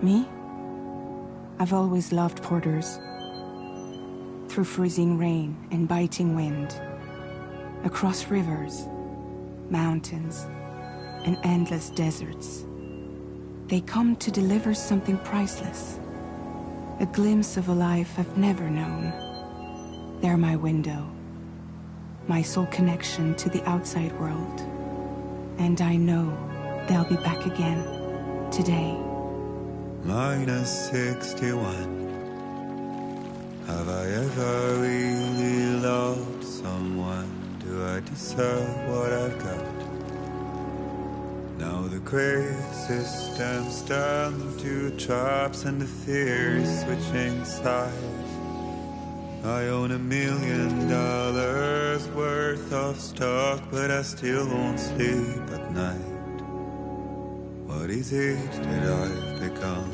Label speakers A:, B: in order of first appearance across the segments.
A: Me? I've always loved porters. Through freezing rain and biting wind, across rivers, mountains, and endless deserts, they come to deliver something priceless. A glimpse of a life I've never known. They're my window, my sole connection to the outside world. And I know they'll be back again, today.
B: -61. Have I ever really loved someone? Do I deserve what I've got? Now the great systems turn to traps and the fear is switching sides. I own $1 million worth of stock, but I still won't sleep at night. What is it that I've become?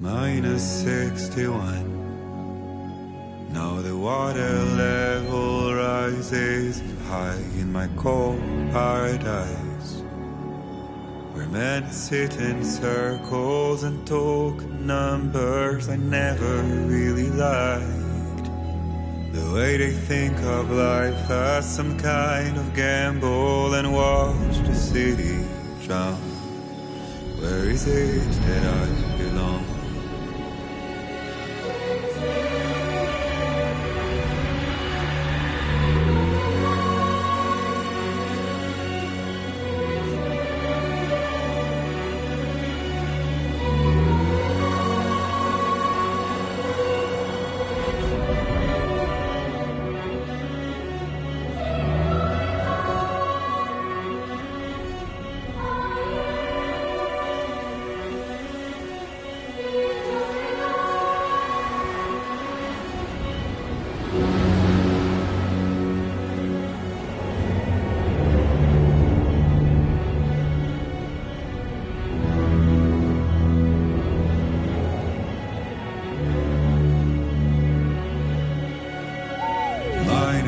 B: -61. Now the water level rises high in my cold paradise, where men sit in circles and talk numbers I never really liked. The way they think of life as some kind of gamble and watch the city drown. Where is it that I belong?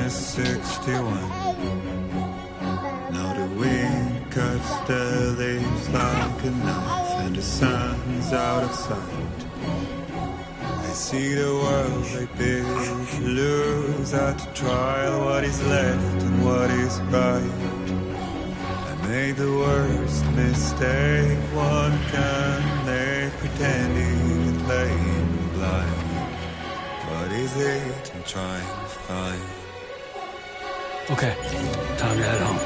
B: -61. Now the wind cuts the leaves like a knife and the sun's out of sight. I see the world I built lose at the trial, what is left and what is right. I made the worst mistake one can make, pretending and playing blind. What is it I'm trying to find?
C: Okay, time to head home.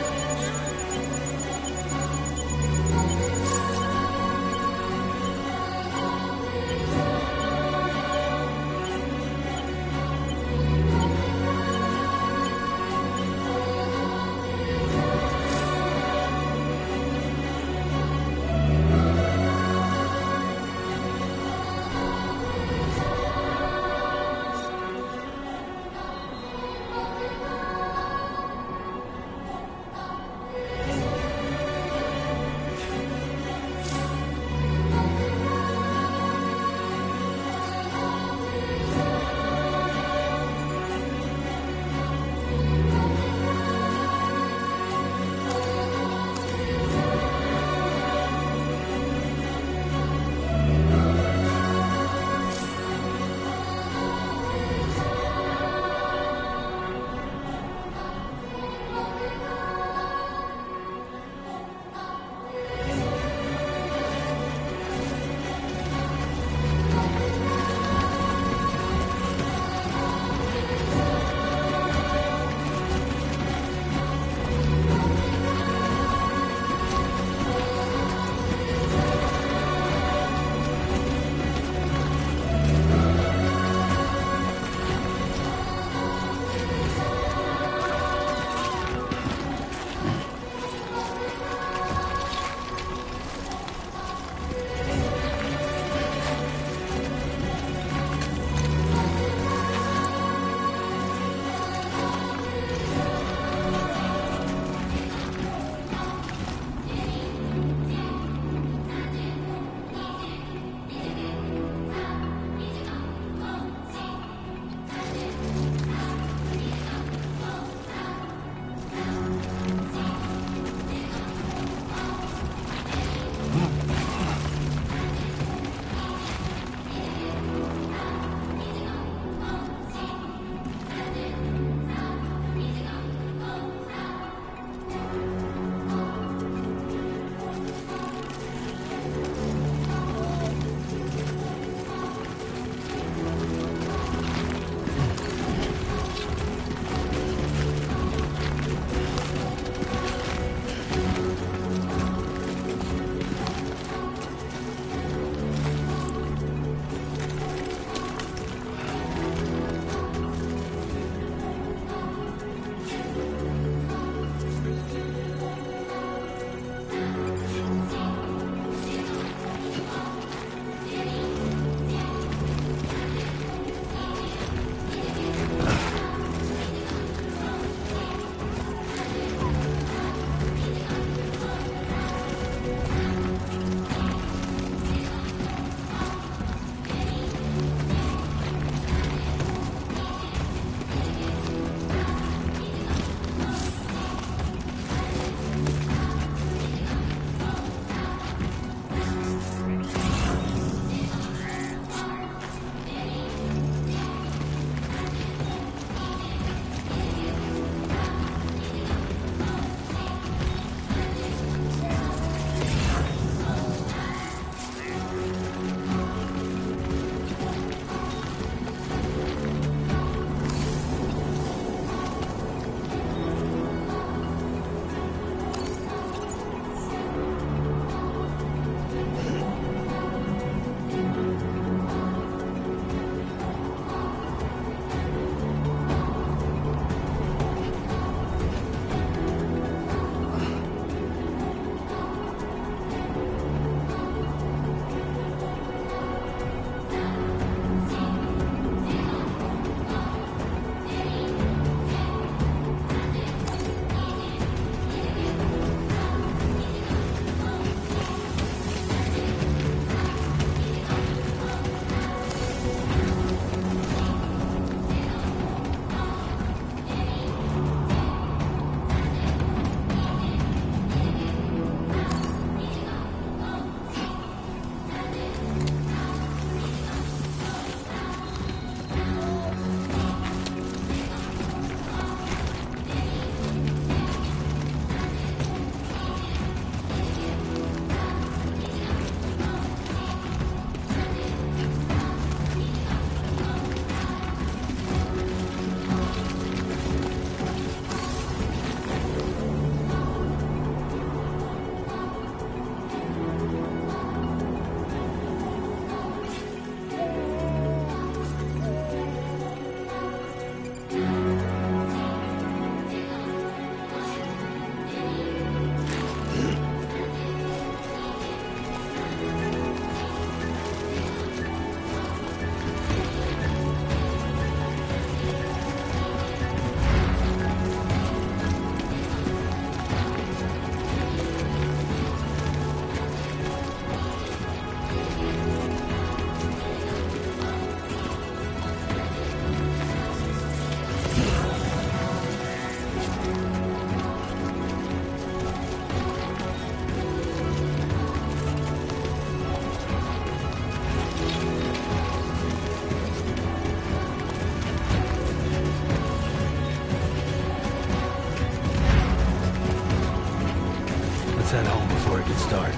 C: head home before it gets dark.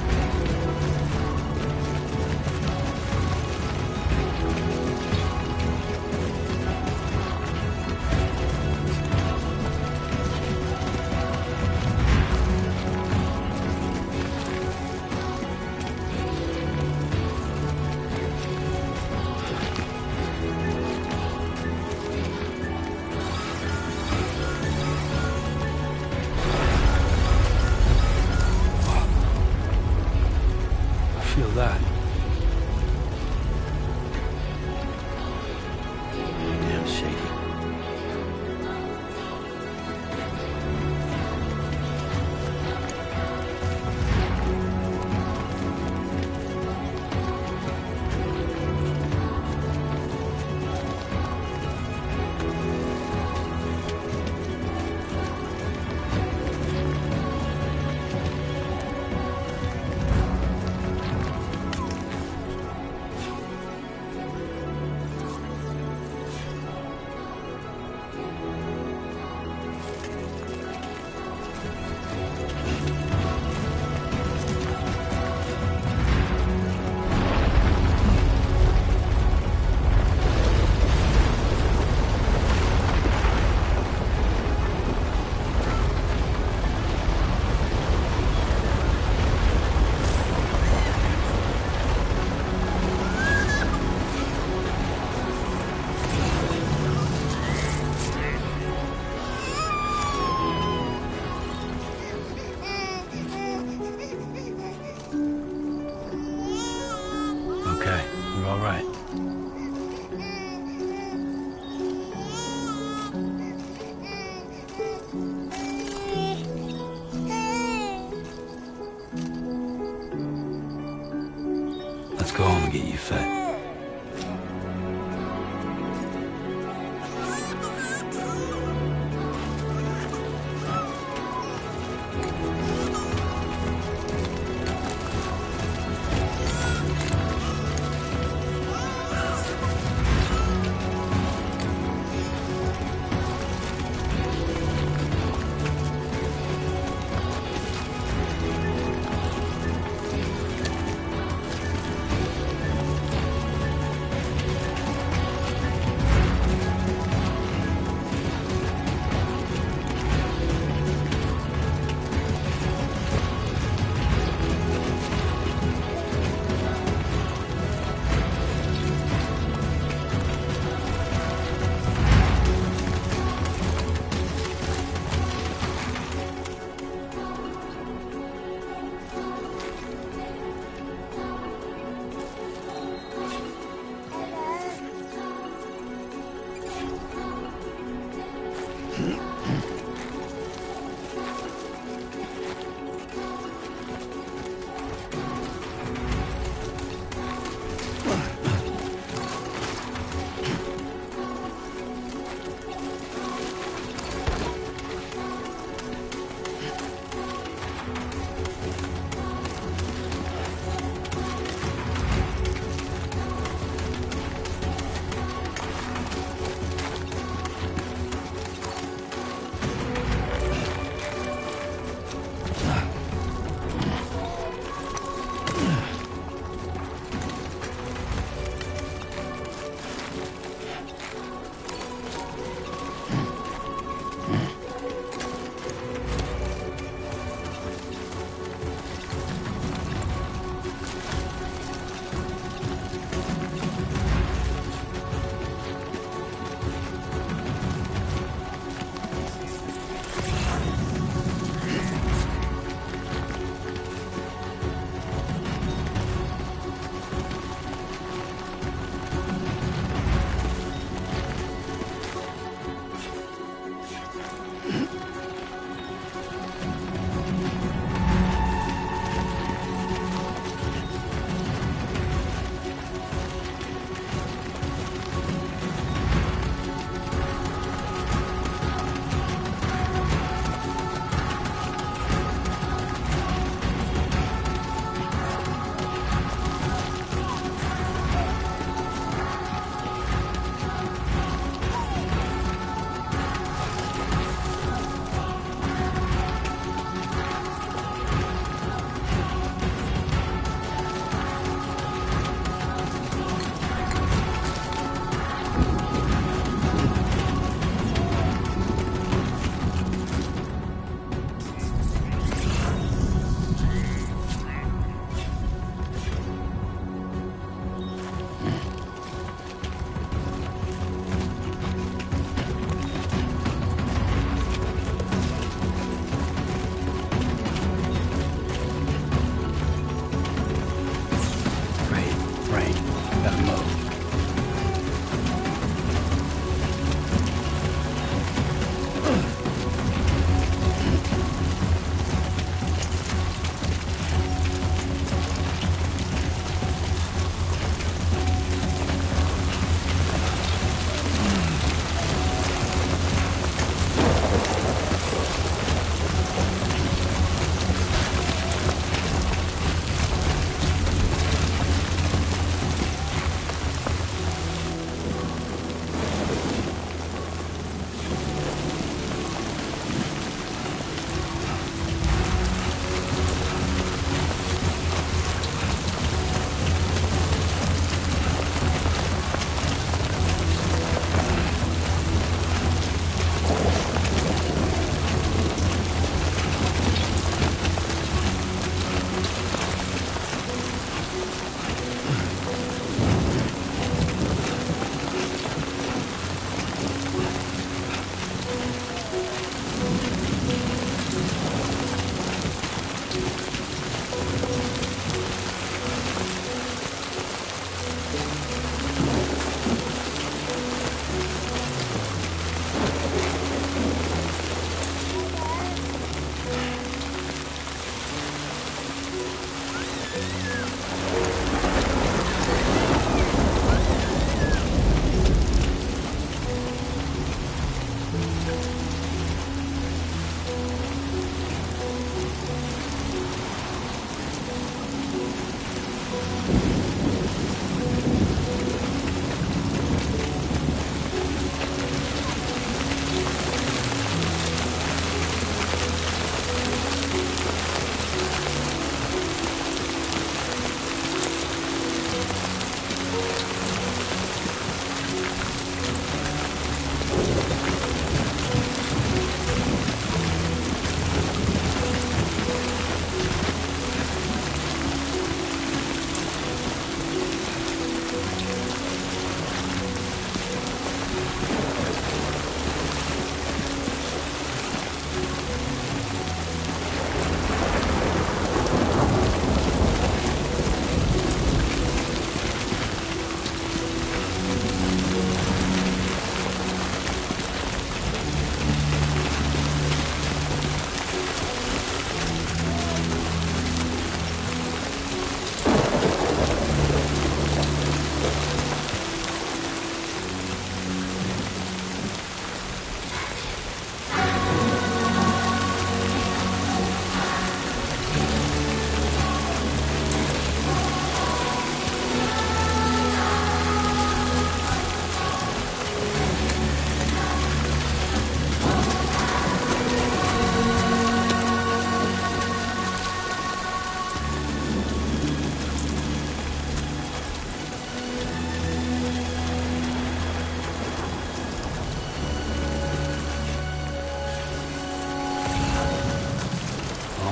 C: Feel that. Damn shaky. Okay, you're all right. Let's go home and get you fed.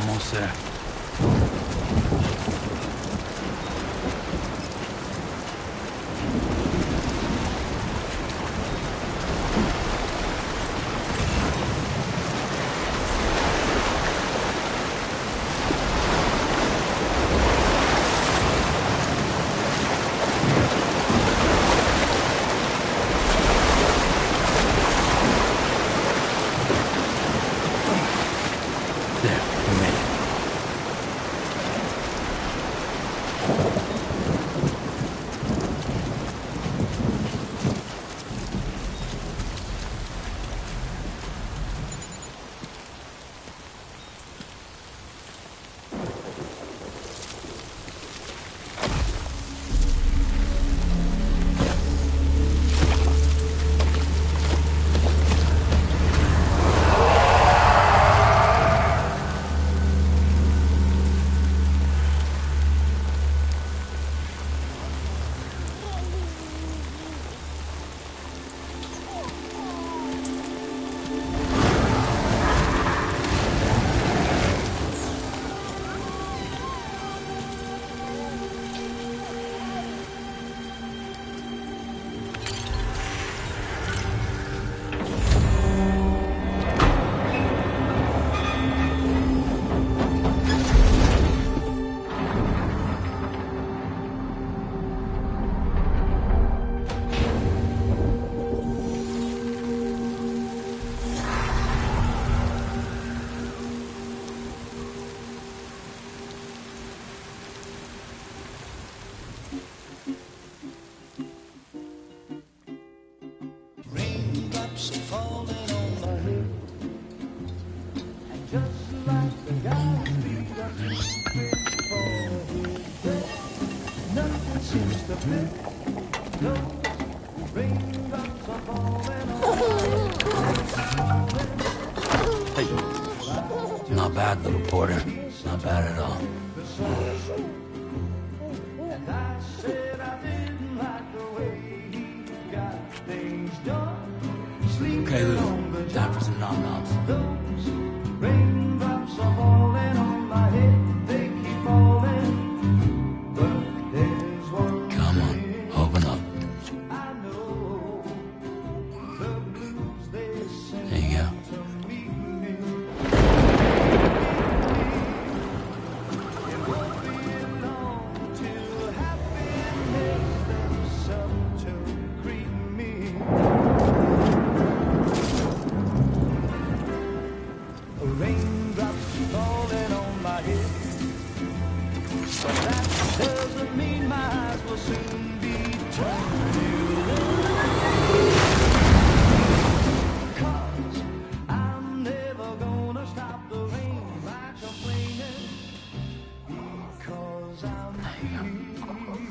C: Almost there. Hey. Not bad, little porter. Not bad at all. Okay, Lou. Time for some nom-noms.
D: Raindrops are falling on my head, they keep falling, but there's one
C: Come on, open up.
D: I know, the blues they sing
C: There you go.
D: to me. It won't be long till happiness steps up to greet me. Raindrops falling on my head, but that doesn't mean my eyes will soon be turned to red. 'Cause I'm never gonna stop the rain by complaining, because I'm free.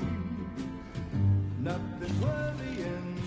D: Nothing's worrying me.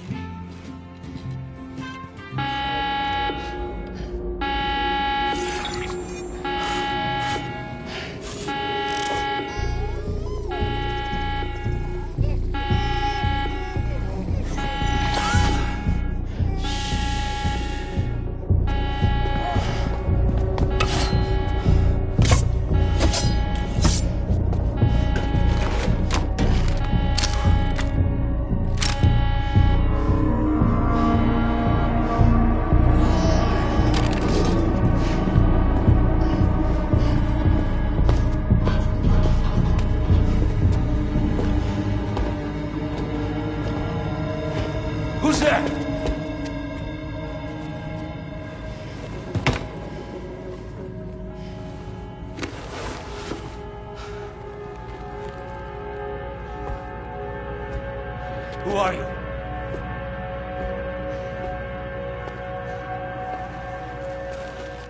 C: Who's there? Who are you?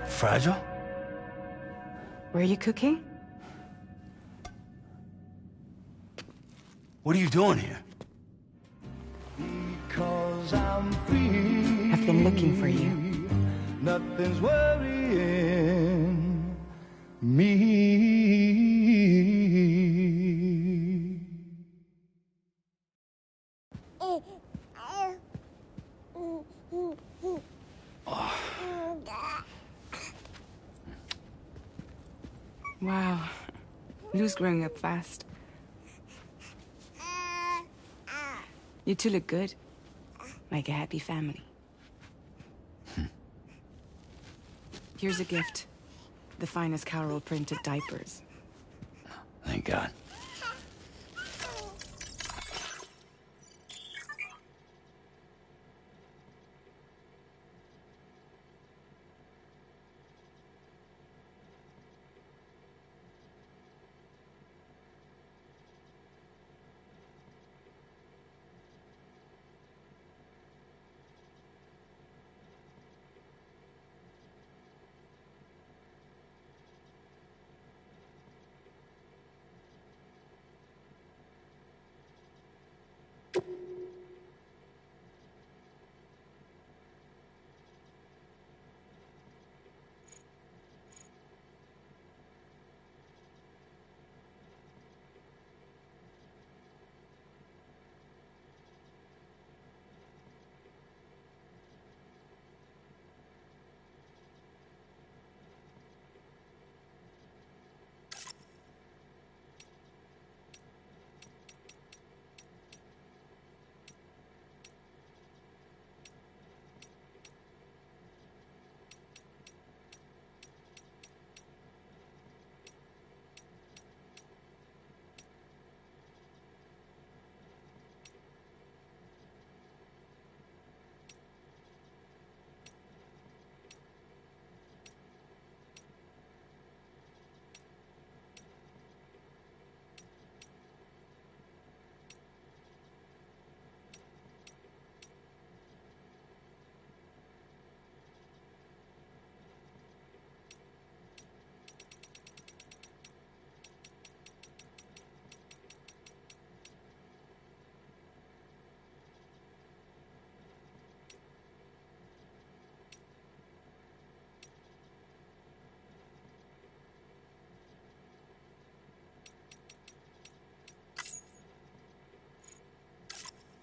C: Fragile?
A: Were you cooking?
C: What are you doing here?
D: Because I'm free.
A: I've been looking for you.
D: Nothing's worrying me.
A: Wow. Lou's growing up fast. You two look good. Like a happy family. Here's a gift. The finest Carol printed diapers.
C: Thank God.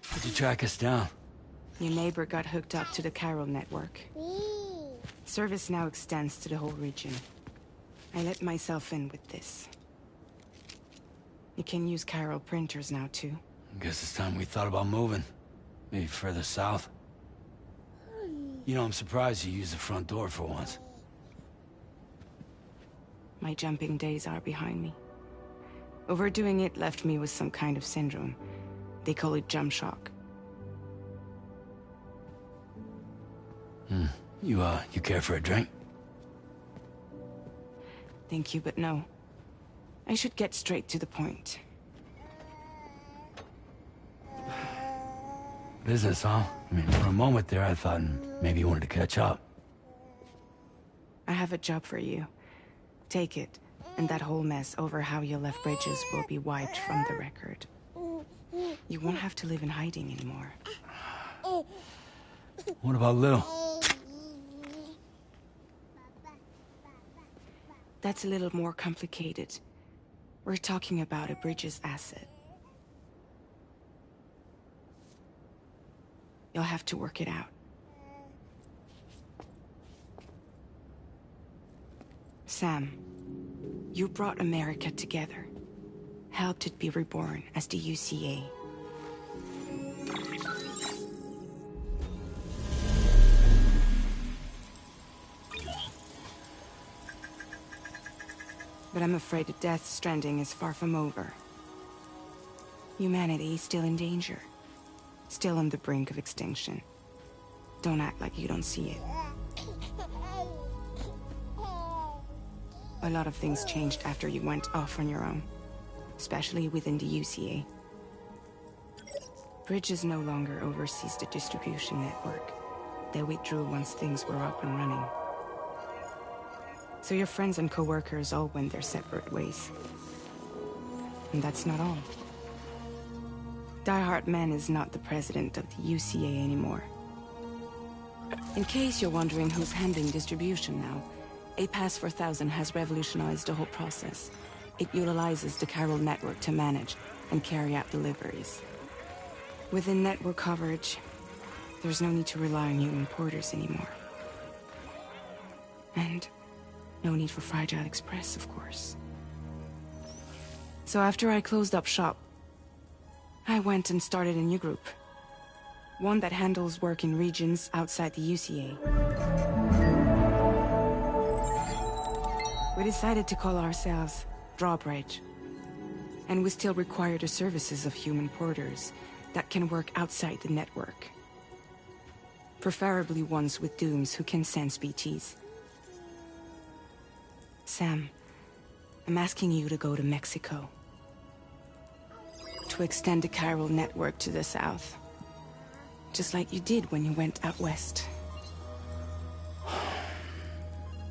C: How'd you track us down?
A: Your neighbor got hooked up to the Carol network. Service now extends to the whole region. I let myself in with this. You can use Carol printers now, too.
C: Guess it's time we thought about moving. Maybe further south. You know, I'm surprised you used the front door for once.
A: My jumping days are behind me. Overdoing it left me with some kind of syndrome. They call it jump shock.
C: You care for a drink?
A: Thank you, but no. I should get straight to the point.
C: Business, huh? I mean, for a moment there, I thought maybe you wanted to catch up.
A: I have a job for you. Take it, and that whole mess over how you left Bridges will be wiped from the record. You won't have to live in hiding anymore.
C: What about Lou?
A: That's a little more complicated. We're talking about a Bridges asset. You'll have to work it out. Sam, you brought America together. Helped it be reborn as the UCA. But I'm afraid that Death Stranding is far from over. Humanity is still in danger. Still on the brink of extinction. Don't act like you don't see it. A lot of things changed after you went off on your own. Especially within the UCA. Bridges no longer oversees the distribution network. They withdrew once things were up and running. So your friends and co-workers all went their separate ways. And that's not all. Die Hard Man is not the president of the UCA anymore. In case you're wondering who's handling distribution now, A Pass 4000 has revolutionized the whole process. It utilizes the Carol network to manage and carry out deliveries. Within network coverage, there's no need to rely on human porters anymore. And no need for Fragile Express, of course. So after I closed up shop, I went and started a new group. One that handles work in regions outside the UCA. We decided to call ourselves Drawbridge. And we still require the services of human porters that can work outside the network. Preferably ones with dooms who can sense BTs. Sam, I'm asking you to go to Mexico. To extend the chiral network to the south. Just like you did when you went out west.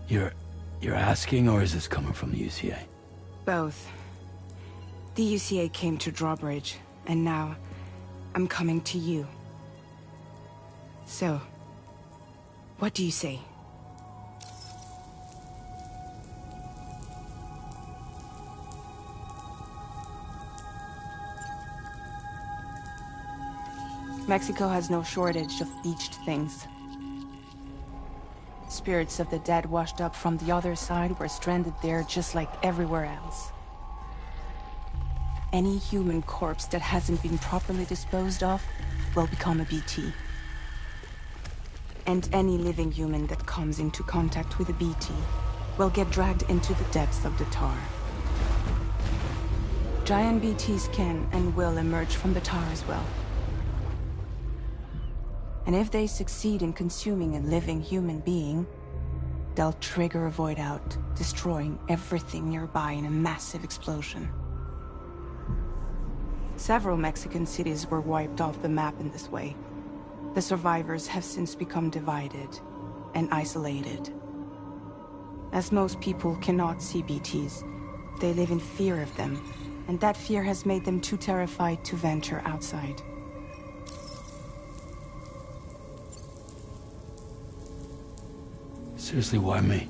C: You're asking, or is this coming from the UCA?
A: Both. The UCA came to Drawbridge, and now I'm coming to you. So, what do you say? Mexico has no shortage of beached things. Spirits of the dead washed up from the other side were stranded there just like everywhere else. Any human corpse that hasn't been properly disposed of will become a BT. And any living human that comes into contact with a BT will get dragged into the depths of the tar. Giant BTs can and will emerge from the tar as well. And if they succeed in consuming a living human being, they'll trigger a void out, destroying everything nearby in a massive explosion. Several Mexican cities were wiped off the map in this way. The survivors have since become divided and isolated. As most people cannot see BTs, they live in fear of them, and that fear has made them too terrified to venture outside.
C: Seriously, why me?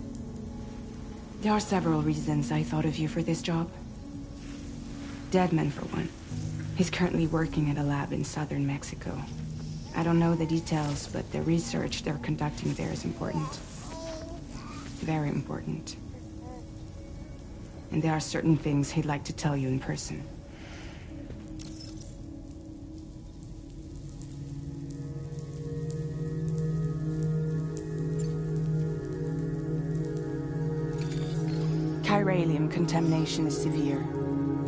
A: There are several reasons I thought of you for this job. Deadman, for one. He's currently working at a lab in southern Mexico. I don't know the details, but the research they're conducting there is important. Very important. And there are certain things he'd like to tell you in person. Chiralium contamination is severe.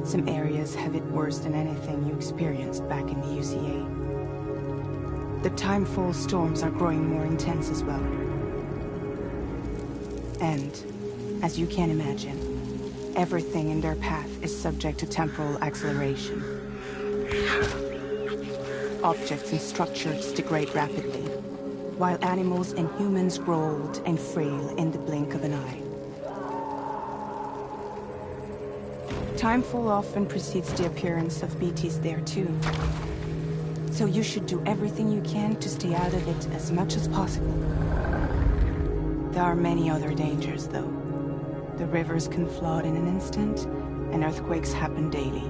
A: Some areas have it worse than anything you experienced back in the UCA. The timefall storms are growing more intense as well. And, as you can imagine, everything in their path is subject to temporal acceleration. Objects and structures degrade rapidly, while animals and humans grow old and frail in the blink of an eye. Timefall often precedes the appearance of BTs there too. So you should do everything you can to stay out of it as much as possible. There are many other dangers, though. The rivers can flood in an instant, and earthquakes happen daily.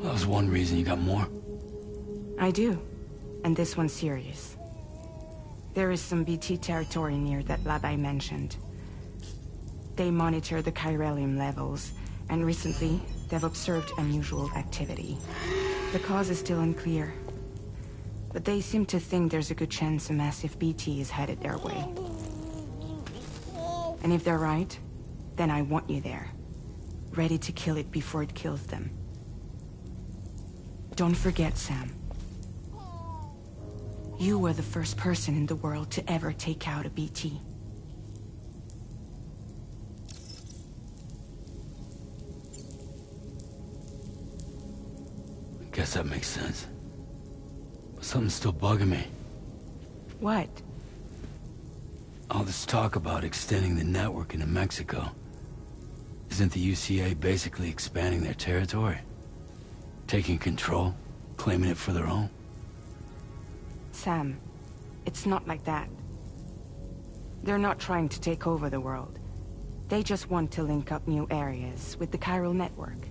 C: That was one reason. You got more?
A: I do. And this one's serious. There is some BT territory near that lab I mentioned. They monitor the chiralium levels, and recently, they've observed unusual activity. The cause is still unclear, but they seem to think there's a good chance a massive BT is headed their way. And if they're right, then I want you there, ready to kill it before it kills them. Don't forget, Sam. You were the first person in the world to ever take out a BT.
C: I guess that makes sense. But something's still bugging me.
A: What?
C: All this talk about extending the network into Mexico. Isn't the UCA basically expanding their territory? Taking control, claiming it for their own?
A: Sam, it's not like that. They're not trying to take over the world. They just want to link up new areas with the chiral network.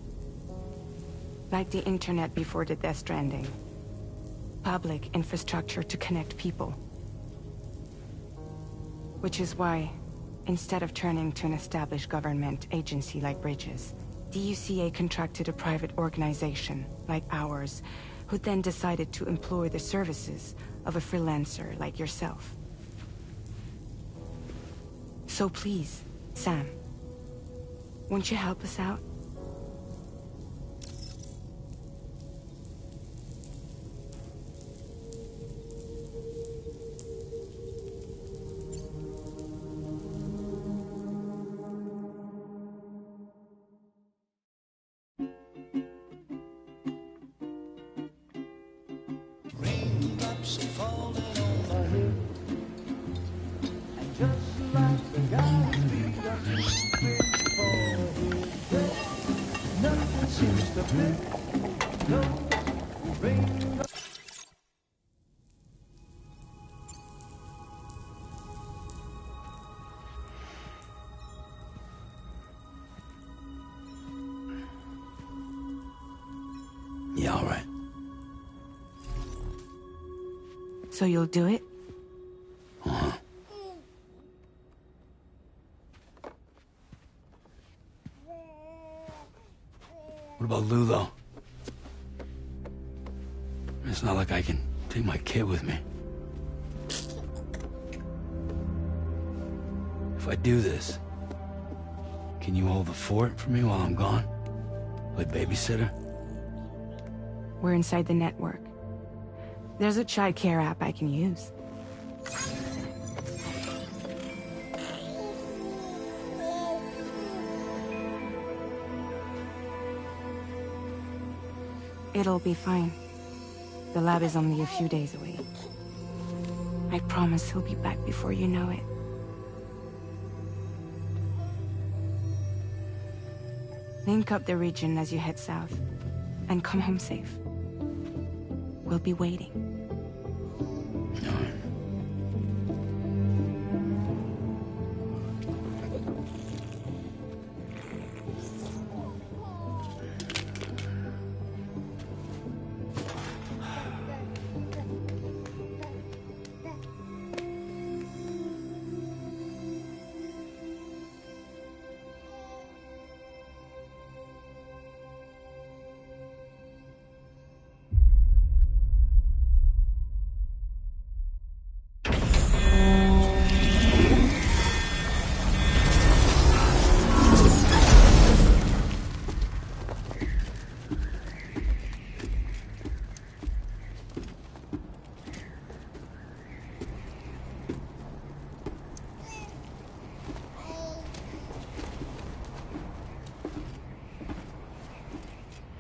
A: Like the internet before the Death Stranding. Public infrastructure to connect people. Which is why, instead of turning to an established government agency like Bridges, the UCA contracted a private organization like ours, who then decided to employ the services of a freelancer like yourself. So please, Sam, won't you help us out?
D: Raindrops are falling on my head, and just like the guy whose feet are moving for his bed, nothing seems to fit. No raindrops.
C: Yeah, all right.
A: So you'll do it?
C: Uh-huh. What about Lou, though? It's not like I can take my kid with me. If I do this, can you hold the fort for me while I'm gone? Play babysitter?
A: We're inside the network. There's a child care app I can use. It'll be fine. The lab is only a few days away. I promise he'll be back before you know it. Link up the region as you head south, and come home safe. We'll be waiting.
C: All right.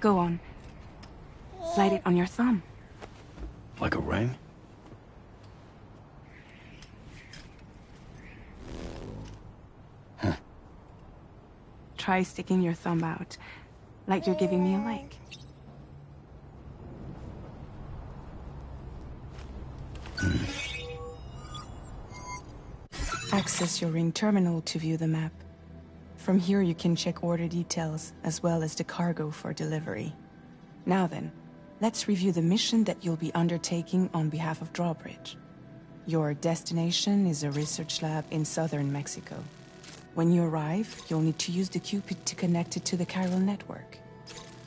A: Go on. Slide it on your thumb.
C: Like a ring? Huh.
A: Try sticking your thumb out, like you're giving me a like. Access your ring terminal to view the map. From here you can check order details, as well as the cargo for delivery. Now then, let's review the mission that you'll be undertaking on behalf of Drawbridge. Your destination is a research lab in southern Mexico. When you arrive, you'll need to use the Cupid to connect it to the chiral network.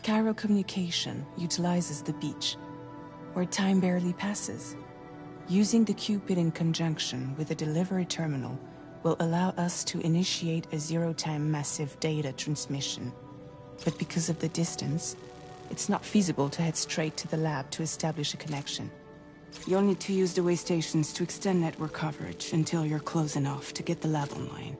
A: Chiral communication utilizes the beach, where time barely passes. Using the Cupid in conjunction with the delivery terminal will allow us to initiate a zero-time massive data transmission. But because of the distance, it's not feasible to head straight to the lab to establish a connection. You'll need to use the way stations to extend network coverage until you're close enough to get the lab online.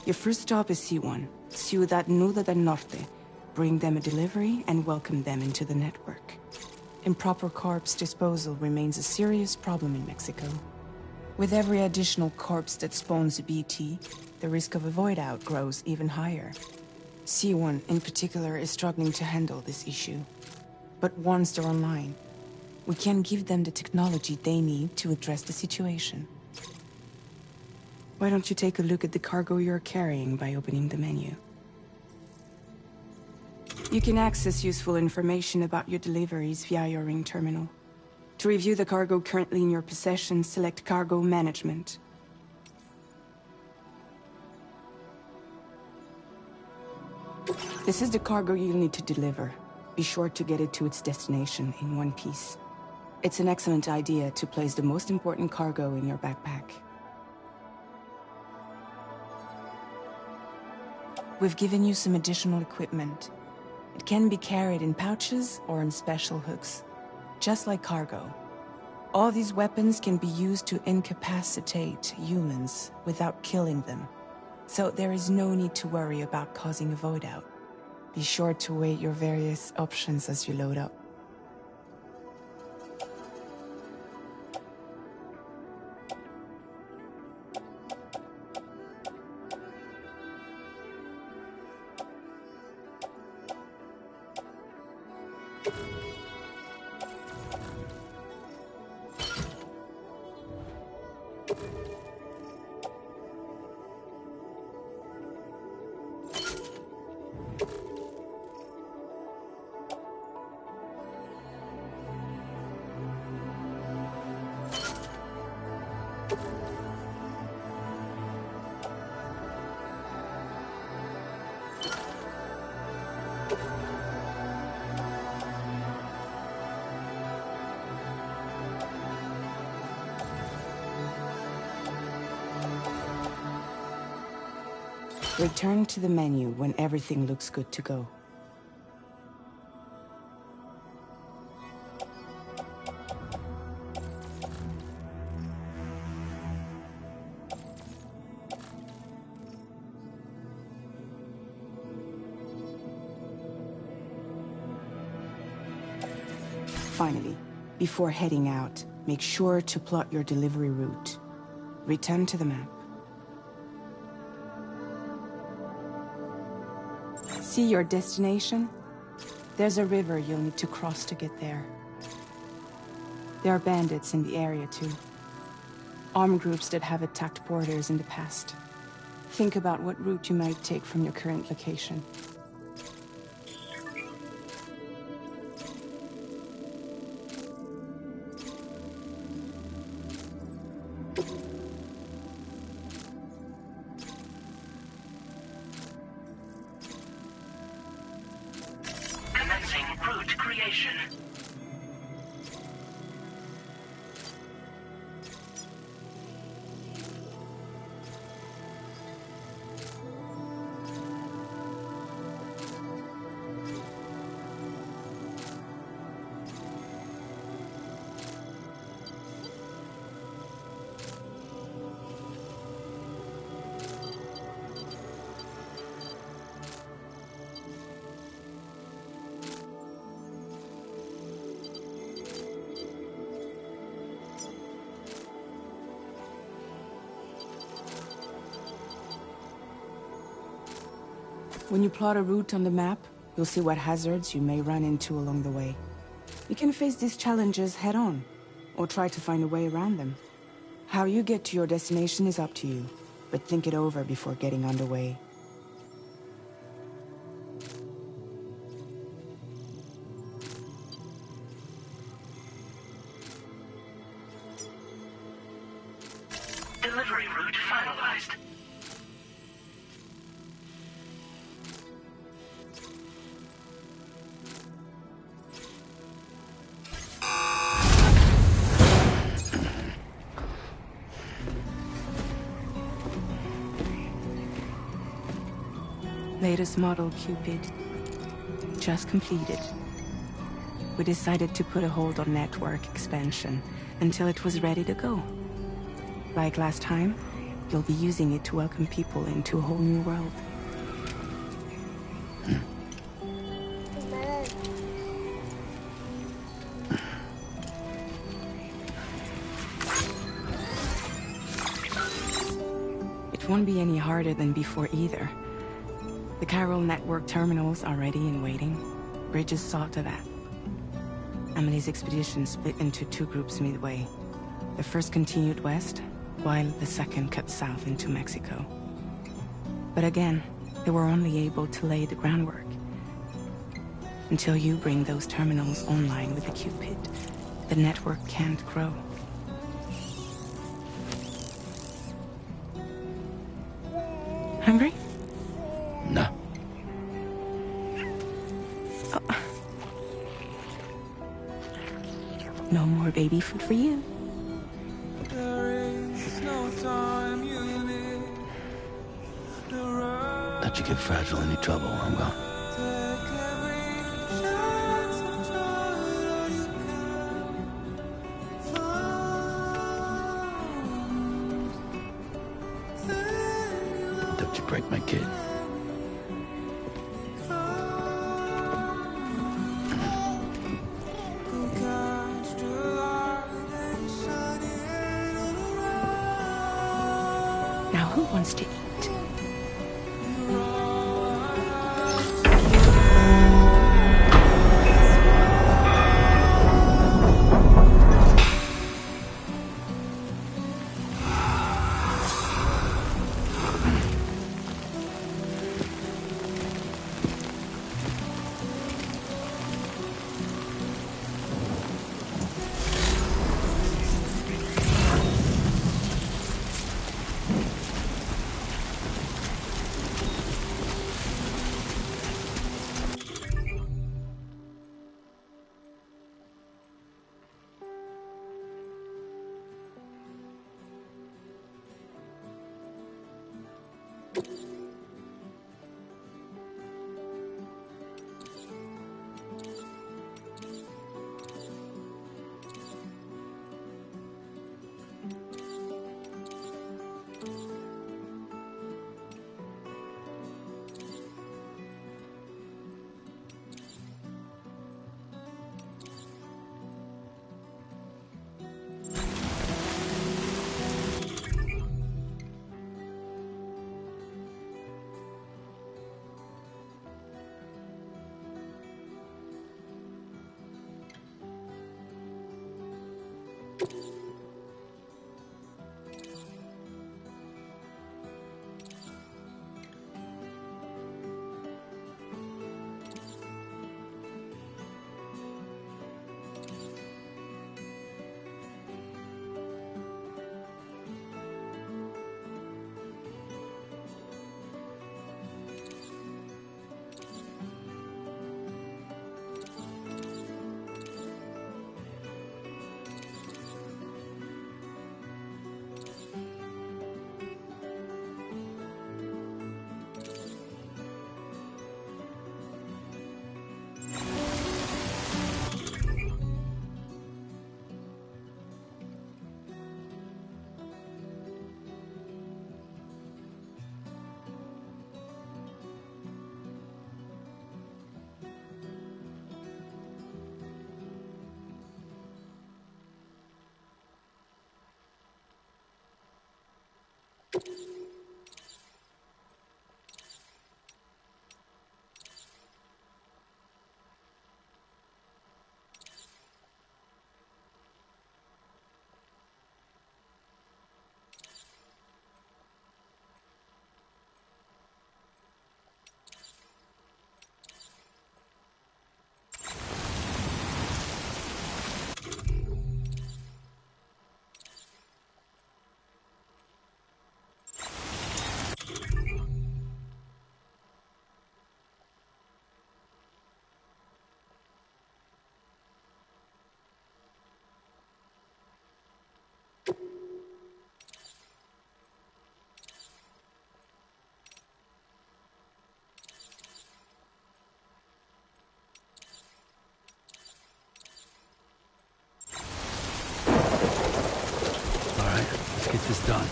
A: Your first stop is C1, Ciudad Nuda del Norte. Bring them a delivery and welcome them into the network. Improper corpse disposal remains a serious problem in Mexico. With every additional corpse that spawns a BT, the risk of a void out grows even higher. C1 in particular is struggling to handle this issue. But once they're online, we can give them the technology they need to address the situation. Why don't you take a look at the cargo you're carrying by opening the menu? You can access useful information about your deliveries via your ring terminal. To review the cargo currently in your possession, select Cargo Management. This is the cargo you'll need to deliver. Be sure to get it to its destination in one piece. It's an excellent idea to place the most important cargo in your backpack. We've given you some additional equipment. It can be carried in pouches or in special hooks, just like cargo. All these weapons can be used to incapacitate humans without killing them. So there is no need to worry about causing a void out. Be sure to weigh your various options as you load up. Return to the menu when everything looks good to go. Finally, before heading out, make sure to plot your delivery route. Return to the map. See your destination? There's a river you'll need to cross to get there. There are bandits in the area too. Armed groups that have attacked porters in the past. Think about what route you might take from your current location. When you plot a route on the map, you'll see what hazards you may run into along the way. You can face these challenges head-on, or try to find a way around them. How you get to your destination is up to you, but think it over before getting underway.
E: Delivery route finalized.
A: Latest model Cupid. Just completed. We decided to put a hold on network expansion until it was ready to go. Like last time, you'll be using it to welcome people into a whole new world. It won't be any harder than before either. The Carol network terminals are ready and waiting. Bridges saw to that. Emily's expedition split into two groups midway. The first continued west, while the second cut south into Mexico. But again, they were only able to lay the groundwork. Until you bring those terminals online with the Cupid, the network can't grow. Hungry?
C: No.
A: baby food for you.
C: Let you get fragile any trouble while I'm gone. Don't you break my kid.
A: Now who wants to eat?
C: Let's get this done.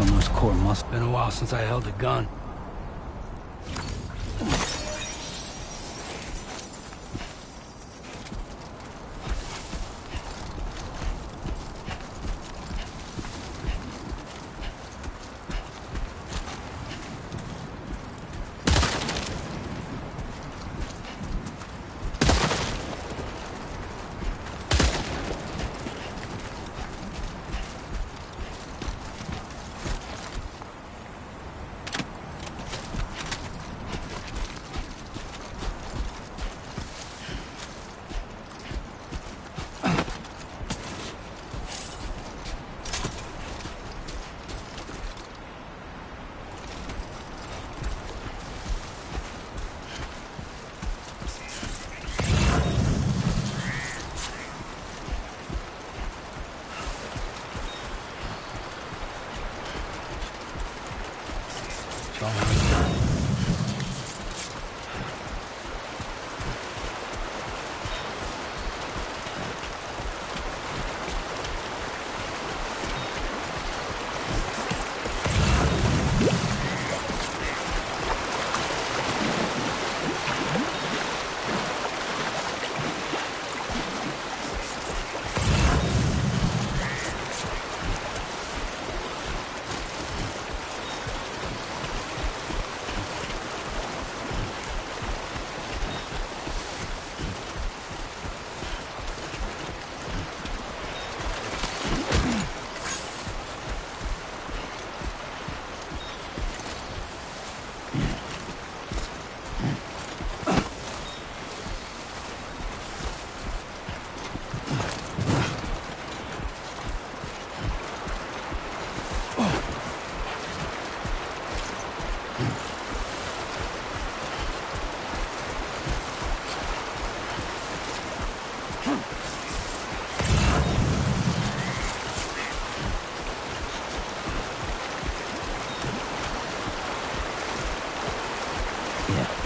C: on those core muscles. Been a while since I held a gun.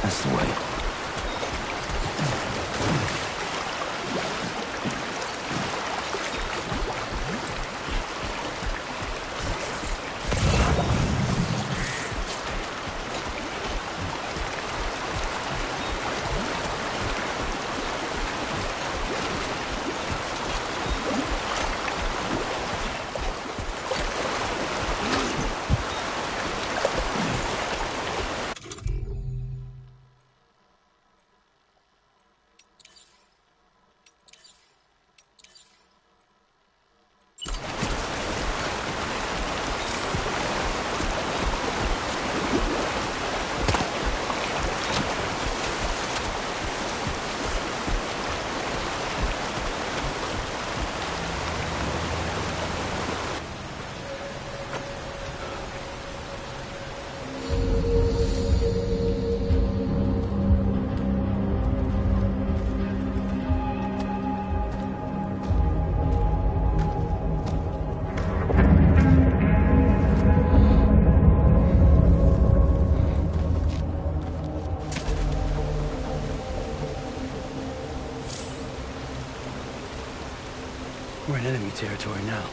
C: That's the way. We're in enemy territory now.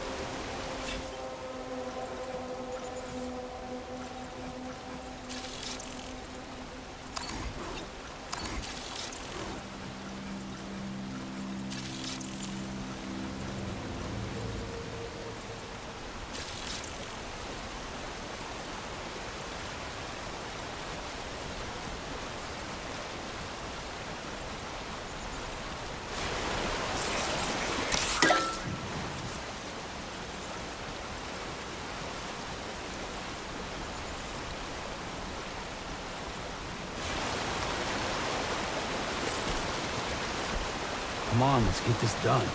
C: Come on, let's get this done.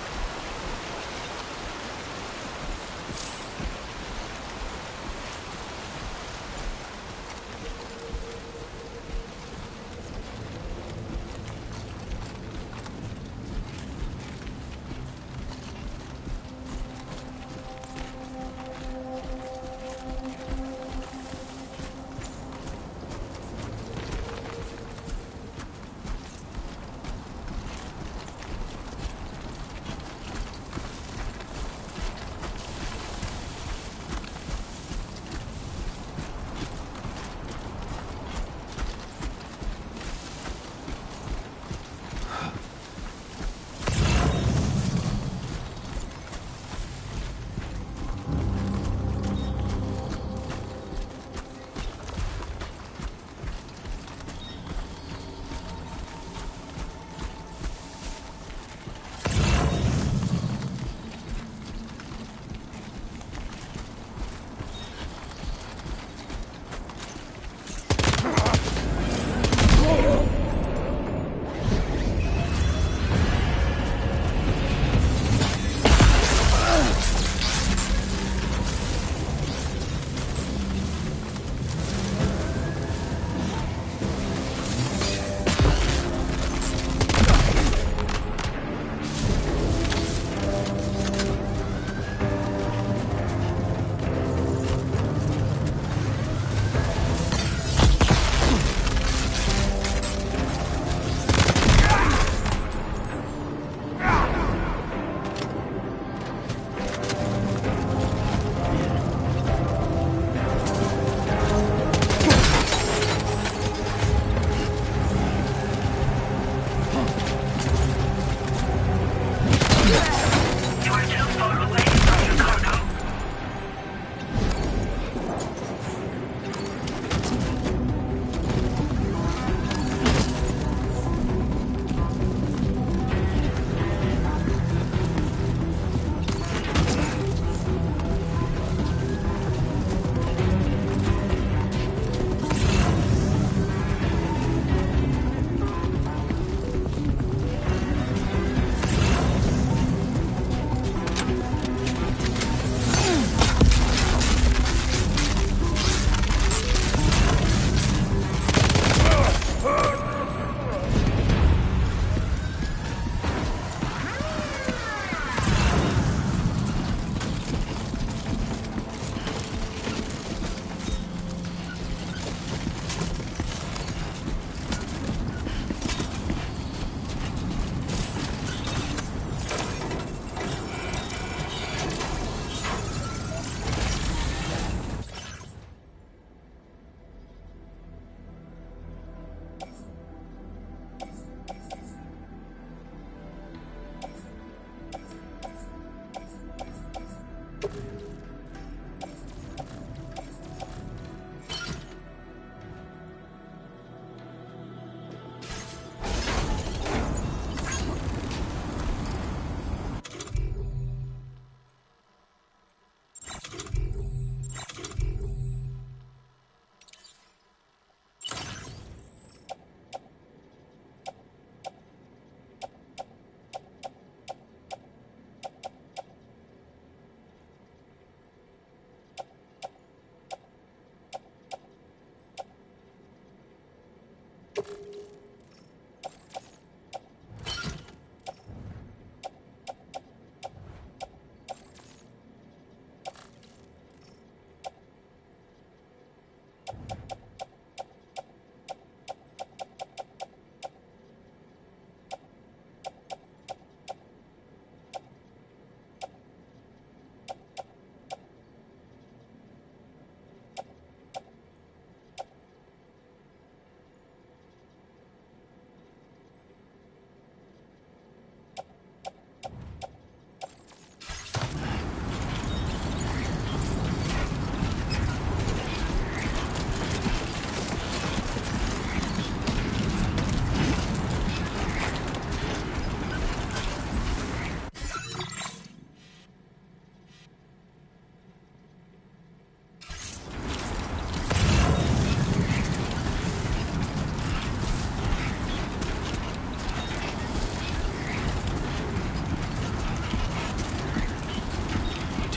C: 2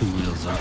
C: wheels up.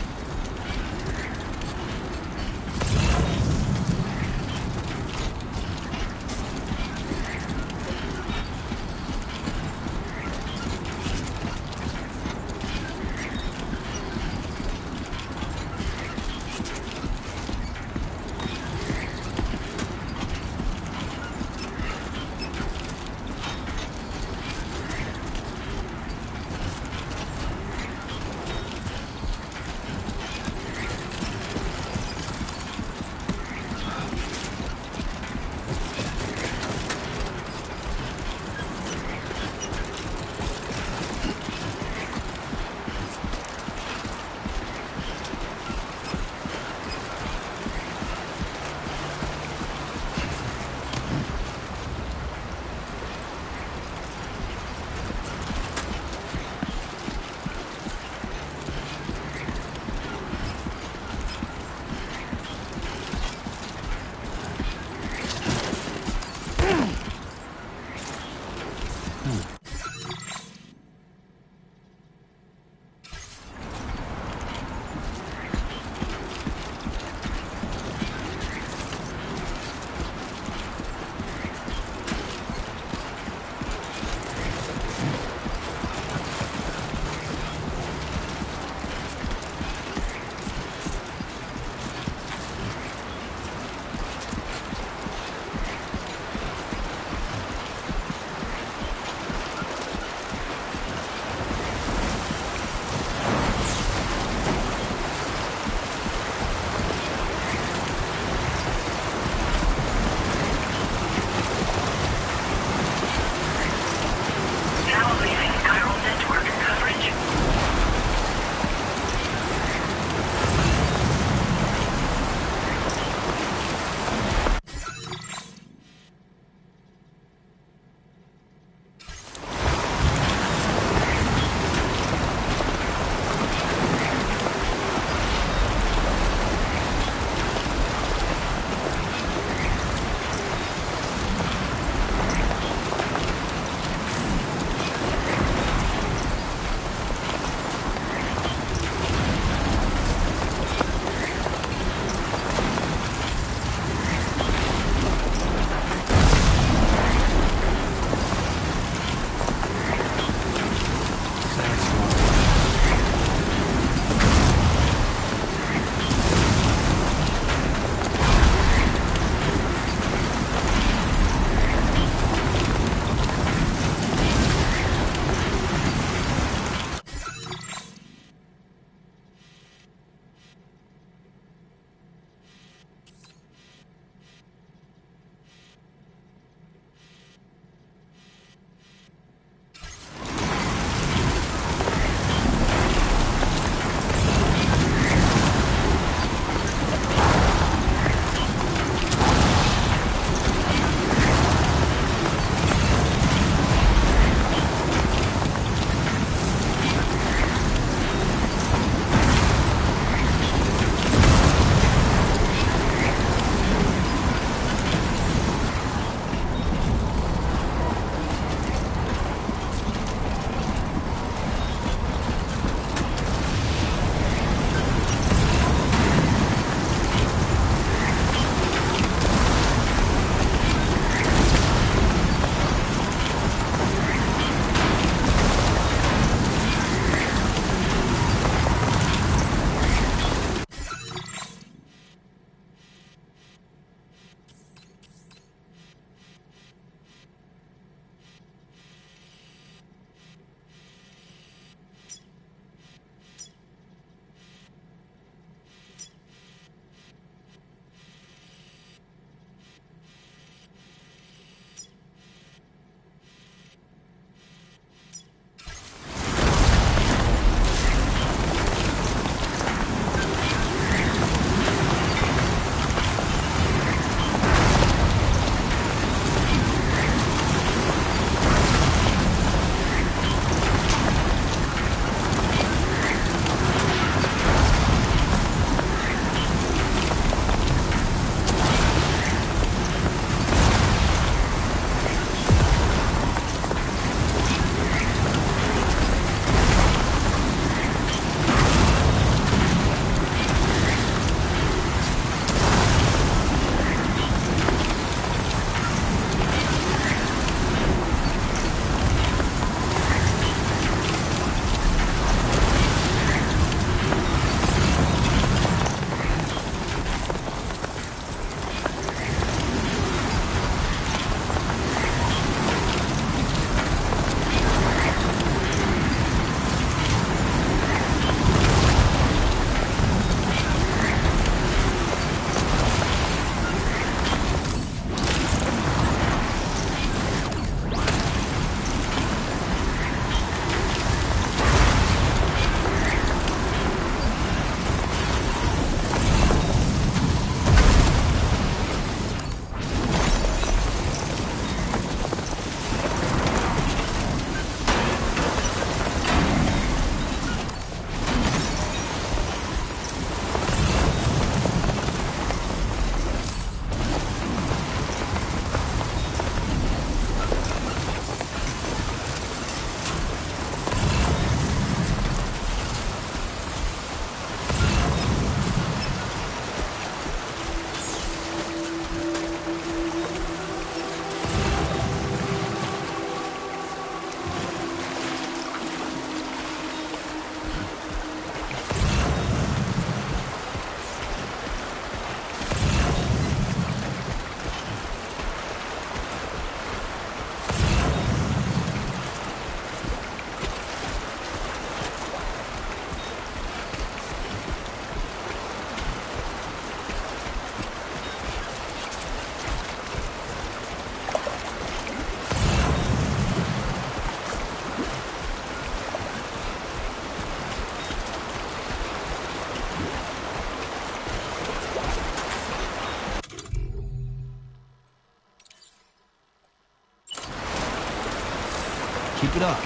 C: Keep it up.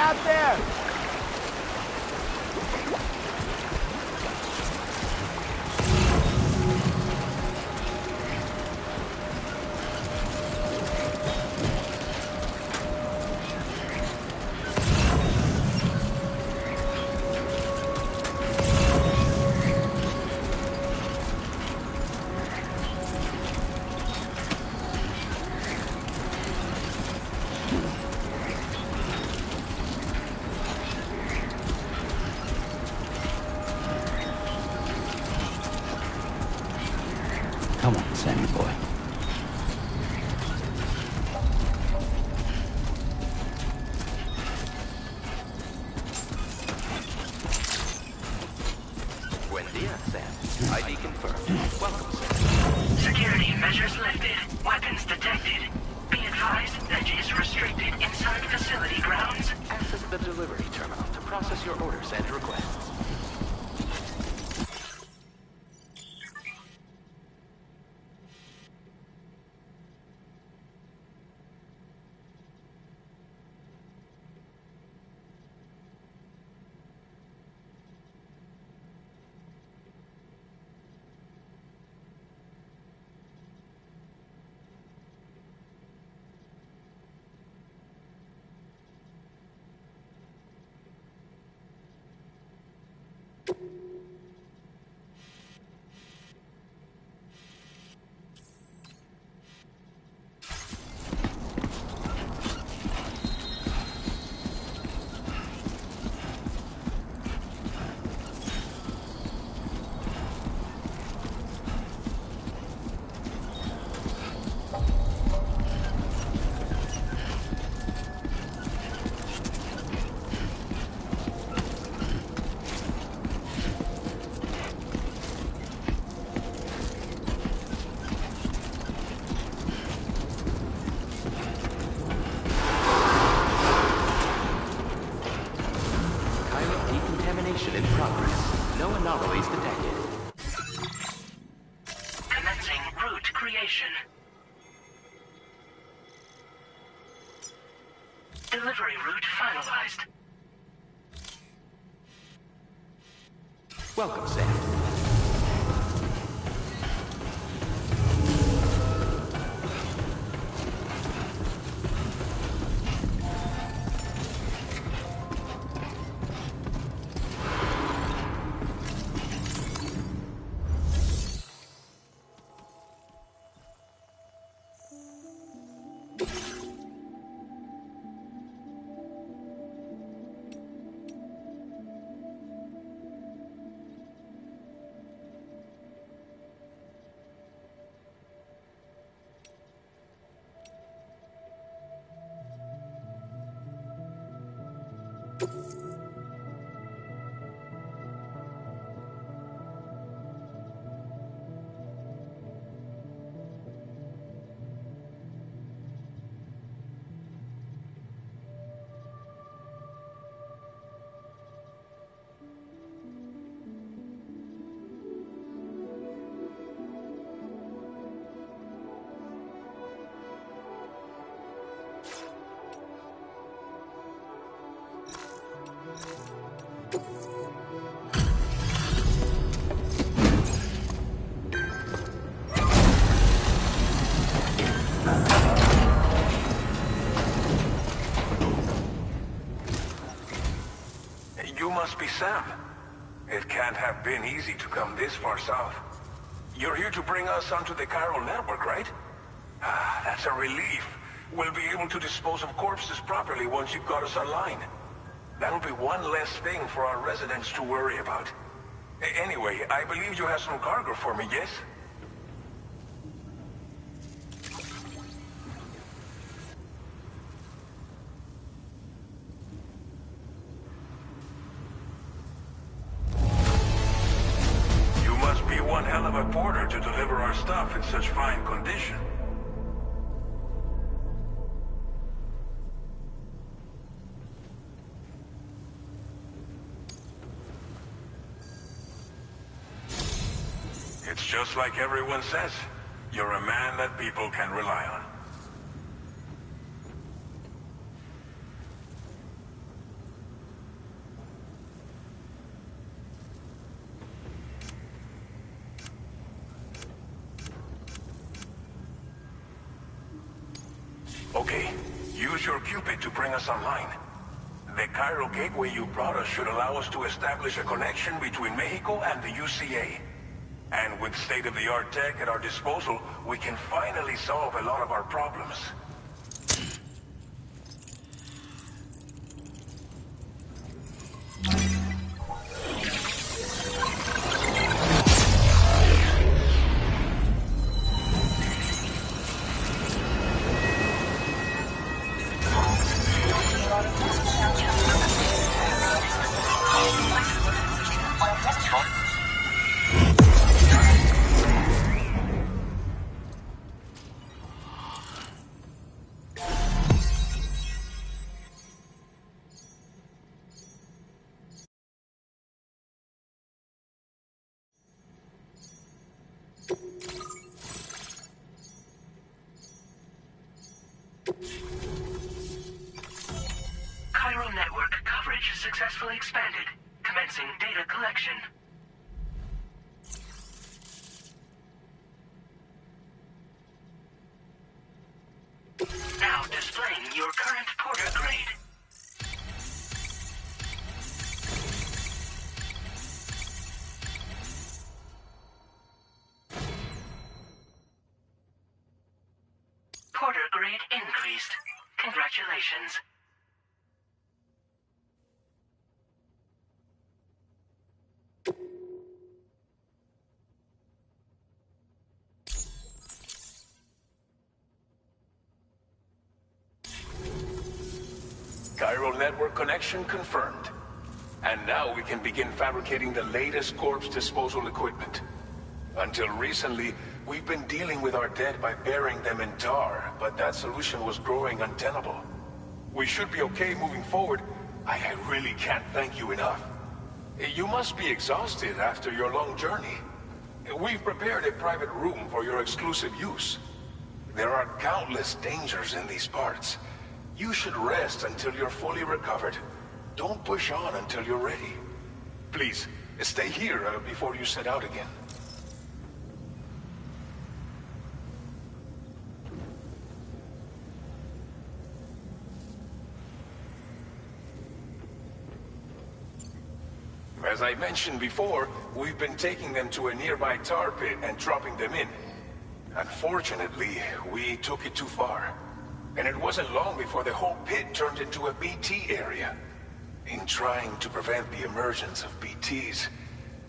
D: Out there!
C: Come on, Sammy boy.
E: Buen dia, Sam. ID confirmed. Welcome, Sam.
F: Security measures lifted. Weapons detected. Be advised, edge is restricted inside facility grounds.
E: Access the delivery terminal to process your orders and requests. In progress. No anomalies detected.
F: Commencing route creation. Delivery route finalized.
E: Welcome, Sam.
G: You must be Sam. It can't have been easy to come this far south. You're here to bring us onto the chiral network, right? Ah, that's a relief. We'll be able to dispose of corpses properly once you've got us online. That'll be one less thing for our residents to worry about. Anyway, I believe you have some cargo for me, yes? stuff in such fine condition. It's just like everyone says. You're a man that people can rely on. Okay, use your Cupid to bring us online. The Cairo gateway you brought us should allow us to establish a connection between Mexico and the UCA. And with state-of-the-art tech at our disposal, we can finally solve a lot of our problems.
F: Chiral network coverage successfully expanded. Commencing data collection. Now displaying your current Porter grade. Porter grade increased. Congratulations.
G: Chiral network connection confirmed. And now we can begin fabricating the latest corpse disposal equipment. Until recently, we've been dealing with our dead by burying them in tar, but that solution was growing untenable. We should be okay moving forward. I really can't thank you enough. You must be exhausted after your long journey. We've prepared a private room for your exclusive use. There are countless dangers in these parts. You should rest until you're fully recovered. Don't push on until you're ready. Please, stay here before you set out again. As I mentioned before, we've been taking them to a nearby tar pit and dropping them in. Unfortunately, we took it too far. And it wasn't long before the whole pit turned into a BT area. In trying to prevent the emergence of BTs,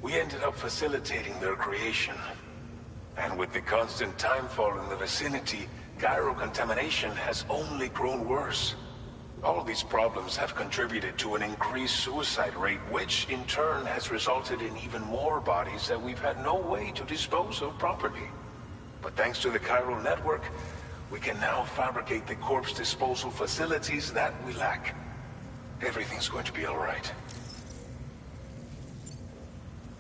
G: we ended up facilitating their creation. And with the constant timefall in the vicinity, gyro contamination has only grown worse. All these problems have contributed to an increased suicide rate, which in turn has resulted in even more bodies that we've had no way to dispose of properly. But thanks to the chiral network, we can now fabricate the corpse disposal facilities that we lack. Everything's going to be all right.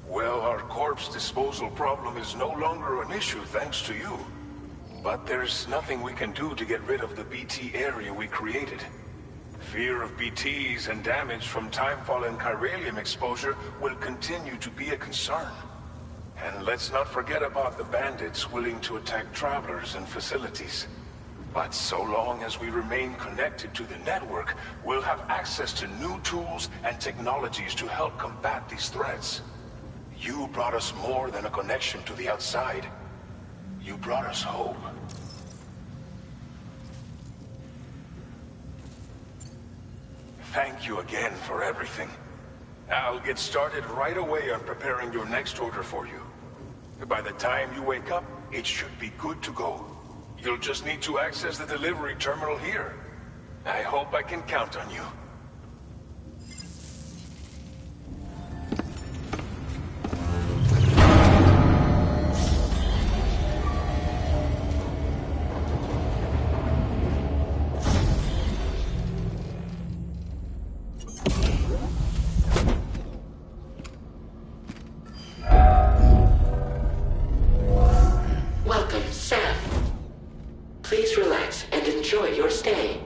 G: Well, our corpse disposal problem is no longer an issue thanks to you. But there's nothing we can do to get rid of the BT area we created. Fear of BTs and damage from timefall and chiralium exposure will continue to be a concern. And let's not forget about the bandits willing to attack travelers and facilities. But so long as we remain connected to the network, we'll have access to new tools and technologies to help combat these threats. You brought us more than a connection to the outside. You brought us hope. Thank you again for everything. I'll get started right away on preparing your next order for you. By the time you wake up, it should be good to go. You'll just need to access the delivery terminal here. I hope I can count on you.
H: stay.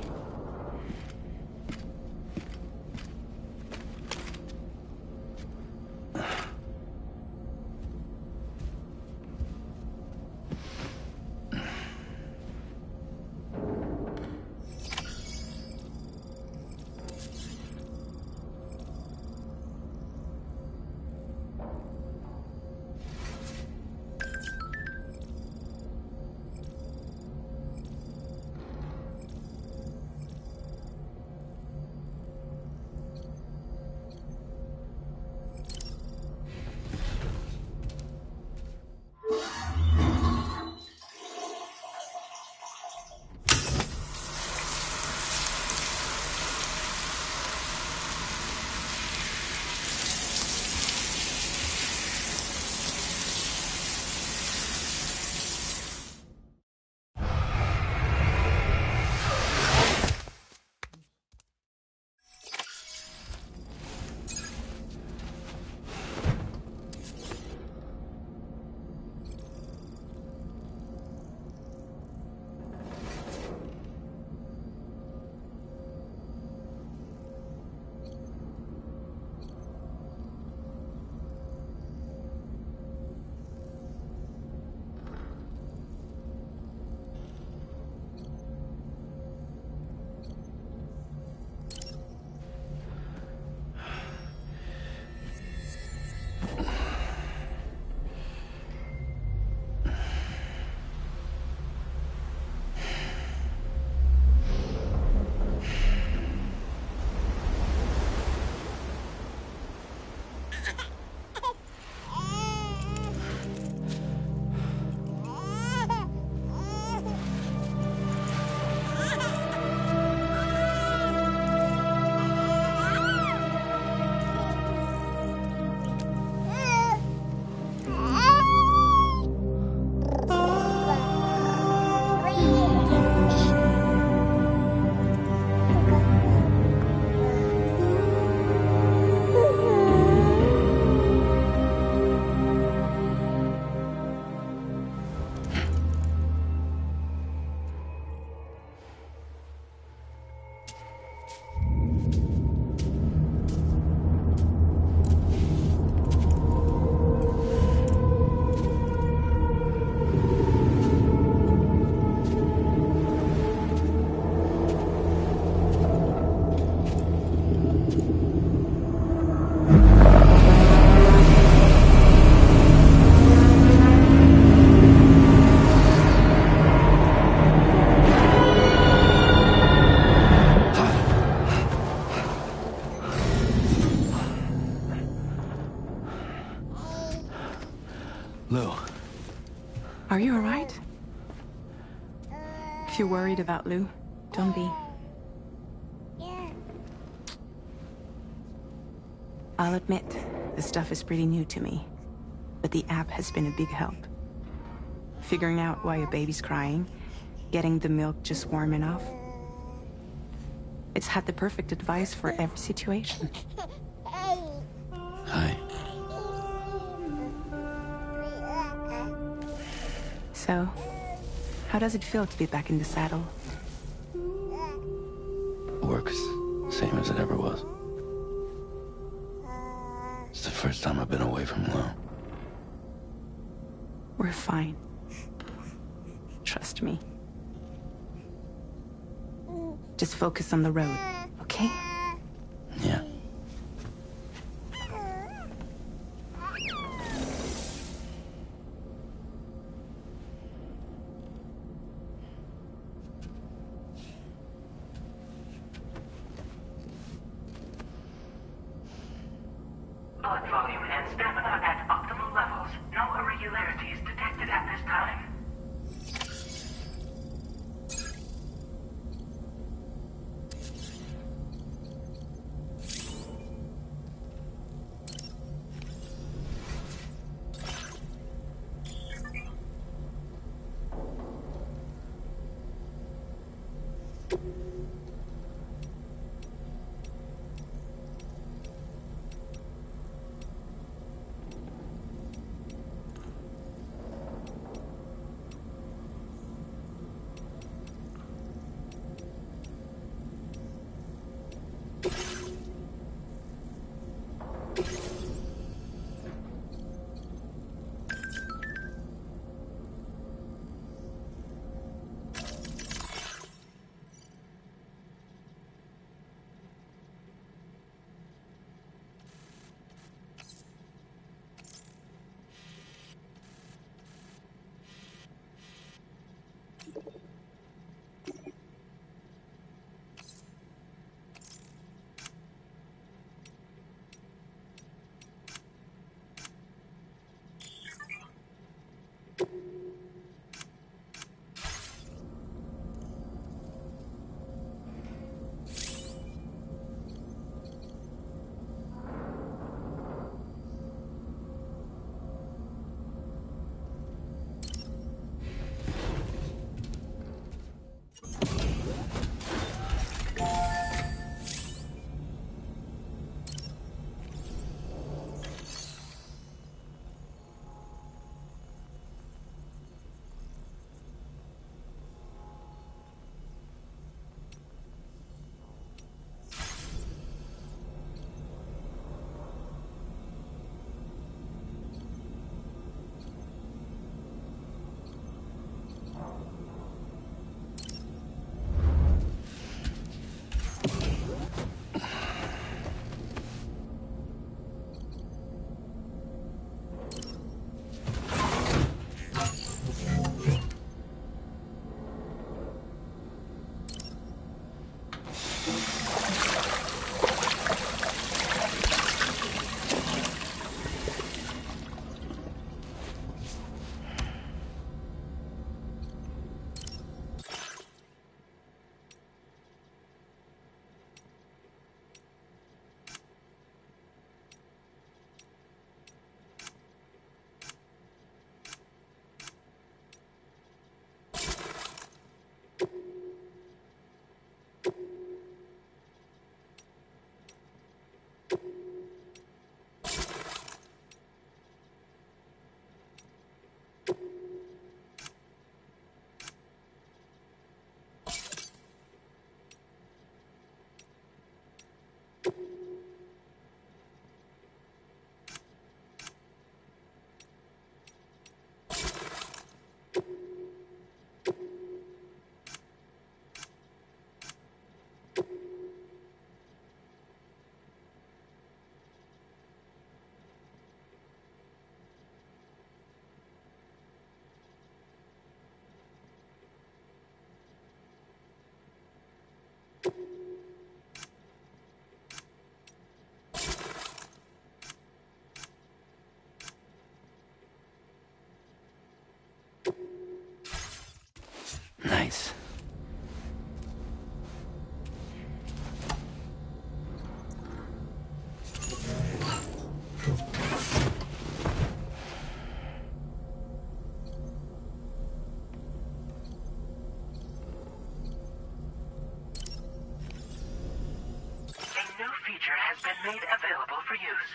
C: Lou.
A: Are you alright? If you're worried about Lou, don't be. I'll admit, the stuff is pretty new to me, but the app has been a big help. Figuring out why a baby's crying, getting the milk just warm enough. It's had the perfect advice for every situation.
C: Hi.
A: So, how does it feel to be back in the saddle?
C: Works same as it ever was. It's the first time I've been away from Lou.
A: We're fine. Trust me. Just focus on the road, okay?
C: Yeah.
F: Blood volume and stamina at optimal levels. No irregularities detected at this time. made available for use.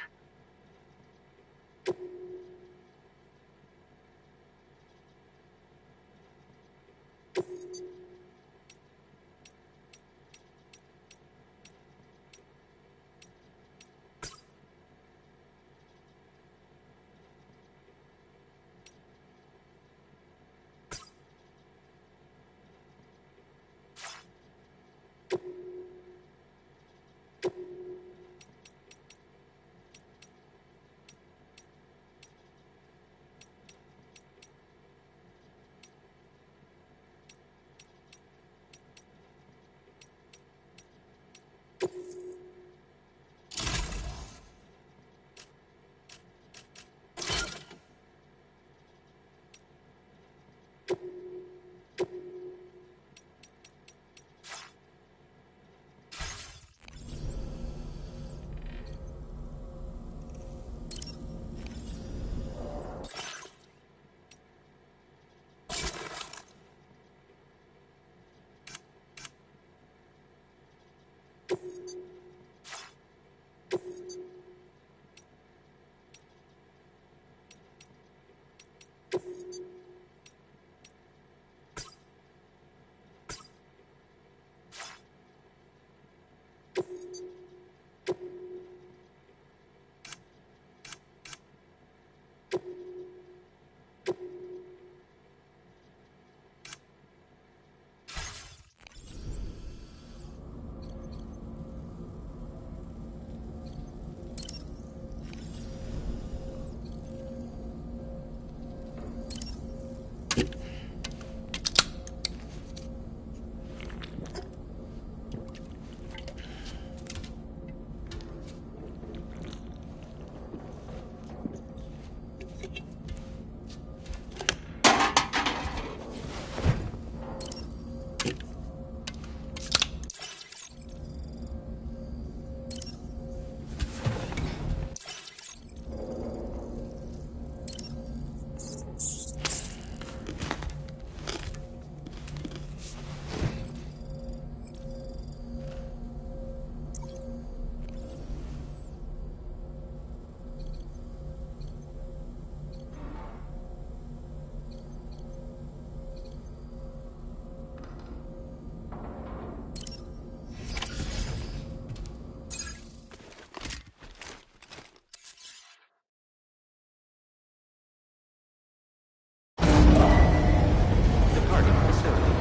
E: Departing facility.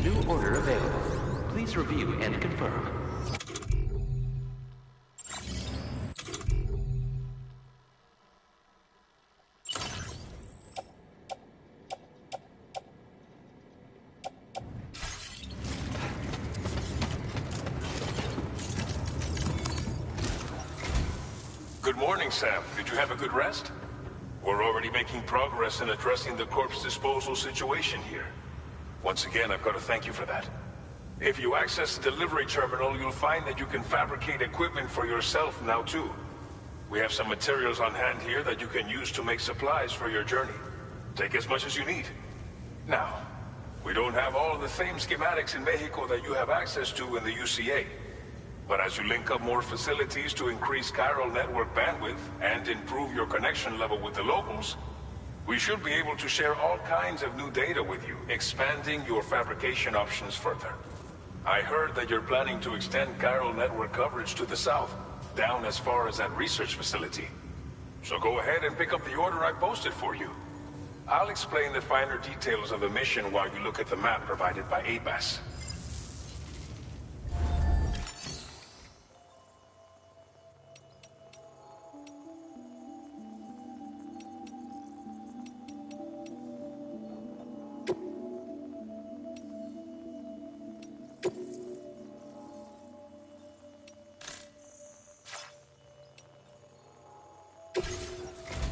E: New order available. Please review and confirm.
G: Good morning, Sam. Did you have a good rest? We're already making progress in addressing the corpse disposal situation here. Once again, I've got to thank you for that. If you access the delivery terminal, you'll find that you can fabricate equipment for yourself now too. We have some materials on hand here that you can use to make supplies for your journey. Take as much as you need. Now, we don't have all the same schematics in Mexico that you have access to in the UCA. But as you link up more facilities to increase chiral network bandwidth and improve your connection level with the locals, we should be able to share all kinds of new data with you, expanding your fabrication options further. I heard that you're planning to extend chiral network coverage to the south, down as far as that research facility. So go ahead and pick up the order I posted for you. I'll explain the finer details of the mission while you look at the map provided by ABAS.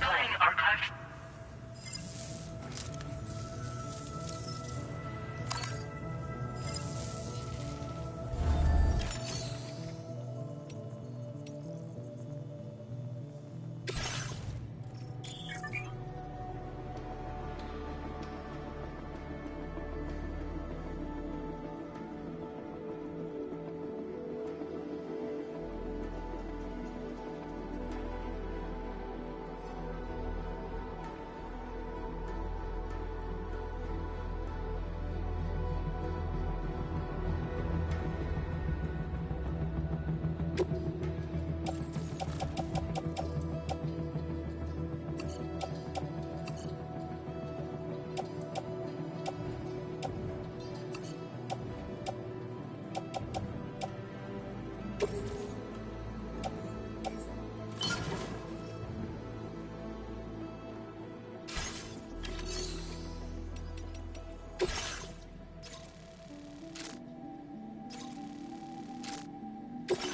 F: Playing archived.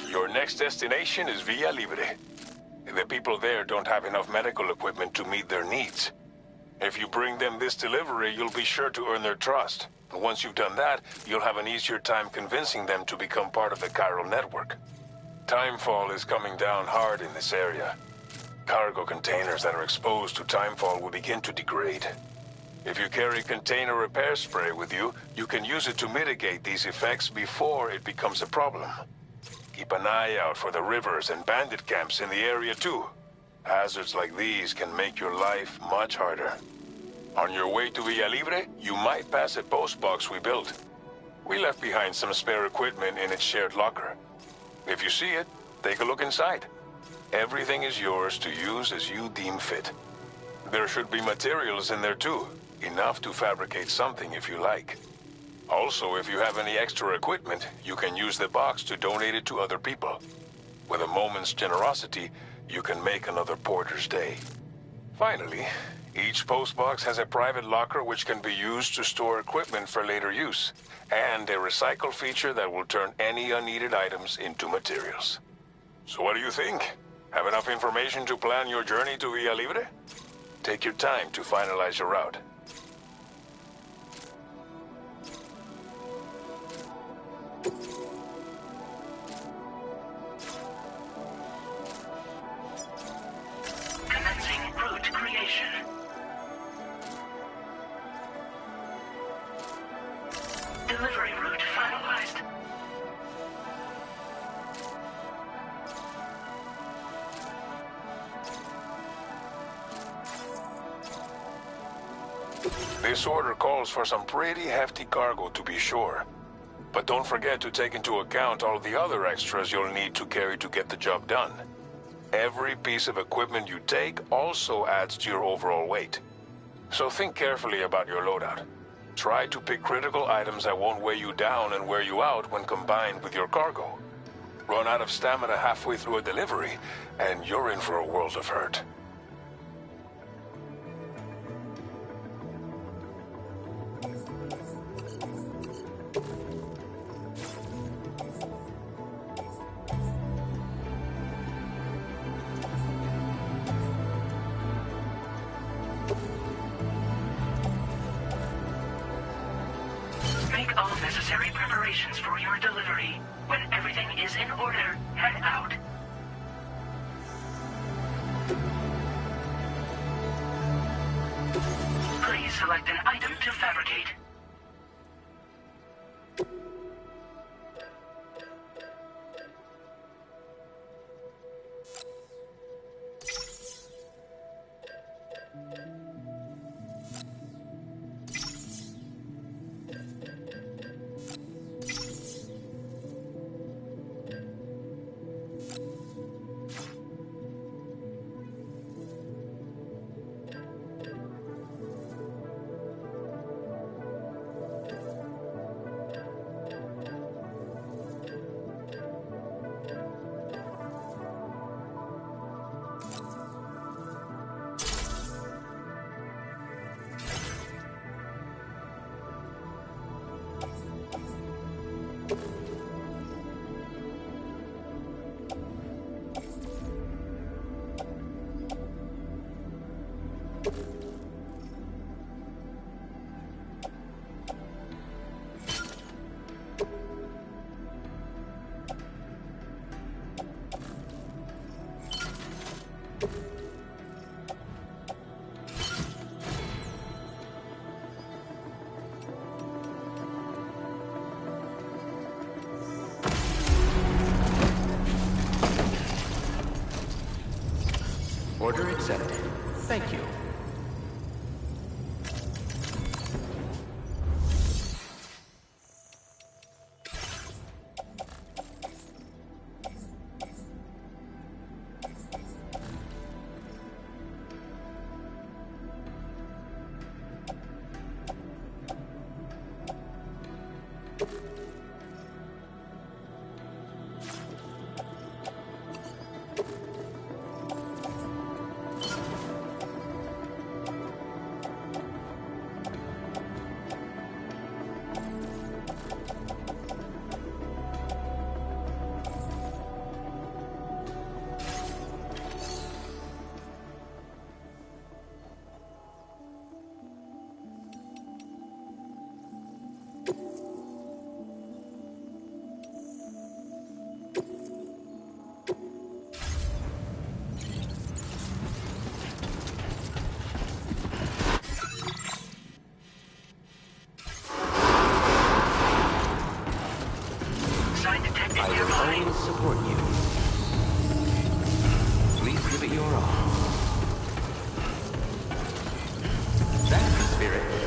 G: Your next destination is Villa Libre. The people there don't have enough medical equipment to meet their needs. If you bring them this delivery, you'll be sure to earn their trust. And once you've done that, you'll have an easier time convincing them to become part of the chiral network. Timefall is coming down hard in this area. Cargo containers that are exposed to timefall will begin to degrade. If you carry container repair spray with you, you can use it to mitigate these effects before it becomes a problem. Keep an eye out for the rivers and bandit camps in the area too. Hazards like these can make your life much harder. On your way to Villa Libre, you might pass a post box we built. We left behind some spare equipment in its shared locker. If you see it, take a look inside. Everything is yours to use as you deem fit. There should be materials in there too, enough to fabricate something if you like. Also, if you have any extra equipment, you can use the box to donate it to other people. With a moment's generosity, you can make another porter's day. Finally, each postbox has a private locker which can be used to store equipment for later use, and a recycle feature that will turn any unneeded items into materials. So what do you think? Have enough information to plan your journey to Villa Libre? Take your time to finalize your route.
F: Commencing route creation. Delivery route finalized.
G: This order calls for some pretty hefty cargo to be sure. But don't forget to take into account all the other extras you'll need to carry to get the job done. Every piece of equipment you take also adds to your overall weight. So think carefully about your loadout. Try to pick critical items that won't weigh you down and wear you out when combined with your cargo. Run out of stamina halfway through a delivery, and you're in for a world of hurt.
F: Make all necessary preparations for your delivery. When everything is in order, head out. Please select an item to fabricate.
E: Order accepted. Thank you. always support you. Please give it your all. That's the spirit.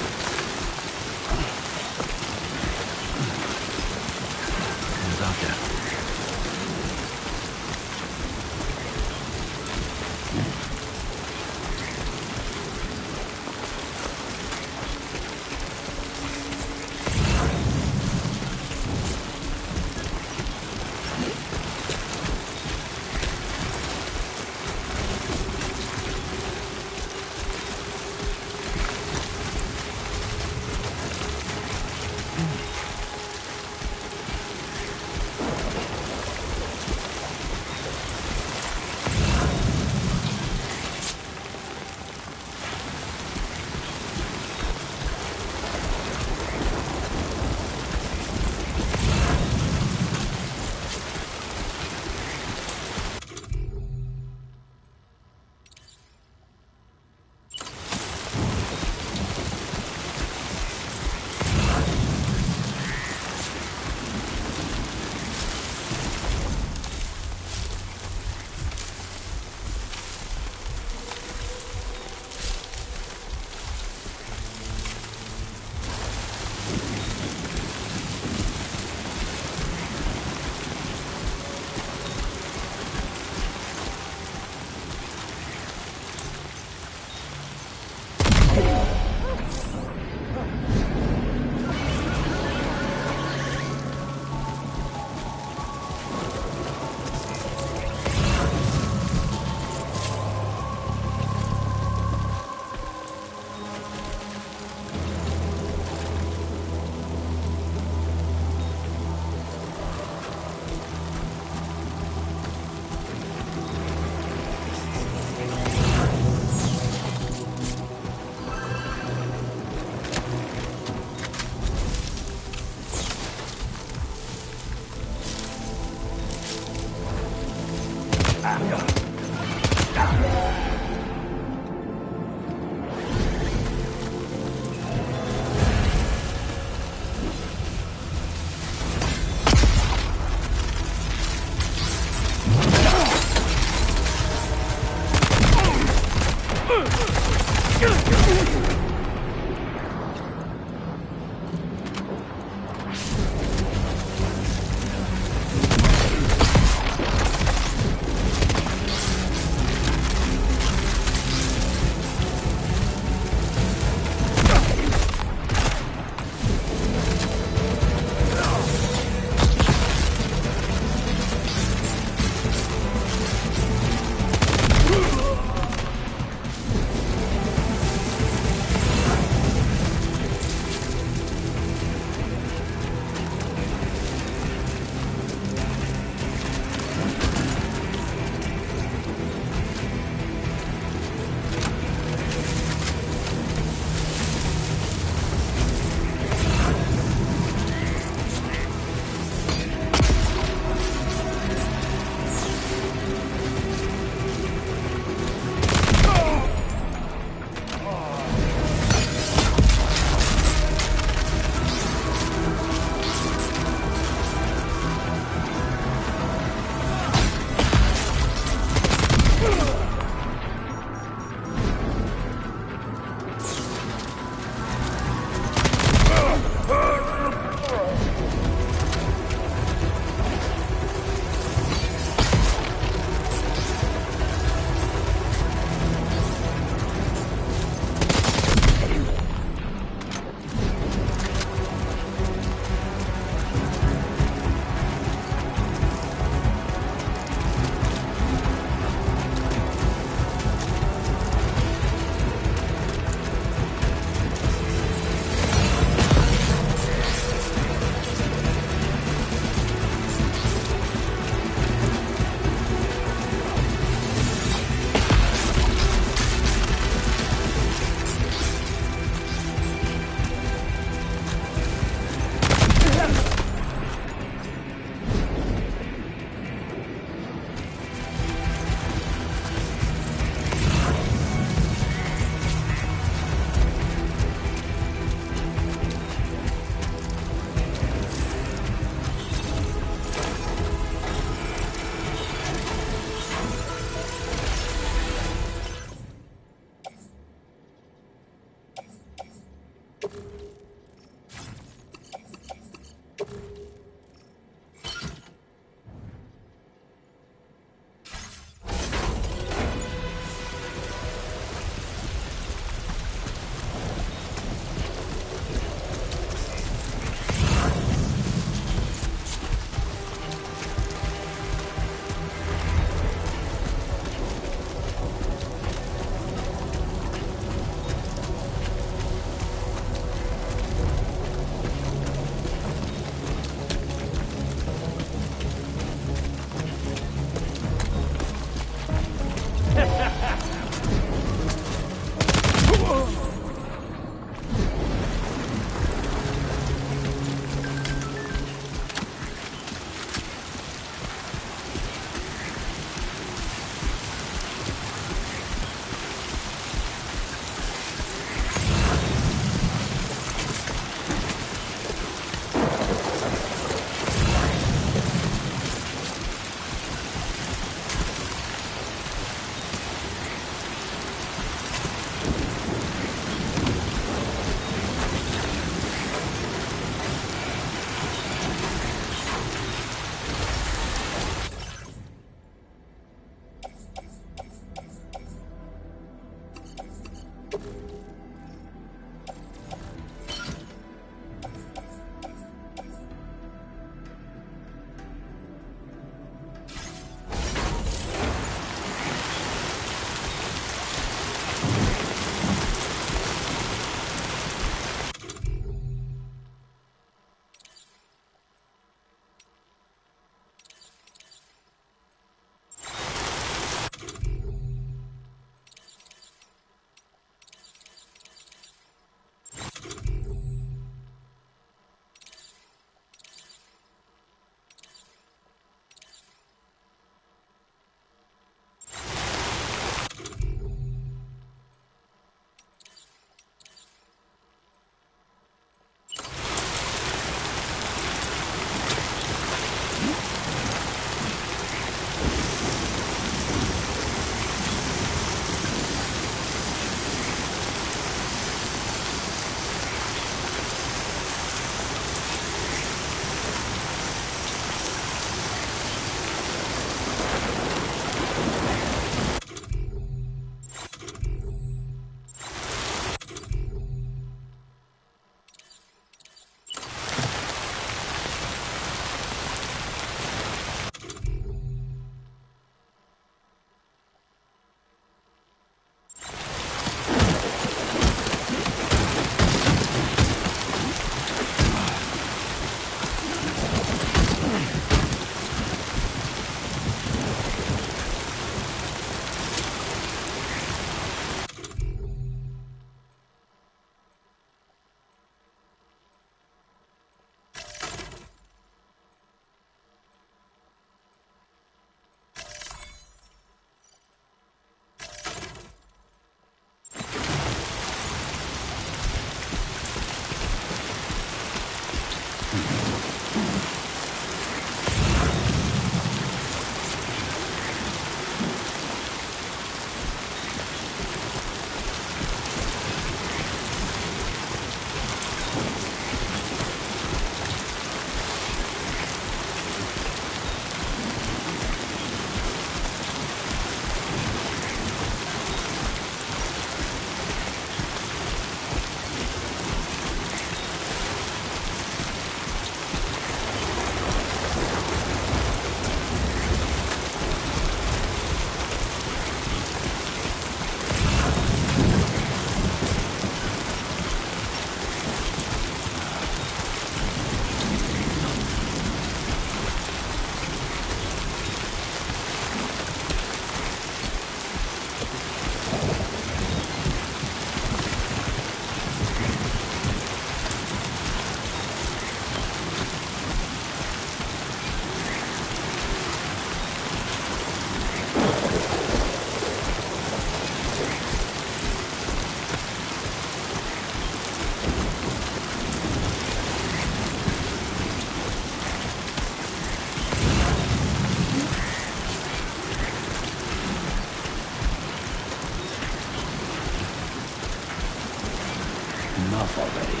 C: already.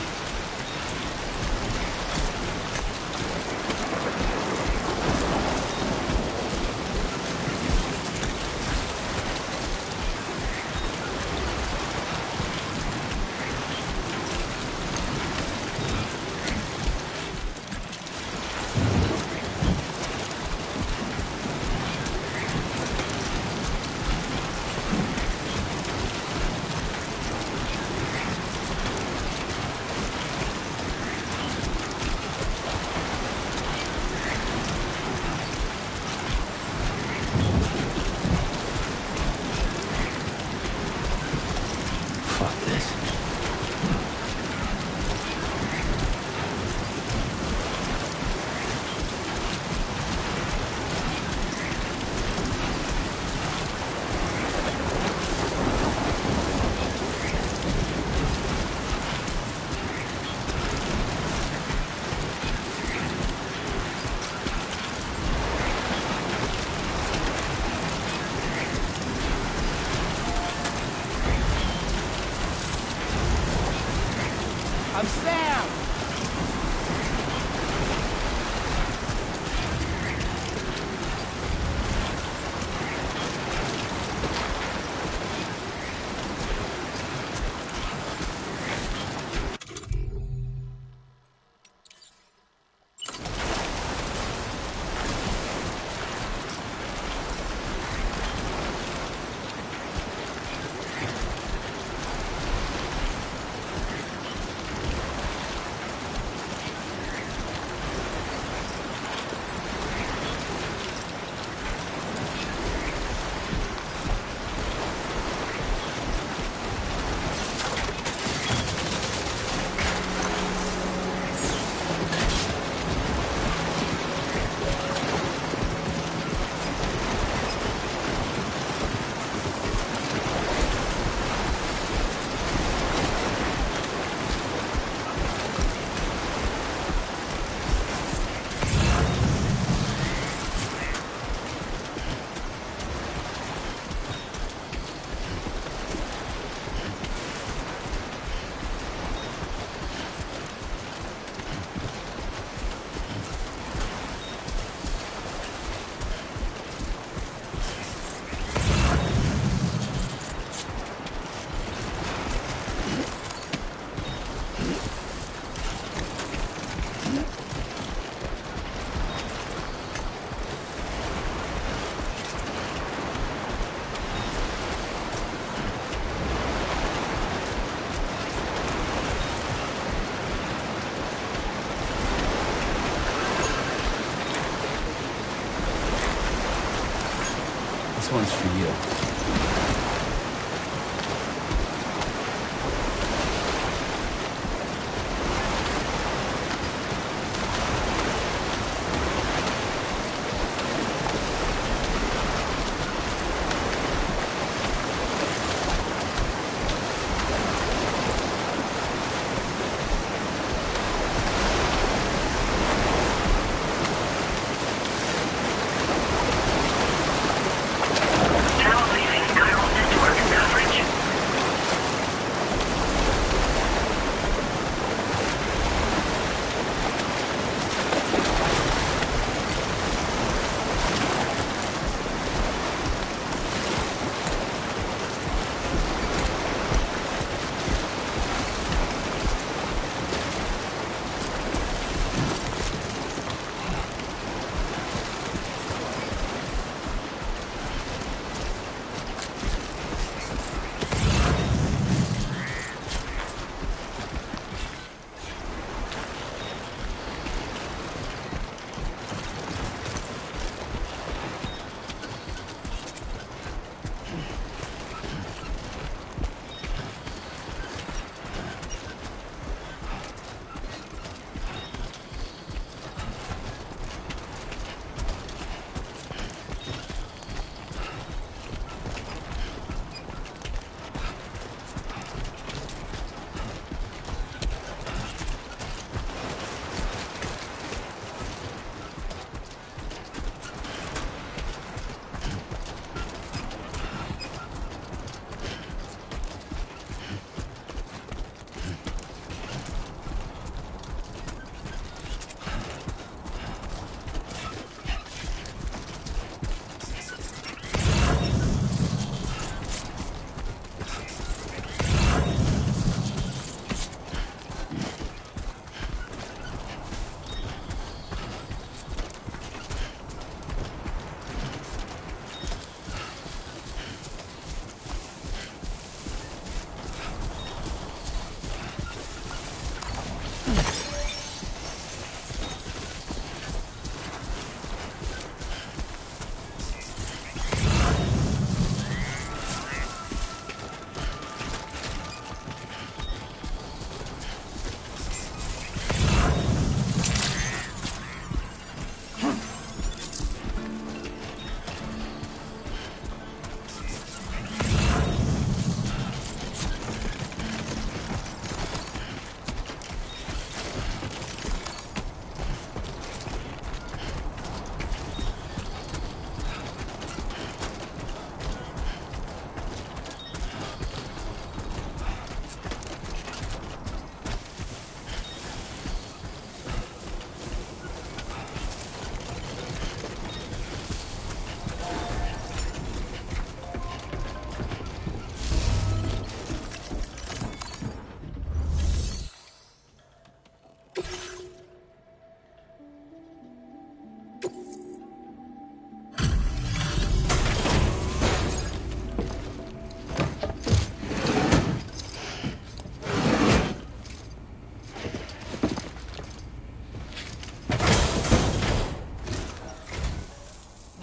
D: I'm Sam!
C: This one's for you.
F: Now leave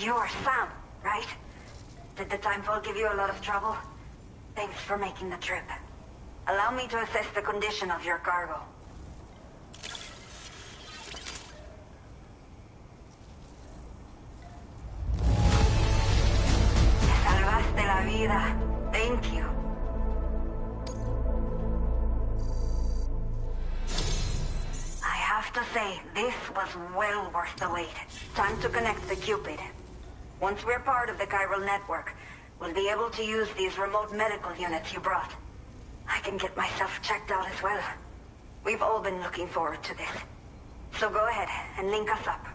H: You're Sam, right? Did the timefall give you a lot of trouble? Thanks for making the trip. Allow me to assess the condition of your cargo. Me salvaste la vida. Thank you. I have to say, this was well worth the wait. Time to connect the Cupid. Once we're part of the chiral network, we'll be able to use these remote medical units you brought. I can get myself checked out as well. We've all been looking forward to this. So go ahead and link us up.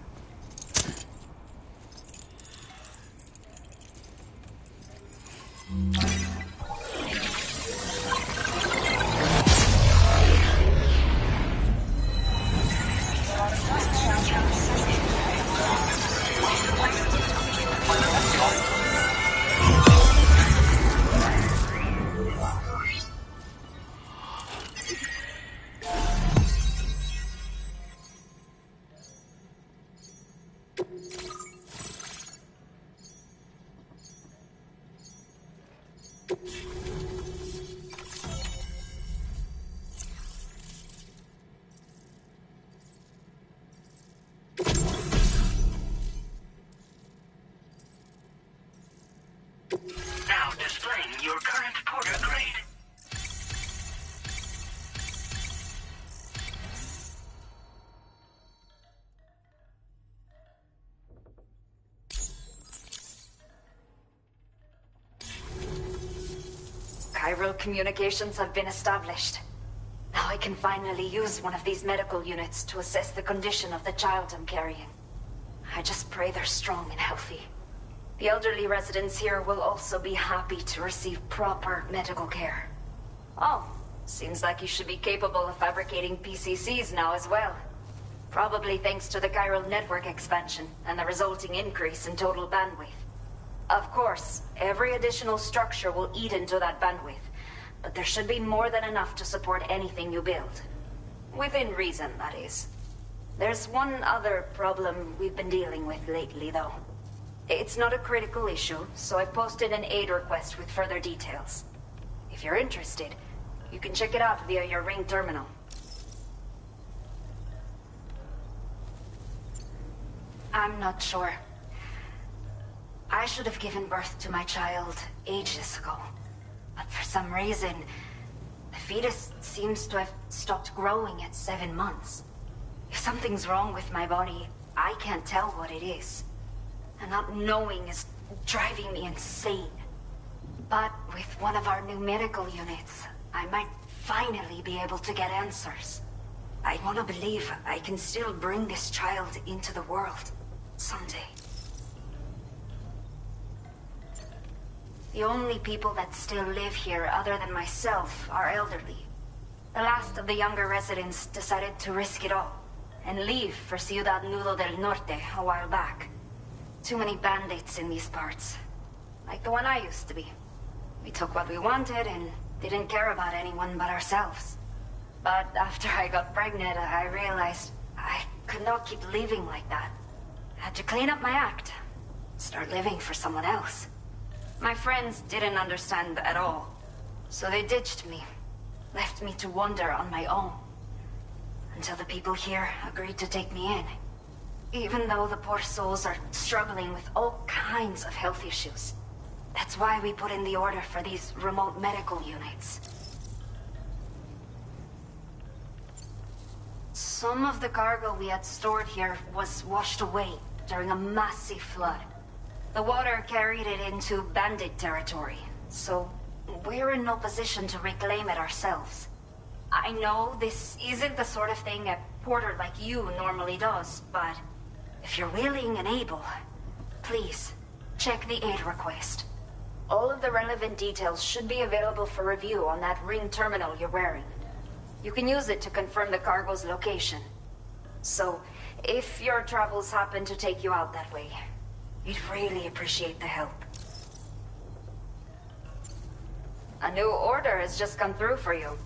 F: Now displaying your current porter grade.
H: Chiral communications have been established. Now I can finally use one of these medical units to assess the condition of the child I'm carrying. I just pray they're strong and healthy. The elderly residents here will also be happy to receive proper medical care. Oh, seems like you should be capable of fabricating PCCs now as well. Probably thanks to the chiral network expansion and the resulting increase in total bandwidth. Of course, every additional structure will eat into that bandwidth, but there should be more than enough to support anything you build. Within reason, that is. There's one other problem we've been dealing with lately, though. It's not a critical issue, so I posted an aid request with further details. If you're interested, you can check it out via your ring terminal. I'm not sure. I should have given birth to my child ages ago. But for some reason, the fetus seems to have stopped growing at 7 months. If something's wrong with my body, I can't tell what it is. And not knowing is driving me insane. But with one of our new medical units, I might finally be able to get answers. I want to believe I can still bring this child into the world someday. The only people that still live here other than myself are elderly. The last of the younger residents decided to risk it all and leave for Ciudad Nudo del Norte a while back. Too many bandits in these parts. Like the one I used to be. We took what we wanted and didn't care about anyone but ourselves. But after I got pregnant, I realized I could not keep living like that. I had to clean up my act. Start living for someone else. My friends didn't understand at all. So they ditched me. Left me to wander on my own. Until the people here agreed to take me in. Even though the poor souls are struggling with all kinds of health issues. That's why we put in the order for these remote medical units. Some of the cargo we had stored here was washed away during a massive flood. The water carried it into bandit territory, so we're in no position to reclaim it ourselves. I know this isn't the sort of thing a porter like you normally does, but if you're willing and able, please check the aid request. All of the relevant details should be available for review on that ring terminal you're wearing. You can use it to confirm the cargo's location. So, if your travels happen to take you out that way, we'd really appreciate the help. A new order has just come through for you.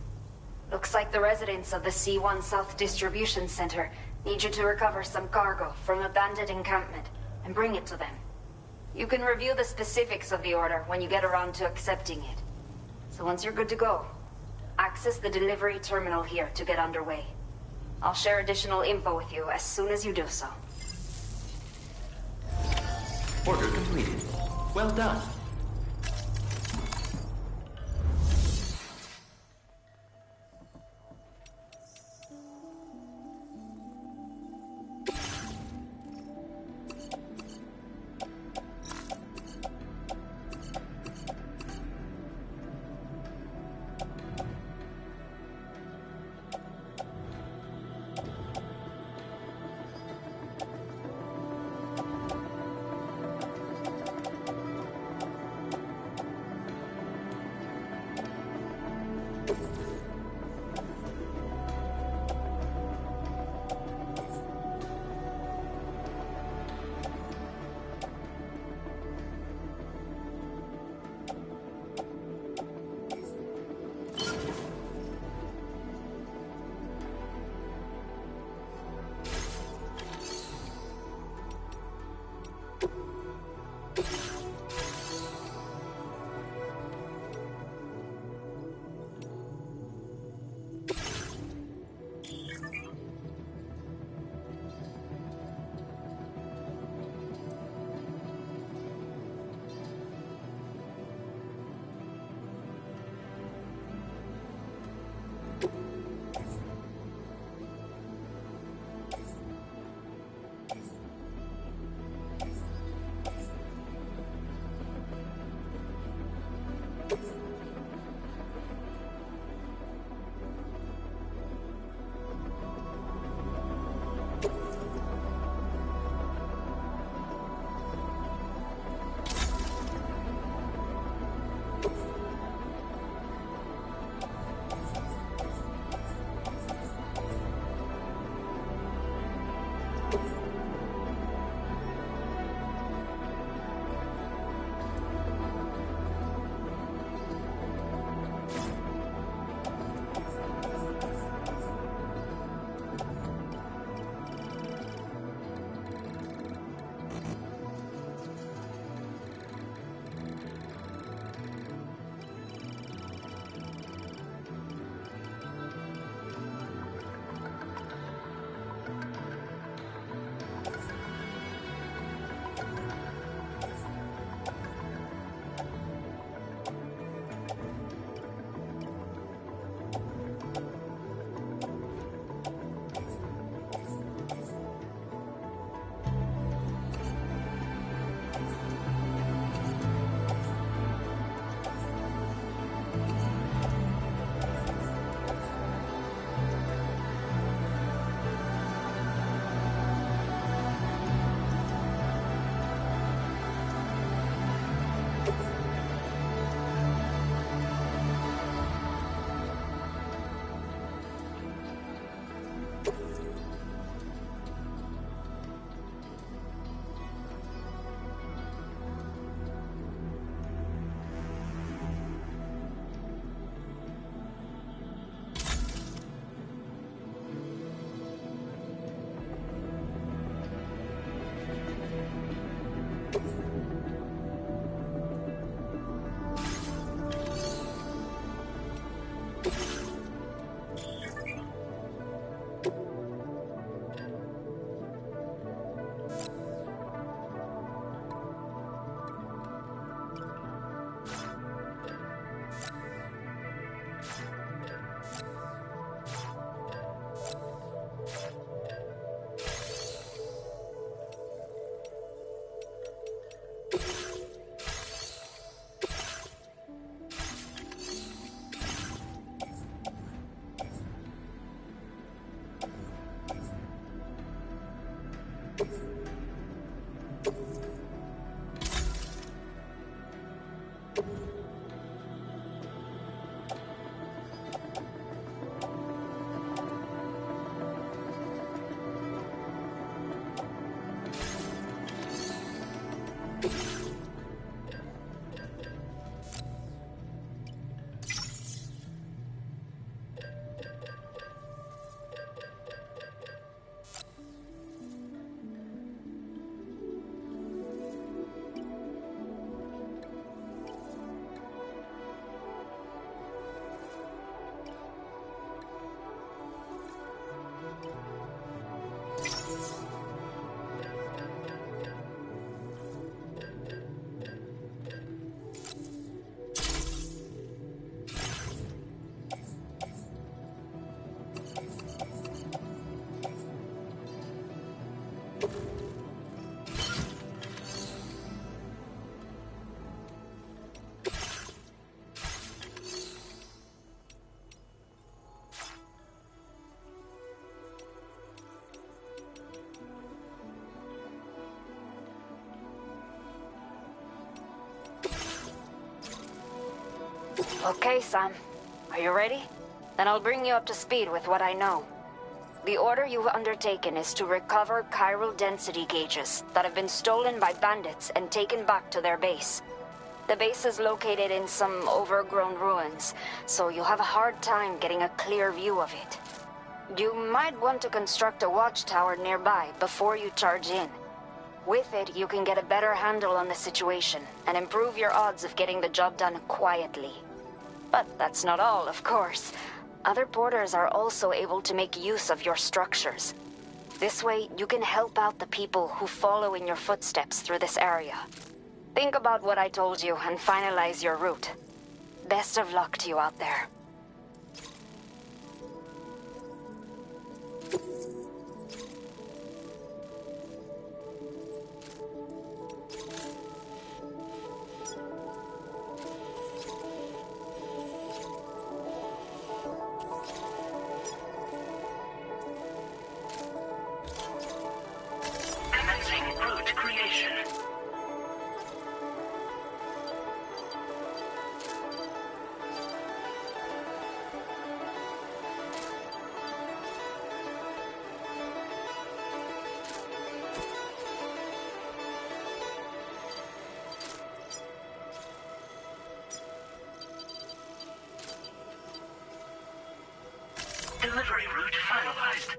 H: Looks like the residents of the C1 South Distribution Center need you to recover some cargo from a bandit encampment and bring it to them. You can review the specifics of the order when you get around to accepting it. So once you're good to go, access the delivery terminal here to get underway. I'll share additional info with you as soon as you do so.
E: Order completed. Well done.
H: Okay, Sam. Are you ready? Then I'll bring you up to speed with what I know. The order you've undertaken is to recover chiral density gauges that have been stolen by bandits and taken back to their base. The base is located in some overgrown ruins, so you'll have a hard time getting a clear view of it. You might want to construct a watchtower nearby before you charge in. With it, you can get a better handle on the situation and improve your odds of getting the job done quietly. But that's not all, of course. Other porters are also able to make use of your structures. This way, you can help out the people who follow in your footsteps through this area. Think about what I told you and finalize your route. Best of luck to you out there.
F: Delivery route finalized.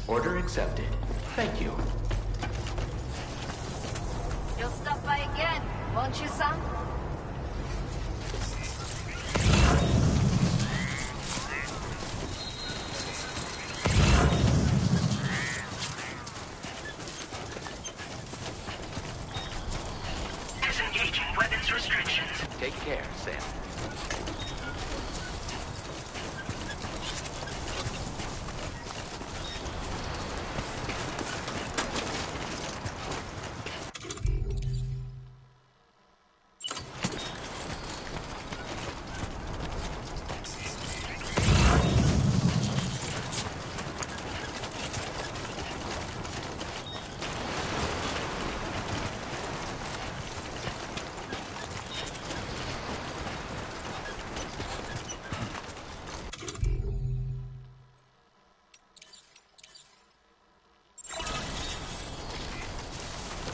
E: Order accepted. Thank you.
H: You'll stop by again, won't you, Sam?
F: Disengaging weapons restrictions.
E: Take care, Sam.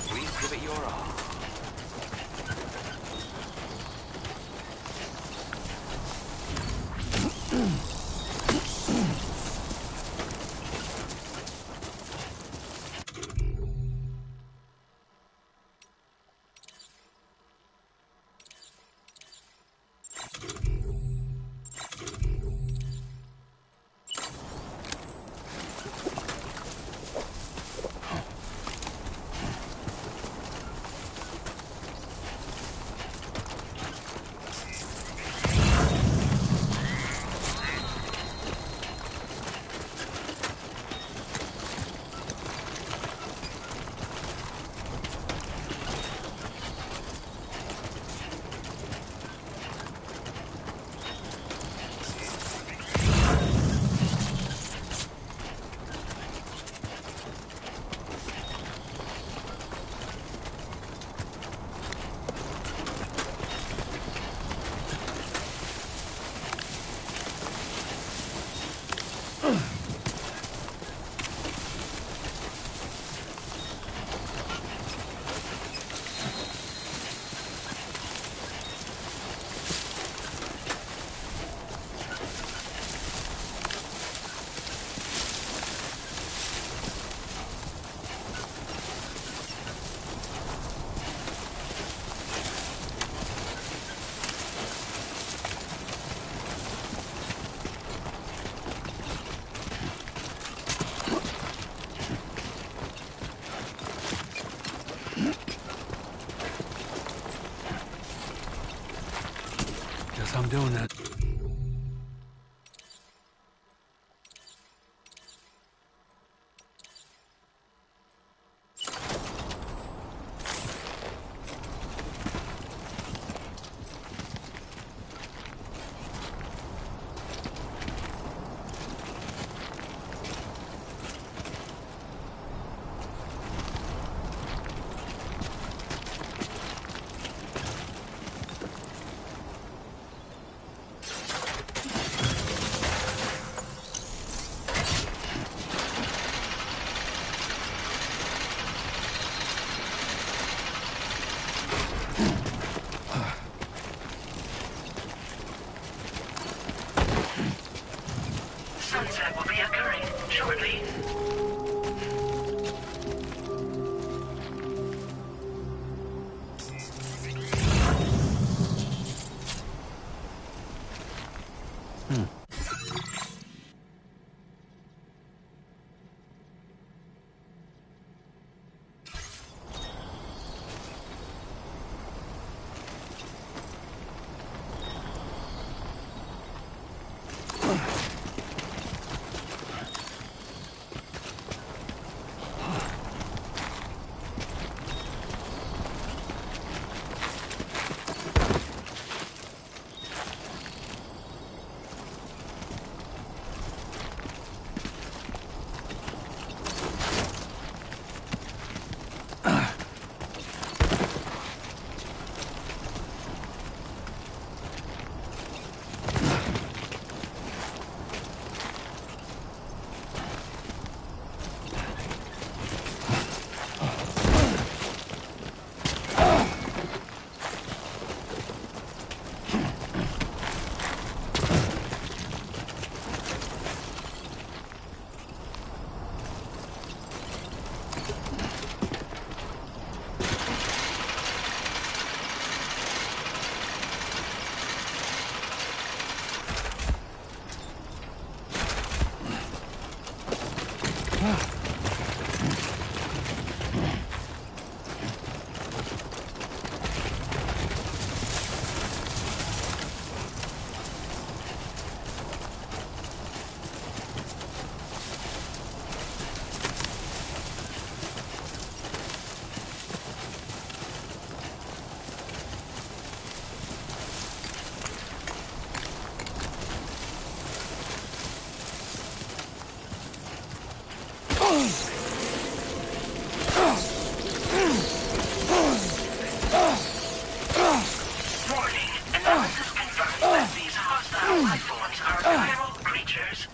E: Please give it your all.
C: Guess I'm doing that.
F: Sunset will be occurring shortly. Warning. Analysis confirms that these hostile life forms are chiral creatures.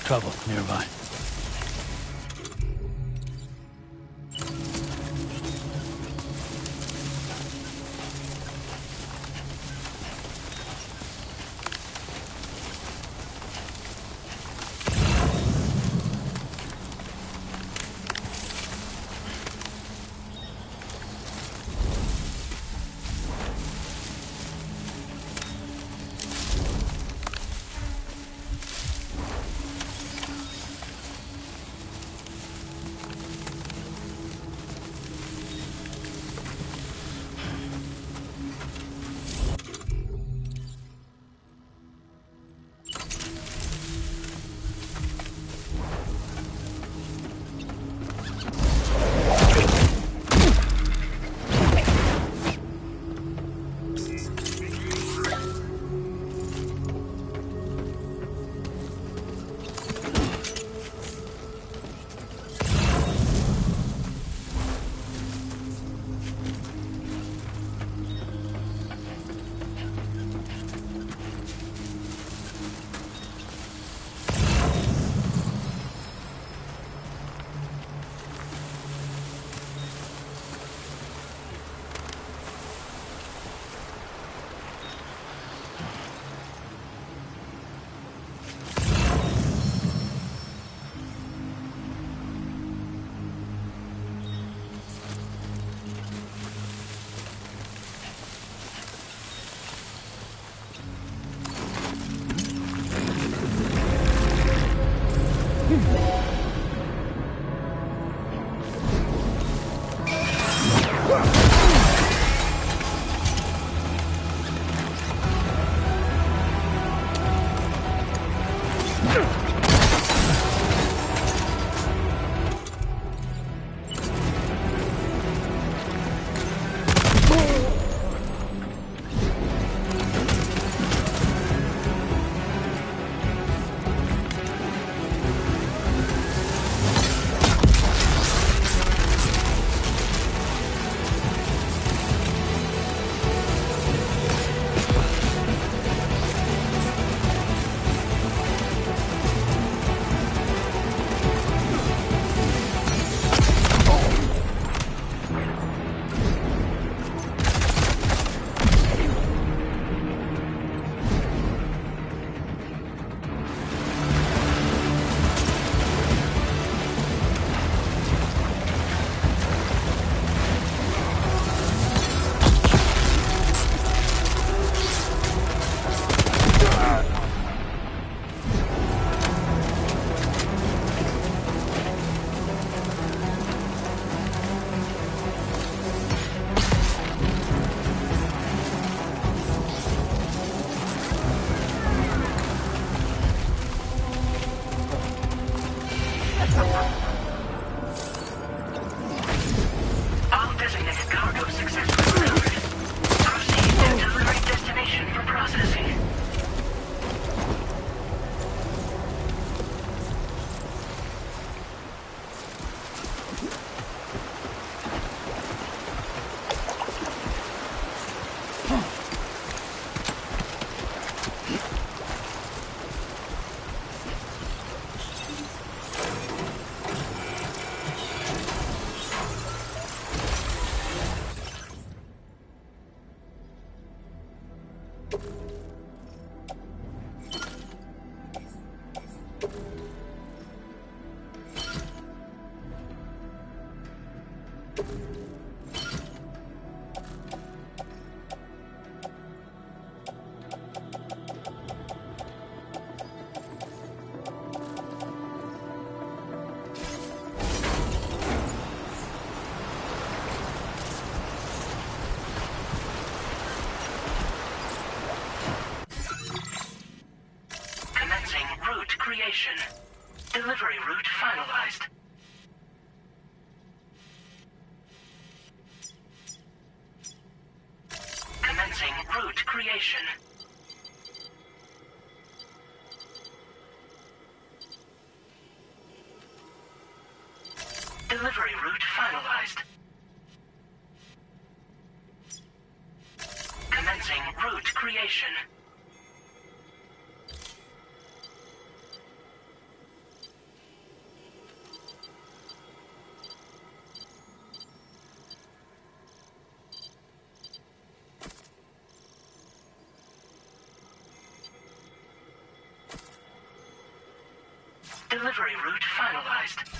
C: Trouble nearby.
F: Creation. Delivery route finalized. Commencing route creation. Delivery route finalized. Commencing route creation. Delivery route finalized.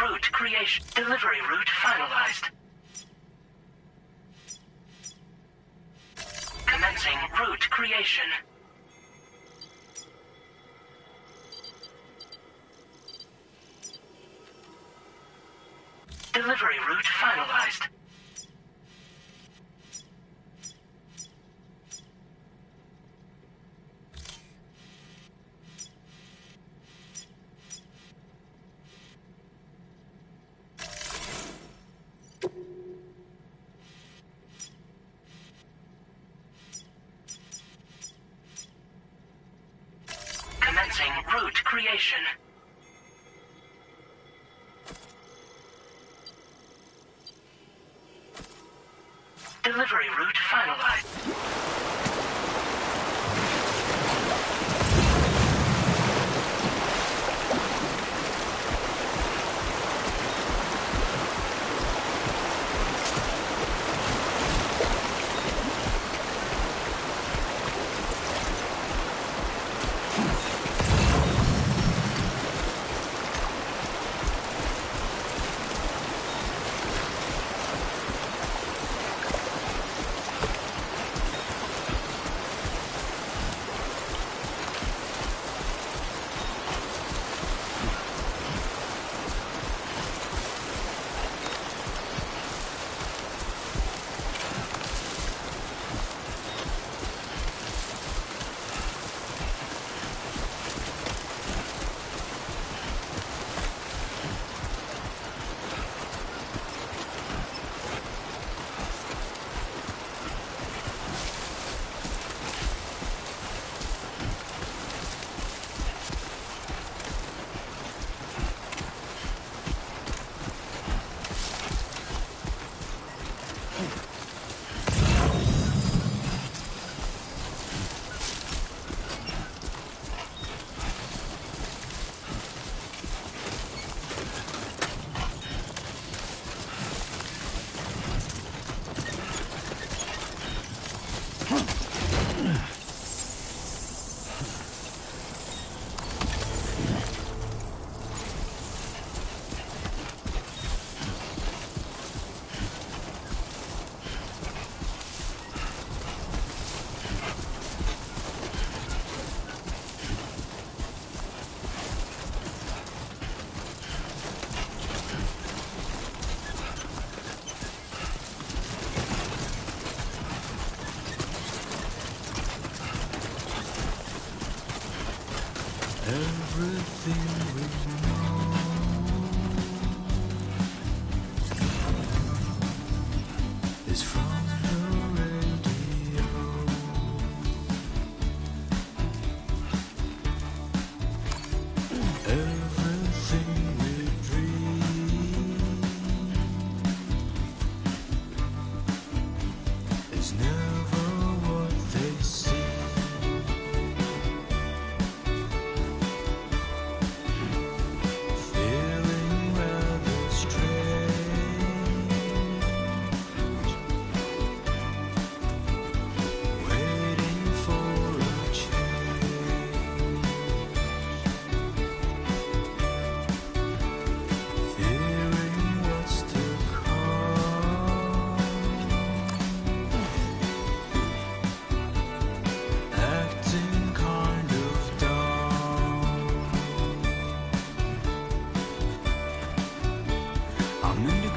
F: Route creation. Delivery route finalized. Commencing route creation. Delivery route finalized. Commencing route creation. Delivery route finalized.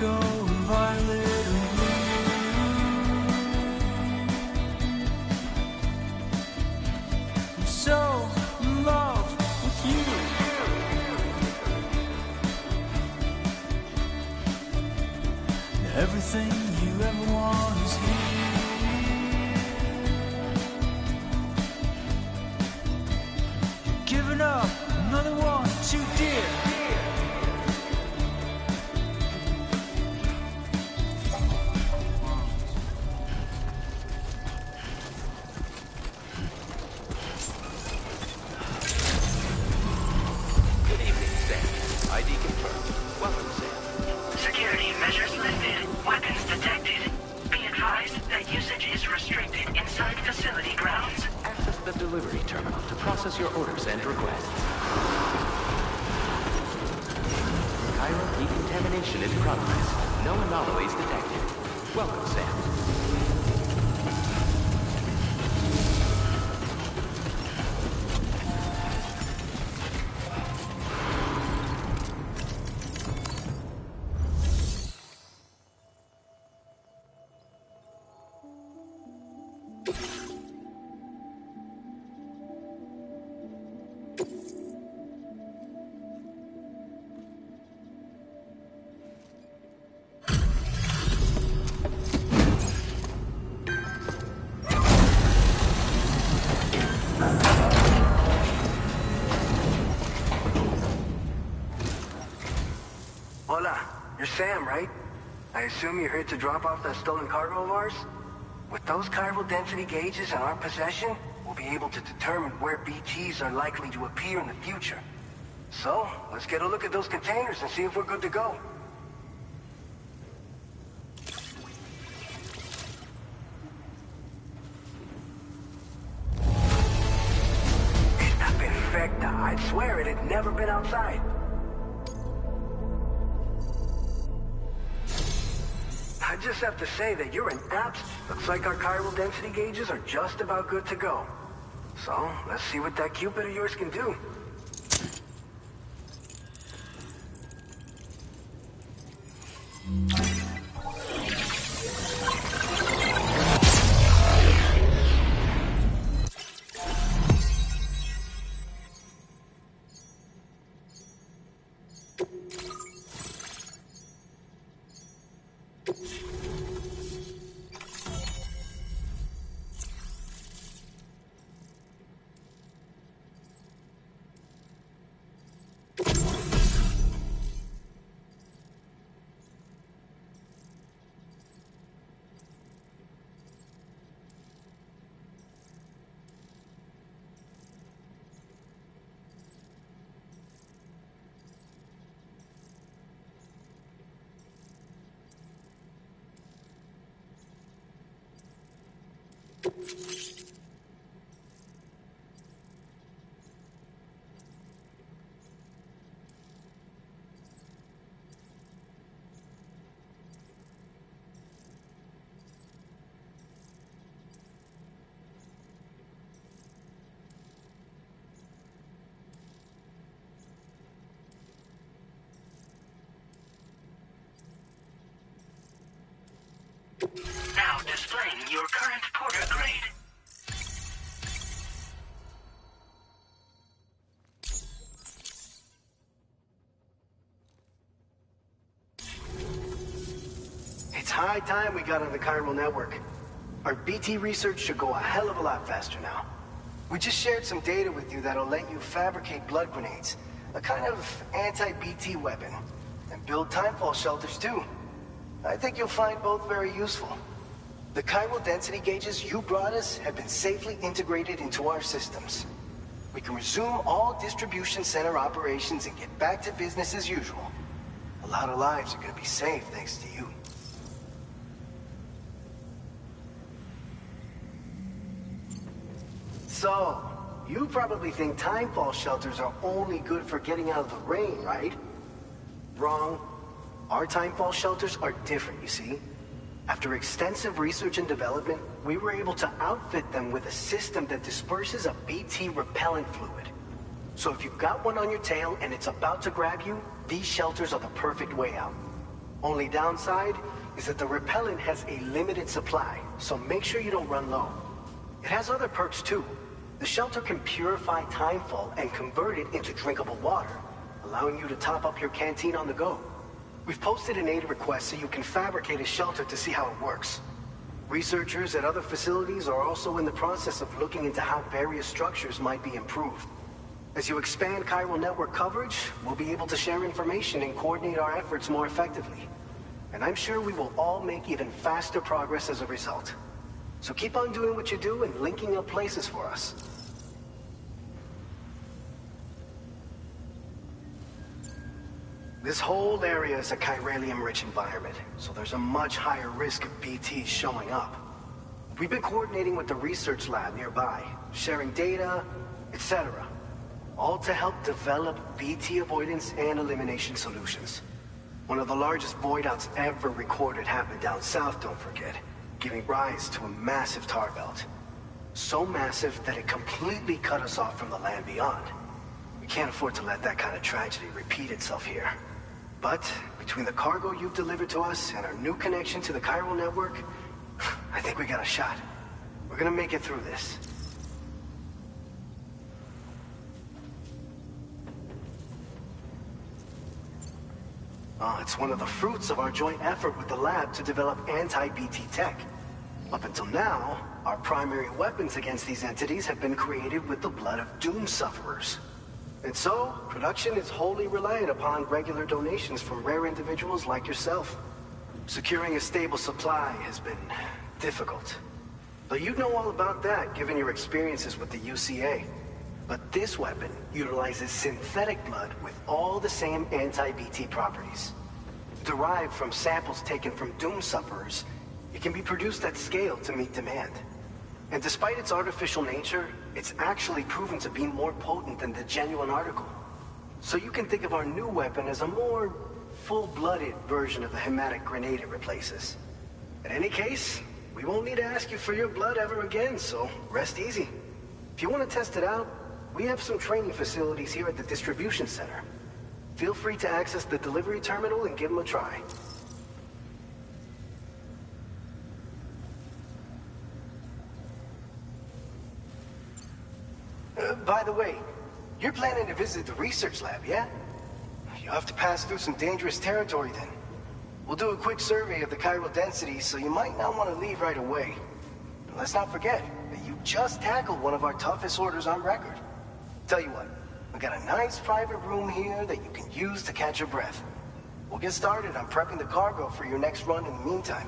D: indigo and violet and blue. I'm so in love with you. Everything you ever want is here. Giving up another one too dear.
E: Good evening, Sam. ID confirmed. Welcome, Sam.
F: Security measures lifted. Weapons detected. Be advised that usage is restricted inside facility grounds.
E: Access the delivery terminal to process your orders and requests. Chiral decontamination in progress. No anomalies detected. Welcome, Sam.
I: Hola, you're Sam, right? I assume you're here to drop off that stolen cargo of ours? With those chiral density gauges in our possession, we'll be able to determine where BTs are likely to appear in the future. So, let's get a look at those containers and see if we're good to go. Esta perfecta. I'd swear it had never been outside. I just have to say that you're an apt. Looks like our chiral density gauges are just about good to go. So, let's see what that Cupid of yours can do.
F: Now displaying your current porter grade.
I: It's high time we got on the chiral network. Our BT research should go a hell of a lot faster now. We just shared some data with you that'll let you fabricate blood grenades, a kind of anti-BT weapon, and build timefall shelters too. I think you'll find both very useful. The chiral density gauges you brought us have been safely integrated into our systems. We can resume all distribution center operations and get back to business as usual. A lot of lives are gonna be saved thanks to you. So, you probably think timefall shelters are only good for getting out of the rain, right? Wrong. Our timefall shelters are different, you see. After extensive research and development, we were able to outfit them with a system that disperses a BT repellent fluid. So if you've got one on your tail and it's about to grab you, these shelters are the perfect way out. Only downside is that the repellent has a limited supply, so make sure you don't run low. It has other perks too. The shelter can purify timefall and convert it into drinkable water, allowing you to top up your canteen on the go. We've posted an aid request so you can fabricate a shelter to see how it works. Researchers at other facilities are also in the process of looking into how various structures might be improved. As you expand chiral network coverage, we'll be able to share information and coordinate our efforts more effectively. And I'm sure we will all make even faster progress as a result. So keep on doing what you do and linking up places for us. This whole area is a chiralium-rich environment, so there's a much higher risk of BTs showing up. We've been coordinating with the research lab nearby, sharing data, etc. All to help develop BT avoidance and elimination solutions. One of the largest void outs ever recorded happened down south, don't forget, giving rise to a massive tar belt. So massive that it completely cut us off from the land beyond. We can't afford to let that kind of tragedy repeat itself here. But between the cargo you've delivered to us and our new connection to the chiral network, I think we got a shot. We're gonna make it through this. It's one of the fruits of our joint effort with the lab to develop anti-BT tech. Up until now, our primary weapons against these entities have been created with the blood of doom sufferers. And so, production is wholly reliant upon regular donations from rare individuals like yourself. Securing a stable supply has been difficult. But you'd know all about that, given your experiences with the UCA. But this weapon utilizes synthetic blood with all the same anti-BT properties. Derived from samples taken from doom sufferers, it can be produced at scale to meet demand. And despite its artificial nature, it's actually proven to be more potent than the genuine article. So you can think of our new weapon as a more full-blooded version of the hematic grenade it replaces. In any case, we won't need to ask you for your blood ever again, so rest easy. If you want to test it out, we have some training facilities here at the distribution center. Feel free to access the delivery terminal and give them a try. By the way, you're planning to visit the research lab, yeah? You'll have to pass through some dangerous territory then. We'll do a quick survey of the chiral density, so you might not want to leave right away. And let's not forget that you just tackled one of our toughest orders on record. Tell you what, we got a nice private room here that you can use to catch your breath. We'll get started on prepping the cargo for your next run in the meantime.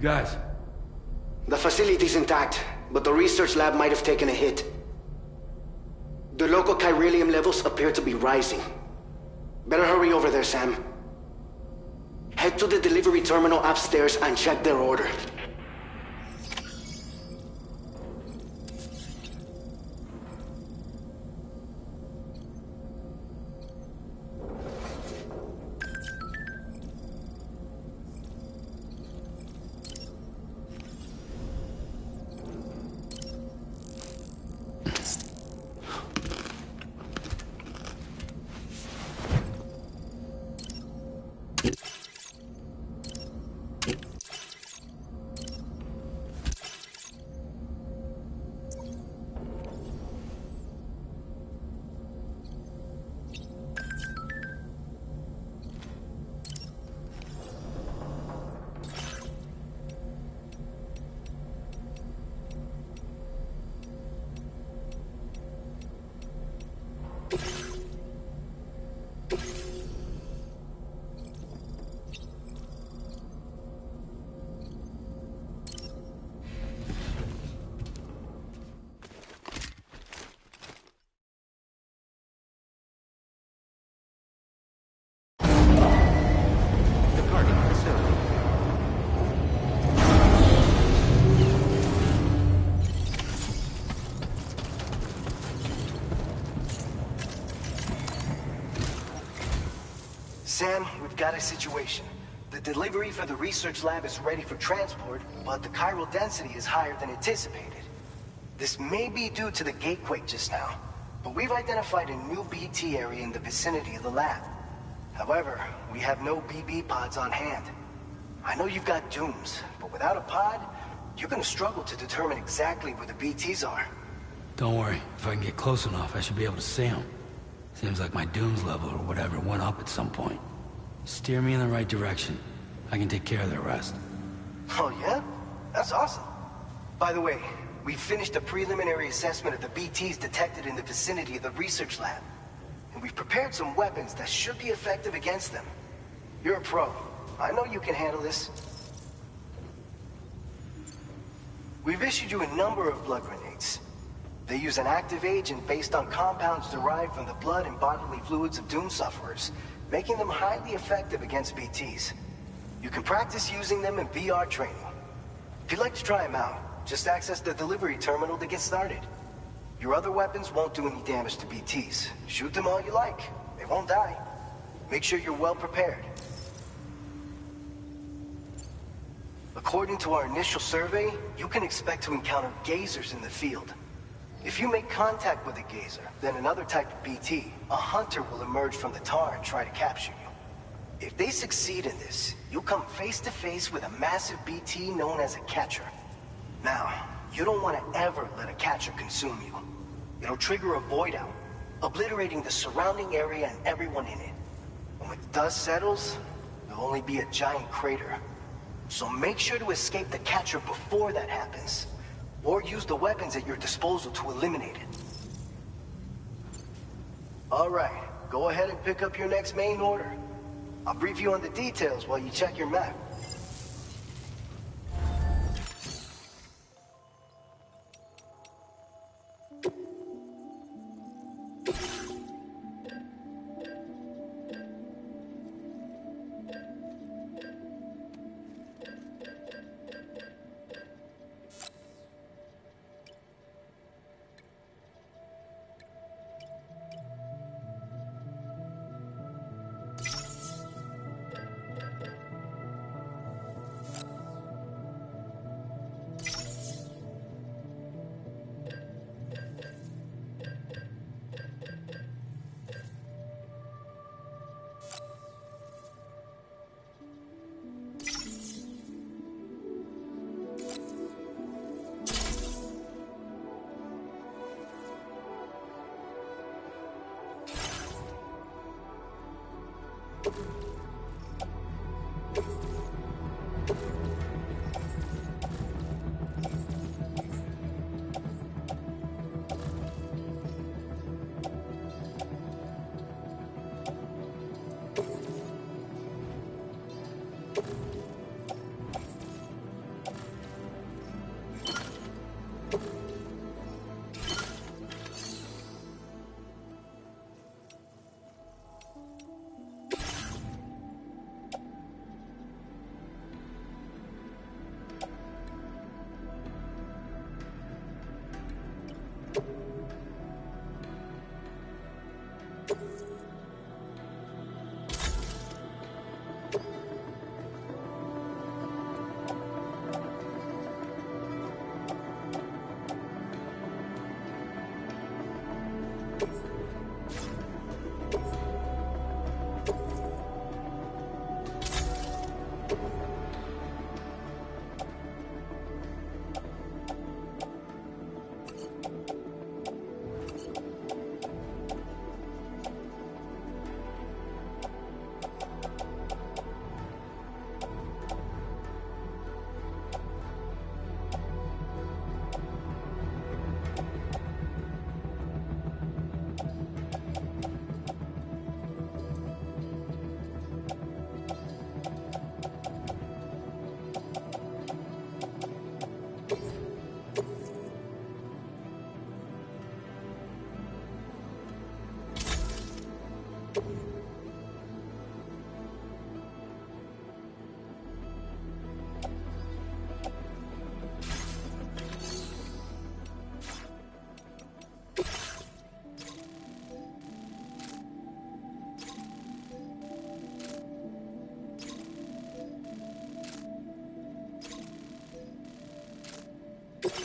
C: Guys.
I: The facility's intact, but the research lab might have taken a hit. The local chiralium levels appear to be rising. Better hurry over there, Sam. Head to the delivery terminal upstairs and check their order. Sam, we've got a situation. The delivery for the research lab is ready for transport, but the chiral density is higher than anticipated. This may be due to the gatequake just now, but we've identified a new BT area in the vicinity of the lab. However, we have no BB pods on hand. I know you've got dooms, but without a pod, you're gonna struggle to determine exactly where the BTs are.
C: Don't worry. If I can get close enough, I should be able to see them. Seems like my dooms level or whatever went up at some point. Steer me in the right direction. I can take care of the rest.
I: Oh yeah? That's awesome. By the way, we finished a preliminary assessment of the BTs detected in the vicinity of the research lab. And we've prepared some weapons that should be effective against them. You're a pro. I know you can handle this. We've issued you a number of blood grenades. They use an active agent based on compounds derived from the blood and bodily fluids of Doom sufferers, making them highly effective against BTs. You can practice using them in VR training. If you'd like to try them out, just access the delivery terminal to get started. Your other weapons won't do any damage to BTs. Shoot them all you like. They won't die. Make sure you're well prepared. According to our initial survey, you can expect to encounter gazers in the field. If you make contact with a gazer, then another type of BT, a hunter will emerge from the tar and try to capture you. If they succeed in this, you'll come face to face with a massive BT known as a catcher. Now, you don't want to ever let a catcher consume you. It'll trigger a void out, obliterating the surrounding area and everyone in it. And when the dust settles, there'll only be a giant crater. So make sure to escape the catcher before that happens. Or use the weapons at your disposal to eliminate it. Alright, go ahead and pick up your next main order. I'll brief you on the details while you check your map.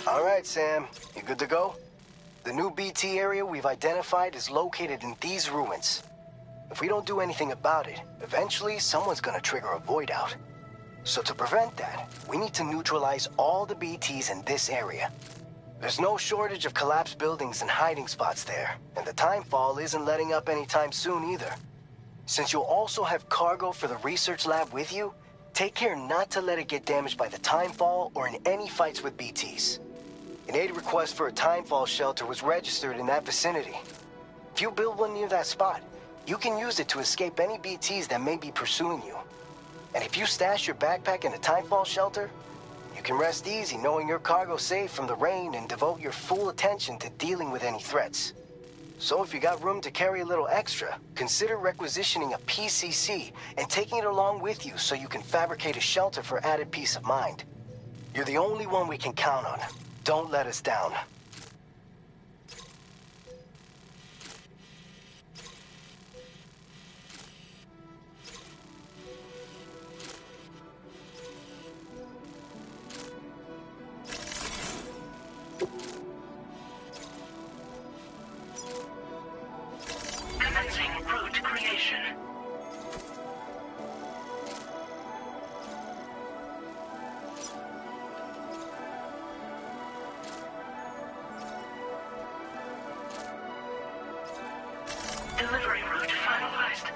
I: All right, Sam. You good to go? The new BT area we've identified is located in these ruins. If we don't do anything about it, eventually someone's gonna trigger a void out. So to prevent that, we need to neutralize all the BTs in this area. There's no shortage of collapsed buildings and hiding spots there, and the timefall isn't letting up anytime soon either. Since you'll also have cargo for the research lab with you, take care not to let it get damaged by the timefall or in any fights with BTs. An aid request for a timefall shelter was registered in that vicinity. If you build one near that spot, you can use it to escape any BTs that may be pursuing you. And if you stash your backpack in a timefall shelter, you can rest easy knowing your cargo's safe from the rain and devote your full attention to dealing with any threats. So if you got room to carry a little extra, consider requisitioning a PCC and taking it along with you so you can fabricate a shelter for added peace of mind. You're the only one we can count on. Don't let us down.
F: Commencing route creation. Delivery route finalized.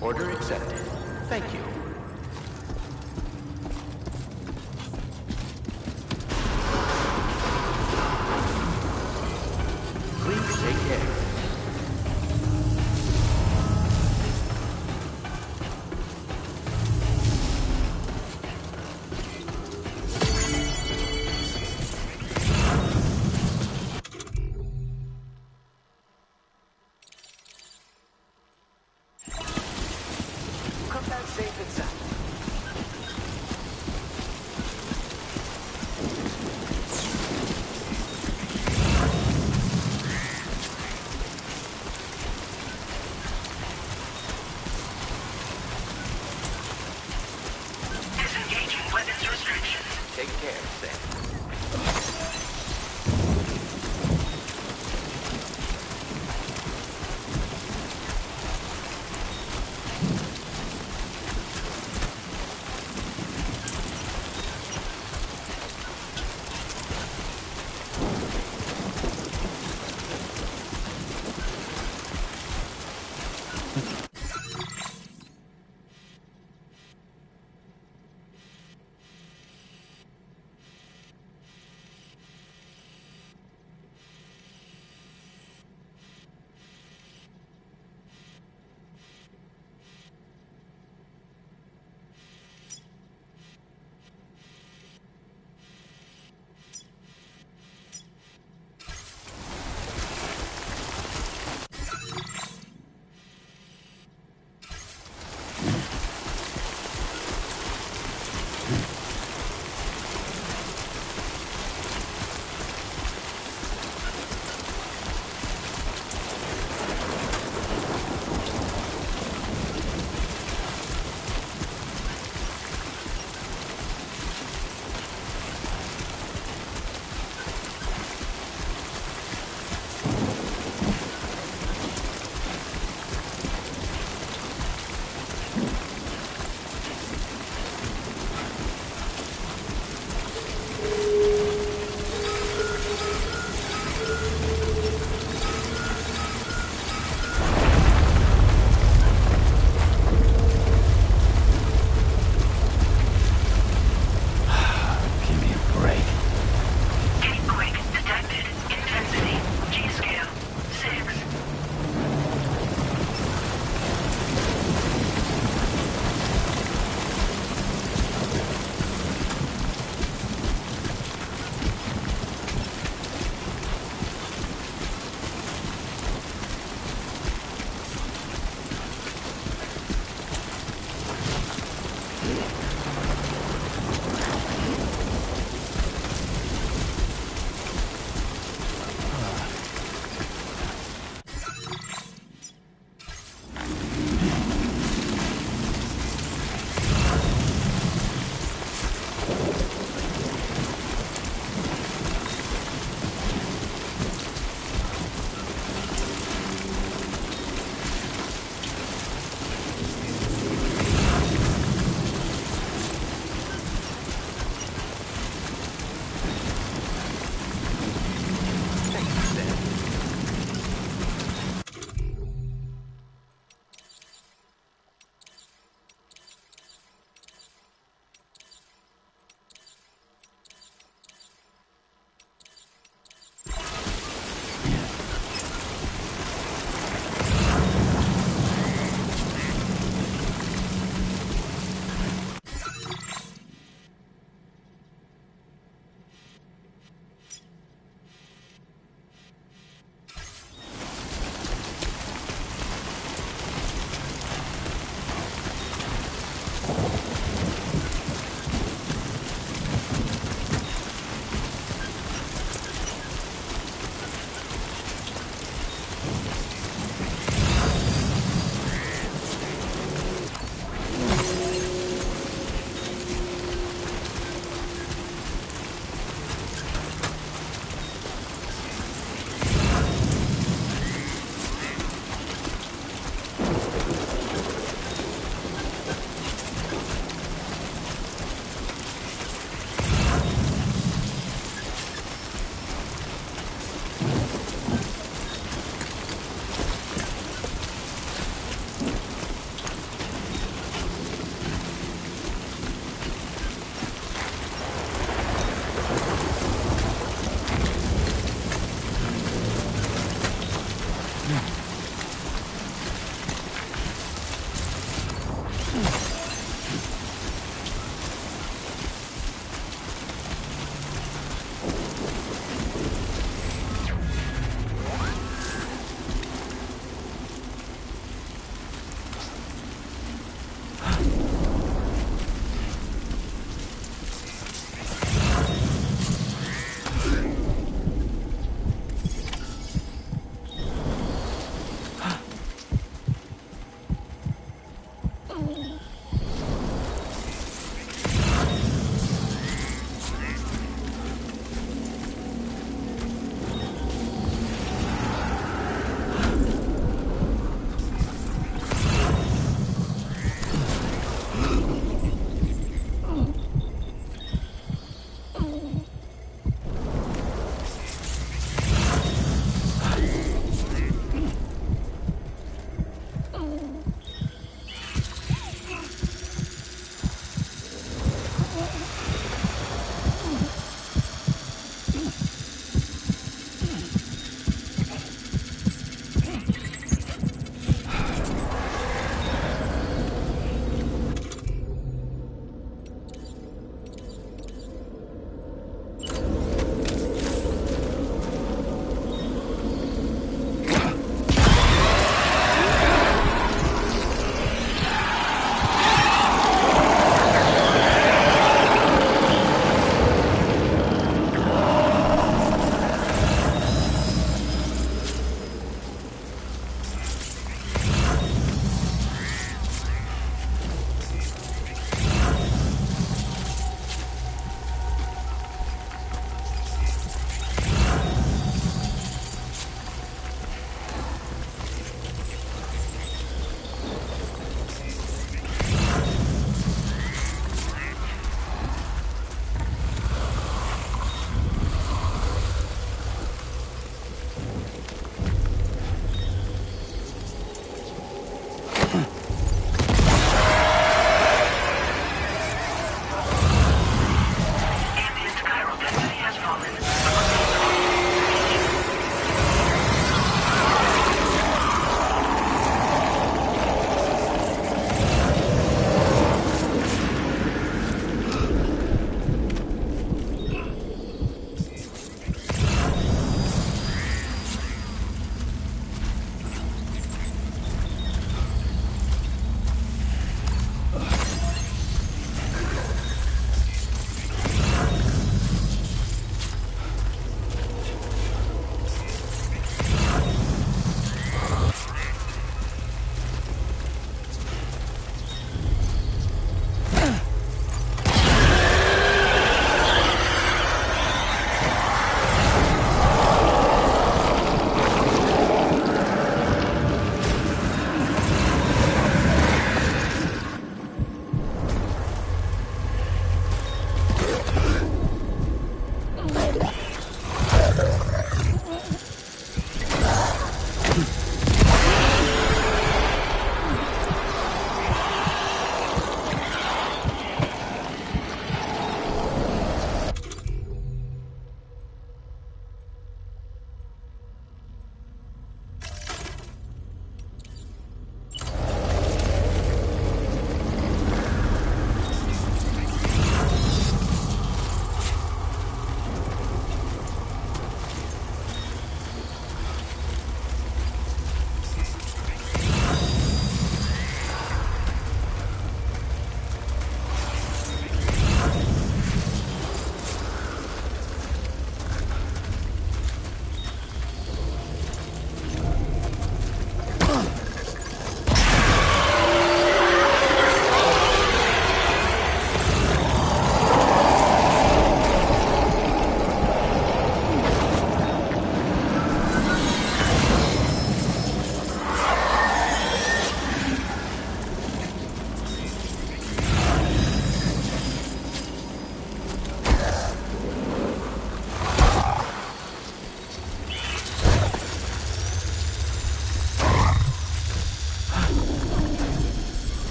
E: Order accepted. Thank you. Please take care.
I: Cook that safe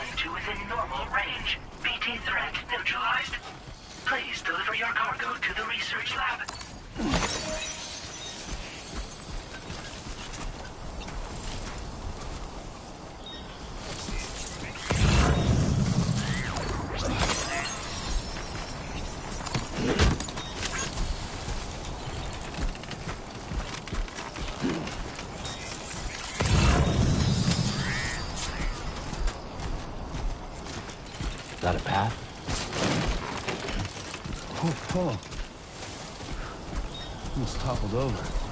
F: deploying to within normal range. BT threat neutralized. Please deliver your cargo to the research lab.
C: Is that a path? Oh. Almost toppled over.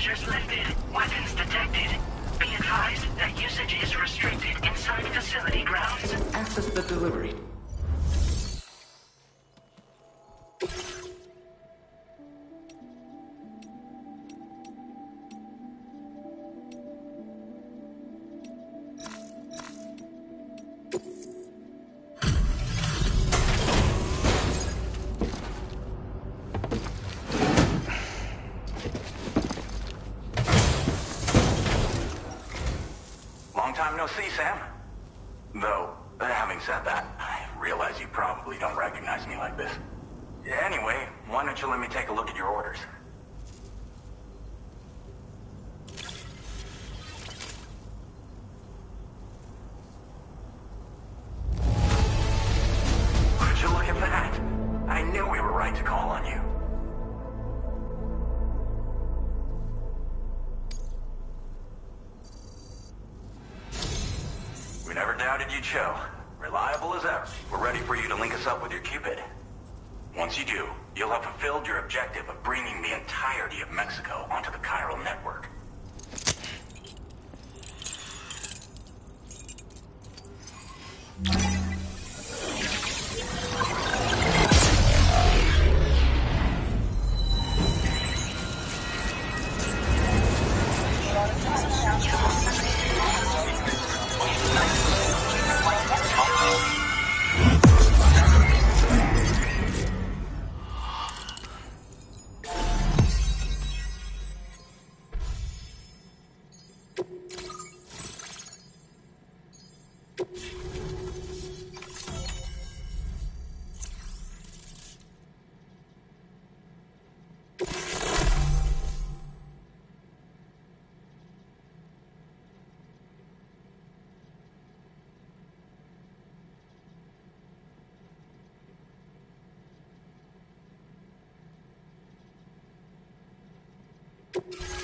F: measures lifted. Weapons detected. Be advised that usage is restricted inside facility grounds.
E: Access the delivery.
G: Long time no see, Sam. Though, having said that, I realize you probably don't recognize me like this. Anyway, why don't you let me take a look at your orders? Would you look at that? I knew we were right to call on you. We never doubted you'd show. Reliable as ever. We're ready for you to link us up with your Cupid. Once you do, you'll have fulfilled your objective of bringing the entirety of Mexico onto the chiral network.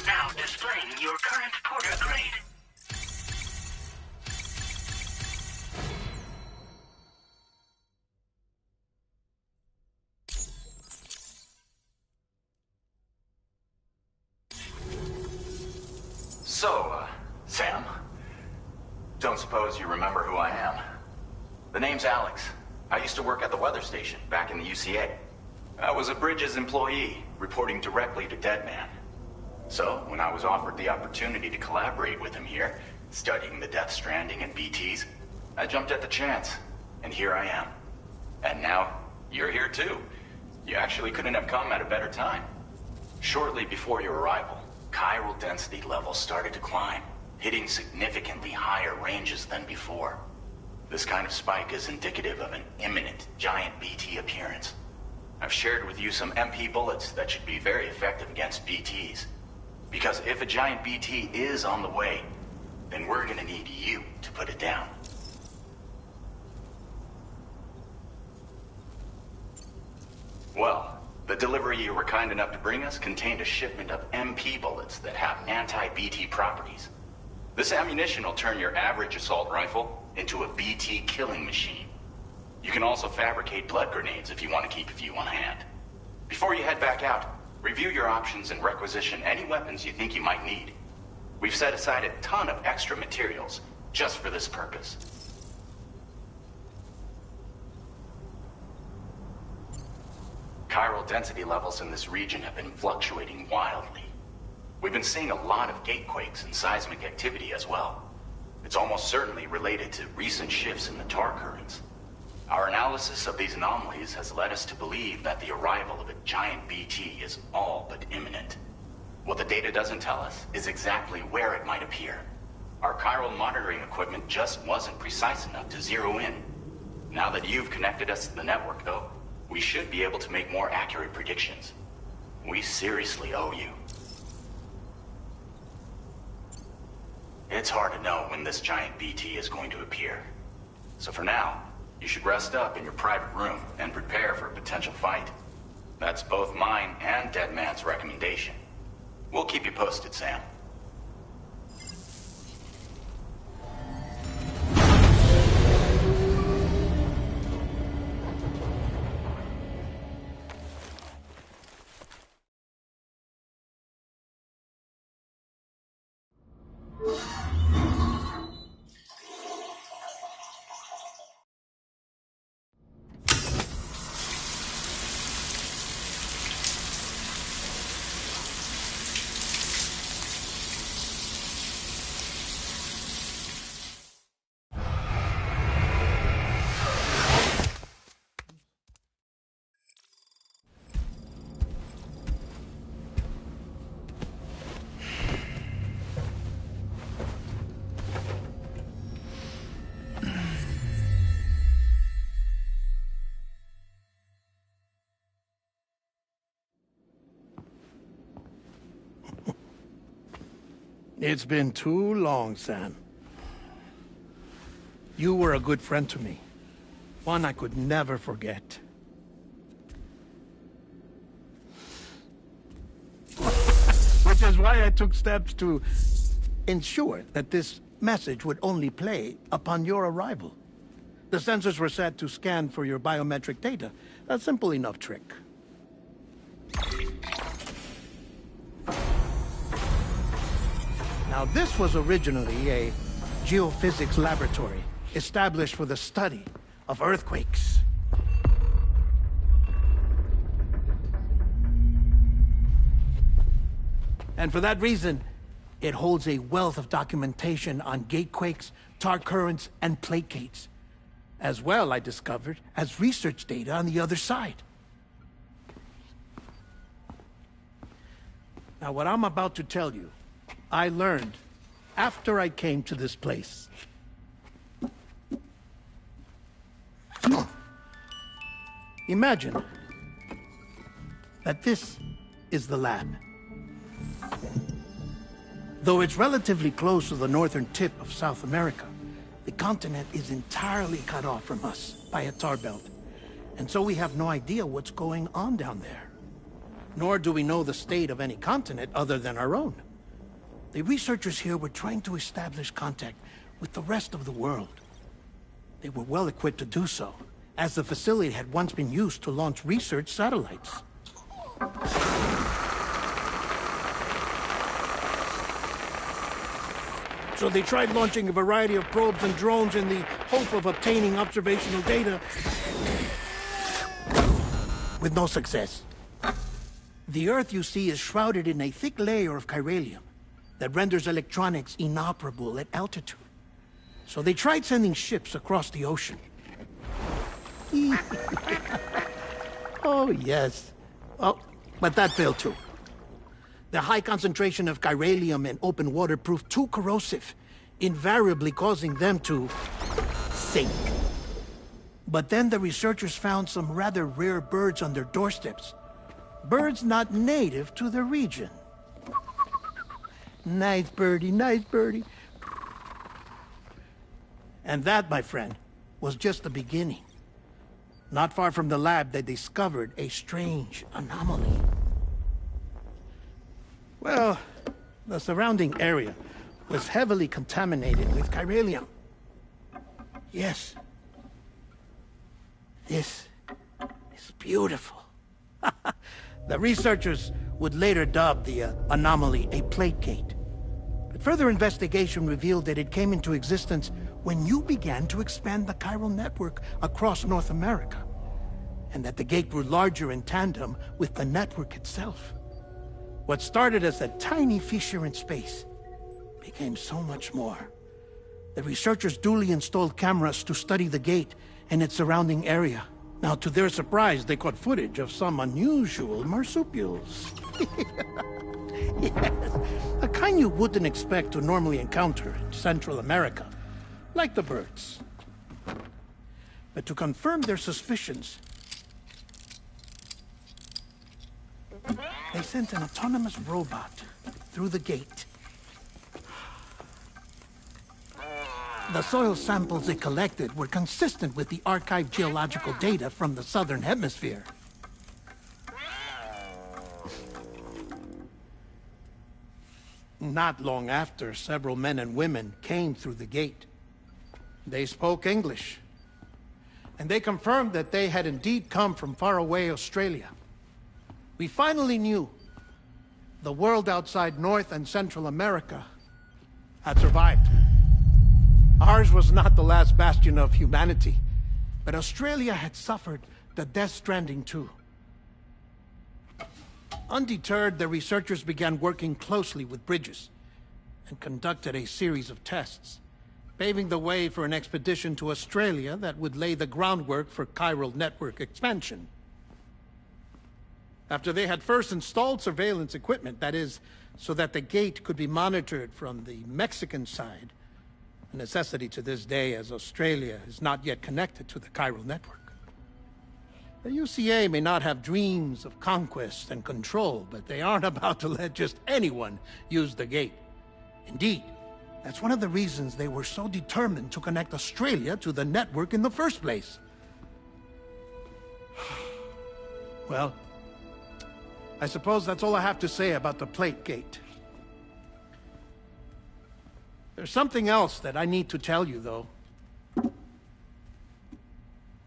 F: Now displaying your current porter grade.
G: So, Sam, don't suppose you remember who I am? The name's Alex. I used to work at the weather station back in the UCA. I was a Bridges employee, reporting directly to Deadman. So, when I was offered the opportunity to collaborate with him here, studying the Death Stranding and BTs, I jumped at the chance, and here I am. And now, you're here too. You actually couldn't have come at a better time. Shortly before your arrival, chiral density levels started to climb, hitting significantly higher ranges than before. This kind of spike is indicative of an imminent giant BT appearance. I've shared with you some MP bullets that should be very effective against BTs. Because if a giant BT is on the way, then we're gonna need you to put it down. Well, the delivery you were kind enough to bring us contained a shipment of MP bullets that have anti-BT properties. This ammunition will turn your average assault rifle into a BT killing machine. You can also fabricate blood grenades if you want to keep a few on hand. Before you head back out, review your options and requisition any weapons you think you might need. We've set aside a ton of extra materials just for this purpose. Chiral density levels in this region have been fluctuating wildly. We've been seeing a lot of gatequakes and seismic activity as well. It's almost certainly related to recent shifts in the tar currents. Our analysis of these anomalies has led us to believe that the arrival of a giant BT is all but imminent. What the data doesn't tell us is exactly where it might appear. Our chiral monitoring equipment just wasn't precise enough to zero in. Now that you've connected us to the network, though, we should be able to make more accurate predictions. We seriously owe you. It's hard to know when this giant BT is going to appear. So for now, you should rest up in your private room and prepare for a potential fight. That's both mine and Deadman's recommendation. We'll keep you posted, Sam.
J: It's been too long, Sam. You were a good friend to me. One I could never forget. Which is why I took steps to ensure that this message would only play upon your arrival. The sensors were set to scan for your biometric data. A simple enough trick. Now, this was originally a geophysics laboratory established for the study of earthquakes. And for that reason, it holds a wealth of documentation on gatequakes, tar currents, and plate gates. As well, I discovered, as research data on the other side. Now, what I'm about to tell you, I learned after I came to this place. Imagine that this is the lab. Though it's relatively close to the northern tip of South America, the continent is entirely cut off from us by a tar belt. And so we have no idea what's going on down there. Nor do we know the state of any continent other than our own. The researchers here were trying to establish contact with the rest of the world. They were well equipped to do so, as the facility had once been used to launch research satellites. So they tried launching a variety of probes and drones in the hope of obtaining observational data, with no success. The Earth, you see, is shrouded in a thick layer of chiralium that renders electronics inoperable at altitude. So they tried sending ships across the ocean. Oh, yes. Oh, but that failed too. The high concentration of chiralium in open water proved too corrosive, invariably causing them to sink. But then the researchers found some rather rare birds on their doorsteps. Birds not native to the region. Nice birdie, nice birdie. And that, my friend, was just the beginning. Not far from the lab, they discovered a strange anomaly. Well, the surrounding area was heavily contaminated with chiralium. Yes. This is beautiful. The researchers would later dub the anomaly a plate gate. But further investigation revealed that it came into existence when you began to expand the chiral network across North America, and that the gate grew larger in tandem with the network itself. What started as a tiny fissure in space became so much more. The researchers duly installed cameras to study the gate and its surrounding area. Now, to their surprise, they caught footage of some unusual marsupials. Yes, a kind you wouldn't expect to normally encounter in Central America, like the birds. But to confirm their suspicions, they sent an autonomous robot through the gate. The soil samples it collected were consistent with the archived geological data from the southern hemisphere. Not long after, several men and women came through the gate. They spoke English, and they confirmed that they had indeed come from faraway Australia. We finally knew the world outside North and Central America had survived. Ours was not the last bastion of humanity, but Australia had suffered the Death Stranding too. Undeterred, the researchers began working closely with Bridges and conducted a series of tests, paving the way for an expedition to Australia that would lay the groundwork for chiral network expansion. After they had first installed surveillance equipment, that is, so that the gate could be monitored from the Mexican side, a necessity to this day as Australia is not yet connected to the chiral network. The UCA may not have dreams of conquest and control, but they aren't about to let just anyone use the gate. Indeed, that's one of the reasons they were so determined to connect Australia to the network in the first place. Well, I suppose that's all I have to say about the Plate Gate. There's something else that I need to tell you, though.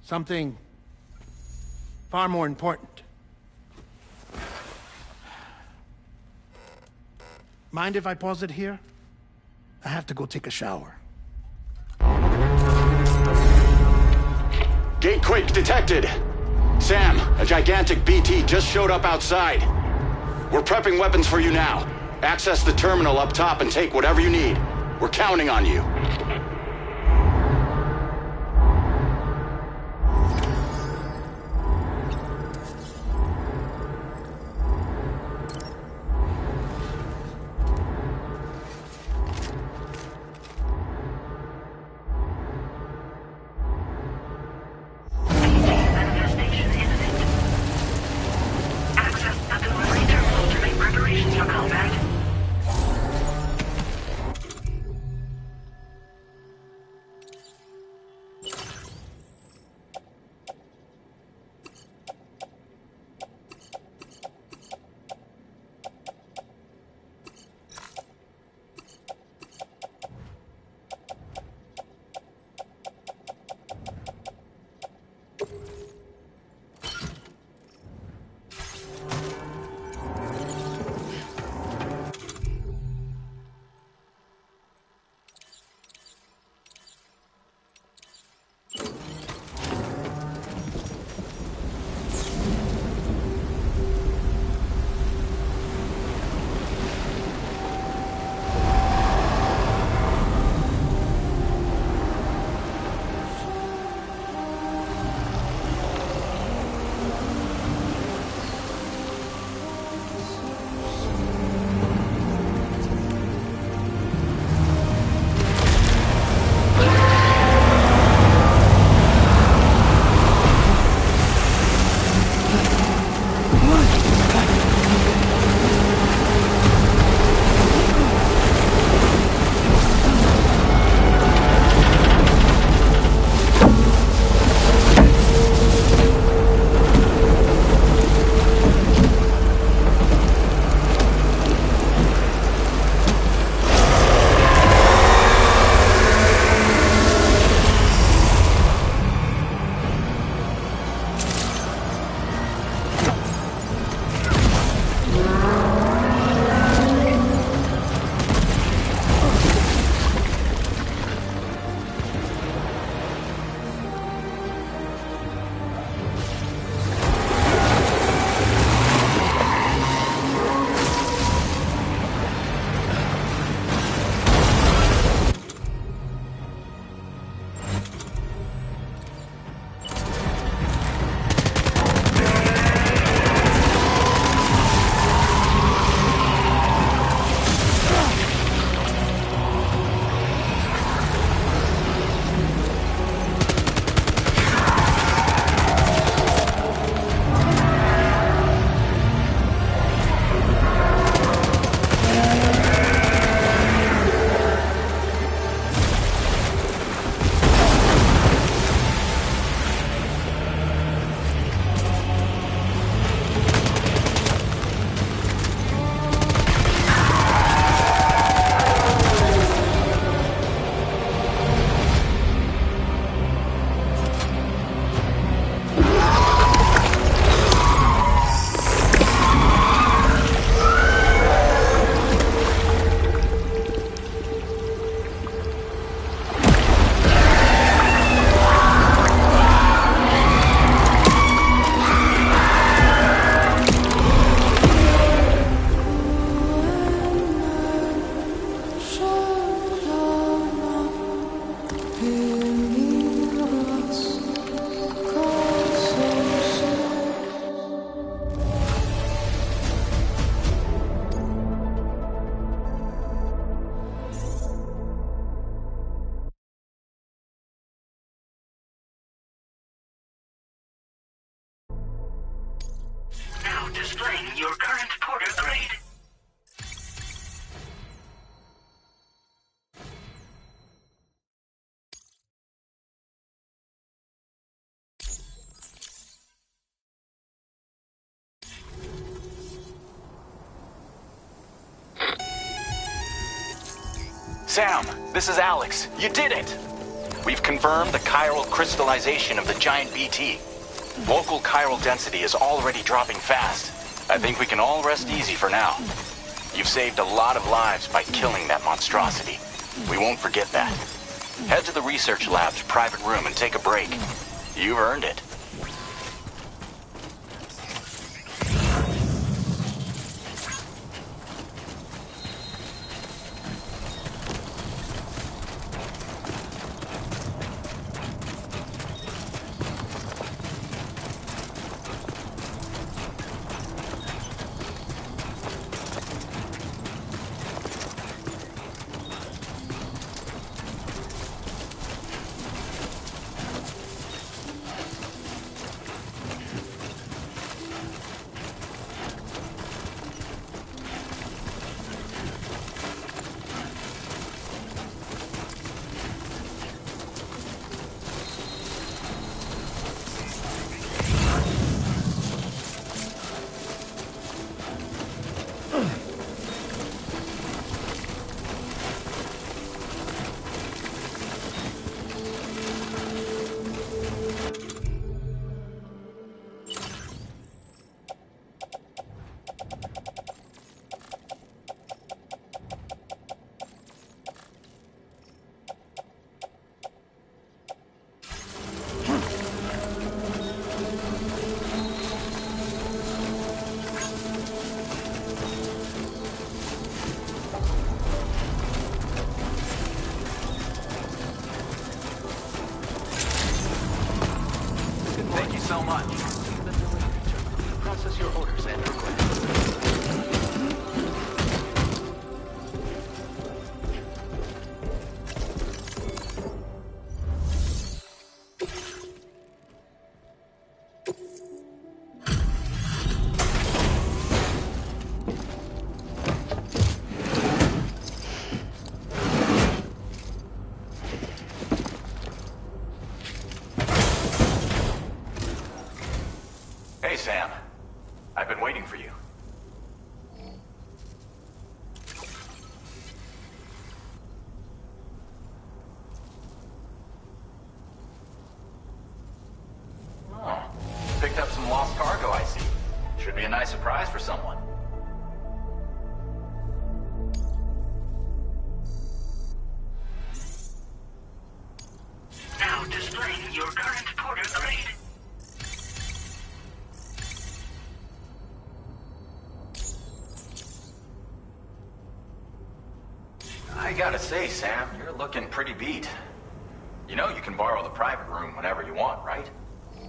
J: Something far more important. Mind if I pause it here? I have to go take a shower.
K: Gate quake detected. Sam, a gigantic BT just showed up outside. We're prepping weapons for you now. Access the terminal up top and take whatever you need. We're counting on you.
F: Manifestation imminent. Access the delivery terminal to make preparations for combat. Displaying your current porter grade.
K: Sam, this is Alex. You did it! We've confirmed the chiral crystallization of the giant BT. Local chiral density is already dropping fast. I think we can all rest easy for now. You've saved a lot of lives by killing that monstrosity. We won't forget that. Head to the research lab's private room and take a break. You've earned it. So much. Process your orders and requests. Hey, Sam. I've been waiting for you. Oh, picked up some lost cargo, I see. Should be a nice surprise for someone.
F: Now displaying your current porter grade.
K: I gotta say, Sam, you're looking pretty beat. You know you can borrow the private room whenever you want, right?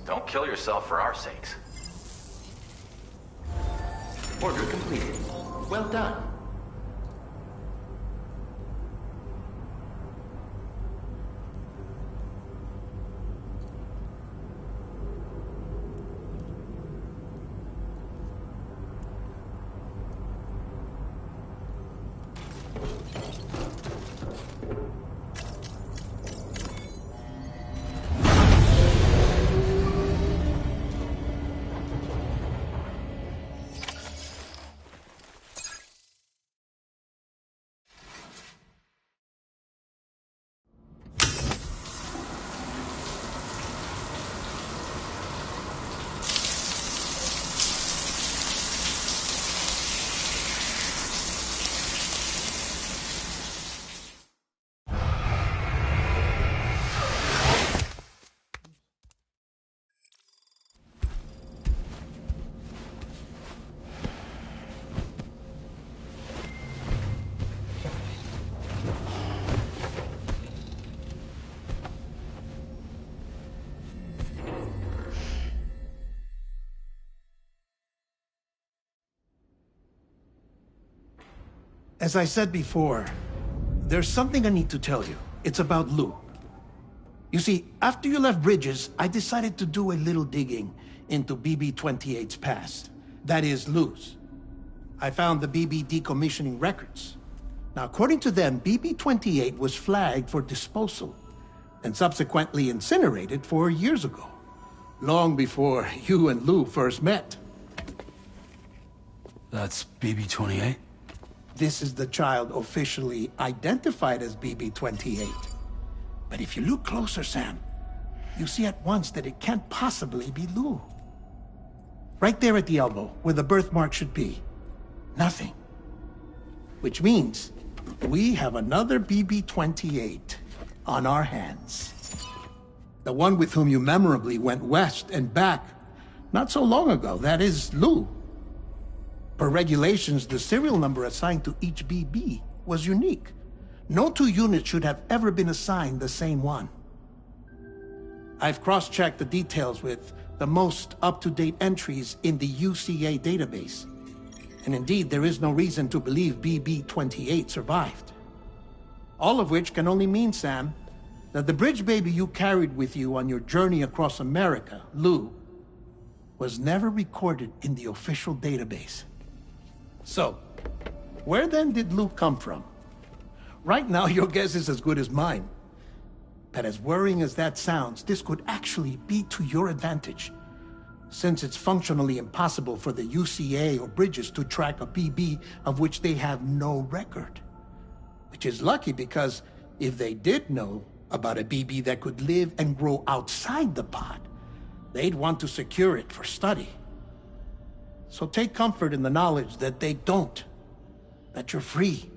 K: Don't kill yourself for our sakes.
E: Order completed. Well done.
J: As I said before, there's something I need to tell you. It's about Lou. You see, after you left Bridges, I decided to do a little digging into BB-28's past. That is, Lou's. I found the BB decommissioning records. Now, according to them, BB-28 was flagged for disposal and subsequently incinerated 4 years ago, long before you and Lou first met.
C: That's BB-28?
J: this is the child officially identified as BB-28. But if you look closer, Sam, you see at once that it can't possibly be Lou. Right there at the elbow, where the birthmark should be. Nothing. Which means we have another BB-28 on our hands. The one with whom you memorably went west and back not so long ago, that is Lou. Per regulations, the serial number assigned to each BB was unique. No two units should have ever been assigned the same one. I've cross-checked the details with the most up-to-date entries in the UCA database. And indeed, there is no reason to believe BB-28 survived. All of which can only mean, Sam, that the bridge baby you carried with you on your journey across America, Lou, was never recorded in the official database. So, where then did Lou come from? Right now, your guess is as good as mine. But as worrying as that sounds, this could actually be to your advantage, since it's functionally impossible for the UCA or Bridges to track a BB of which they have no record. Which is lucky, because if they did know about a BB that could live and grow outside the pod, they'd want to secure it for study. So take comfort in the knowledge that they don't, that you're free,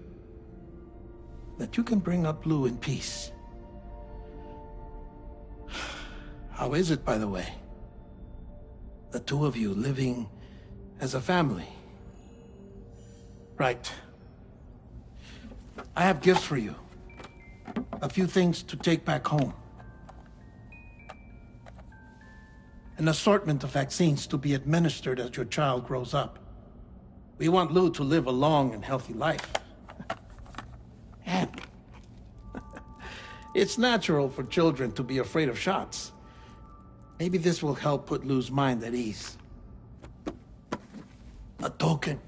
J: that you can bring up Lou in peace. How is it, by the way? The two of you living as a family? Right. I have gifts for you. A few things to take back home. An assortment of vaccines to be administered as your child grows up. We want Lou to live a long and healthy life. And it's natural for children to be afraid of shots. Maybe this will help put Lou's mind at ease. A token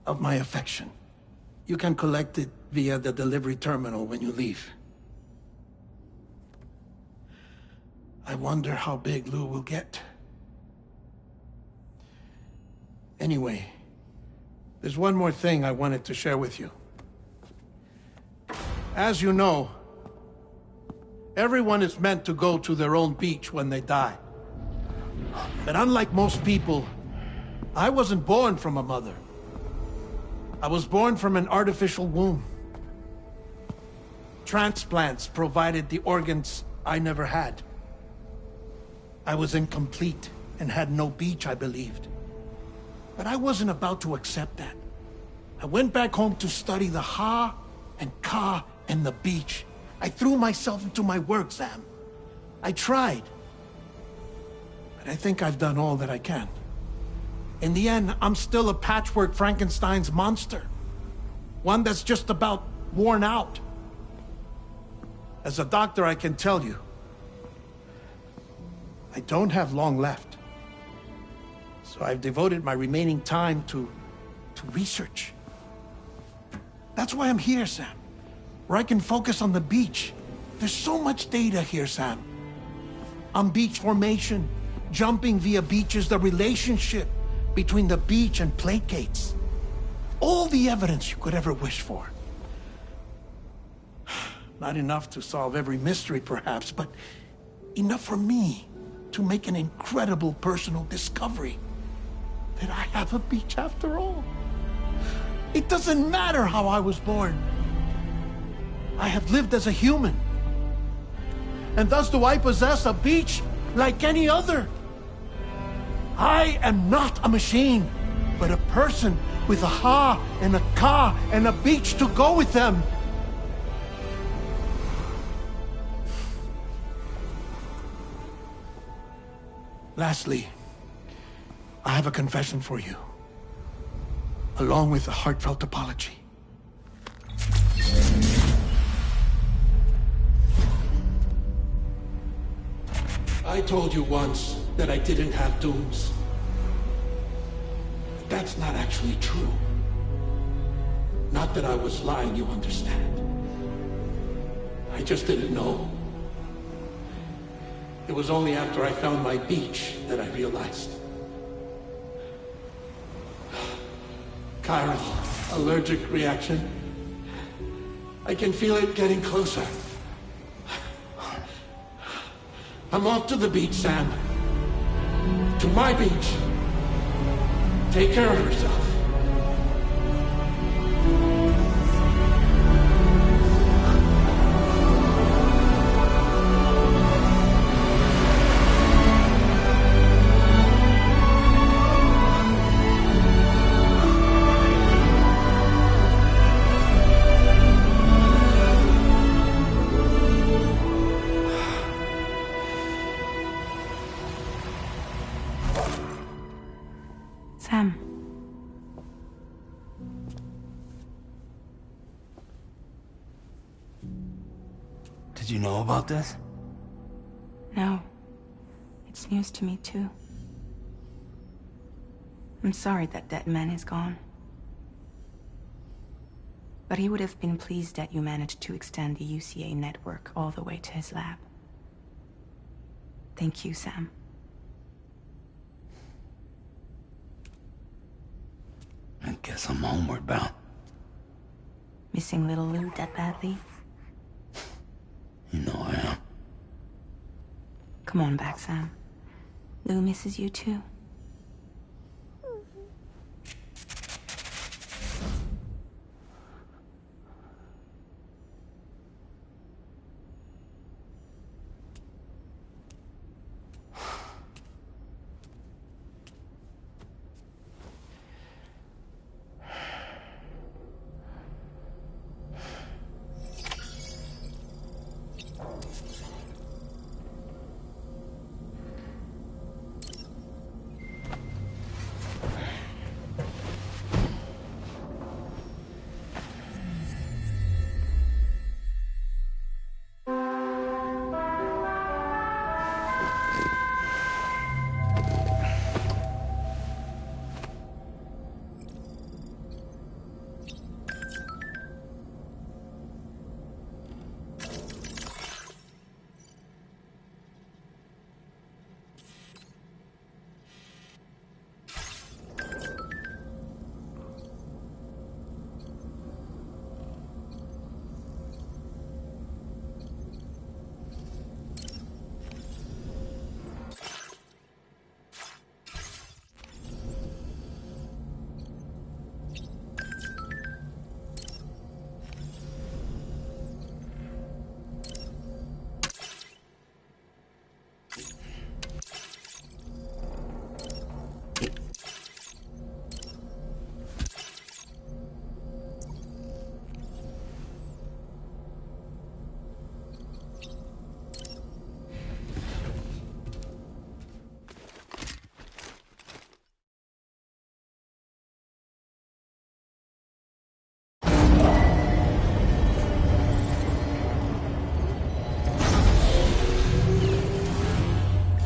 J: of my affection. You can collect it via the delivery terminal when you leave. I wonder how big Lou will get. Anyway, there's one more thing I wanted to share with you. As you know, everyone is meant to go to their own beach when they die. But unlike most people, I wasn't born from a mother. I was born from an artificial womb. Transplants provided the organs I never had. I was incomplete and had no beach, I believed. But I wasn't about to accept that. I went back home to study the Ha and Ka and the beach. I threw myself into my work, Sam. I tried. But I think I've done all that I can. In the end, I'm still a patchwork Frankenstein's monster. One that's just about worn out. As a doctor, I can tell you, I don't have long left. So I've devoted my remaining time to research. That's why I'm here, Sam. Where I can focus on the beach. There's so much data here, Sam. On beach formation, jumping via beaches, the relationship between the beach and plate gates. All the evidence you could ever wish for. Not enough to solve every mystery, perhaps, but enough for me to make an incredible personal discovery. That I have a beach after all. It doesn't matter how I was born. I have lived as a human. And thus do I possess a beach like any other. I am not a machine, but a person with a Ha and a Ka and a beach to go with them. Lastly, I have a confession for you, along with a heartfelt apology. I told you once that I didn't have dooms. But that's not actually true. Not that I was lying, you understand. I just didn't know. It was only after I found my beach that I realized. Chiron, Allergic reaction. I can feel it getting closer. I'm off to the beach, Sam. To my beach. Take care of yourself.
A: Sam.
C: Did you know about this?
A: No. It's news to me, too. I'm sorry that that man is gone. But he would have been pleased that you managed to extend the UCA network all the way to his lab. Thank you, Sam.
C: I guess I'm homeward bound.
A: Missing little Lou that badly?
C: You know I am.
A: Come on back, Sam. Lou misses you too.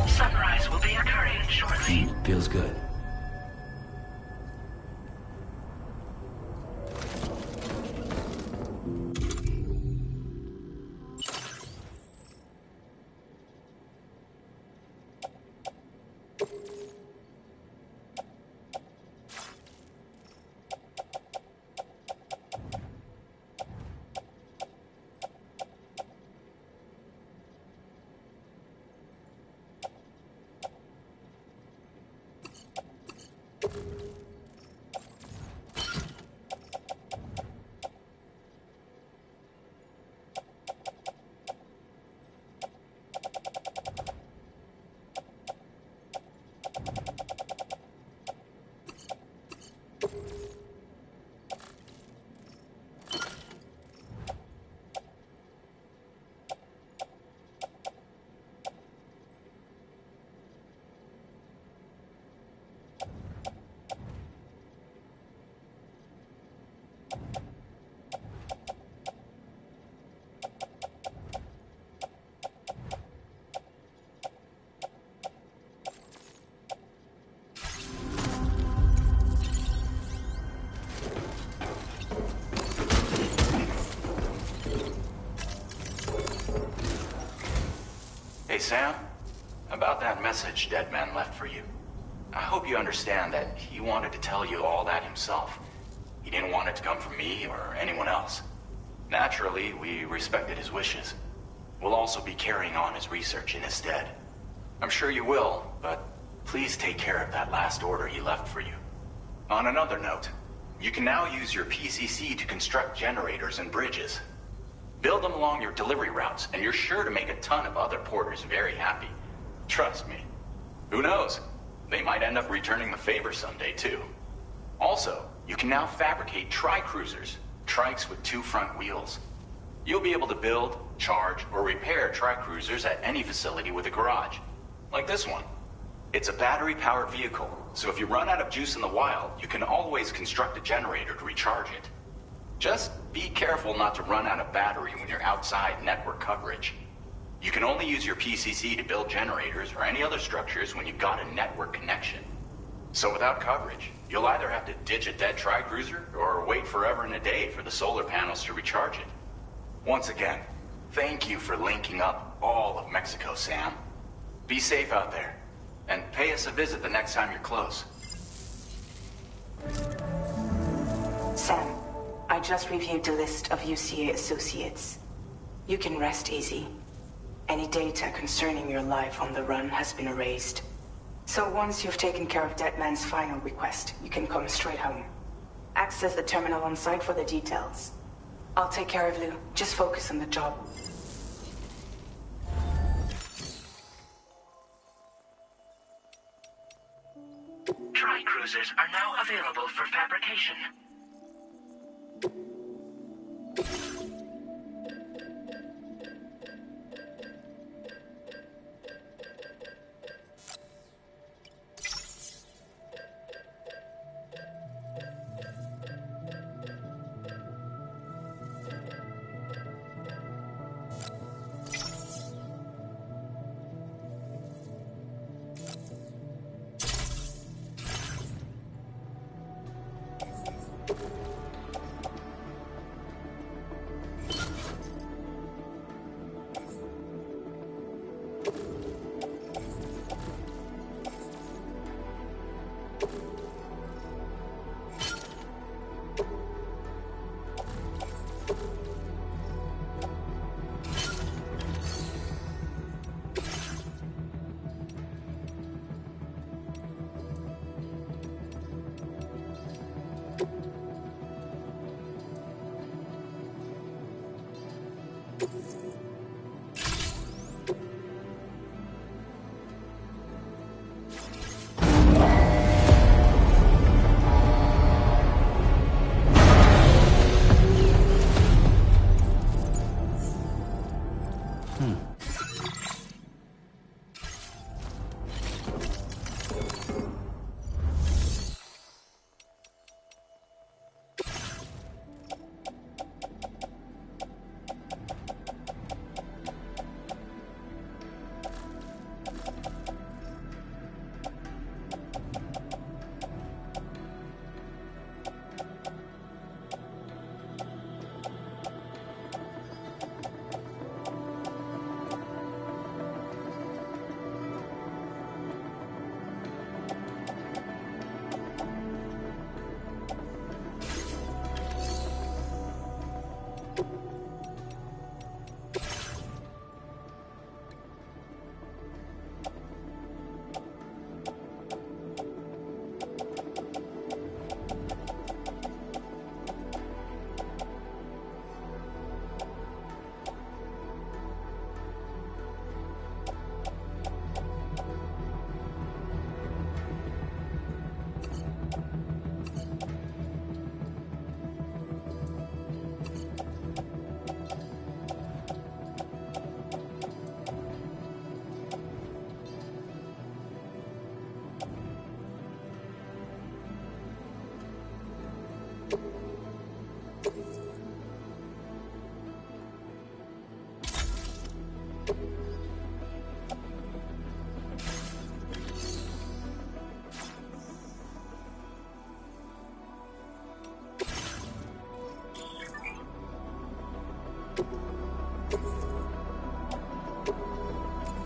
F: Sunrise will be occurring shortly.
C: Feels good.
E: Hey, Sam. About that message Deadman left for you. I hope you understand that he wanted to tell you all that himself.
K: He didn't want it to come from me or anyone else. Naturally, we respected his wishes. We'll also be carrying on his research in his stead. I'm sure you will, but please take care of that last order he left for you. On another note, you can now use your PCC to construct generators and bridges. Build them along your delivery routes, and you're sure to make a ton of other porters very happy. Trust me. Who knows? They might end up returning the favor someday, too. Also, you can now fabricate tri-cruisers, trikes with 2 front wheels. You'll be able to build, charge, or repair tri-cruisers at any facility with a garage. Like this one. It's a battery-powered vehicle, so if you run out of juice in the wild, you can always construct a generator to recharge it. Just be careful not to run out of battery when you're outside network coverage. You can only use your PCC to build generators or any other structures when you've got a network connection. So without coverage, you'll either have to ditch a dead tri-cruiser or wait forever and a day for the solar panels to recharge it. Once again, thank you for linking up all of Mexico, Sam. Be safe out there, and pay us a visit the next time you're close.
A: Sam, I just reviewed the list of UCA associates. You can rest easy. Any data concerning your life on the run has been erased. So once you've taken care of Deadman's final request, you can come straight home. Access the terminal on site for the details. I'll take care of Lou. Just focus on the job.
F: Tri-cruisers are now available for fabrication.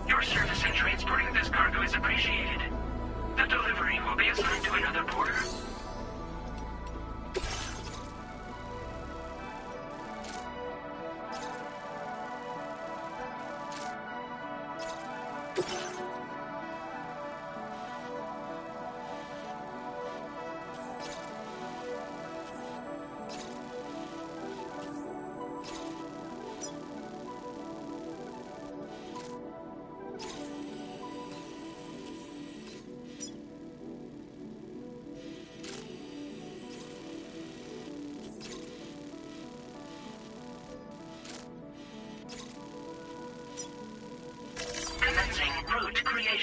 F: Your service in transporting this cargo is appreciated. The delivery will be assigned to another porter.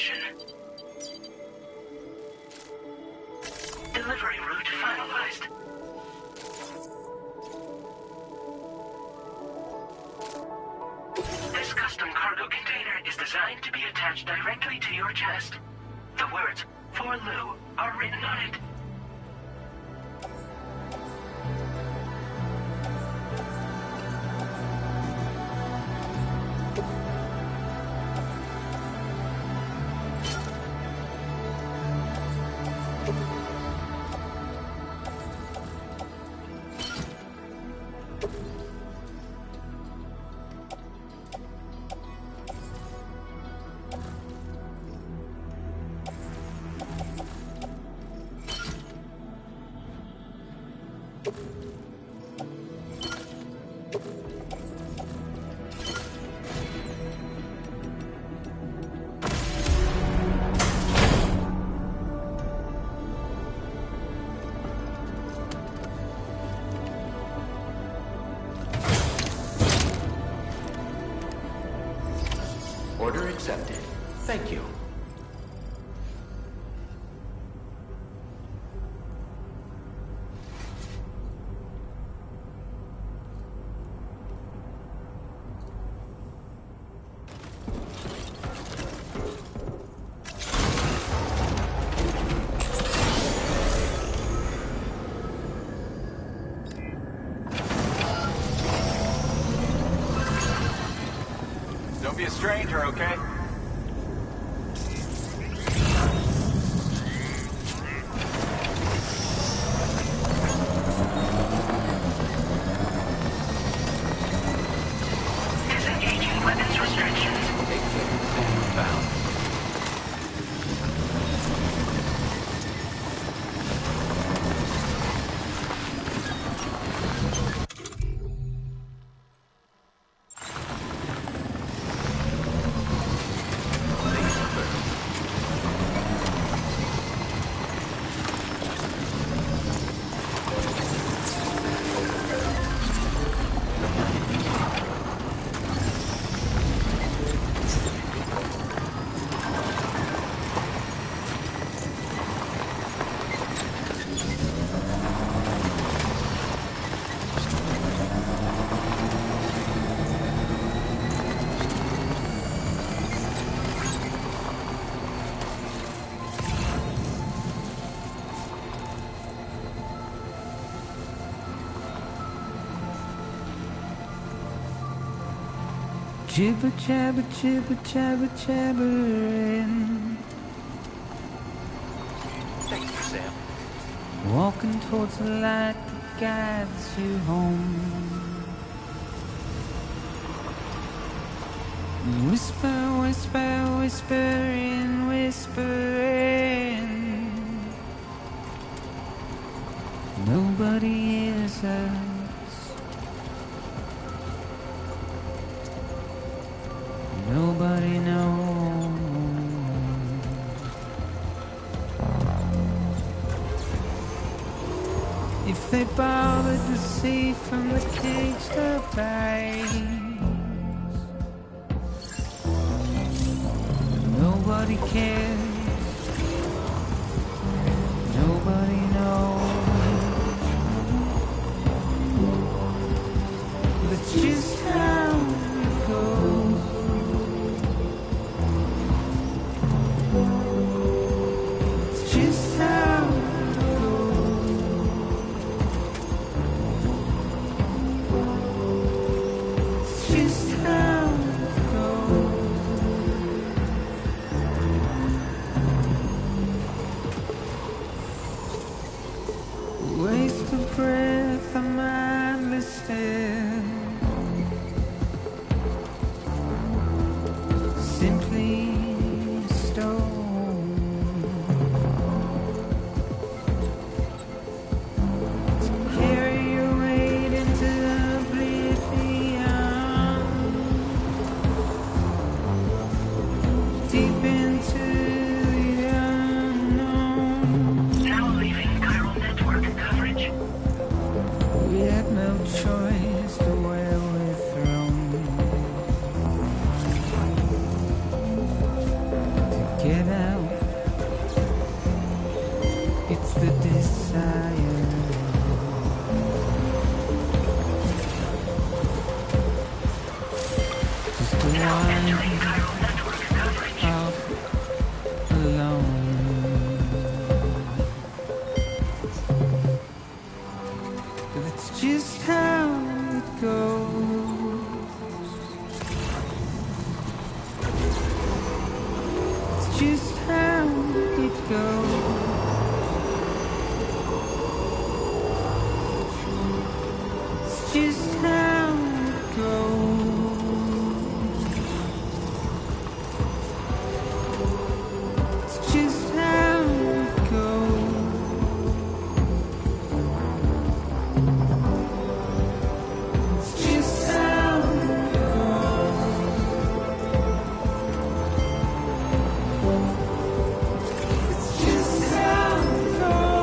F: extraction. Delivery route finalized. This custom cargo container is designed to be attached directly to your chest. The words, "For Lou," are written on it.
E: Order accepted. Thank you.
L: Don't be a stranger, okay?
F: Disengaging weapons restrictions.
C: Bound.
M: Jibber jabber jibber jabber jabbering.
E: Thank you, Sam.
M: Walking towards the light that guides you home. Whisper, whisper, whispering, whispering. Nobody hears us. Nobody knows. If they bothered to see from the caged up eyes, nobody cares. Nobody knows. That's just how it goes. Waste of breath, a mindless stare. Simply stone. To carry your weight into oblivion. Deep into the unknown.
F: Now leaving chiral network coverage.
M: We had no choice to just how it goes. It's just how it goes. It's just how it goes. It's just how it goes. It's just how it goes.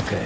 C: Okay.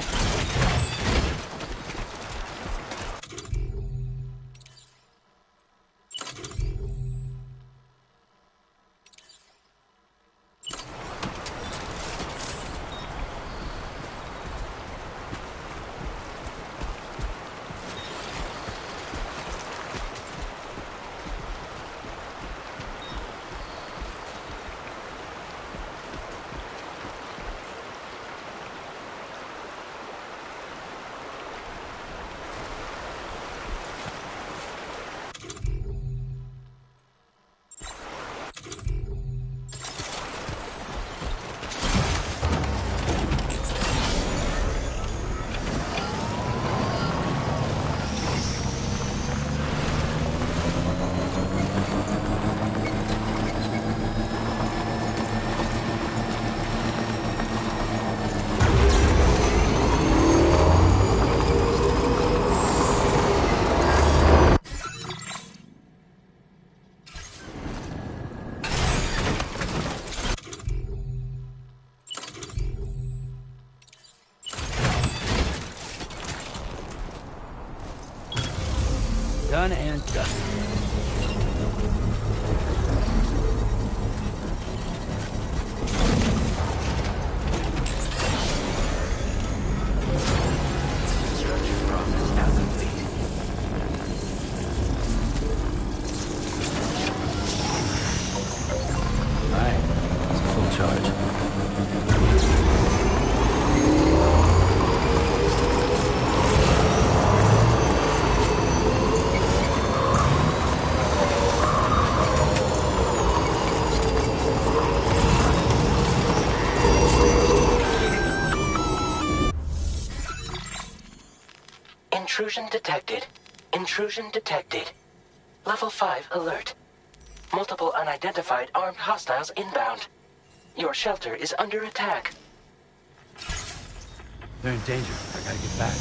C: Done and done.
E: Construction process now complete.
C: Alright, it's full charge.
E: Intrusion detected. Intrusion detected. Level 5 alert. Multiple unidentified armed hostiles inbound. Your shelter is under attack.
C: They're in danger. I gotta get back.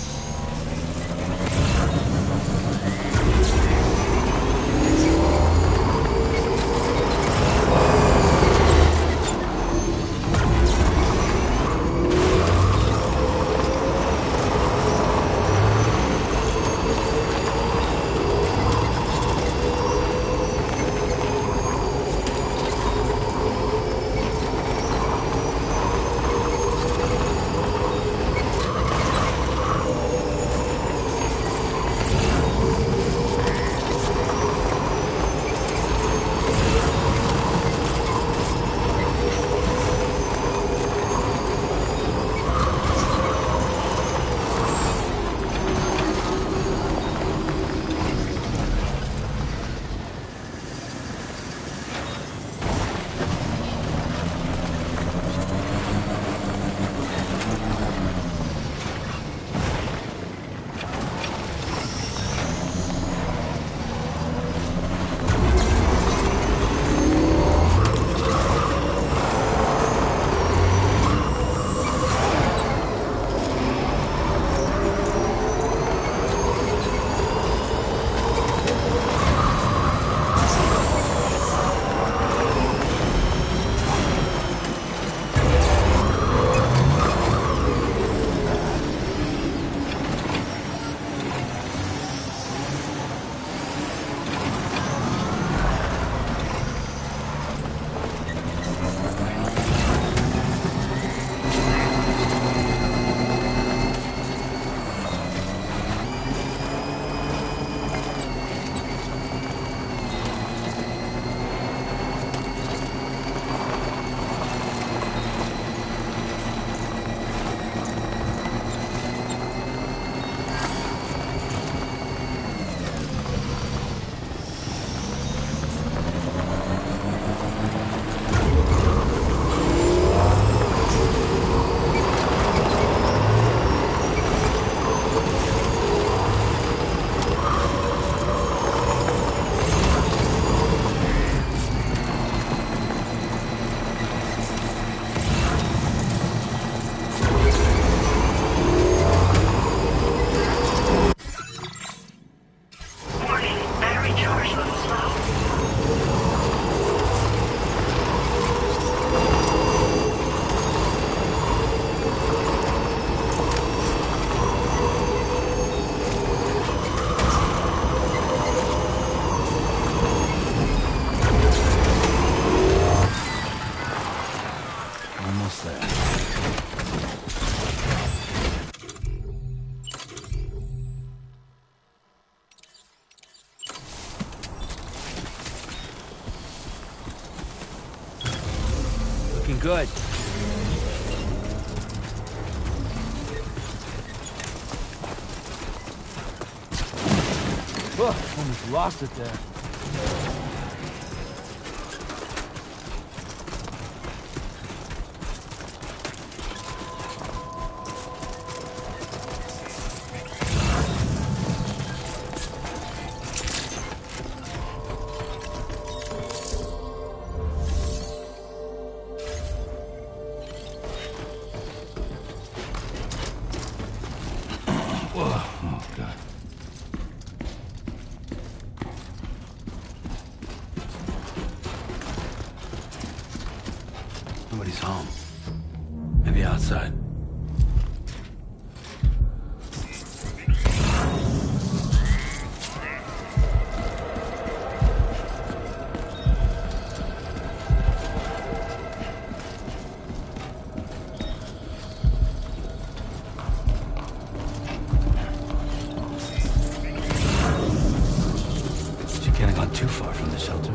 C: good. Oh, almost lost it there. Oh, God. Nobody's home. Maybe outside. She can't have gone too far from the shelter.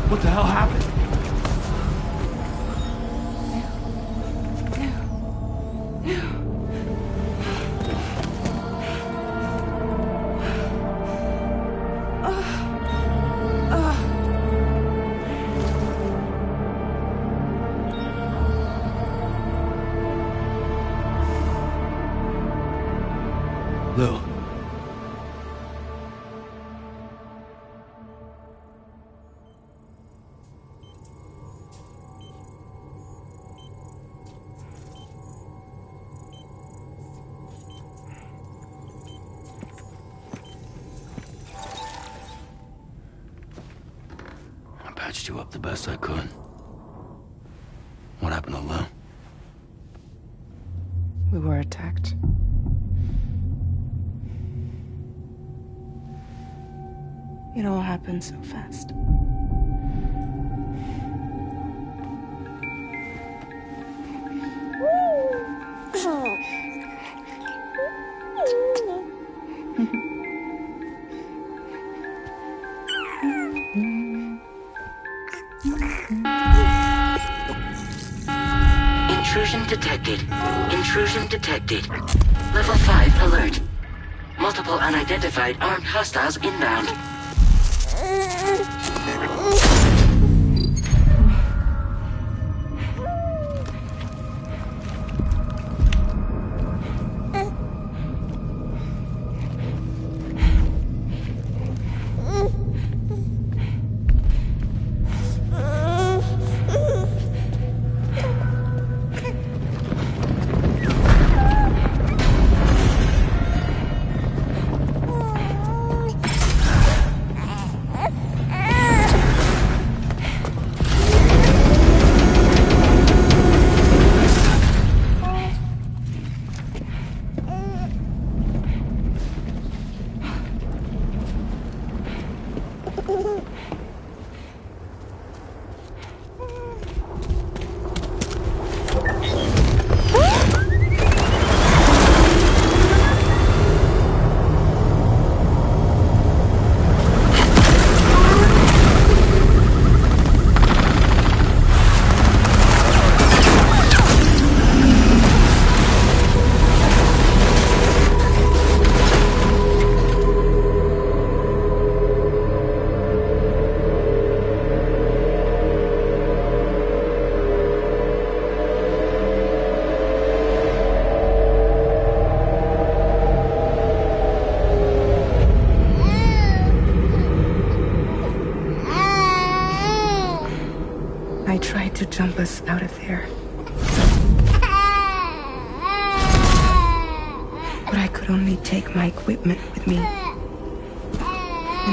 C: What the hell happened? Lou. I patched you up the best I could. What happened to Lou?
A: We were attacked. It all happened so fast.
E: Intrusion detected. Intrusion detected. Level 5 alert. Multiple unidentified armed hostiles inbound.
A: there. But I could only take my equipment with me. And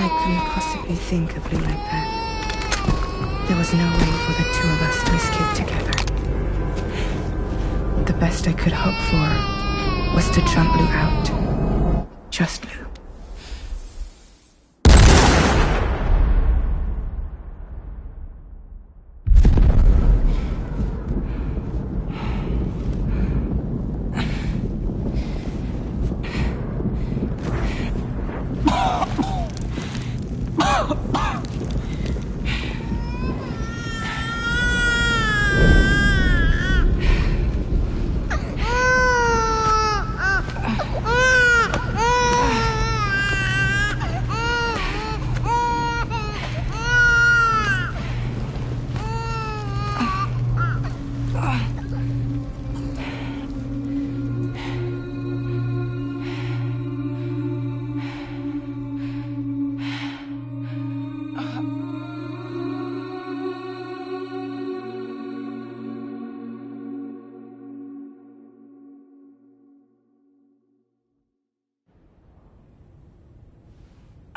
A: I couldn't possibly think of Lou like that. There was no way for the two of us to escape together. The best I could hope for was to jump Lou out. Just Lou.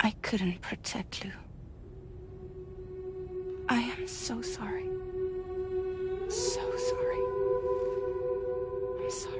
A: I couldn't protect Lou. I am so sorry. So sorry. I'm sorry.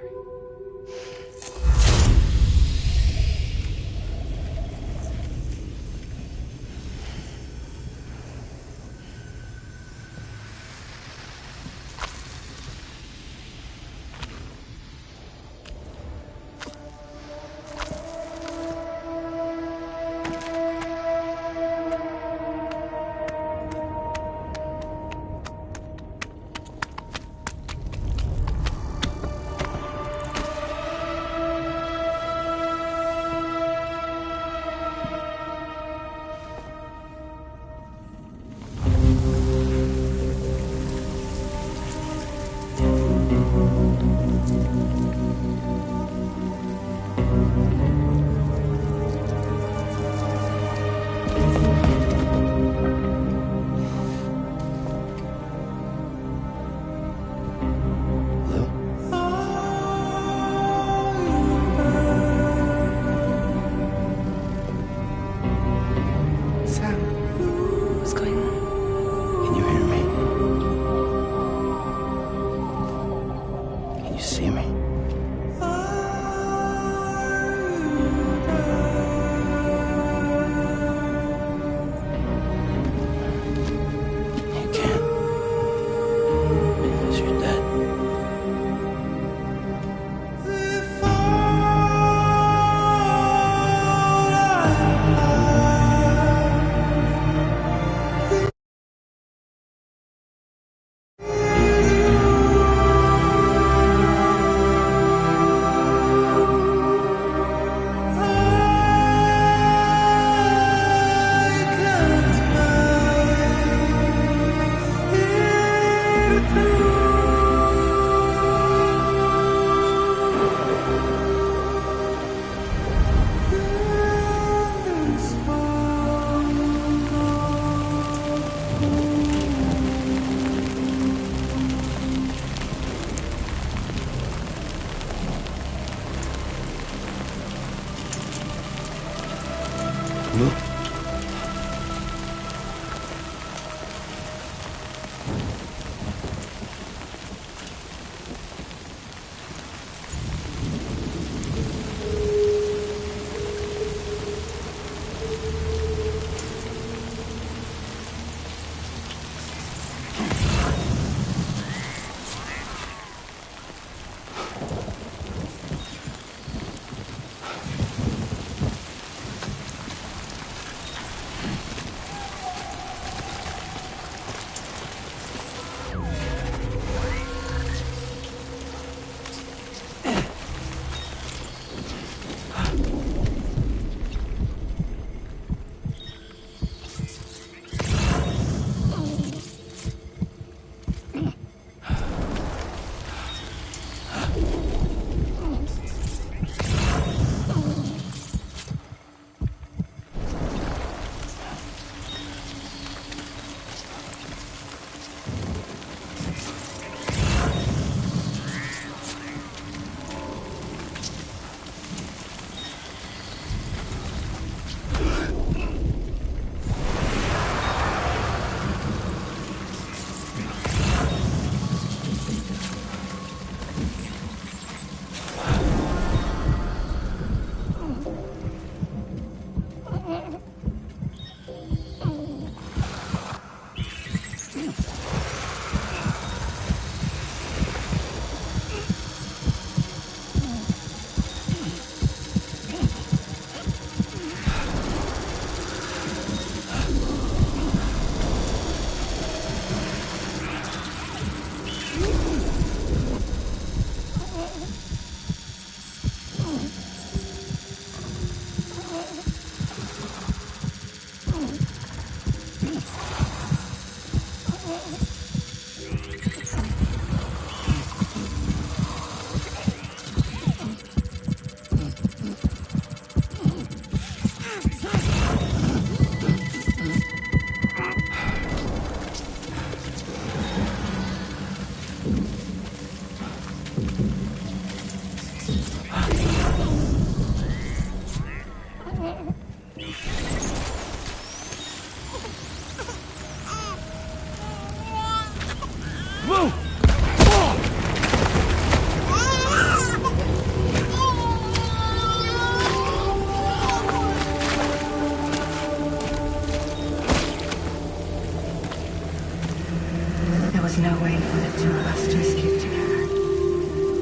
A: There was no way for the two of us to escape together.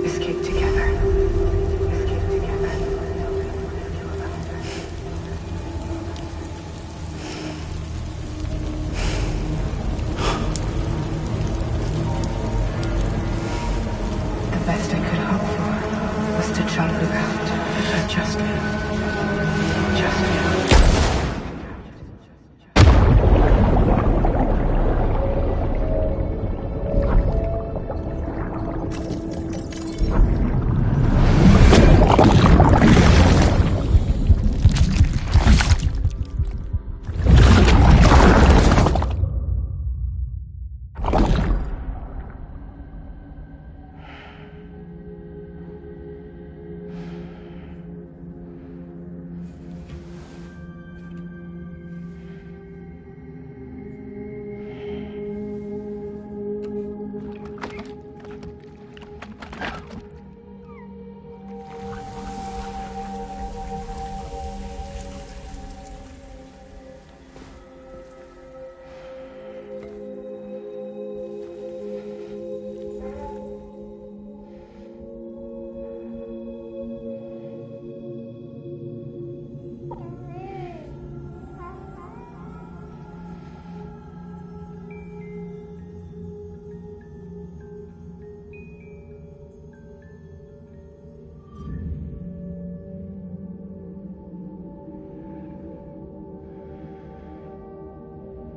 A: Escape together. Escape together. The best I could hope for was to jump around, but just now. Just now.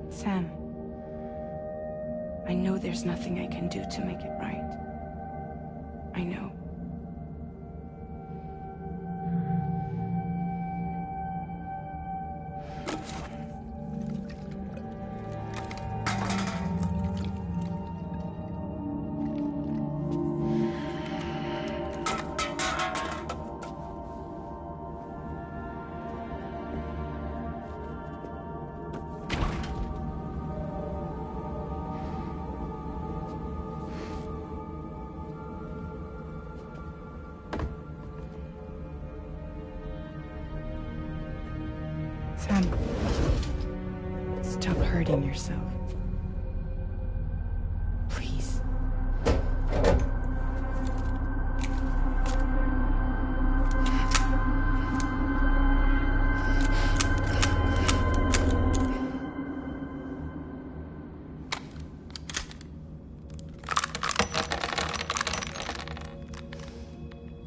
A: Sam, I know there's nothing I can do to make it right. I know. Sam, stop hurting yourself. Please.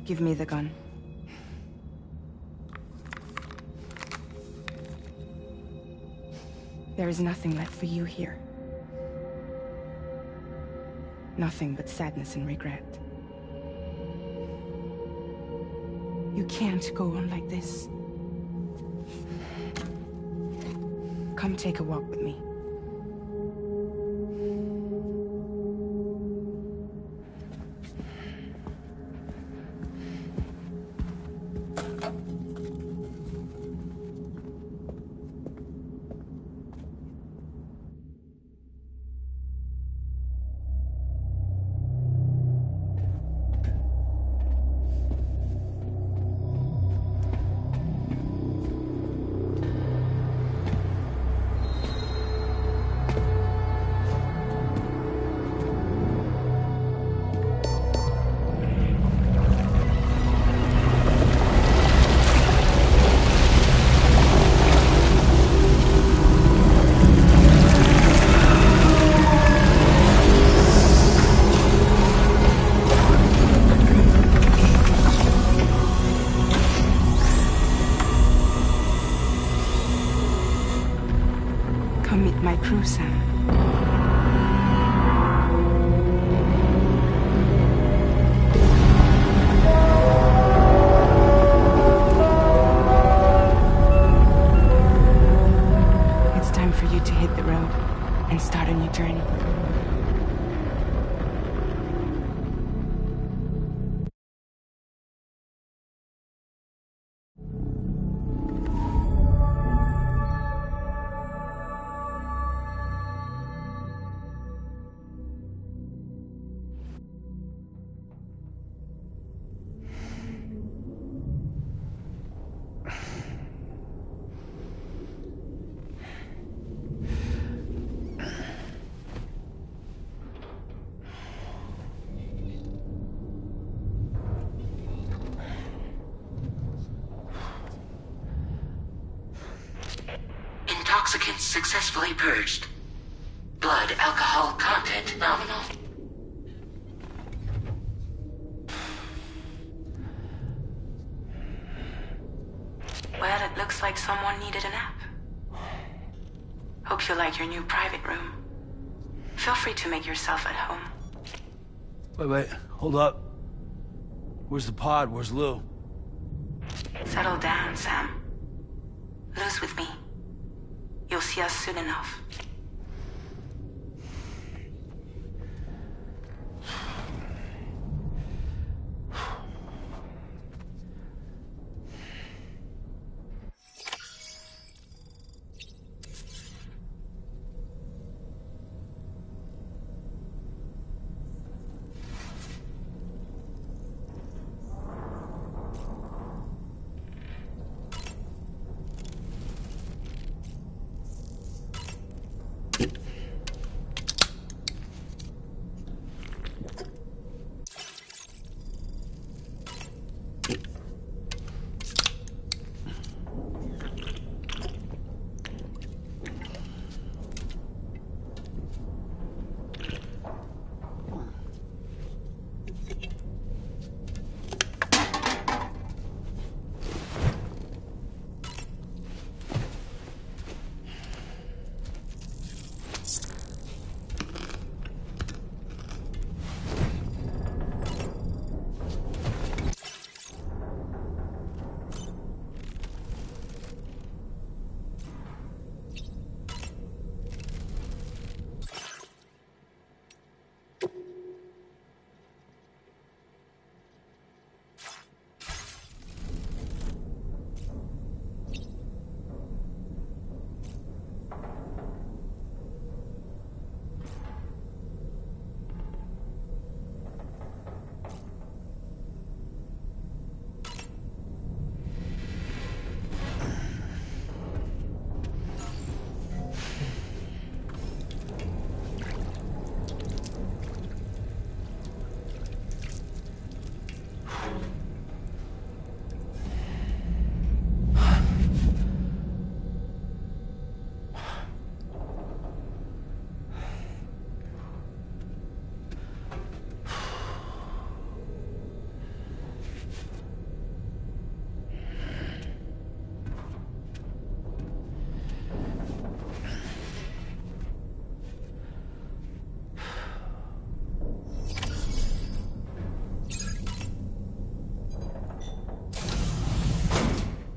A: Give me the gun. There is nothing left for you here. Nothing but sadness and regret. You can't go on like this. Come take a walk with me. Come meet my crew, Sam. It's time for you to hit the road and start a new journey.
E: Toxicants successfully purged. Blood alcohol content nominal. Well, it looks like someone needed a nap. Hope you like your new private room. Feel free to make yourself at home.
C: Wait, hold up. Where's the pod? Where's Lou?
E: Settle down, Sam. Lou's with me. You'll see us soon enough.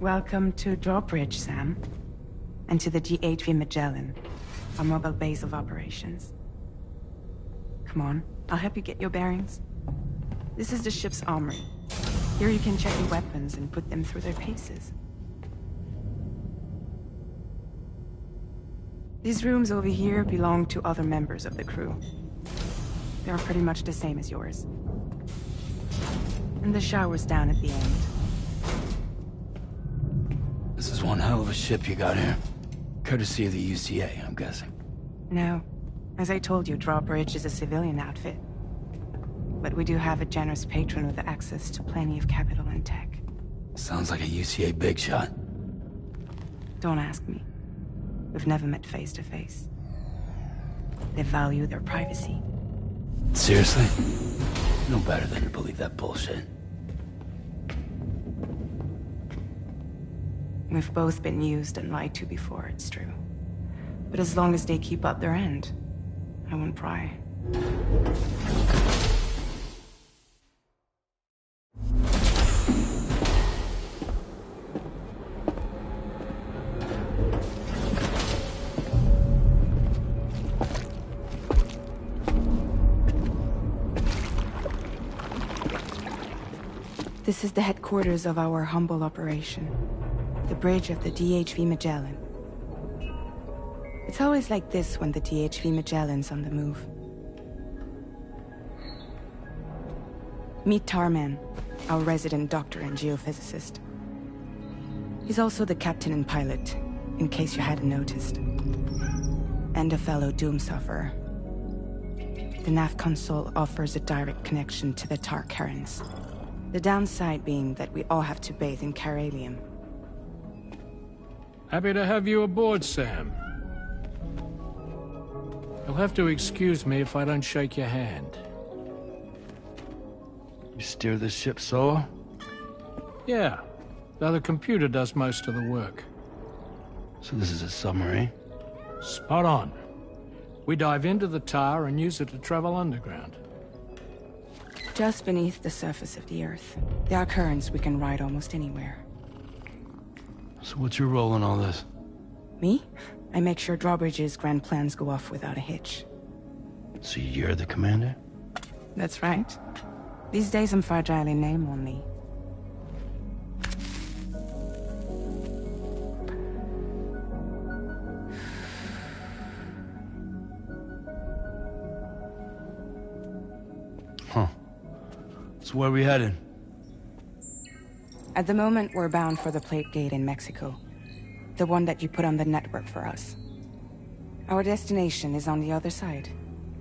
A: Welcome to Drawbridge, Sam. And to the DHV Magellan, our mobile base of operations. Come on, I'll help you get your bearings. This is the ship's armory. Here you can check your weapons and put them through their paces. These rooms over here belong to other members of the crew. They are pretty much the same as yours. And the shower's down at the end.
C: This is one hell of a ship you got here. Courtesy of the UCA, I'm guessing.
A: No. As I told you, Drawbridge is a civilian outfit. But we do have a generous patron with access to plenty of capital and tech.
C: Sounds like a UCA big shot.
A: Don't ask me. We've never met face to face. They value their privacy.
C: Seriously? No better than to believe that bullshit.
A: We've both been used and lied to before, it's true. But as long as they keep up their end, I won't pry. This is the headquarters of our humble operation. The bridge of the DHV Magellan. It's always like this when the DHV Magellan's on the move. Meet Tarman, our resident doctor and geophysicist. He's also the captain and pilot, in case you hadn't noticed. And a fellow doom sufferer. The nav console offers a direct connection to the tar currents. The downside being that we all have to bathe in caralium.
N: Happy to have you aboard, Sam. You'll have to excuse me if I don't shake your hand.
C: You steer this ship solo?
N: Yeah, though the computer does most of the work.
C: So this is a submarine?
N: Spot on. We dive into the tower and use it to travel underground.
A: Just beneath the surface of the Earth, there are currents we can ride almost anywhere.
C: So what's your role in all this?
A: Me? I make sure Drawbridge's grand plans go off without a hitch.
C: So you're the commander?
A: That's right. These days I'm fragile in name only.
C: Huh. So where are we headed?
A: At the moment, we're bound for the plate gate in Mexico. The one that you put on the network for us. Our destination is on the other side,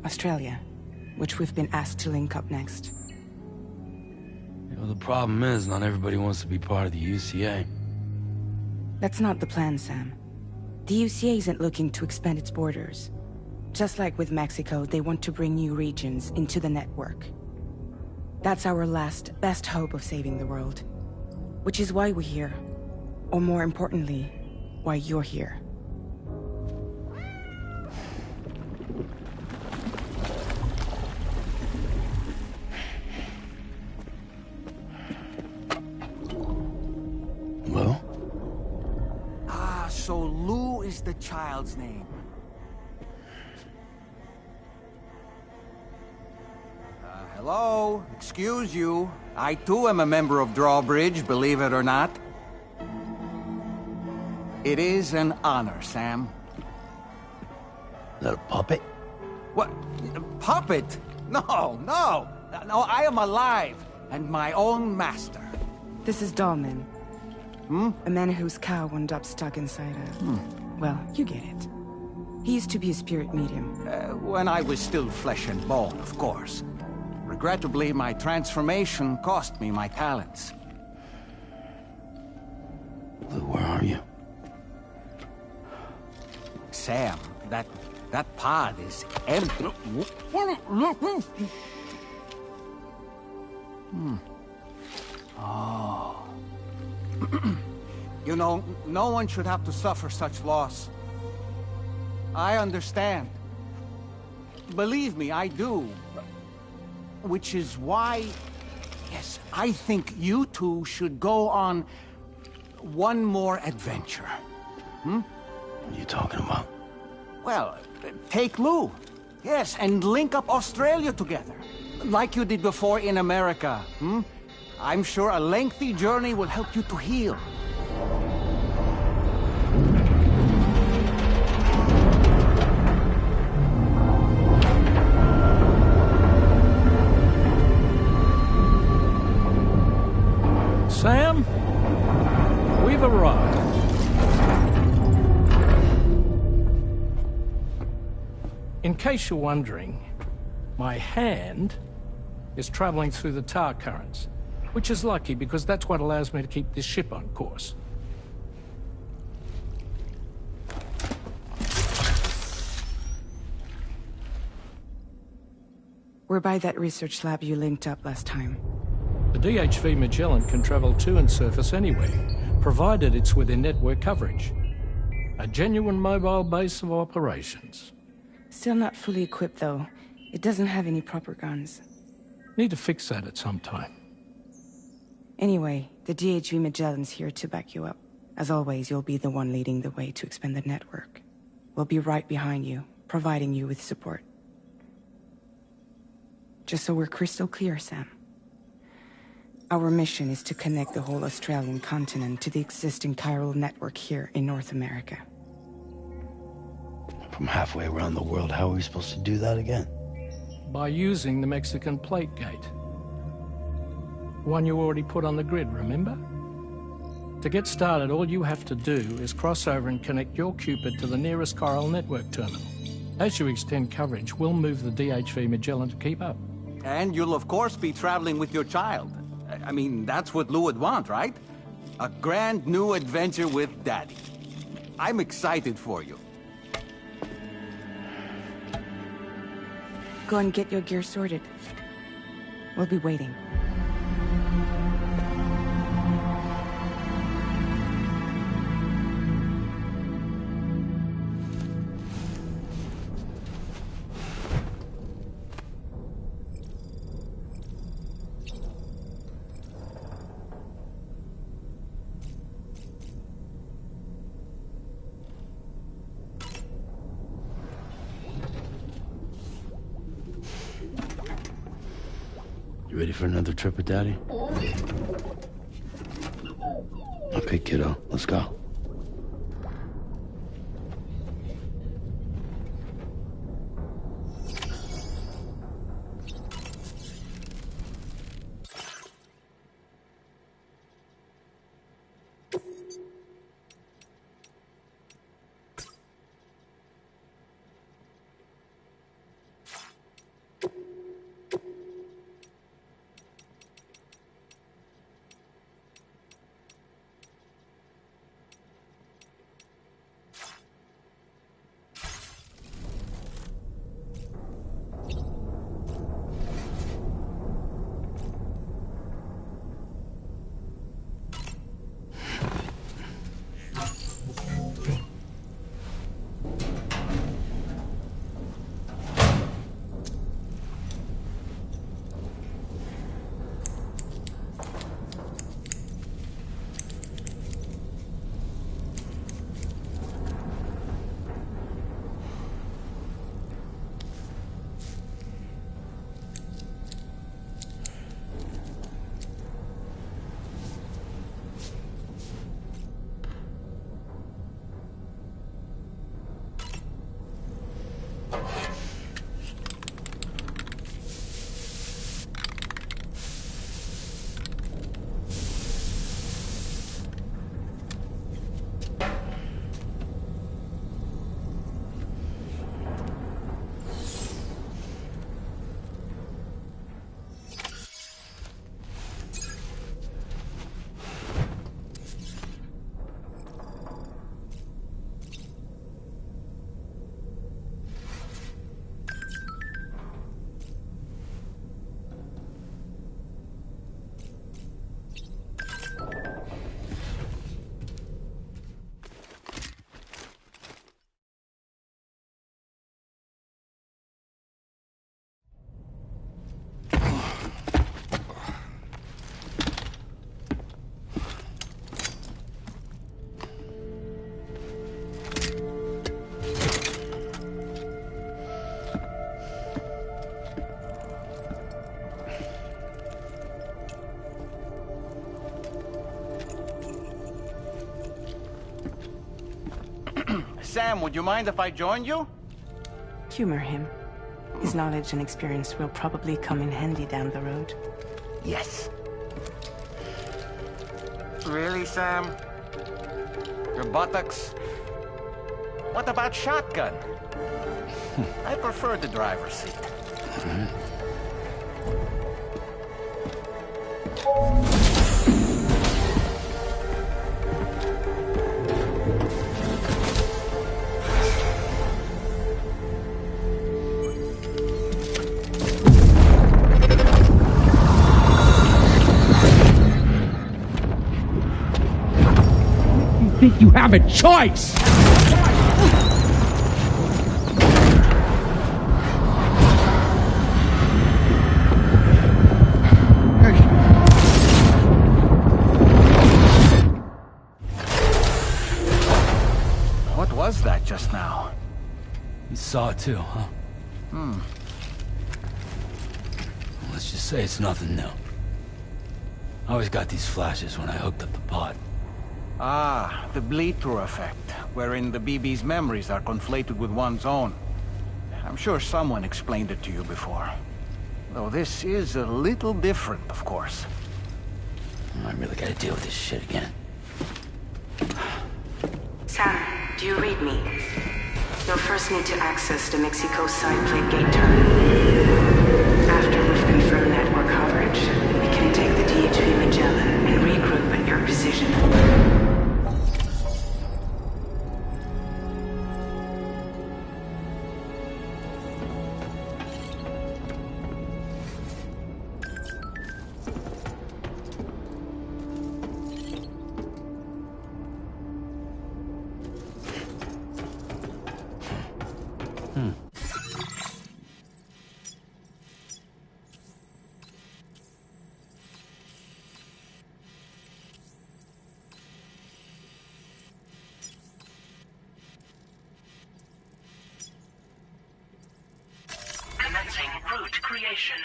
A: Australia, which we've been asked to link up next.
C: You know, the problem is, not everybody wants to be part of the UCA.
A: That's not the plan, Sam. The UCA isn't looking to expand its borders. Just like with Mexico, they want to bring new regions into the network. That's our last, best hope of saving the world. Which is why we're here. Or more importantly, why you're here.
C: Well?
O: Ah, so Lou is the child's name. Hello? Excuse you. I too am a member of Drawbridge, believe it or not. It is an honor, Sam.
C: Is that a puppet?
O: What? A puppet? No, no! No, I am alive, and my own master.
A: This is Dahlman. A man whose cow wound up stuck inside a... Well, you get it. He used to be a spirit medium.
O: When I was still flesh and bone, of course. Regrettably, my transformation cost me my talents.
C: Lou, where are you?
O: Sam, that pod is empty. Oh. You know, no one should have to suffer such loss. I understand. Believe me, I do. Which is why, yes, I think you two should go on one more adventure.
C: What are you talking about?
O: Well, take Lou. Yes, and link up Australia together. Like you did before in America. I'm sure a lengthy journey will help you to heal.
N: Sam, we've arrived. In case you're wondering, my hand is traveling through the tar currents, which is lucky because that's what allows me to keep this ship on course.
A: We're by that research lab you linked up last time.
N: The DHV Magellan can travel to and surface anywhere, provided it's within network coverage. A genuine mobile base of operations.
A: Still not fully equipped, though. It doesn't have any proper guns.
N: Need to fix that at some time.
A: Anyway, the DHV Magellan's here to back you up. As always, you'll be the one leading the way to expand the network. We'll be right behind you, providing you with support. Just so we're crystal clear, Sam. Our mission is to connect the whole Australian continent to the existing chiral network here in North America.
C: From halfway around the world, how are we supposed to do that again?
N: By using the Mexican plate gate. One you already put on the grid, remember? To get started, all you have to do is cross over and connect your Cupid to the nearest chiral network terminal. As you extend coverage, we'll move the DHV Magellan to keep up.
O: And you'll of course be traveling with your child. I mean, that's what Lou would want, right? A grand new adventure with Daddy. I'm excited for you.
A: Go and get your gear sorted. We'll be waiting.
C: You ready for another trip with Daddy? Okay, kiddo, let's go.
O: Sam, would you mind if I joined you?
A: Humor him. His knowledge and experience will probably come in handy down the road.
O: Yes. Really, Sam? Your buttocks? What about shotgun? I prefer the driver's seat.
M: Think you have a choice?
O: What was that just now?
C: You saw it too, huh? Let's just say it's nothing new. I always got these flashes when I hooked up the pod.
O: Ah, the bleed-through effect, wherein the BB's memories are conflated with one's own. I'm sure someone explained it to you before. Though this is a little different, of course.
C: I really gotta deal with this shit again.
P: Sam, do you read me? You'll first need to access the Mexico side plate gate terminal. After we've confirmed network coverage, we can take the DHV Magellan and regroup at your precision.
F: creation.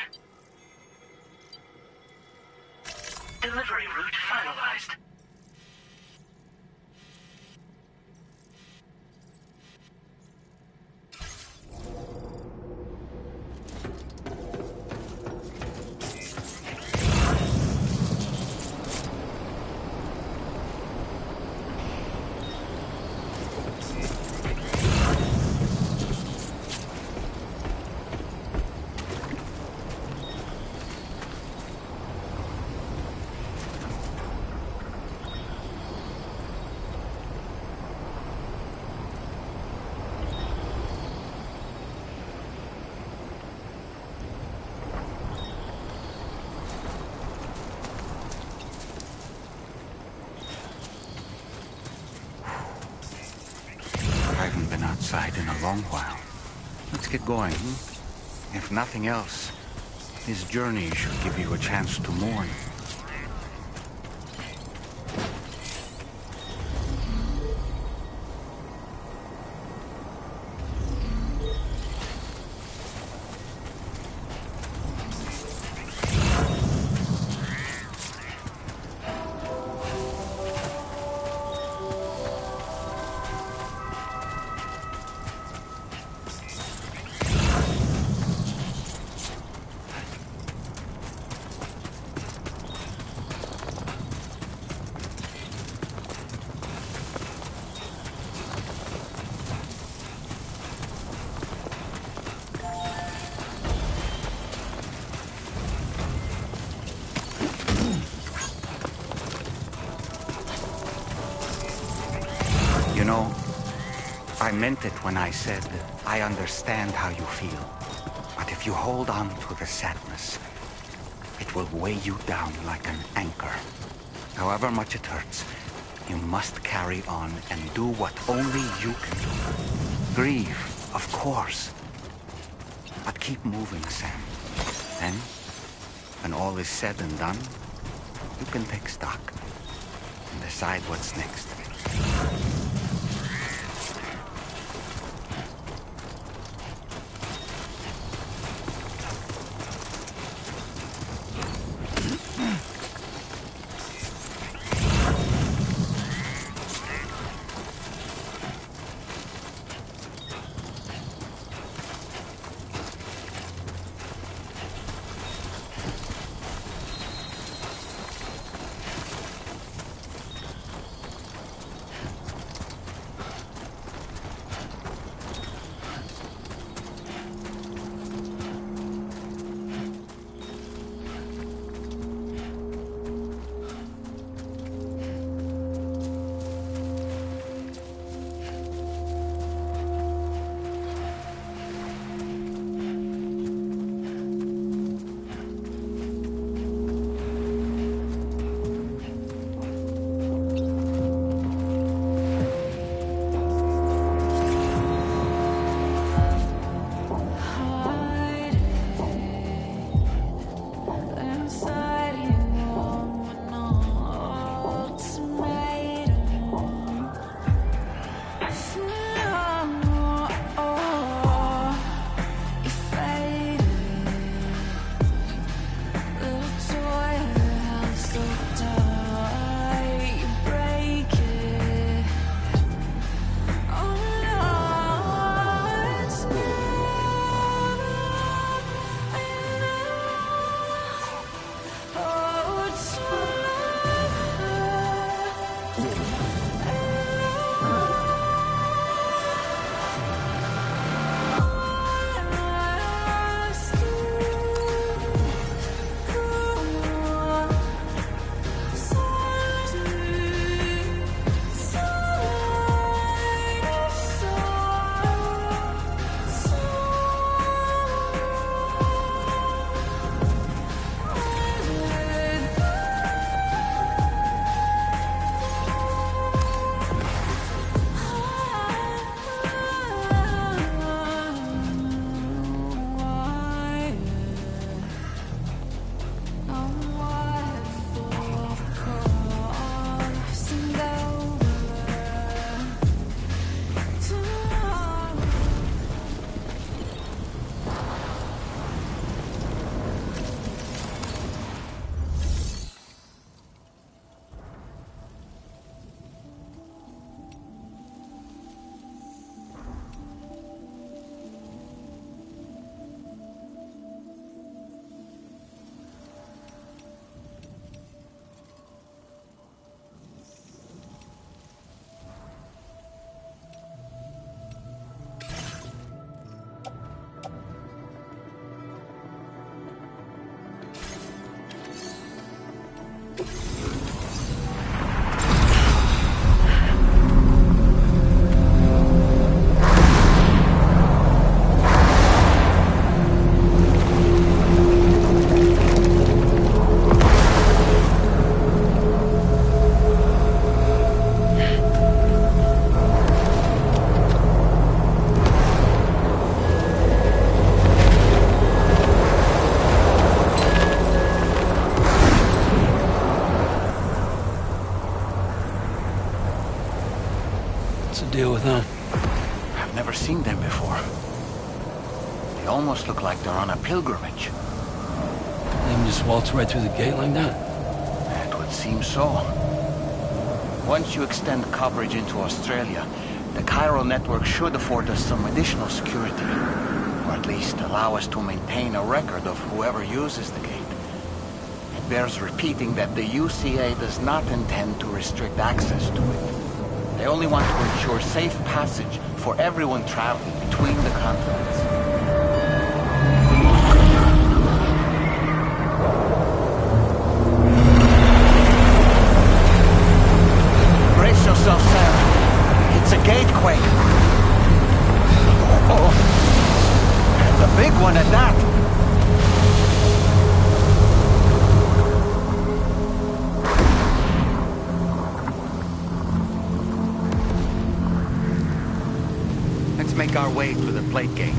F: Delivery route finalized.
Q: Outside in a long while. Let's get going. If nothing else, this journey should give you a chance to mourn. You know, I meant it when I said I understand how you feel. But if you hold on to the sadness, it will weigh you down like an anchor. However much it hurts, you must carry on and do what only you can do. Grieve, of course. But keep moving, Sam. Then, when all is said and done, you can take stock and decide what's next.
C: What's the deal with them?
J: I've never seen them before. They almost look like they're on a pilgrimage.
C: They can just waltz right through the gate like that?
J: It would seem so. Once you extend coverage into Australia, the chiral network should afford us some additional security. Or at least allow us to maintain a record of whoever uses the gate. It bears repeating that the UCA does not intend to restrict access to it. They only want to ensure safe passage for everyone traveling between the continents. Brace yourself, Sam. It's a gatequake. Oh, and a big one at that. Make our way to the plate gate.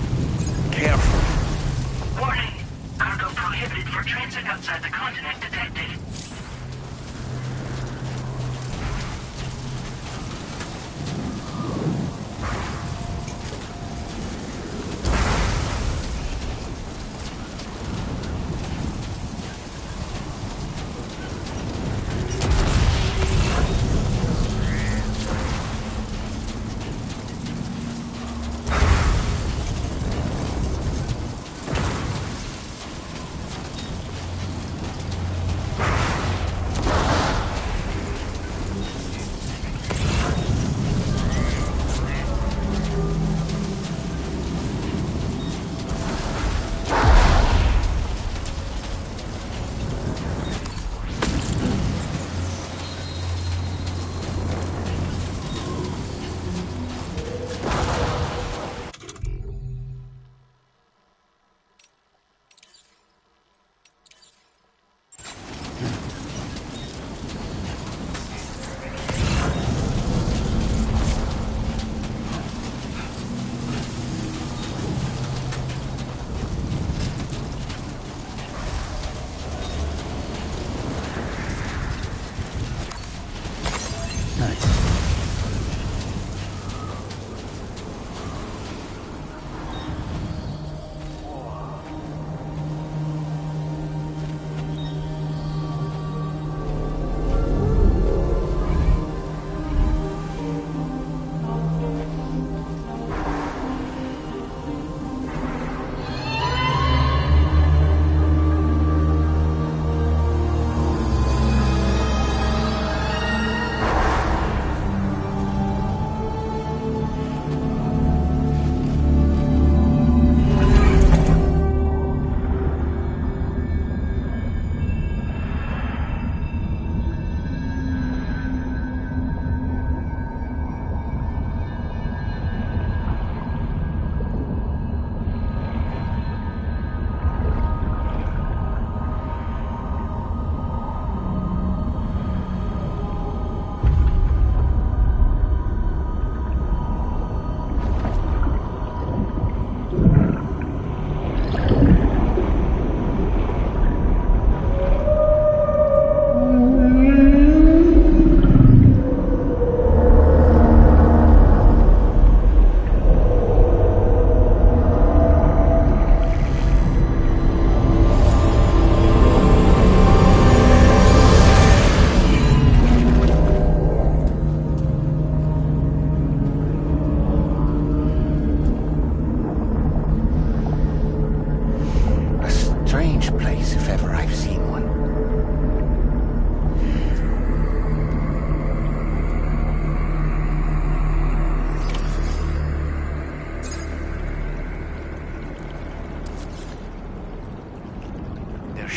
J: Careful.
F: Warning. Cargo prohibited for transit outside the continent detected.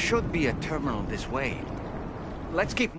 J: should be a terminal this way. Let's keep...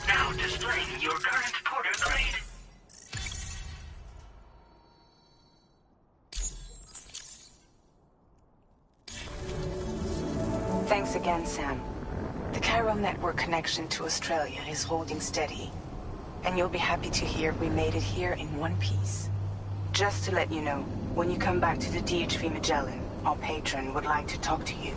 F: Now displaying your current porter grade.
A: Thanks again, Sam. The chiral network connection to Australia is holding steady. And you'll be happy to hear we made it here in one piece. Just to let you know, when you come back to the DHV Magellan, our patron would like to talk to you.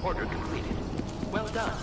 E: Order completed. Well done.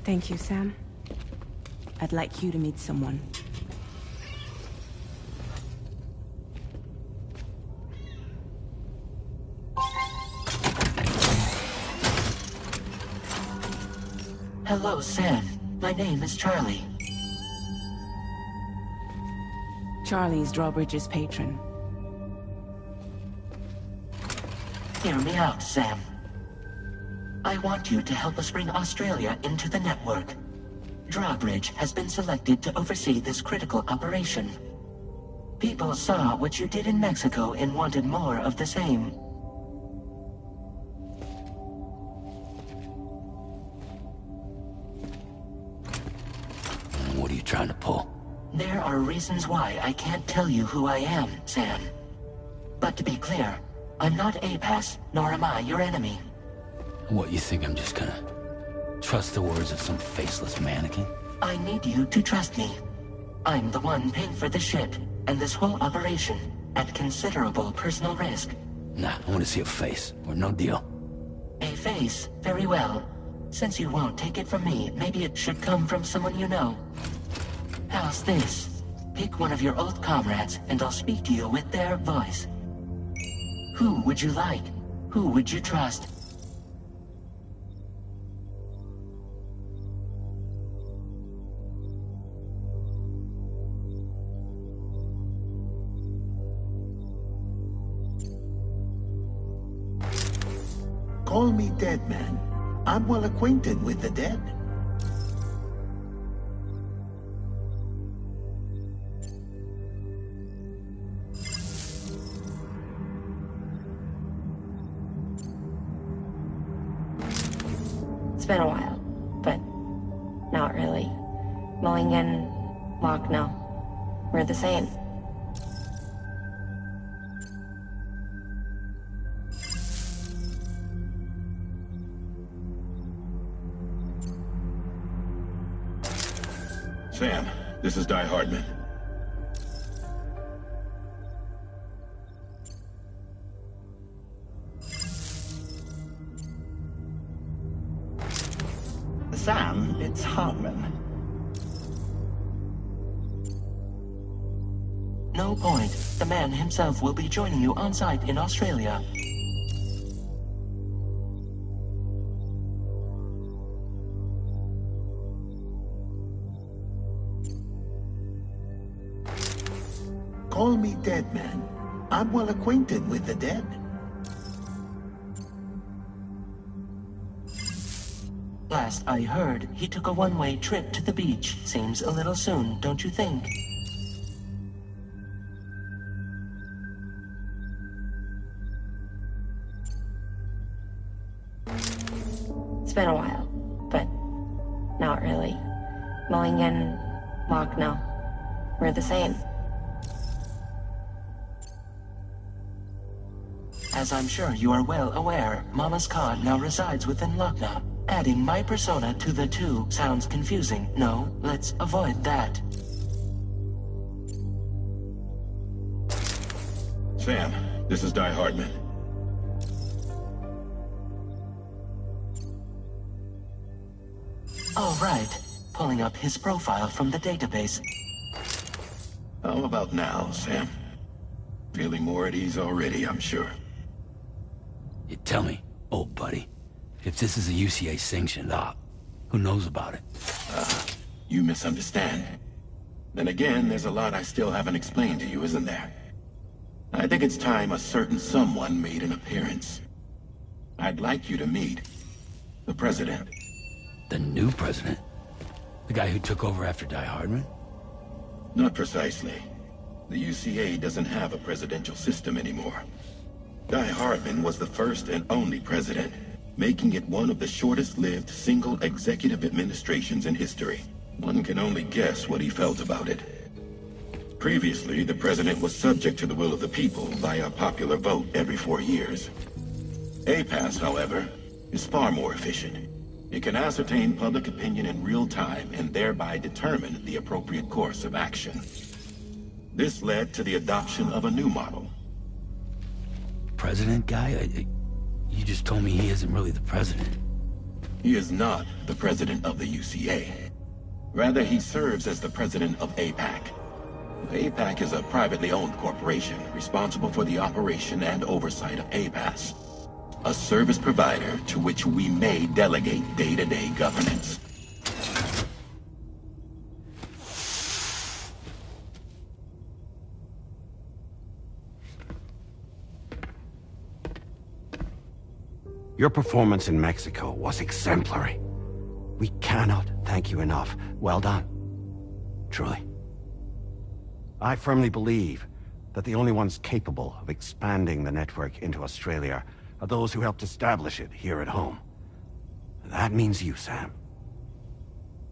A: Thank you, Sam. I'd like you to meet someone.
R: Hello, Sam. My name is Charlie.
A: Charlie's Drawbridge's patron.
R: Hear me out, Sam. I want you to help us bring Australia into the network. Drawbridge has been selected to oversee this critical operation. People saw what you did in Mexico and wanted more of the same.
C: What are you trying to pull?
R: There are reasons why I can't tell you who I am, Sam. But to be clear, I'm not APAS, nor am I your enemy.
C: What, you think I'm just gonna trust the words of some faceless mannequin?
R: I need you to trust me. I'm the one paying for the ship and this whole operation at considerable personal risk.
C: Nah, I want to see a face, or no deal.
R: A face? Very well. Since you won't take it from me, maybe it should come from someone you know. How's this? Pick one of your old comrades, and I'll speak to you with their voice. Who would you like? Who would you trust?
S: Call me Dead Man. I'm well acquainted with the dead.
T: It's been a while, but not really. Mulligan, Locke, no. We're the same.
S: Sam, this is Di Hardman.
U: Sam, it's Hardman.
R: No point. The man himself will be joining you on site in Australia.
S: Call me Dead Man. I'm well acquainted with the dead.
R: Last I heard, he took a one-way trip to the beach. Seems a little soon, don't you think?
T: It's been a while, but not really. Mulligan, Locke, no. We're the same.
R: As I'm sure you are well aware, Mama's Khan now resides within Lochna. Adding my persona to the two sounds confusing. No, let's avoid that.
B: Sam, this is Die Hardman.
R: All right. Pulling up his profile from the database.
B: How about now, Sam? Feeling more at ease already, I'm sure.
C: You tell me, old buddy, if this is a UCA-sanctioned op, who knows about it?
B: You misunderstand. Then again, there's a lot I still haven't explained to you, isn't there? I think it's time a certain someone made an appearance. I'd like you to meet the President.
C: The new president? The guy who took over after Die Hardman?
B: Not precisely. The UCA doesn't have a presidential system anymore. Die Hardman was the first and only president, making it one of the shortest-lived single executive administrations in history. One can only guess what he felt about it. Previously, the president was subject to the will of the people via a popular vote every 4 years. APAS, however, is far more efficient. It can ascertain public opinion in real time and thereby determine the appropriate course of action. This led to the adoption of a new model.
C: President guy? You just told me he isn't really the president.
B: He is not the president of the UCA. Rather, he serves as the president of APAC. APAC is a privately owned corporation responsible for the operation and oversight of APAS, a service provider to which we may delegate day-to-day governance.
Q: Your performance in Mexico was exemplary. We cannot thank you enough. Well done. Truly. I firmly believe that the only ones capable of expanding the network into Australia are those who helped establish it here at home. That means you, Sam.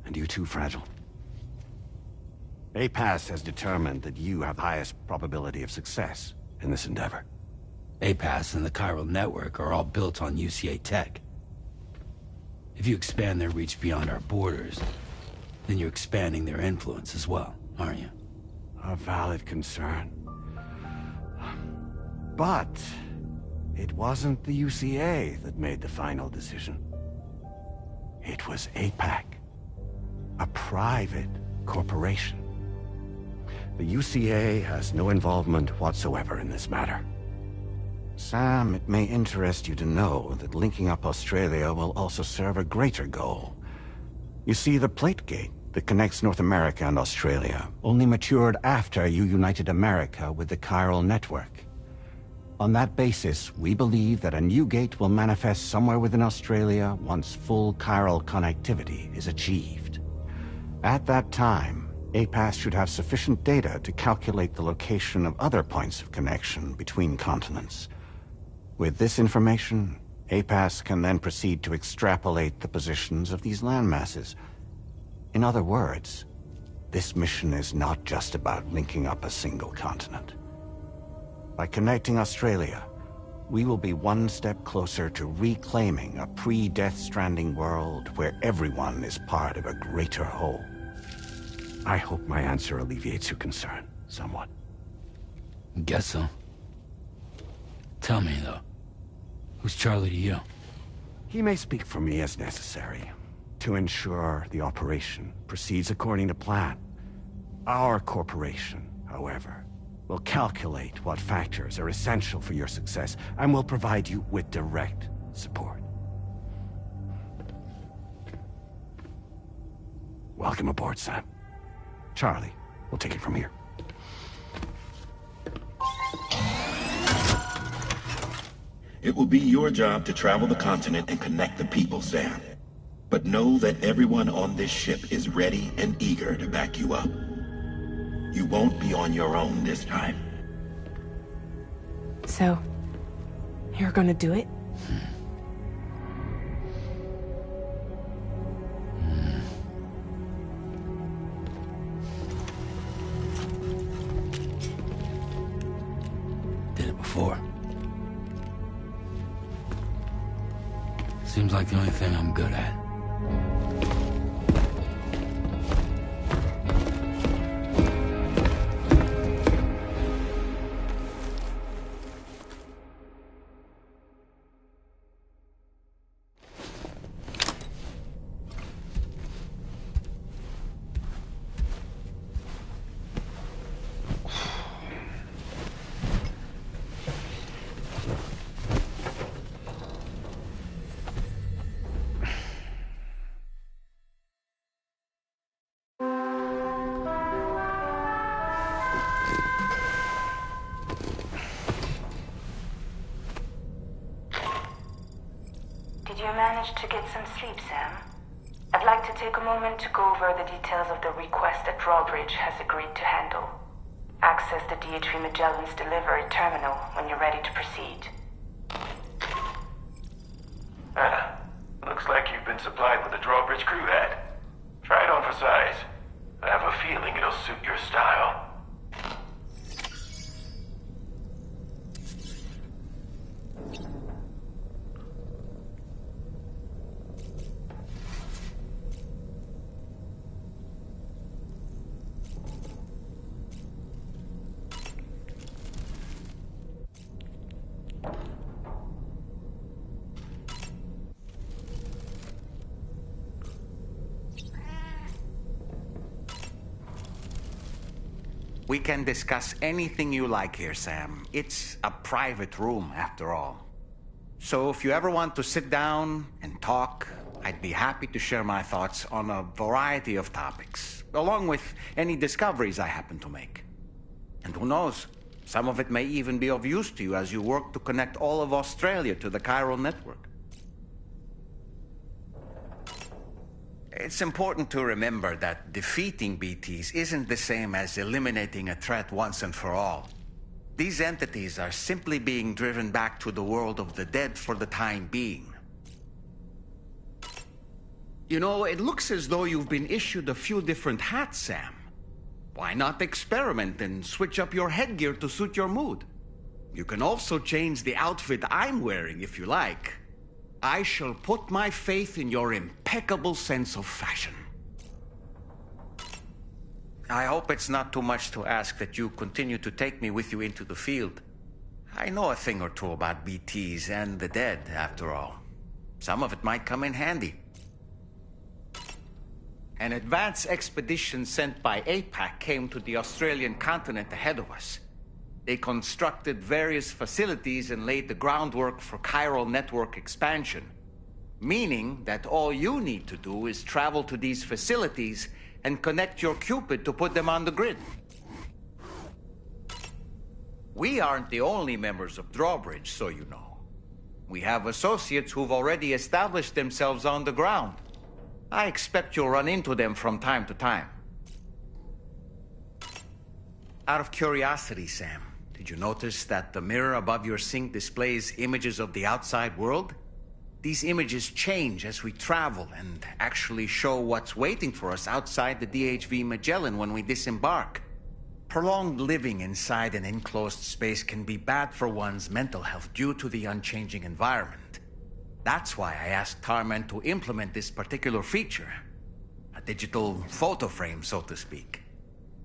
Q: And you too, Fragile. APAS has determined that you have the highest probability of success in this endeavor.
C: APAS and the chiral network are all built on UCA tech. If you expand their reach beyond our borders, then you're expanding their influence as well, aren't you?
Q: A valid concern. But it wasn't the UCA that made the final decision. It was APAC, a private corporation. The UCA has no involvement whatsoever in this matter. Sam, it may interest you to know that linking up Australia will also serve a greater goal. You see, the plate gate that connects North America and Australia only matured after you united America with the chiral network. On that basis, we believe that a new gate will manifest somewhere within Australia once full chiral connectivity is achieved. At that time, APAS should have sufficient data to calculate the location of other points of connection between continents. With this information, APAS can then proceed to extrapolate the positions of these landmasses. In other words, this mission is not just about linking up a single continent. By connecting Australia, we will be one step closer to reclaiming a pre-Death Stranding world where everyone is part of a greater whole. I hope my answer alleviates your concern somewhat.
C: Guess so. Tell me, though, who's Charlie to you?
Q: He may speak for me as necessary, to ensure the operation proceeds according to plan. Our corporation, however, will calculate what factors are essential for your success, and will provide you with direct support. Welcome aboard, Sam. Charlie, we'll take it from here.
B: It will be your job to travel the continent and connect the people, Sam. But know that everyone on this ship is ready and eager to back you up. You won't be on your own this time.
A: So, you're gonna do it?
C: Did it before. Seems like the only thing I'm good at.
P: Did you manage to get some sleep, Sam? I'd like to take a moment to go over the details of the request that Drawbridge has agreed to handle. Access the DHV Magellan's delivery terminal when you're ready to proceed.
G: Looks like you've been supplied with a Drawbridge crew hat. Try it on for size. I have a feeling it'll suit your style.
Q: We can discuss anything you like here, Sam. It's a private room, after all. So if you ever want to sit down and talk, I'd be happy to share my thoughts on a variety of topics, along with any discoveries I happen to make. And who knows, some of it may even be of use to you as you work to connect all of Australia to the chiral network. It's important to remember that defeating BTs isn't the same as eliminating a threat once and for all. These entities are simply being driven back to the world of the dead for the time being. You know, it looks as though you've been issued a few different hats, Sam. Why not experiment and switch up your headgear to suit your mood? You can also change the outfit I'm wearing if you like. I shall put my faith in your impeccable sense of fashion. I hope it's not too much to ask that you continue to take me with you into the field. I know a thing or two about BTs and the dead, after all. Some of it might come in handy. An advance expedition sent by APAC came to the Australian continent ahead of us. They constructed various facilities and laid the groundwork for chiral network expansion, meaning that all you need to do is travel to these facilities and connect your Cupid to put them on the grid. We aren't the only members of Drawbridge, so you know. We have associates who've already established themselves on the ground. I expect you'll run into them from time to time. Out of curiosity, Sam, did you notice that the mirror above your sink displays images of the outside world? These images change as we travel and actually show what's waiting for us outside the DHV Magellan when we disembark. Prolonged living inside an enclosed space can be bad for one's mental health due to the unchanging environment. That's why I asked Tarman to implement this particular feature. A digital photo frame, so to speak.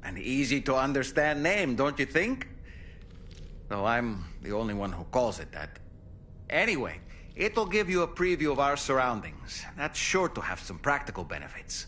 Q: An easy-to-understand name, don't you think? Though I'm the only one who calls it that. Anyway, it'll give you a preview of our surroundings. That's sure to have some practical benefits.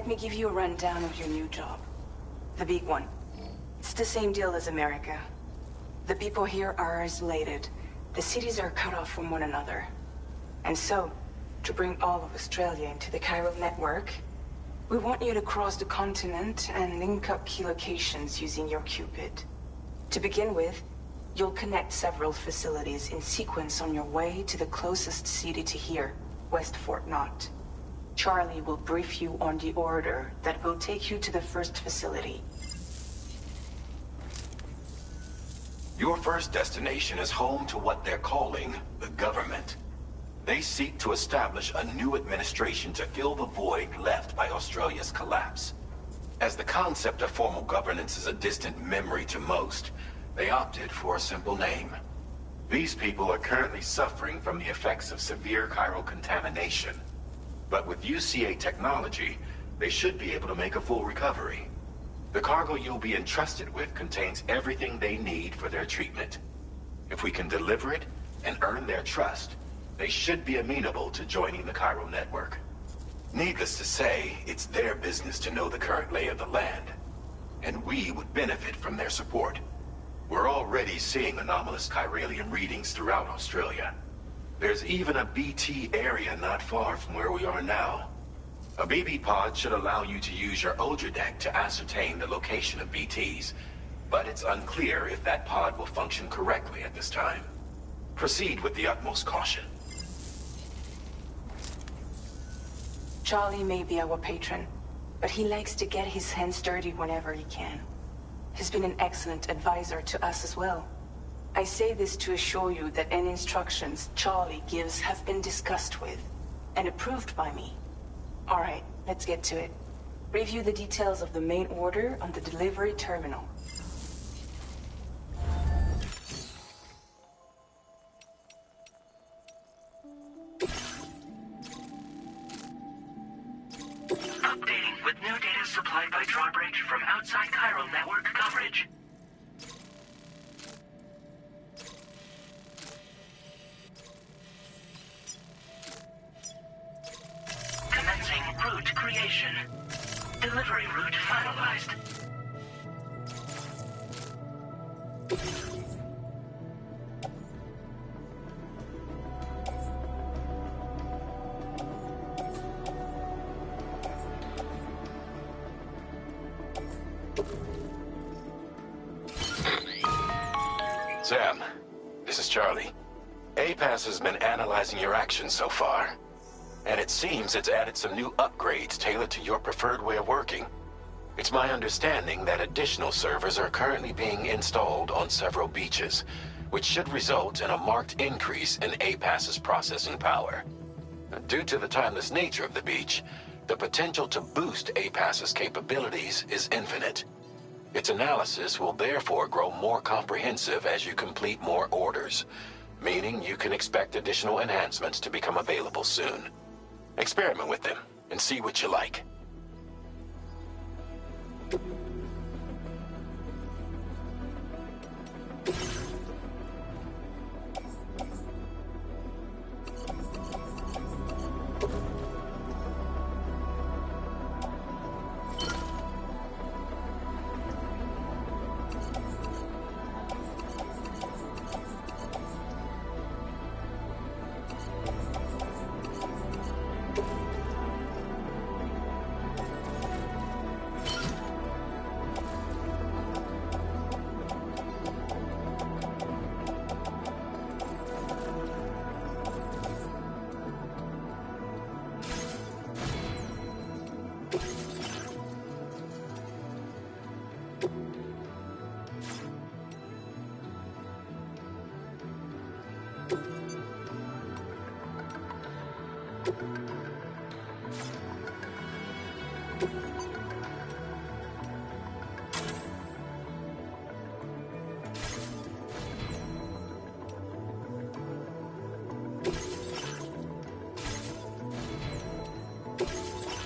A: Let me give you a rundown of your new job. The big one. It's the same deal as America. The people here are isolated. The cities are cut off from one another. And so, to bring all of Australia into the chiral network, we want you to cross the continent and link up key locations using your Cupid. To begin with, you'll connect several facilities in sequence on your way to the closest city to here, West Fort Knott. Charlie will brief you on the order that will take you to the first facility.
B: Your first destination is home to what they're calling the government. They seek to establish a new administration to fill the void left by Australia's collapse. As the concept of formal governance is a distant memory to most, they opted for a simple name. These people are currently suffering from the effects of severe chiral contamination. But with UCA technology, they should be able to make a full recovery. The cargo you'll be entrusted with contains everything they need for their treatment. If we can deliver it and earn their trust, they should be amenable to joining the chiral network. Needless to say, it's their business to know the current lay of the land, and we would benefit from their support. We're already seeing anomalous chiralian readings throughout Australia. There's even a BT area not far from where we are now. A BB pod should allow you to use your Ultra deck to ascertain the location of BTs, but it's unclear if that pod will function correctly at this time. Proceed with the utmost caution.
A: Charlie may be our patron, but he likes to get his hands dirty whenever he can. He's been an excellent advisor to us as well. I say this to assure you that any instructions Charlie gives have been discussed with and approved by me. All right, let's get to it. Review the details of the main order on the delivery terminal.
F: Updating with new data supplied by Drawbridge from outside chiral network coverage. Commencing route creation. Delivery route finalized.
B: Sam, this is Charlie. APAS has been analyzing your actions so far, and it seems it's added some new upgrades tailored to your preferred way of working. It's my understanding that additional servers are currently being installed on several beaches, which should result in a marked increase in APAS's processing power. Due to the timeless nature of the beach, the potential to boost APAS's capabilities is infinite. Its analysis will therefore grow more comprehensive as you complete more orders, meaning you can expect additional enhancements to become available soon. Experiment with them and see what you like.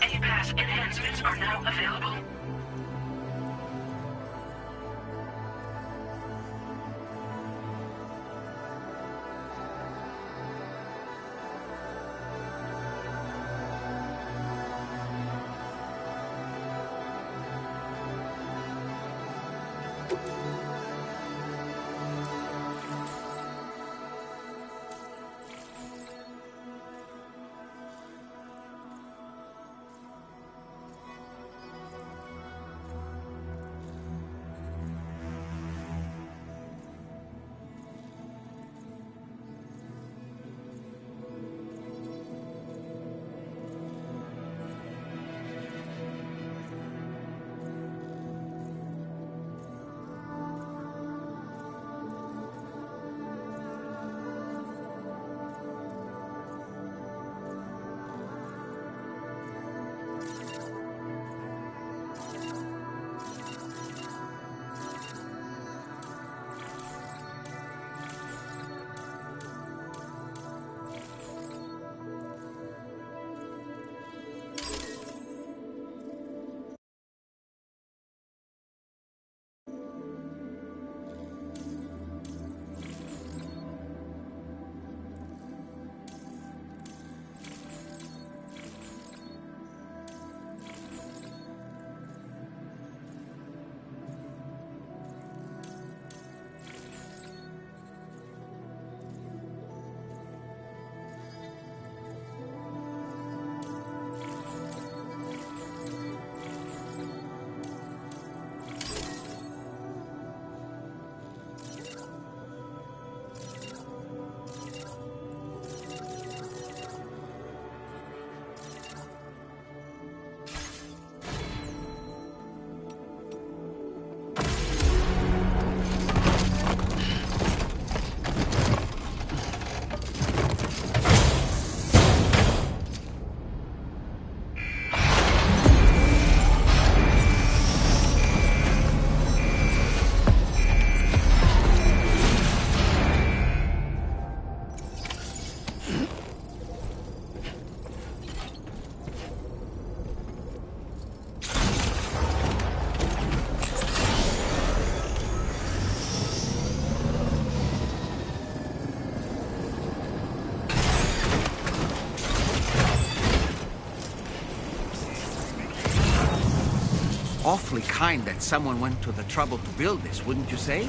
F: APAS enhancements are now available.
J: Awfully kind that someone went to the trouble to build this, wouldn't you say?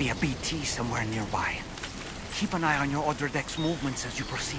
J: A BT somewhere nearby. Keep an eye on your other deck's movements as you proceed.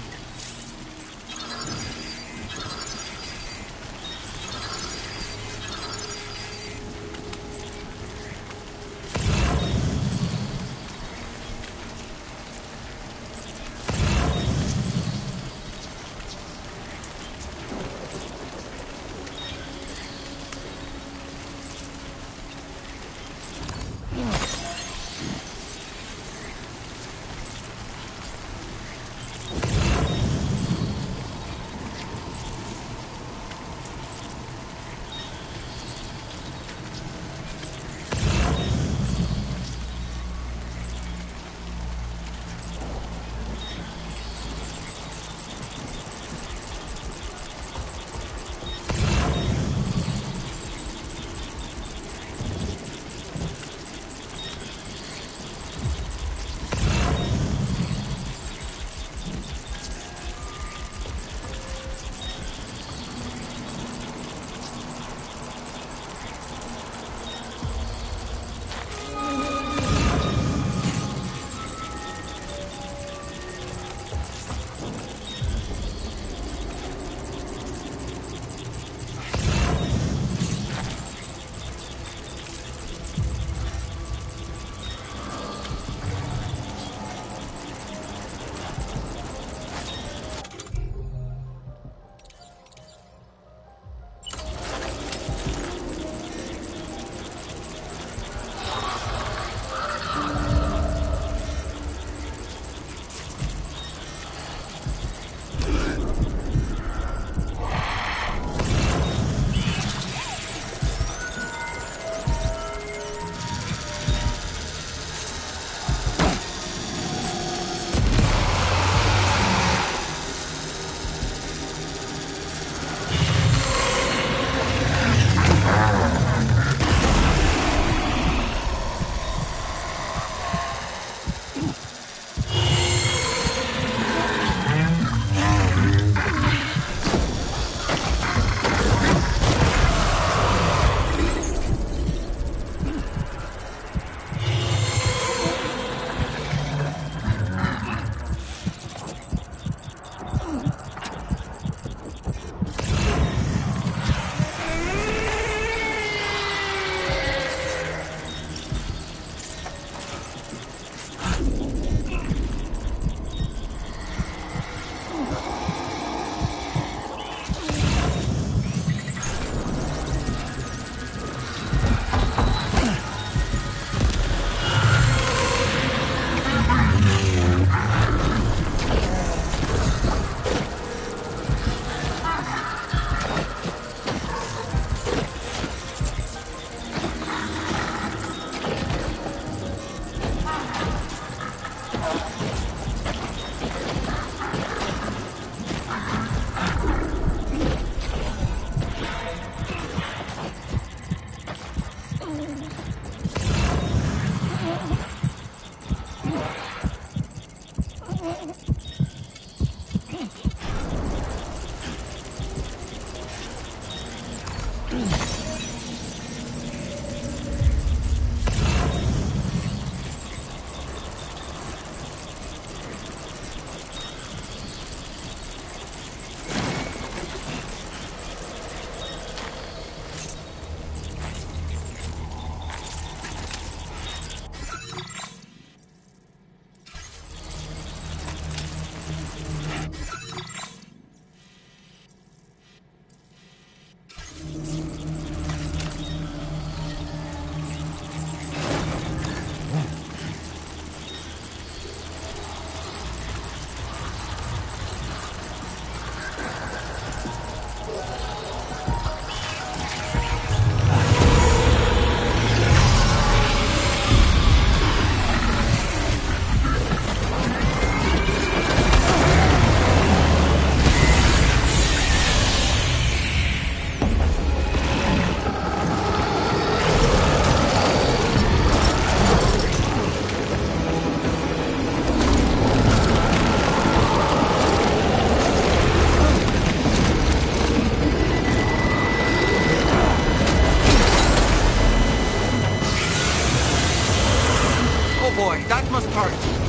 O: Oh boy, that must hurt.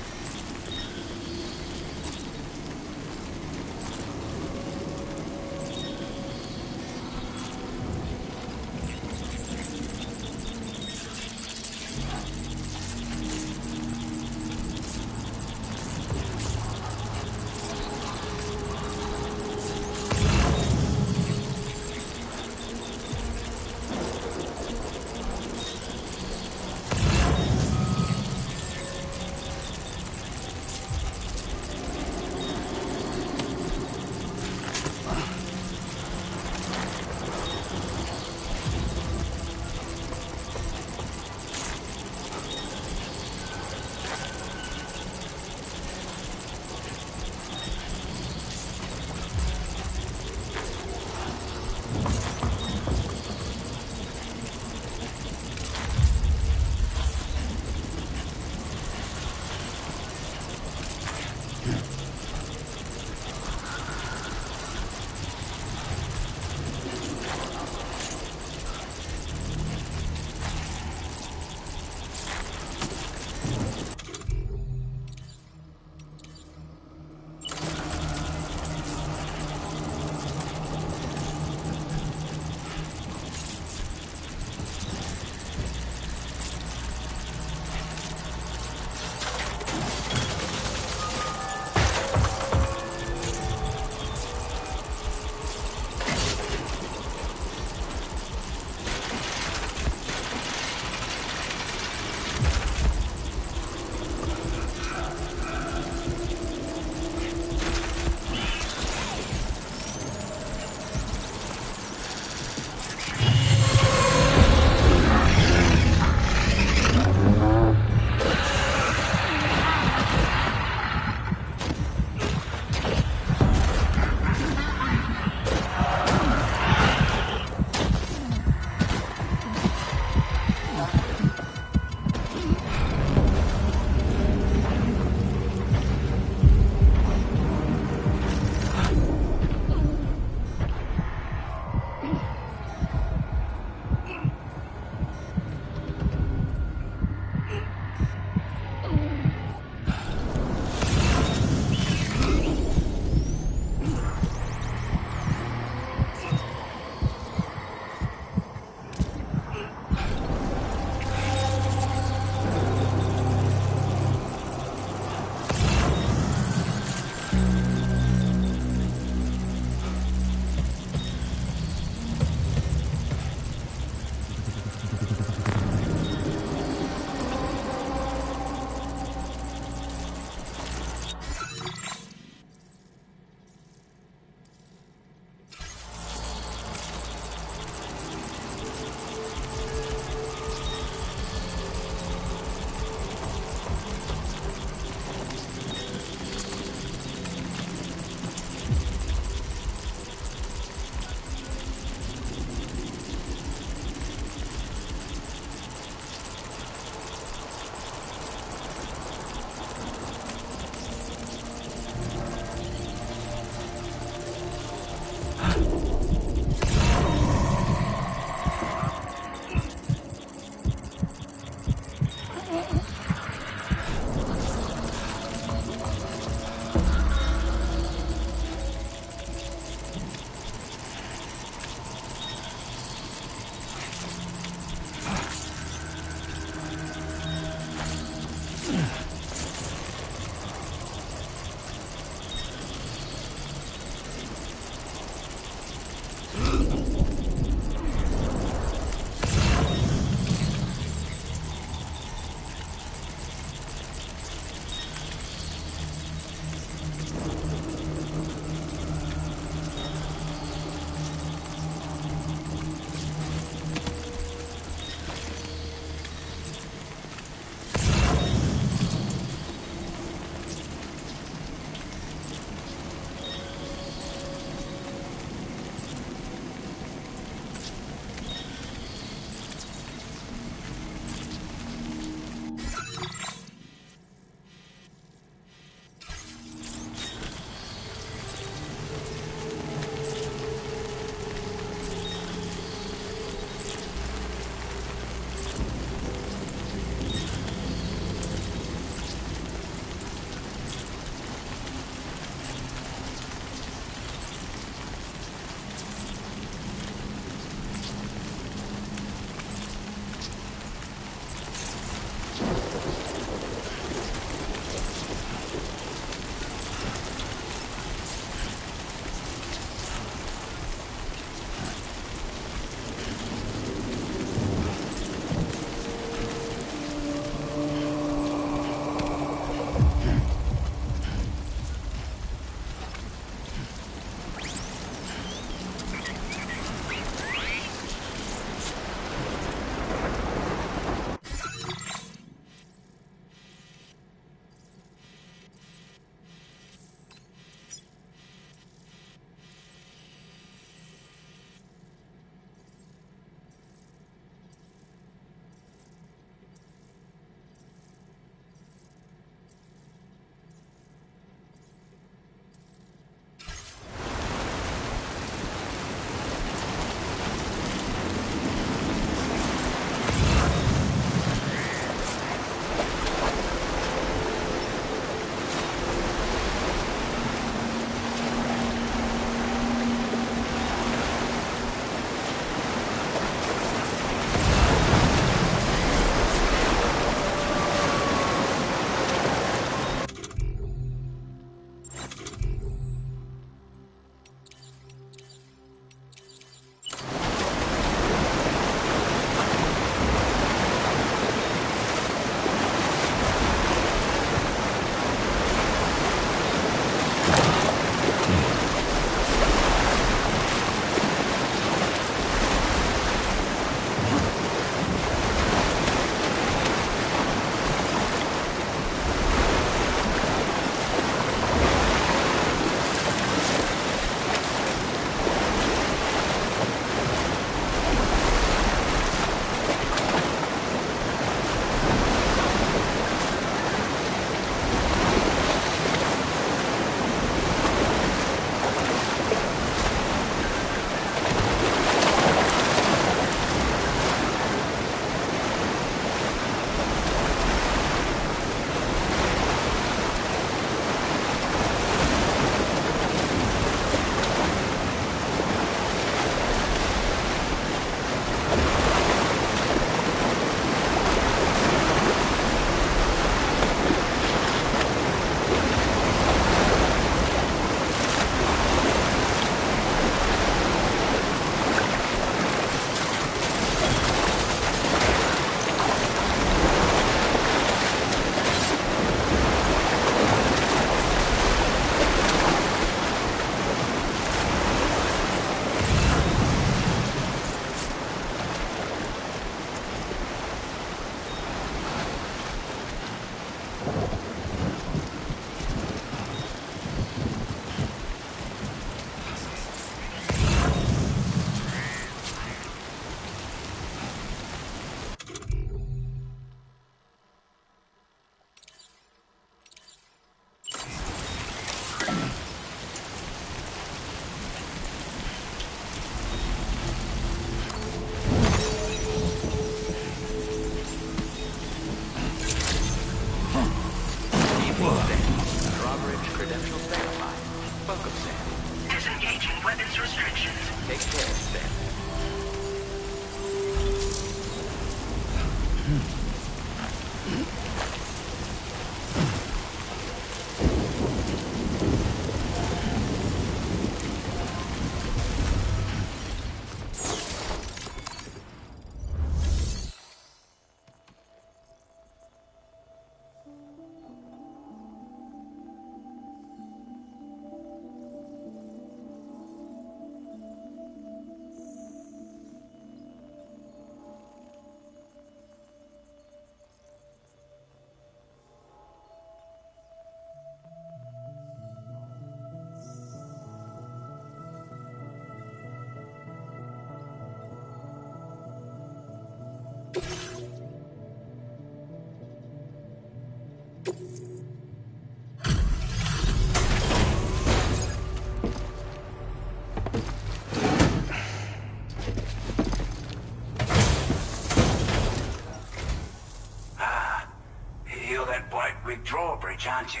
G: Drawbridge, aren't you?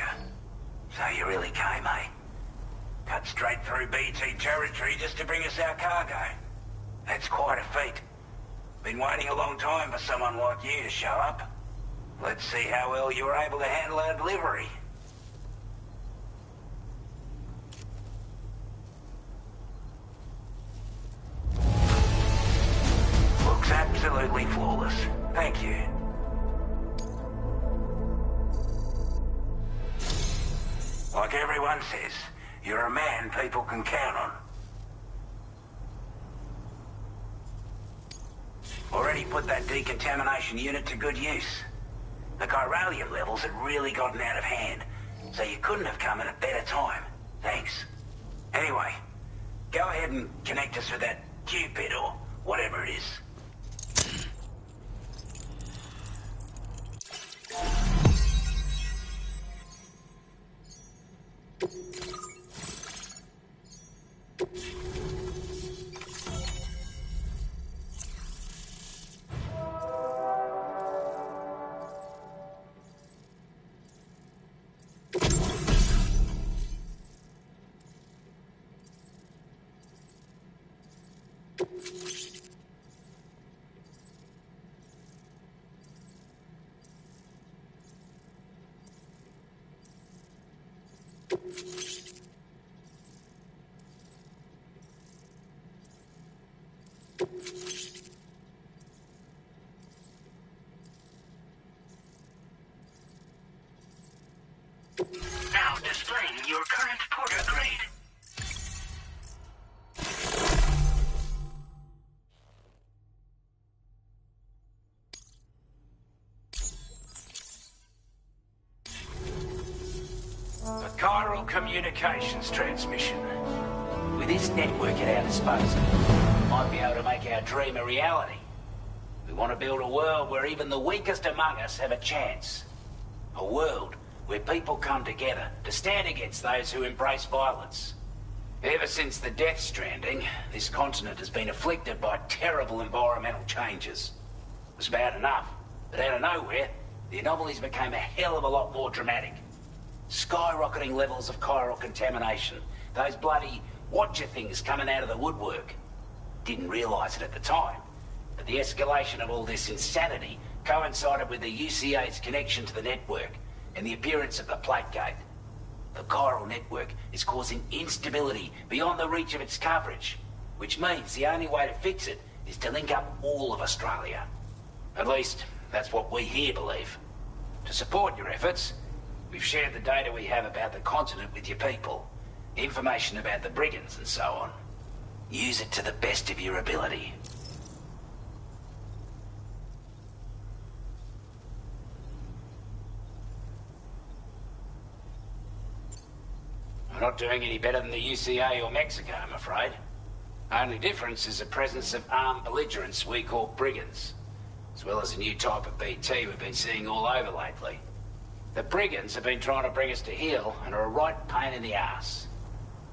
G: So you really came, eh? Cut straight through BT territory just to bring us our cargo. That's quite a feat. Been waiting a long time for someone like you to show up. Let's see how well you were able to handle our delivery. Looks absolutely flawless. Thank you. Like everyone says, you're a man people can count on. Already put that decontamination unit to good use. The chiralium levels had really gotten out of hand, so you couldn't have come at a better time. Thanks. Anyway, go ahead and connect us with that Cupid or whatever it is.
F: Now displaying your current porter grade.
E: A chiral communications transmission. With this network at our disposal, we might be able to make our dream a reality. We want to build a world where even the weakest among us have a chance. A world where people come together to stand against those who embrace violence. Ever since the Death Stranding, this continent has been afflicted by terrible environmental changes. It was bad enough, but out of nowhere, the anomalies became a hell of a lot more dramatic. Skyrocketing levels of chiral contamination, those bloody watcher things coming out of the woodwork. Didn't realise it at the time, but the escalation of all this insanity coincided with the UCA's connection to the network and the appearance of the plate gate. The chiral network is causing instability beyond the reach of its coverage, which means the only way to fix it is to link up all of Australia. At least, that's what we here believe. To support your efforts, we've shared the data we have about the continent with your people, information about the brigands and so on. Use it to the best of your ability. We're not doing any better than the UCA or Mexico, I'm afraid. Only difference is the presence of armed belligerents we call brigands, as well as a new type of BT we've been seeing all over lately. The brigands have been trying to bring us to heel and are a right pain in the ass.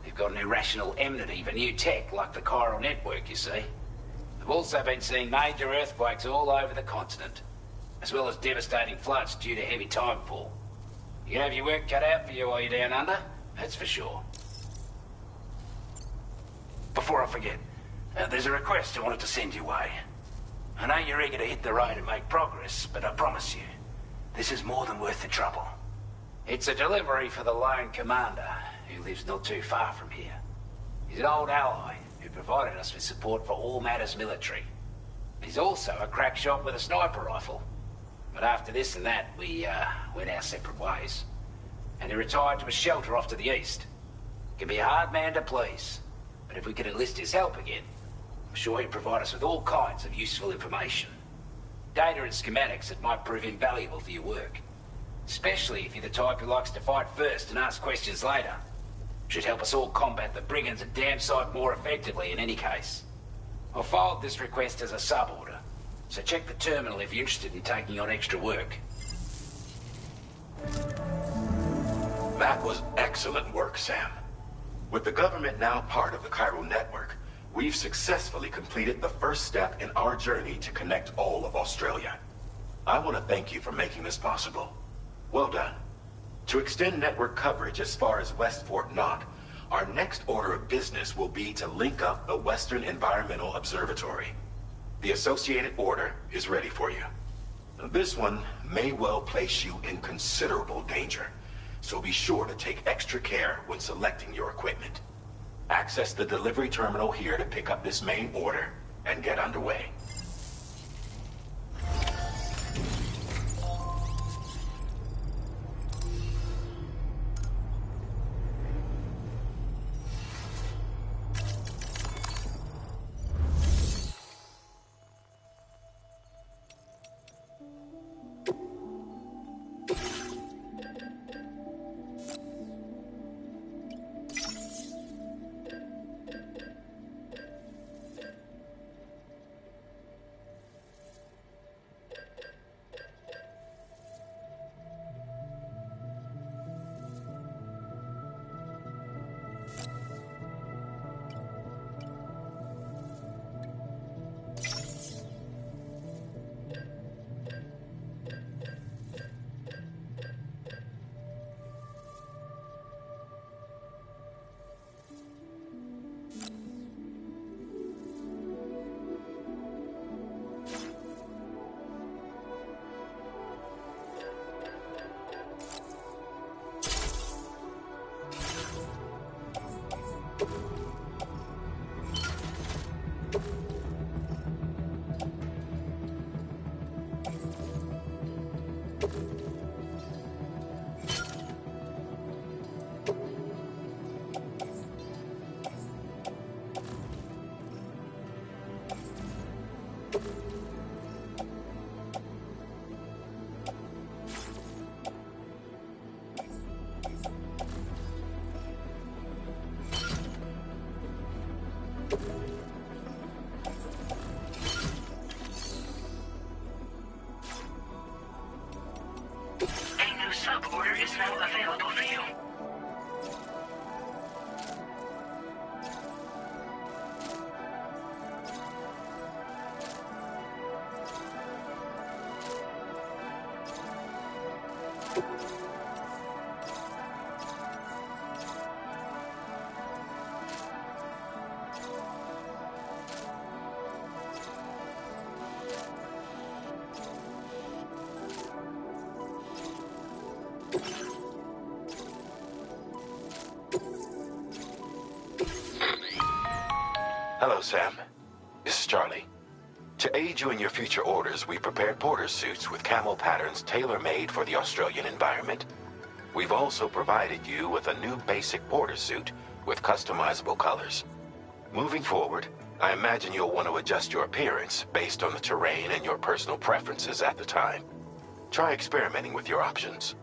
E: They've got an irrational enmity for new tech like the chiral network, you see. They've also been seeing major earthquakes all over the continent, as well as devastating floods due to heavy timefall. You can have your work cut out for you while you're down under, that's for sure. Before I forget, there's a request I wanted to send your way. I know you're eager to hit the road and make progress, but I promise you, this is more than worth the trouble. It's a delivery for the lone commander, who lives not too far from here. He's an old ally who provided us with support for all matters military. He's also a crack shot with a sniper rifle. But after this and that, we went our separate ways. And he retired to a shelter off to the east. Can be a hard man to please, but if we could enlist his help again, I'm sure he'd provide us with all kinds of useful information. Data and schematics that might prove invaluable for your work. Especially if you're the type who likes to fight first and ask questions later. Should help us all combat the brigands a damn sight more effectively in any case. I'll filed this request as a sub-order, so check the terminal if you're interested in taking on extra work.
B: That was excellent work, Sam. With the government now part of the Chiral network, we've successfully completed the first step in our journey to connect all of Australia. I want to thank you for making this possible. Well done. To extend network coverage as far as West Fort Knott, our next order of business will be to link up the Western Environmental Observatory. The associated order is ready for you. This one may well place you in considerable danger, so be sure to take extra care when selecting your equipment. Access the delivery terminal here to pick up this main order and get underway.
F: Sub-order is now available for you.
B: Hello, Sam. This is Charlie. To aid you in your future orders, we prepared porter suits with camo patterns tailor-made for the Australian environment. We've also provided you with a new basic porter suit with customizable colors. Moving forward, I imagine you'll want to adjust your appearance based on the terrain and your personal preferences at the time. Try experimenting with your options.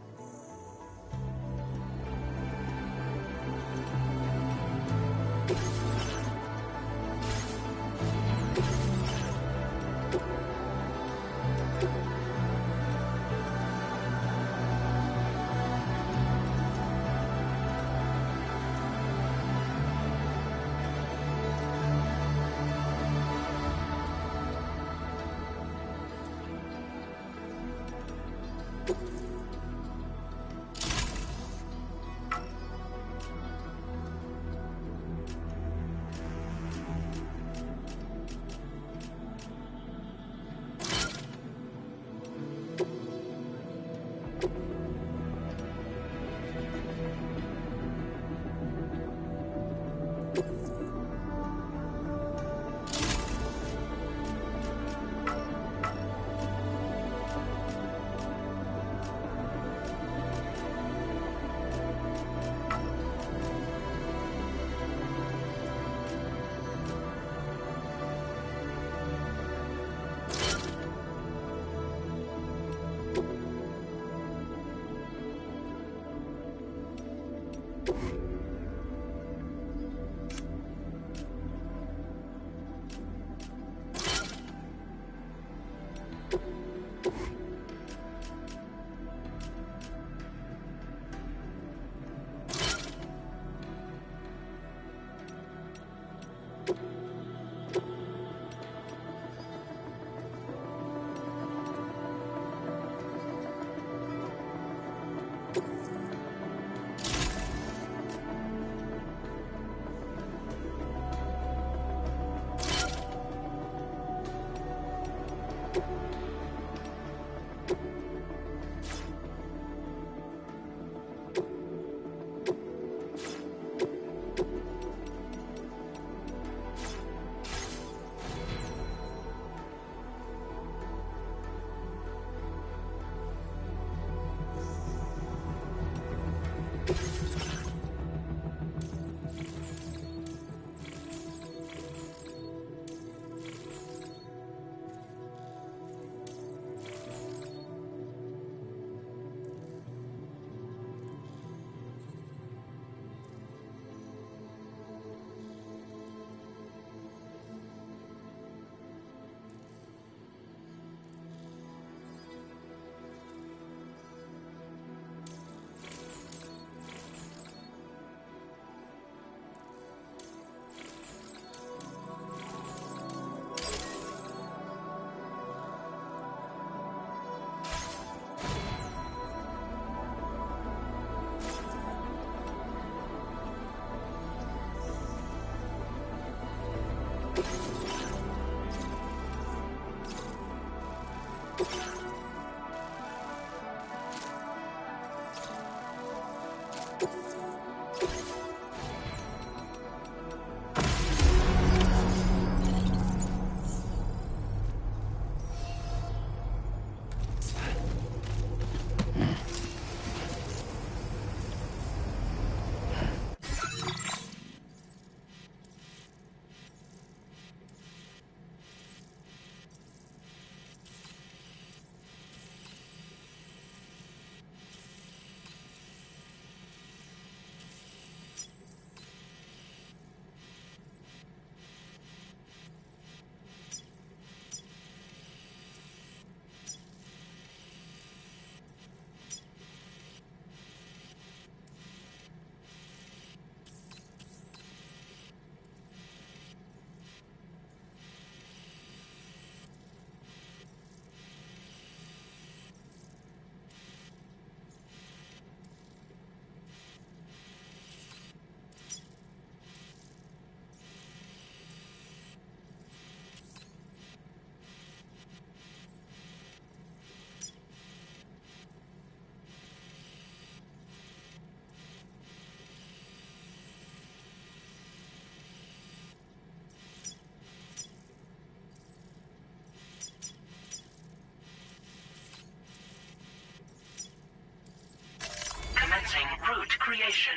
F: Commencing route creation.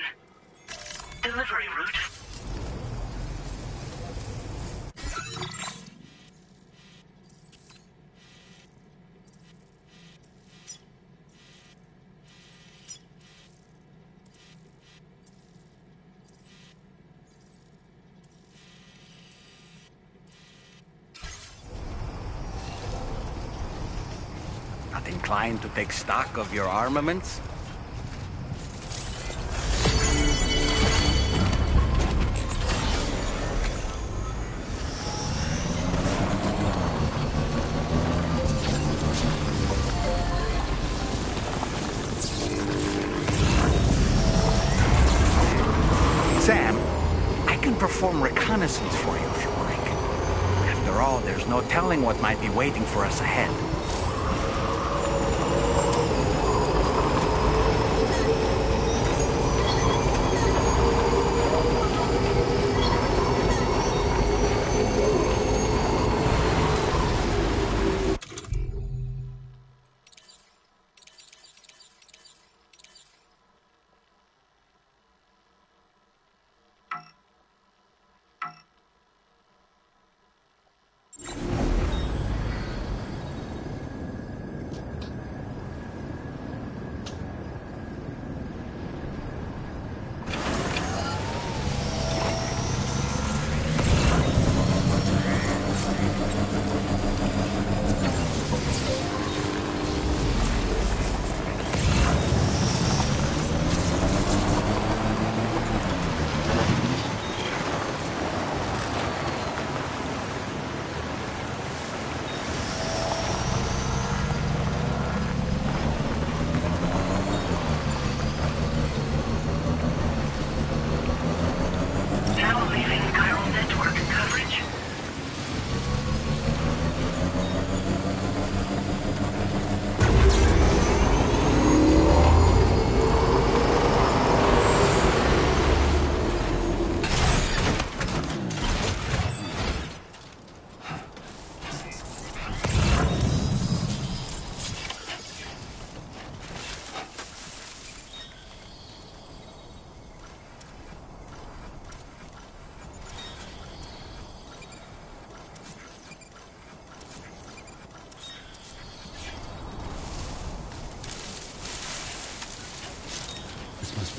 F: Delivery route.
Q: Not inclined to take stock of your armaments? Sam, I can perform reconnaissance for you if you like. After all, there's no telling what might be waiting for us ahead.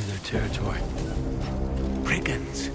C: their territory.
Q: Brigands.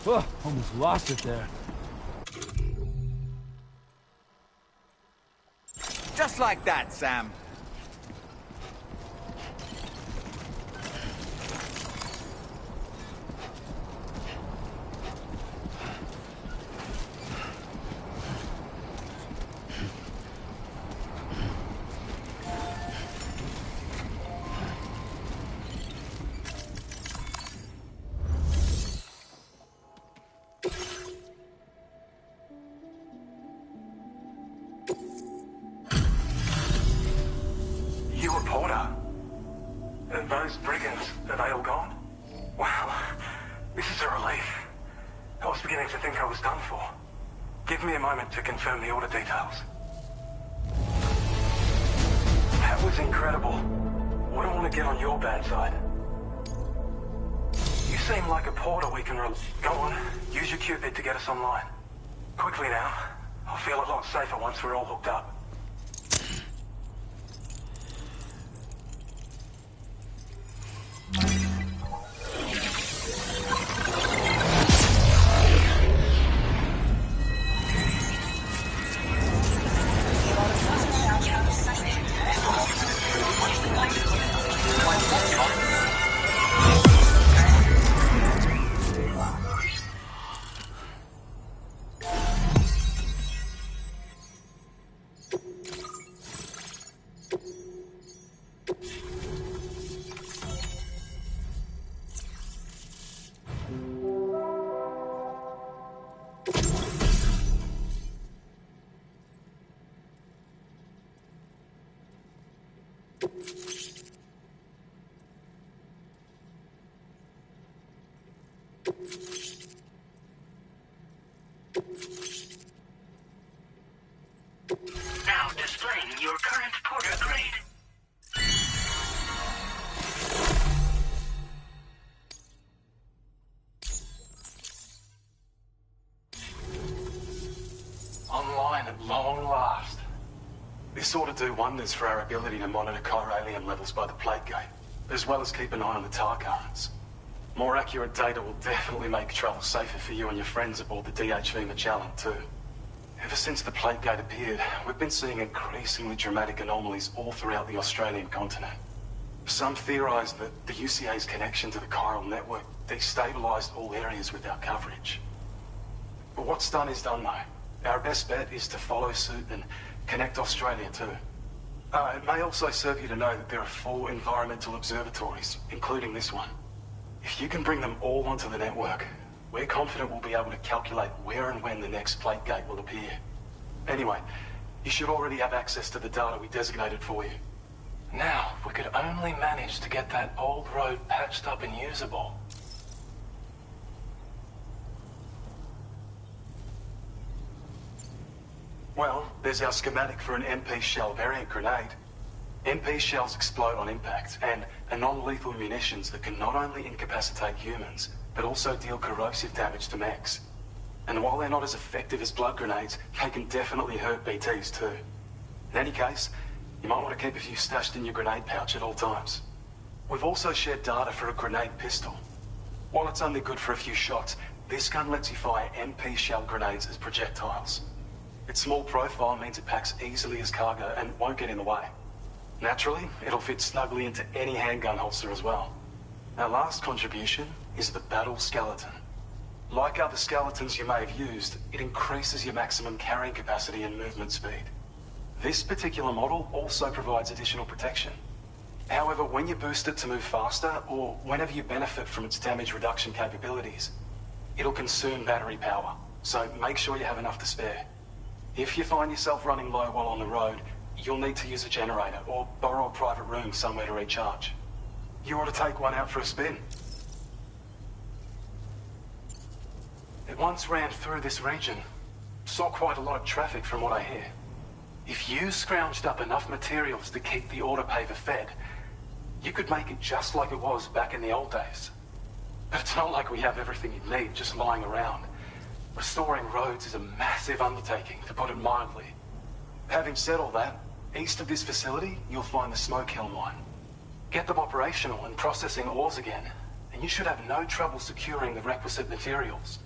C: Oh, almost lost it there.
L: Just like that, Sam.
G: You a porter? Those brigands, are they all gone? Wow, this is a relief. I was beginning to think I was done for. Give me a moment to confirm the order details. That was incredible. Wouldn't want to get on your bad side. You seem like a porter we can Go on, use your Cupid to get us online. Quickly now. I'll feel a lot safer once we're all hooked up.
F: Now displaying your current porter grade.
H: Online at long last. This ought to do wonders for our ability to monitor chiralium levels by the plate gate, as well as keep an eye on the tar currents. More accurate data will definitely make travel safer for you and your friends aboard the DHV Magellan, too. Ever since the plate gate appeared, we've been seeing increasingly dramatic anomalies all throughout the Australian continent. Some theorize that the UCA's connection to the chiral network destabilized all areas with our coverage. But what's done is done, though. Our best bet is to follow suit and connect Australia, too. It may also serve you to know that there are 4 environmental observatories, including this one. If you can bring them all onto the network, we're confident we'll be able to calculate where and when the next plate gate will appear. Anyway, you should already have access to the data we designated for you. Now, if we could only manage to get that old road patched up and usable. Well, there's our schematic for an MP shell variant grenade. MP shells explode on impact, and are non-lethal munitions that can not only incapacitate humans, but also deal corrosive damage to mechs. And while they're not as effective as blood grenades, they can definitely hurt BTs too. In any case, you might want to keep a few stashed in your grenade pouch at all times. We've also shared data for a grenade pistol. While it's only good for a few shots, this gun lets you fire MP shell grenades as projectiles. Its small profile means it packs easily as cargo and won't get in the way. Naturally, it'll fit snugly into any handgun holster as well. Our last contribution is the battle skeleton. Like other skeletons you may have used, it increases your maximum carrying capacity and movement speed. This particular model also provides additional protection. However, when you boost it to move faster, or whenever you benefit from its damage reduction capabilities, it'll consume battery power, so make sure you have enough to spare. If you find yourself running low while on the road, you'll need to use a generator or borrow a private room somewhere to recharge. You ought to take one out for a spin. It once ran through this region. Saw quite a lot of traffic from what I hear. If you scrounged up enough materials to keep the autopaver fed, you could make it just like it was back in the old days. But it's not like we have everything you'd need just lying around. Restoring roads is a massive undertaking, to put it mildly. Having said all that, east of this facility, you'll find the Smoke Hill mine. Get them operational and processing ores again, and you should have no trouble securing the requisite materials.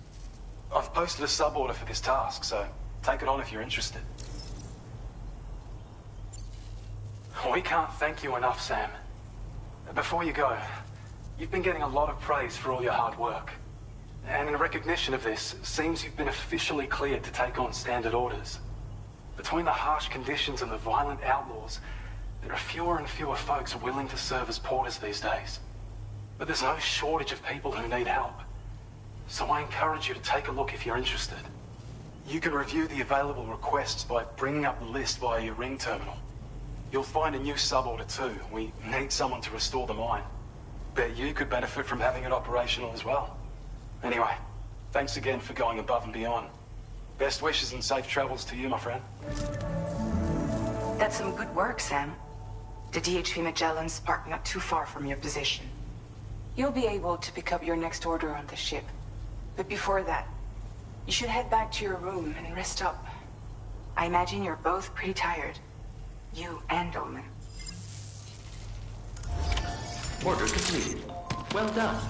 H: I've posted a sub-order for this task, so take it on if you're interested. We can't thank you enough, Sam. Before you go, you've been getting a lot of praise for all your hard work. And in recognition of this, it seems you've been officially cleared to take on standard orders. Between the harsh conditions and the violent outlaws, there are fewer and fewer folks willing to serve as porters these days. But there's no shortage of people who need help. So I encourage you to take a look if you're interested. You can review the available requests by bringing up the list via your ring terminal. You'll find a new sub-order too. We need someone to restore the mine. Bet you could benefit from having it operational as well. Anyway, thanks again for going above and beyond. Best wishes and safe travels to you, my friend.
P: That's some good work, Sam. The DHV Magellan's parked not too far from your position. You'll be able to pick up your next order on the ship. But before that, you should head back to your room and rest up. I imagine you're both pretty tired. You and Dolman.
R: Order completed. Well done.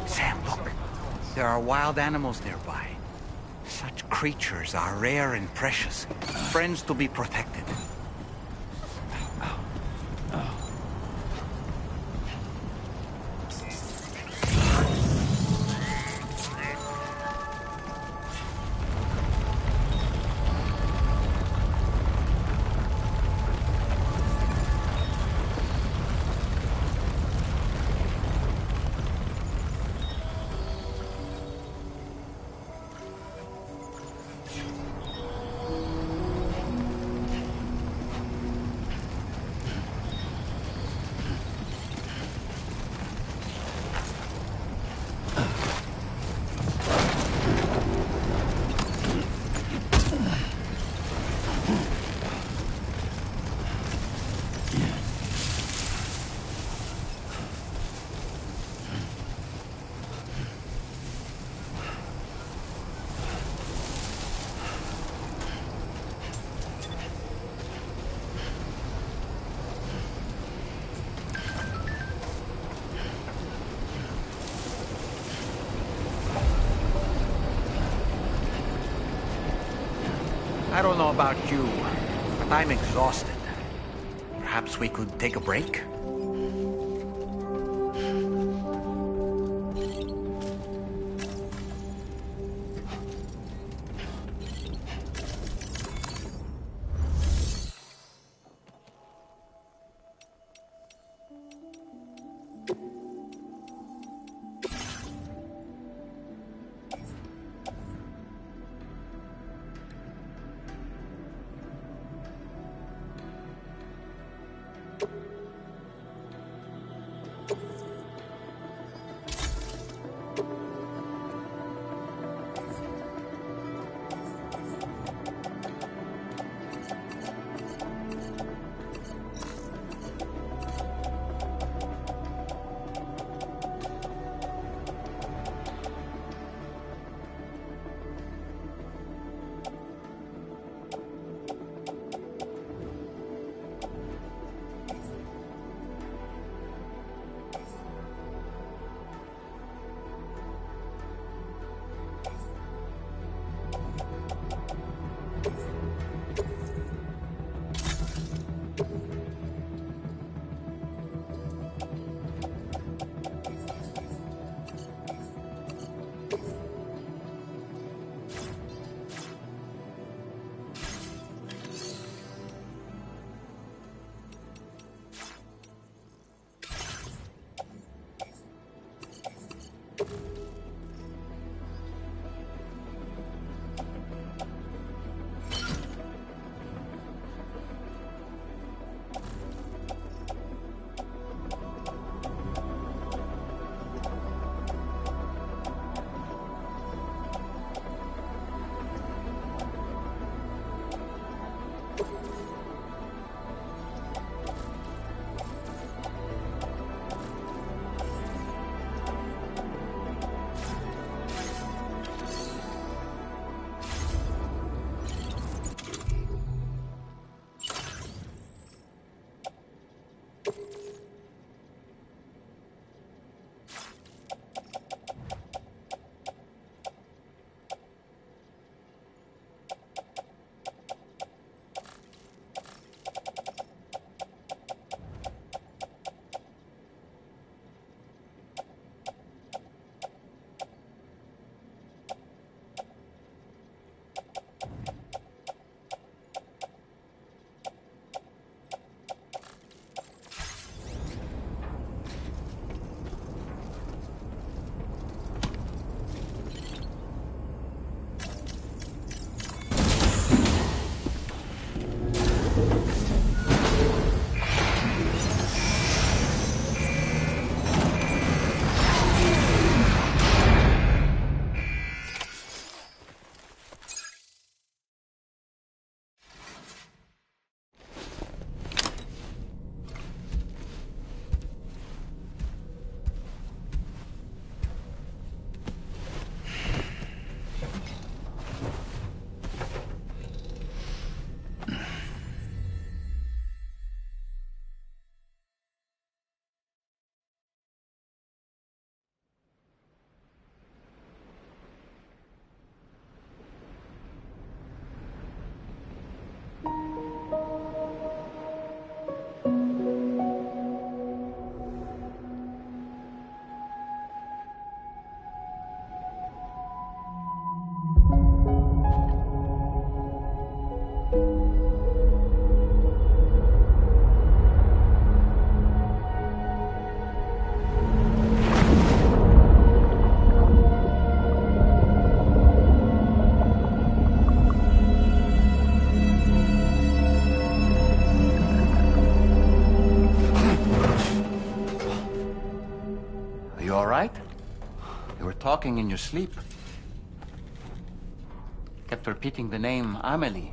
Q: Sam, look. There are wild animals nearby. Such creatures are rare and precious. Friends to be protected. I don't know about you, but I'm exhausted. Perhaps we could take a break? Talking in your sleep. Kept repeating the name Amelie.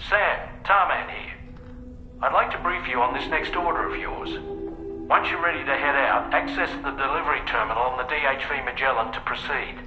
D: Sam, Tarman here. I'd like to brief you on this next order of yours. Once you're ready to head out, access the delivery terminal on the DHV Magellan to proceed.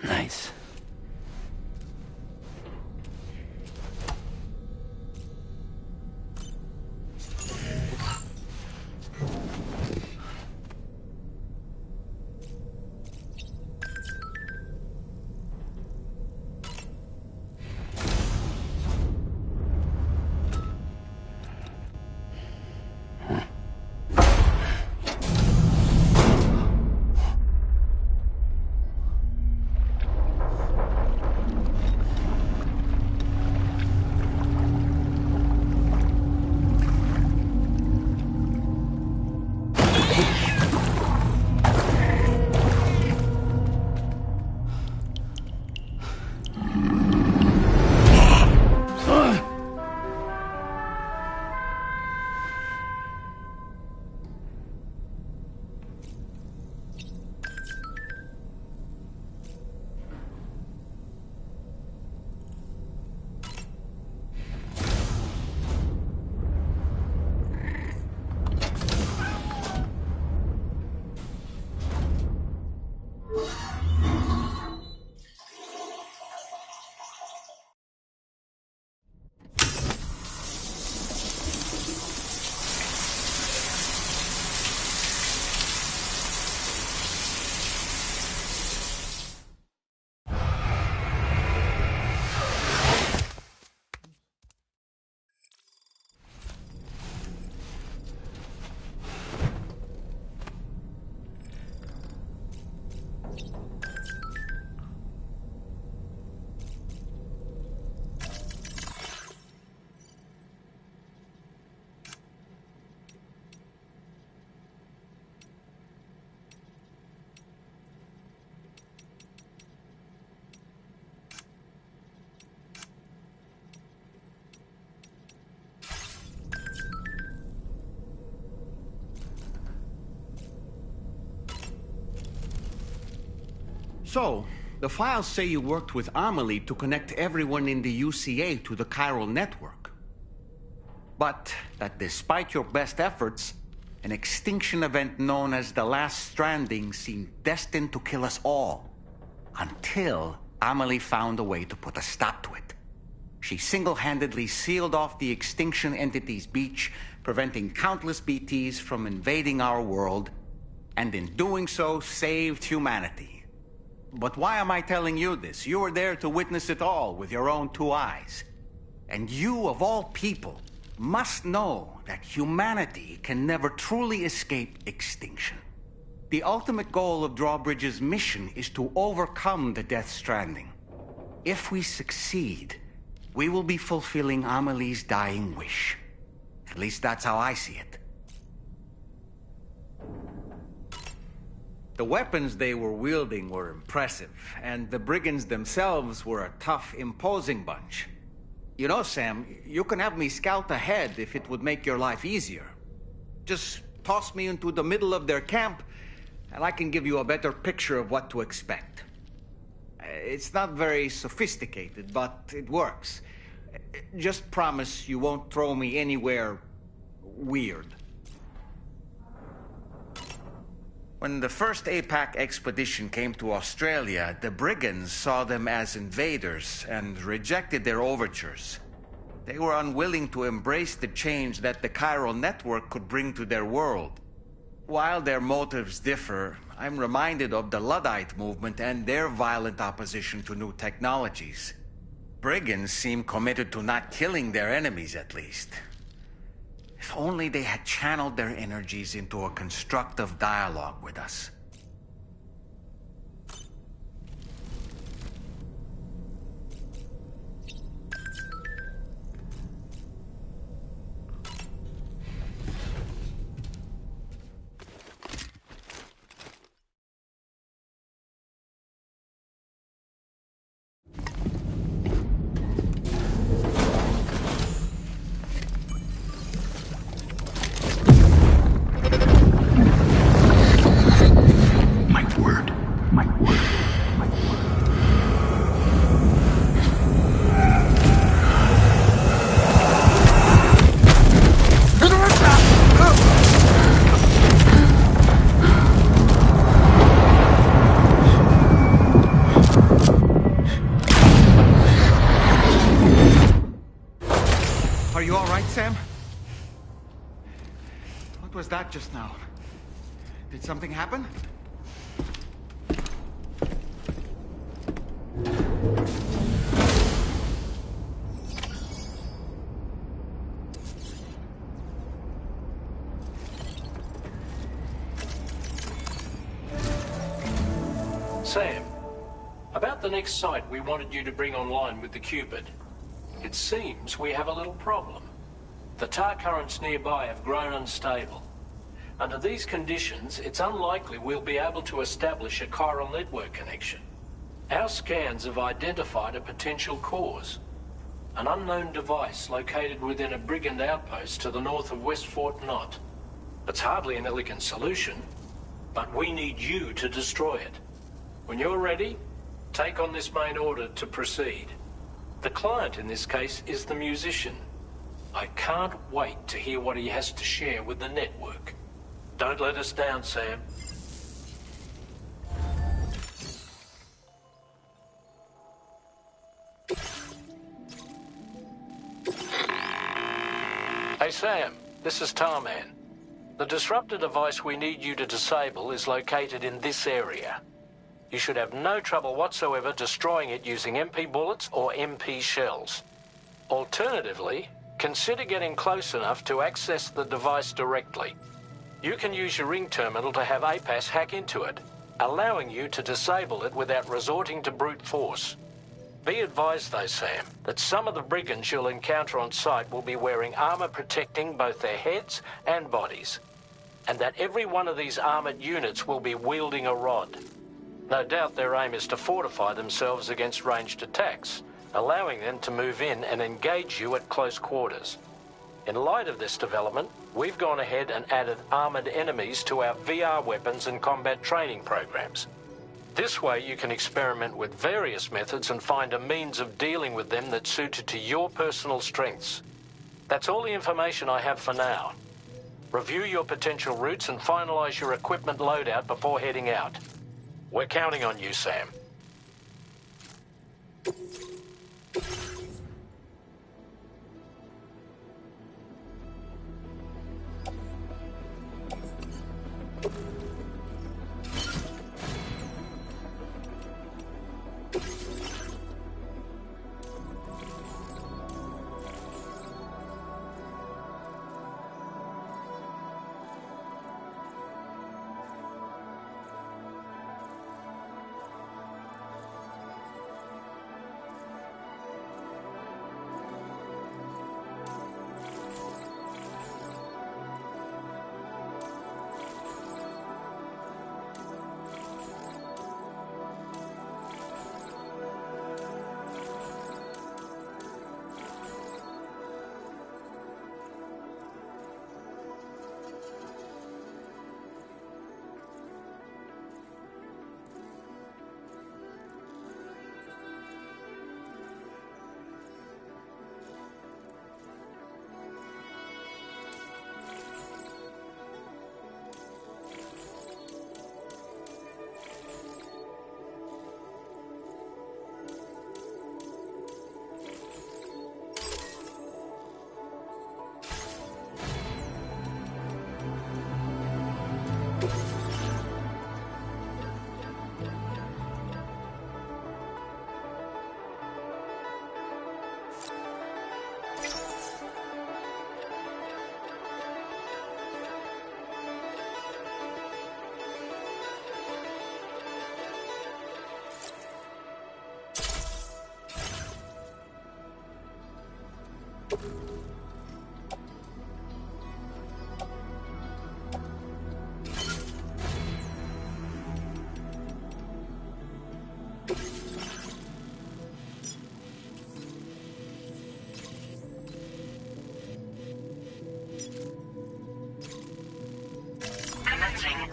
C: Nice.
V: So, the files say you worked with Amelie to connect everyone in the UCA to the chiral network. But that despite your best efforts, an extinction event known as the Last Stranding seemed destined to kill us all. Until Amelie found a way to put a stop to it. She single-handedly sealed off the Extinction Entity's beach, preventing countless BTs from invading our world, and in doing so, saved humanity. But why am I telling you this? You were there to witness it all with your own 2 eyes. And you, of all people, must know that humanity can never truly escape extinction. The ultimate goal of Drawbridge's mission is to overcome the Death Stranding. If we succeed, we will be fulfilling Amelie's dying wish. At least that's how I see it. The weapons they were wielding were impressive, and the brigands themselves were a tough, imposing bunch. You know, Sam, you can have me scout ahead if it would make your life easier. Just toss me into the middle of their camp, and I can give you a better picture of what to expect. It's not very sophisticated, but it works. Just promise you won't throw me anywhere weird. When the first APAC expedition came to Australia, the brigands saw them as invaders and rejected their overtures. They were unwilling to embrace the change that the chiral network could bring to their world. While their motives differ, I'm reminded of the Luddite movement and their violent opposition to new technologies. Brigands seem committed to not killing their enemies, at least. If only they had channeled their energies into a constructive dialogue with us. Are you all right, Sam? What was that just now? Did something happen?
N: Sam, about the next site we wanted you to bring online with the Cupid. It seems we have a little problem. The tar currents nearby have grown unstable. Under these conditions, it's unlikely we'll be able to establish a chiral network connection. Our scans have identified a potential cause. An unknown device located within a brigand outpost to the north of West Fort Knot. It's hardly an elegant solution, but we need you to destroy it. When you're ready, take on this main order to proceed. The client in this case is the musician. I can't wait to hear what he has to share with the network. Don't let us down, Sam. Hey Sam, this is Tarman. The disruptor device we need you to disable is located in this area. You should have no trouble whatsoever destroying it using MP bullets or MP shells. Alternatively, consider getting close enough to access the device directly. You can use your ring terminal to have APAS hack into it, allowing you to disable it without resorting to brute force. Be advised though, Sam, that some of the brigands you'll encounter on site will be wearing armor protecting both their heads and bodies, and that every one of these armored units will be wielding a rod. No doubt their aim is to fortify themselves against ranged attacks, allowing them to move in and engage you at close quarters. In light of this development, we've gone ahead and added armored enemies to our VR weapons and combat training programs. This way you can experiment with various methods and find a means of dealing with them that's suited to your personal strengths. That's all the information I have for now. Review your potential routes and finalize your equipment loadout before heading out. We're counting on you, Sam.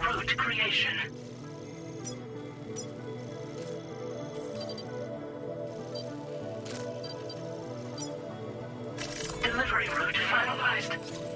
F: Route creation. Delivery route finalized.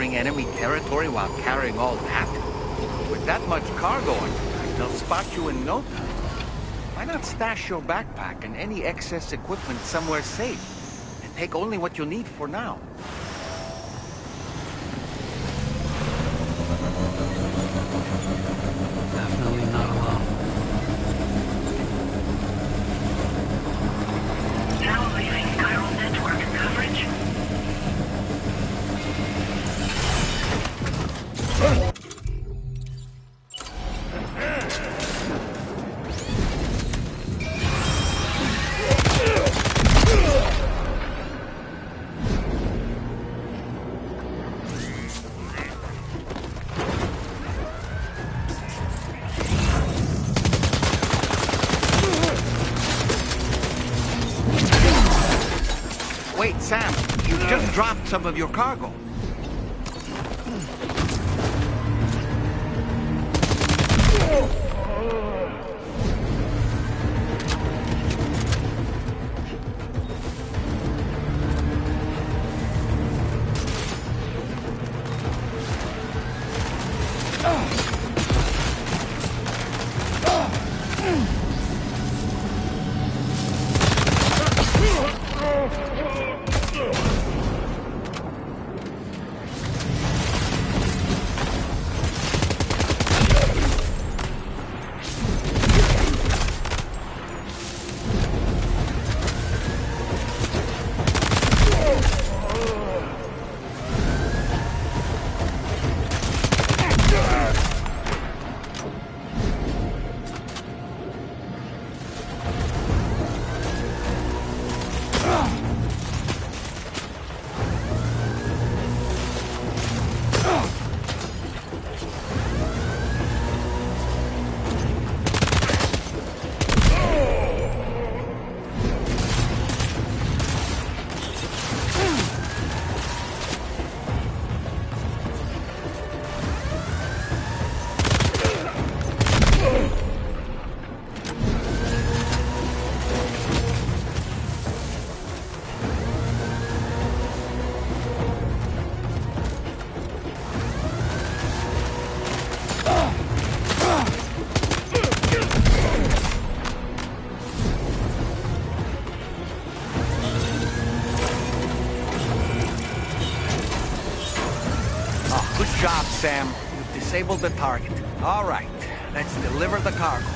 V: entering enemy territory while carrying all that? With that much cargo on your back, they'll spot you in no time. Why not stash your backpack and any excess equipment somewhere safe? And take only what you need for now.
C: Definitely not alone.
F: Now leaving chiral network coverage.
V: Wait, Sam, you just dropped some of your cargo. Good job, Sam. You've disabled the target. All right, let's deliver the cargo.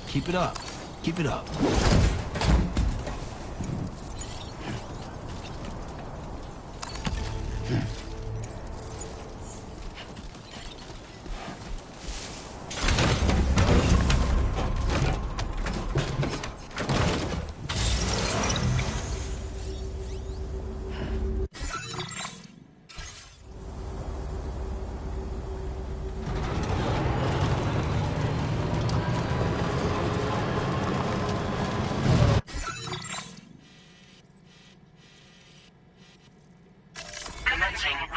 C: Keep it up. Keep it up.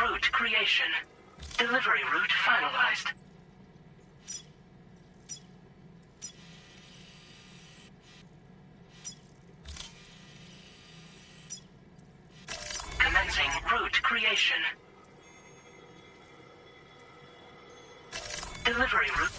F: Route creation. Delivery route finalized. Commencing route creation. Delivery route.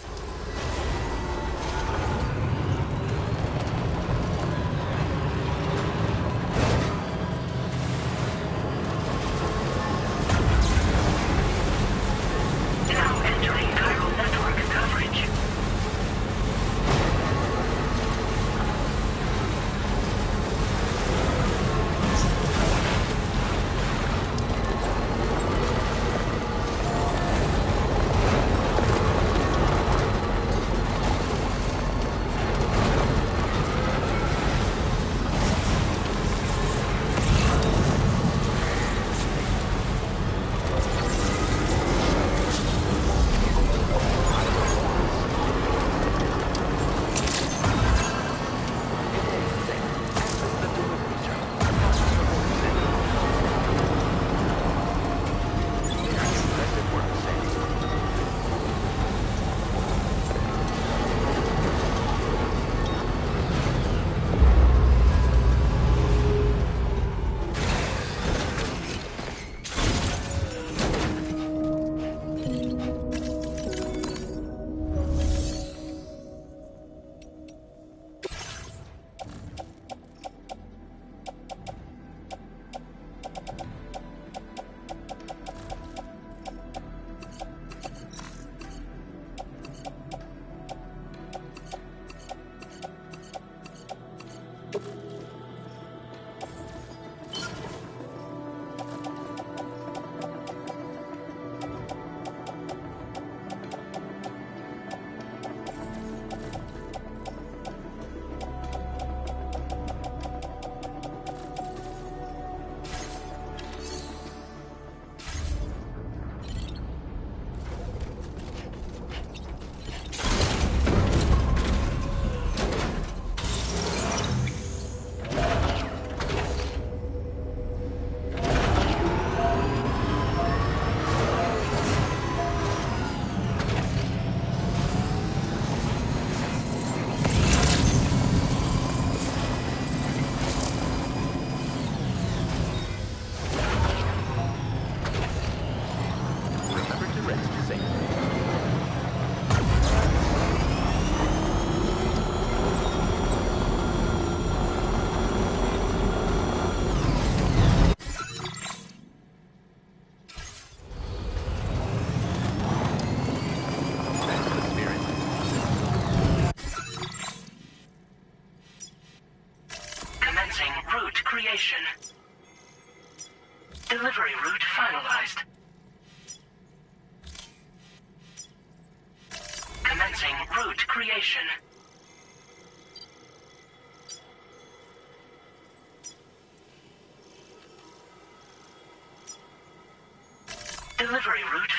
F: route finalized. Commencing route creation. Delivery route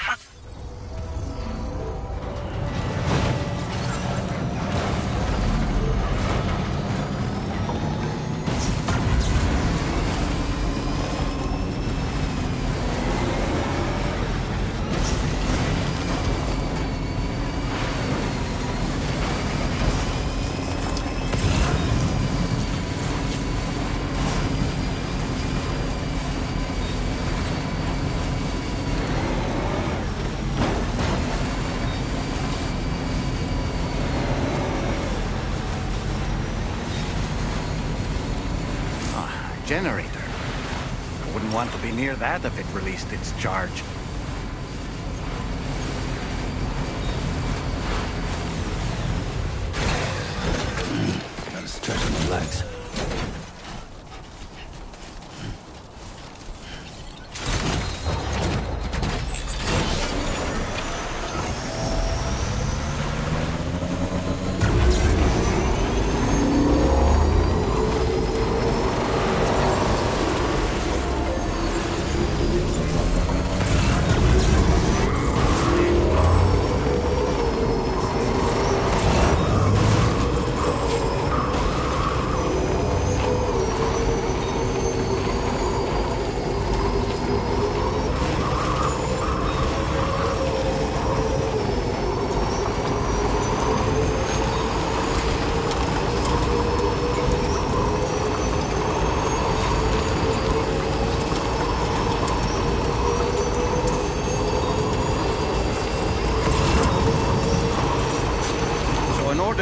Q: Generator. I wouldn't want to be near that if it released its charge.
C: Gotta stretch my legs.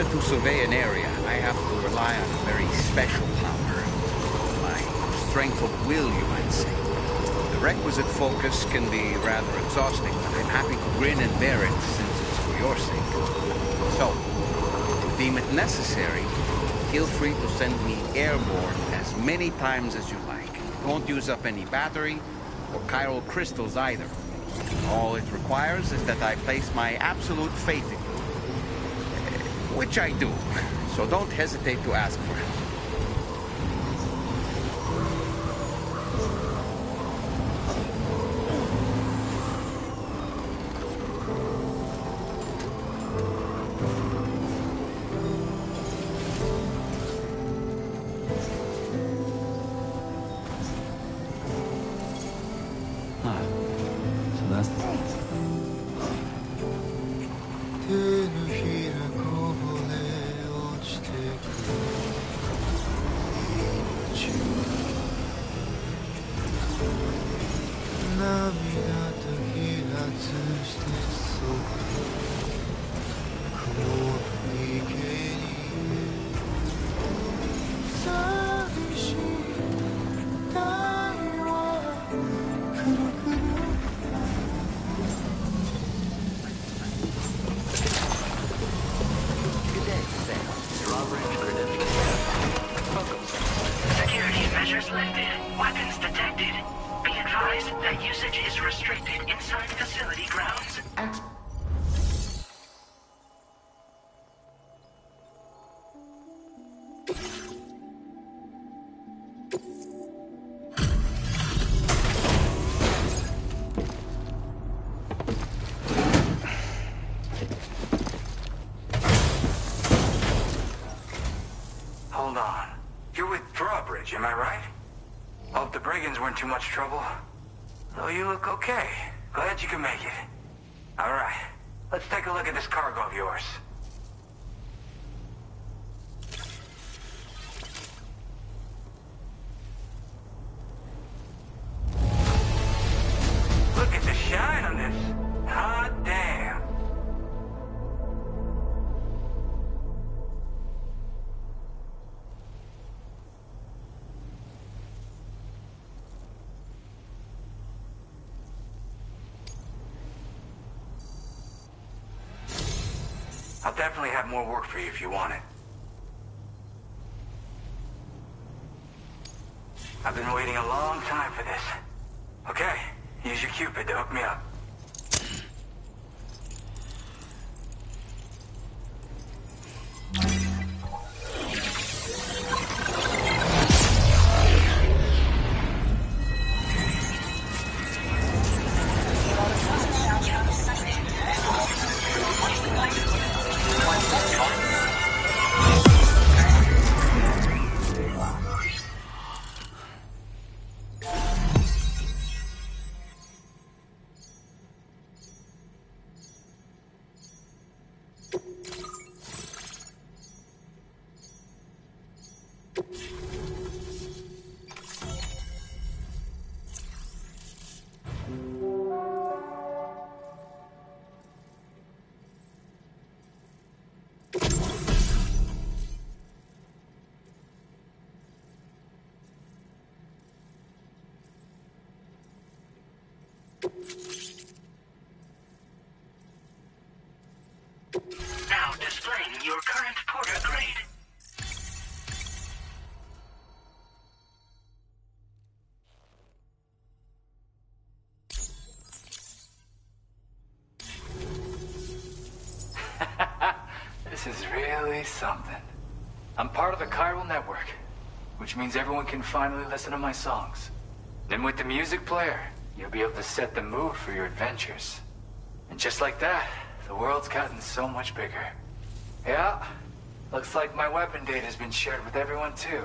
V: To survey an area, I have to rely on a very special power. My strength of will, you might say. The requisite focus can be rather exhausting, but I'm happy to grin and bear it since it's for your sake. So, if you deem it necessary, feel free to send me airborne as many times as you like. It won't use up any battery or chiral crystals either. All it requires is that I place my absolute faith in you. Which I do, so don't hesitate to ask for it.
C: So that's
F: security measures lifted. Weapons detected. Be advised that usage is restricted inside facility grounds.
G: Hold on. You're with Drawbridge, am I right? Hope the brigands weren't too much trouble. Oh, you look okay. Glad you can make it. All right. Let's take a look at this cargo of yours. Look at the shine on this. Hot damn. I'll definitely have more work for you if you want it. I've been waiting a long time for this. Okay, Use your Cupid to hook me up.
F: Now displaying your current porter grade.
C: This is really something. I'm part of the chiral network, which means everyone can finally listen to my songs. Then with the music player, you'll be able to set the mood for your adventures. And just like that, the world's gotten so much bigger. Yeah, looks like my weapon data has been shared with everyone too.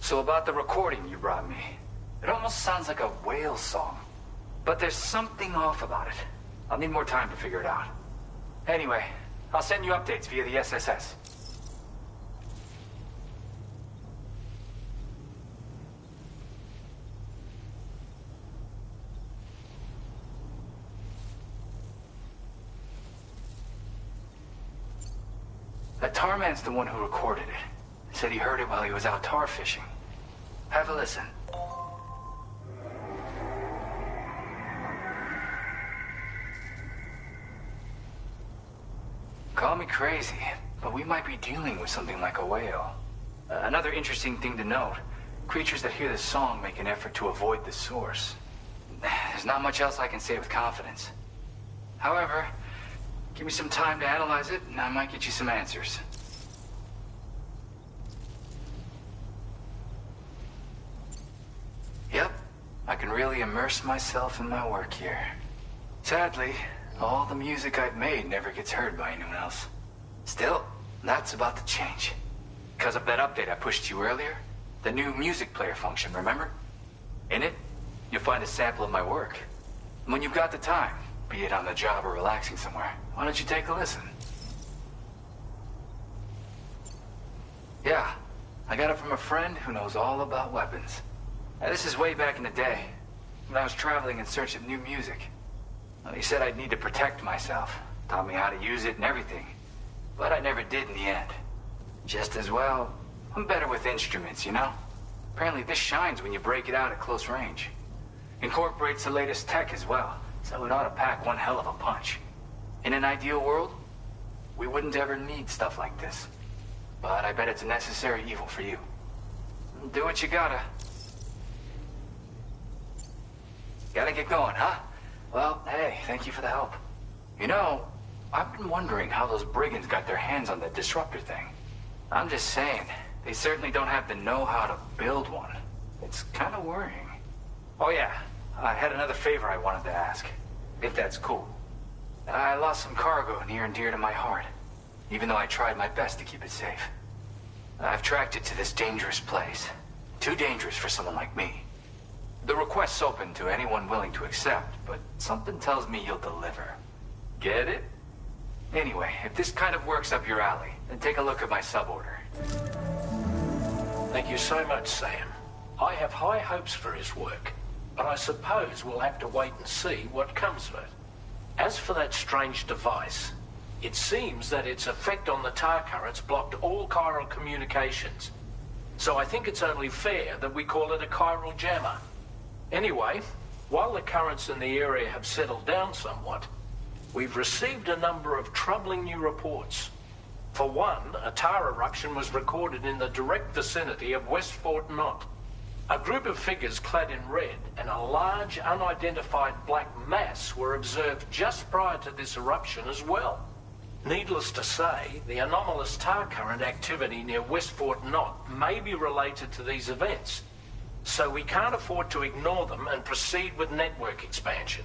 C: So about the recording you brought me, it almost sounds like a whale song. But there's something off about it. I'll need more time to figure it out. Anyway, I'll send you updates via the SSS. That tar man's the one who recorded it. Said he heard it while he was out tar fishing. Have a listen. Call me crazy, but we might be dealing with something like a whale. Another interesting thing to note, creatures that hear the song make an effort to avoid the source. There's not much else I can say with confidence. However, give me some time to analyze it, and I might get you some answers. Yep, I can really immerse myself in my work here. Sadly, all the music I've made never gets heard by anyone else. Still, that's about to change. Because of that update I pushed you earlier, the new music player function, remember? In it, you'll find a sample of my work. And when you've got the time, be it on the job or relaxing somewhere, why don't you take a listen? Yeah, I got it from a friend who knows all about weapons. Now, this is way back in the day, when I was traveling in search of new music. Well, he said I'd need to protect myself, taught me how to use it and everything. But I never did in the end. Just as well, I'm better with instruments, you know? Apparently this shines when you break it out at close range. Incorporates the latest tech as well, so it ought to pack one hell of a punch. In an ideal world, we wouldn't ever need stuff like this. But I bet it's a necessary evil for you. Do what you gotta. Gotta get going, huh? Well, hey, thank you for the help. You know, I've been wondering how those brigands got their hands on the disruptor thing. I'm just saying, they certainly don't have the know-how to build one. It's kind of worrying. Oh yeah, I had another favor I wanted to ask, if that's cool. I lost some cargo near and dear to my heart, even though I tried my best to keep it safe. I've tracked it to this dangerous place. Too dangerous for someone like me. The request's open to anyone willing to accept, but something tells me you'll deliver. Get it? Anyway, if this kind of works up your alley, then take a look at my suborder.
N: Thank you so much, Sam. I have high hopes for his work, but I suppose we'll have to wait and see what comes of it. As for that strange device, it seems that its effect on the tar currents blocked all chiral communications. So I think it's only fair that we call it a chiral jammer. Anyway, while the currents in the area have settled down somewhat, we've received a number of troubling new reports. For one, a tar eruption was recorded in the direct vicinity of West Fort Knott. A group of figures clad in red and a large unidentified black mass were observed just prior to this eruption as well. Needless to say, the anomalous tar current activity near Westport Knot may be related to these events, so we can't afford to ignore them and proceed with network expansion.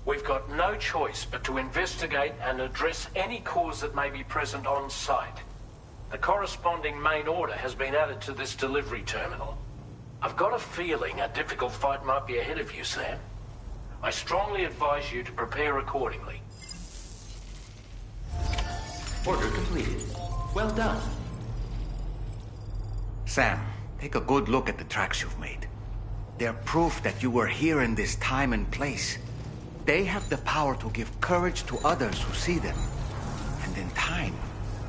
N: We've got no choice but to investigate and address any cause that may be present on site. The corresponding main order has been added to this delivery terminal. I've got a feeling a difficult fight might be ahead of you, Sam. I strongly advise you to prepare accordingly.
I: Order completed. Well done.
Q: Sam, take a good look at the tracks you've made. They're proof that you were here in this time and place. They have the power to give courage to others who see them. And in time,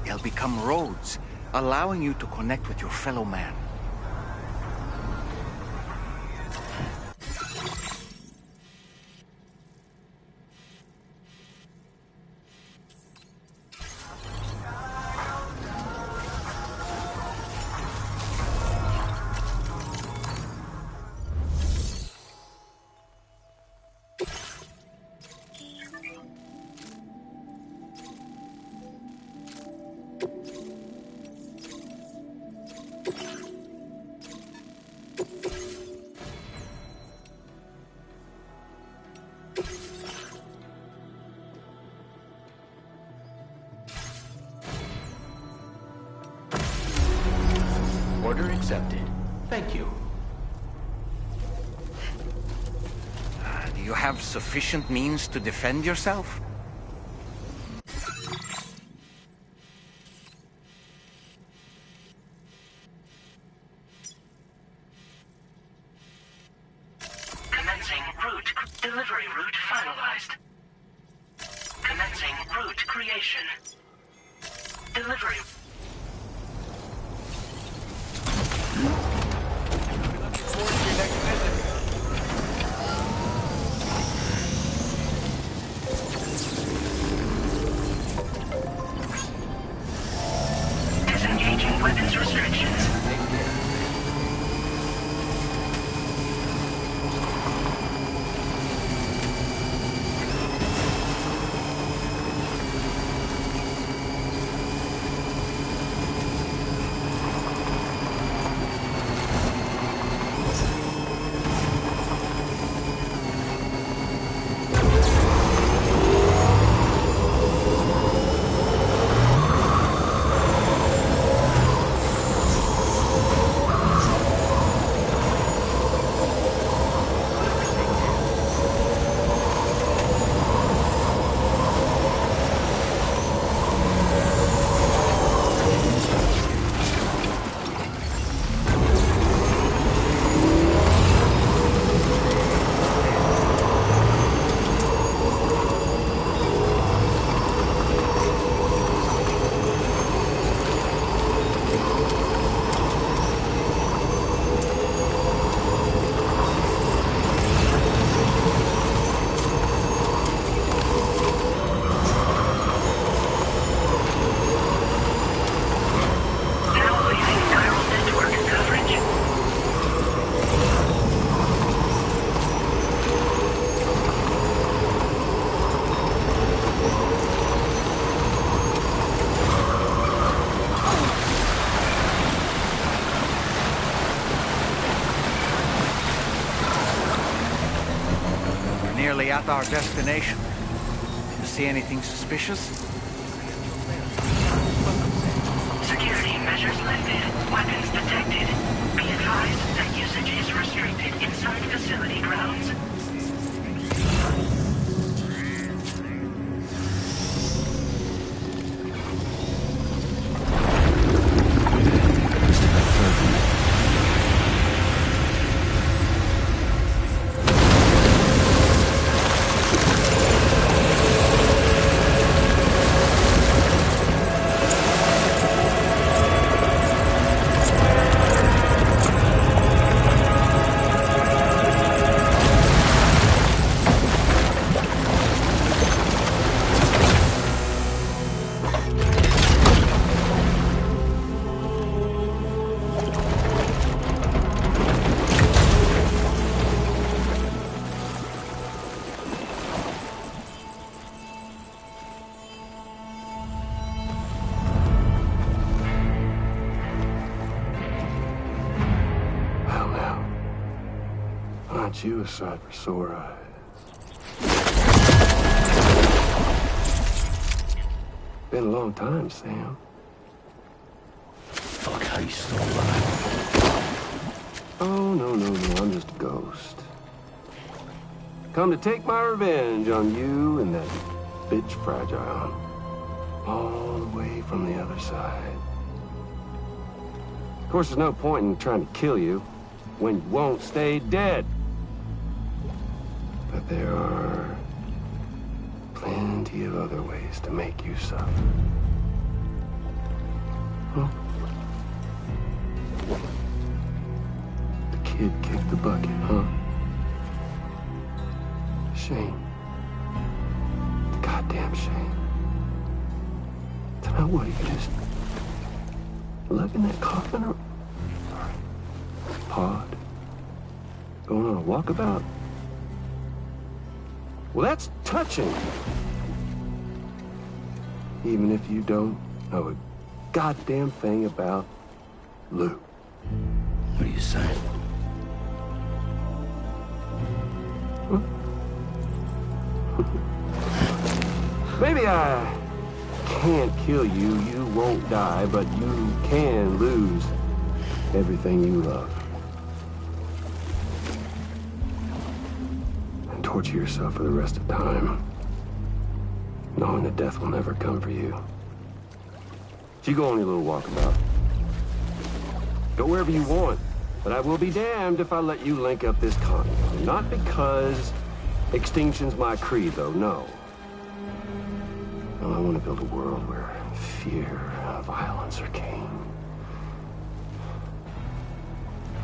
Q: they'll become roads, allowing you to connect with your fellow man.
I: Order accepted. Thank you.
Q: Do you have sufficient means to defend yourself?
F: Commencing delivery route finalized. Commencing route creation. Delivery. Disengaging weapons restrictions.
Q: Nearly at our destination. You see anything suspicious?
F: Security measures lifted. Weapons detected. Be advised that usage is restricted inside facility grounds.
K: bought you a sight for sore eyes. Been a long time, Sam.
C: Fuck, how you still alive?
K: Oh, no, I'm just a ghost. Come to take my revenge on you and that bitch Fragile. All the way from the other side. Of course, there's no point in trying to kill you when you won't stay dead. But there are plenty of other ways to make you suffer. Huh? The kid kicked the bucket, huh? Shame. Goddamn shame. Now what, you just lug in that coffin or pod? Going on a walkabout? Well, that's touching. Even if you don't know a goddamn thing about Lou.
C: What are you saying?
K: Maybe I can't kill you, you won't die, but you can lose everything you love. And torture yourself for the rest of time, knowing that death will never come for you. So you go on your little walkabout. Go wherever you want, but I will be damned if I let you link up this continent. Not because extinction's my creed, though, no. No, I want to build a world where fear and violence are king.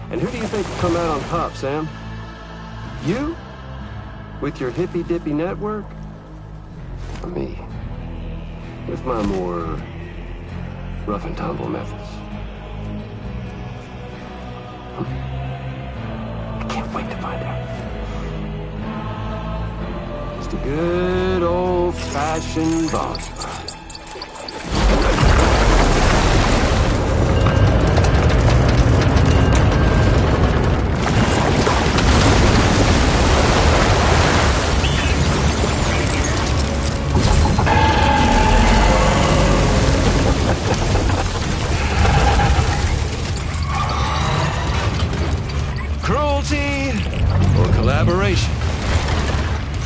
K: And who do you think will come out on top, Sam? You? With your hippy-dippy network? Or me? With my more rough and tumble methods? I can't wait to find out. Just a good old-fashioned boss fight. Cruelty or collaboration?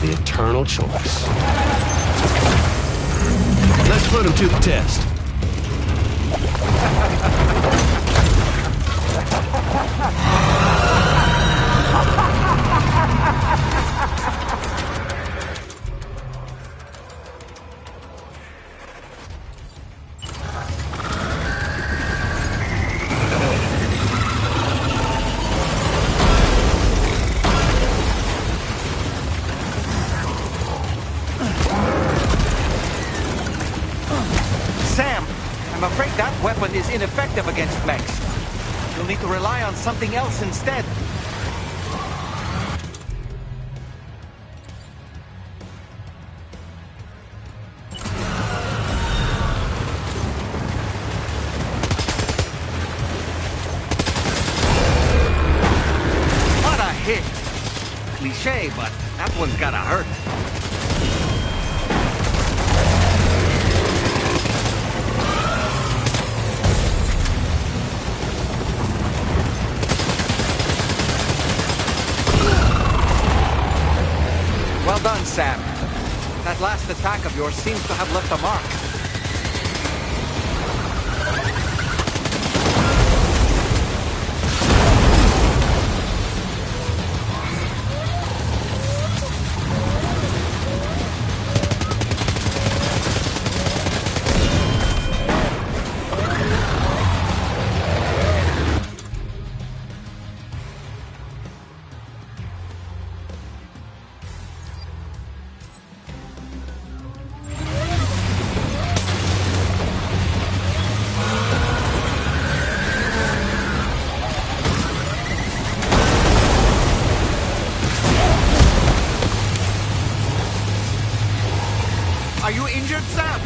K: The eternal choice. Let's put him to the test.
L: Is ineffective against mechs. You'll need to rely on something else instead. What a hit! Cliche, but that one's gotta hurt. Well done, Sam. That last attack of yours seems to have left a mark. Are you injured, Sam?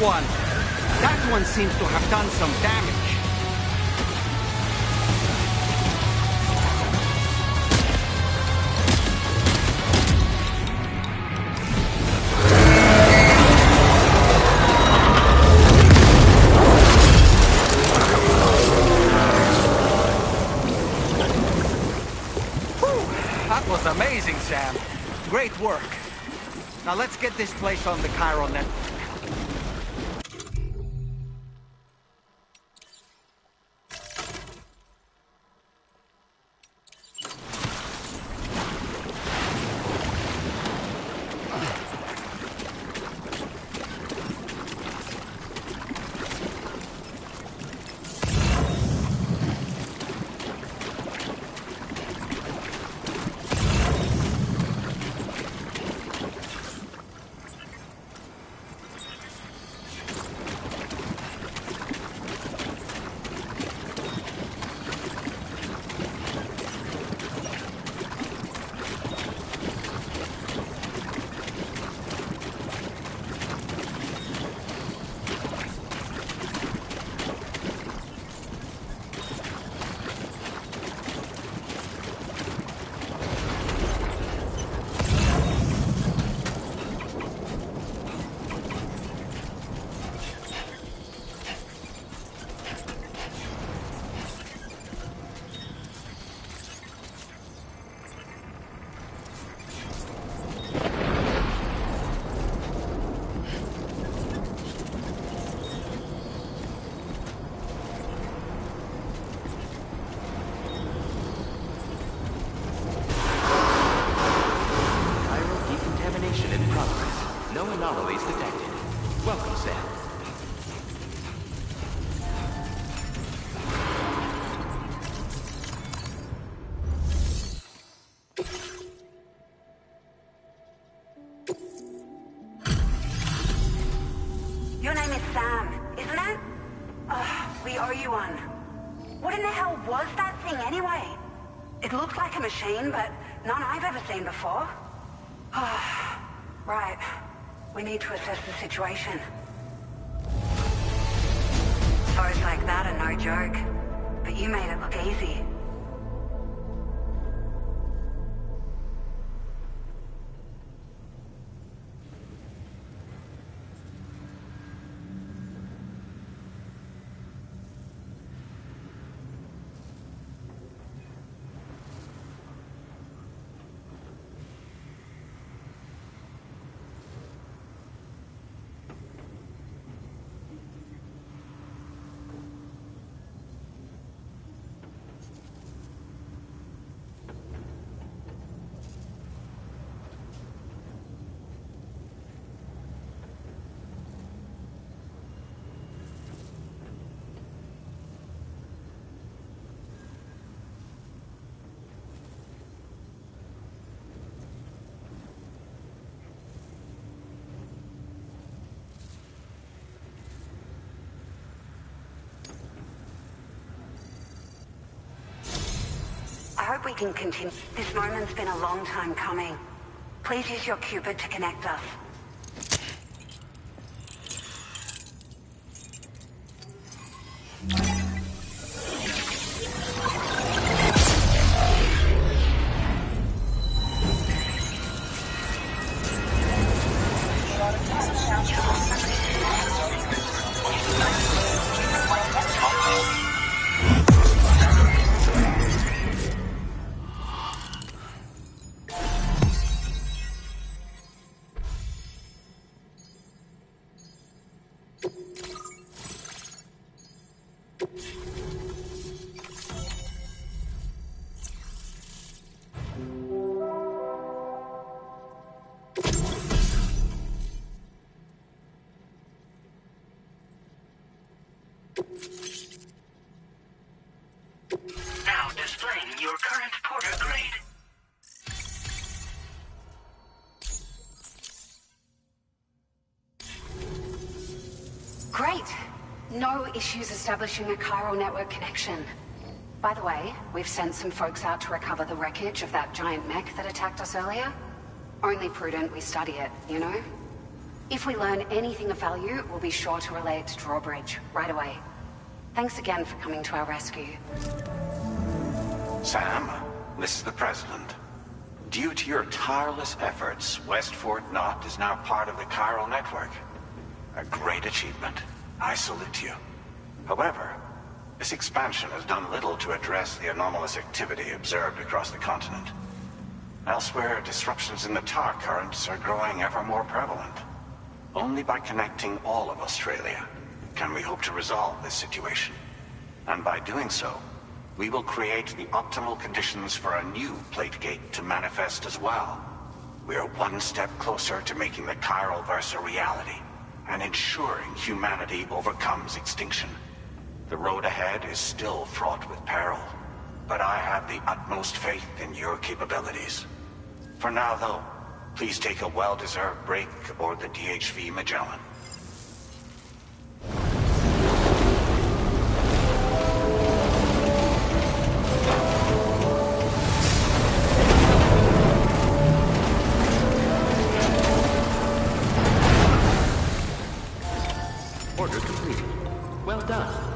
V: one! That one seems to have done some damage.
L: That was amazing, Sam. Great work. Now let's get this place on the Chiral network.
I: No anomalies detected. Welcome, Sam.
M: Your name is Sam, isn't it? We owe you one. What in the hell was that thing anyway? It looked like a machine, but none I've ever seen before. Right. We need to assess the situation. Foes like that are no joke. But you made it look easy. I hope we can continue. This moment's been a long time coming. Please use your Cupid to connect us.
F: Now displaying your current porter grade.
P: Great. No issues establishing a chiral network connection. By the way, we've sent some folks out to recover the wreckage of that giant mech that attacked us earlier. Only prudent we study it, you know?
M: If we learn anything of value, we'll be sure to relay it to Drawbridge right away. Thanks again for coming to our rescue.
E: Sam, this is the President. Due to your tireless efforts, West Fort Knot is now part of the Chiral Network. A great achievement. I salute you. However, this expansion has done little to address the anomalous activity observed across the continent. Elsewhere, disruptions in the tar currents are growing ever more prevalent. Only by connecting all of Australia can we hope to resolve this situation. And by doing so, we will create the optimal conditions for a new plate gate to manifest as well. We are one step closer to making the Chiral Verse a reality, and ensuring humanity overcomes extinction. The road ahead is still fraught with peril, but I have the utmost faith in your capabilities. For now, though, please take a well-deserved break aboard the DHV Magellan.
I: Order completed. Well done.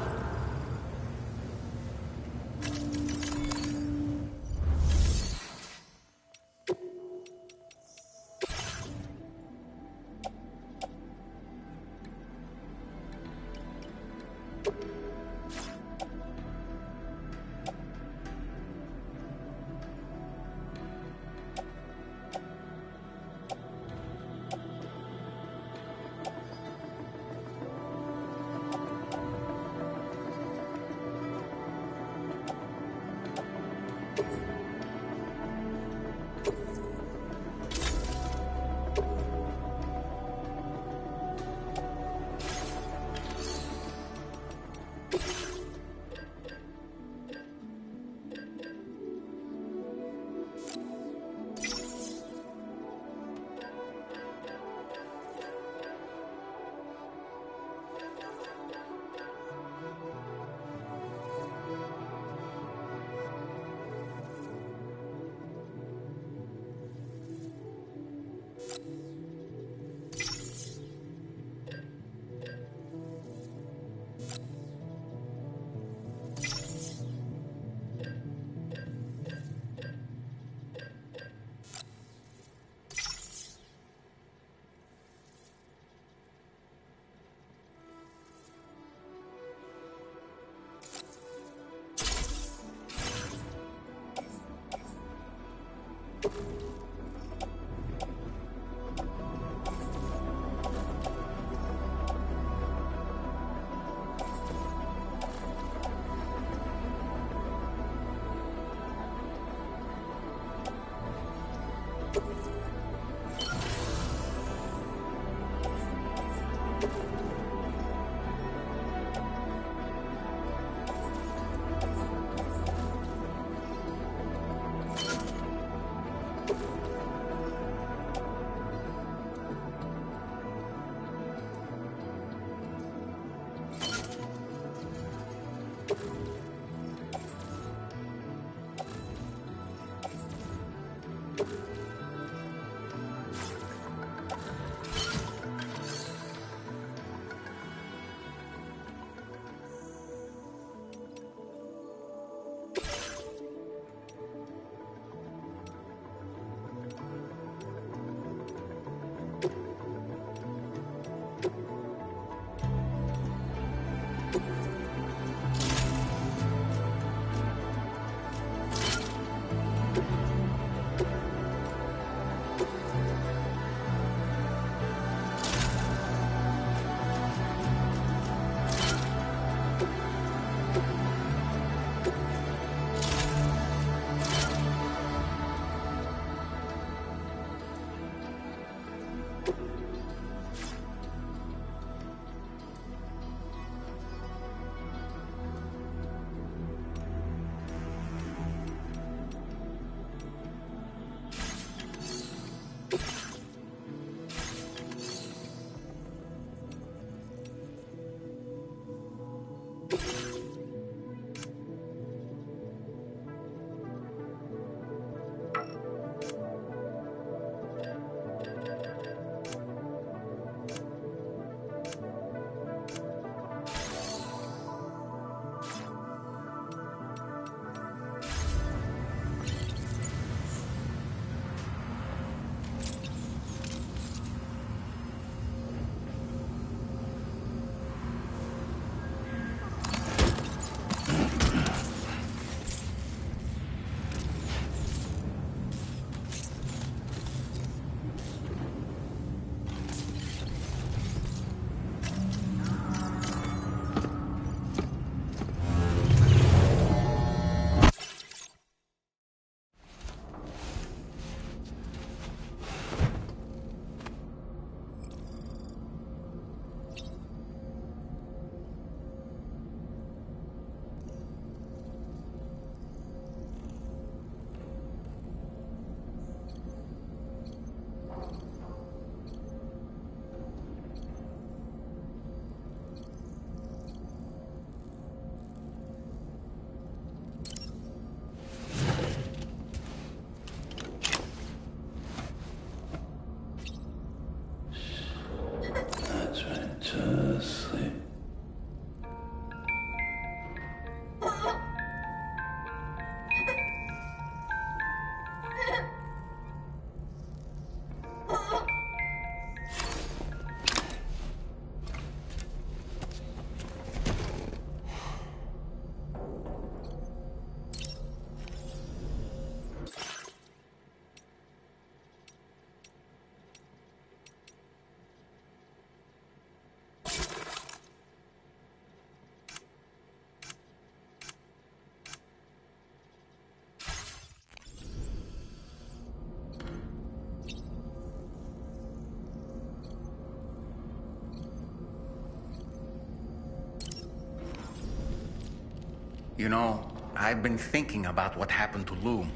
V: You know, I've been thinking about what happened to Lou.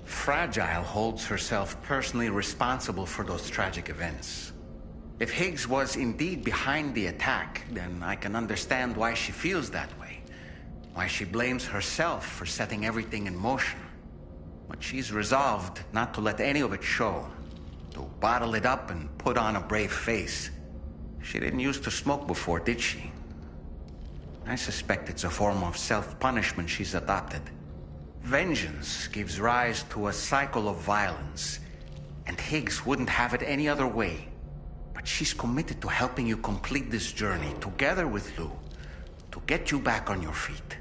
V: Fragile holds herself personally responsible for those tragic events. If Higgs was indeed behind the attack, then I can understand why she feels that way. Why she blames herself for setting everything in motion. But she's resolved not to let any of it show. To bottle it up and put on a brave face. She didn't used to smoke before, did she? I suspect it's a form of self-punishment she's adopted. Vengeance gives rise to a cycle of violence, and Higgs wouldn't have it any other way. But she's committed to helping you complete this journey together with Lou, to get you back on your feet.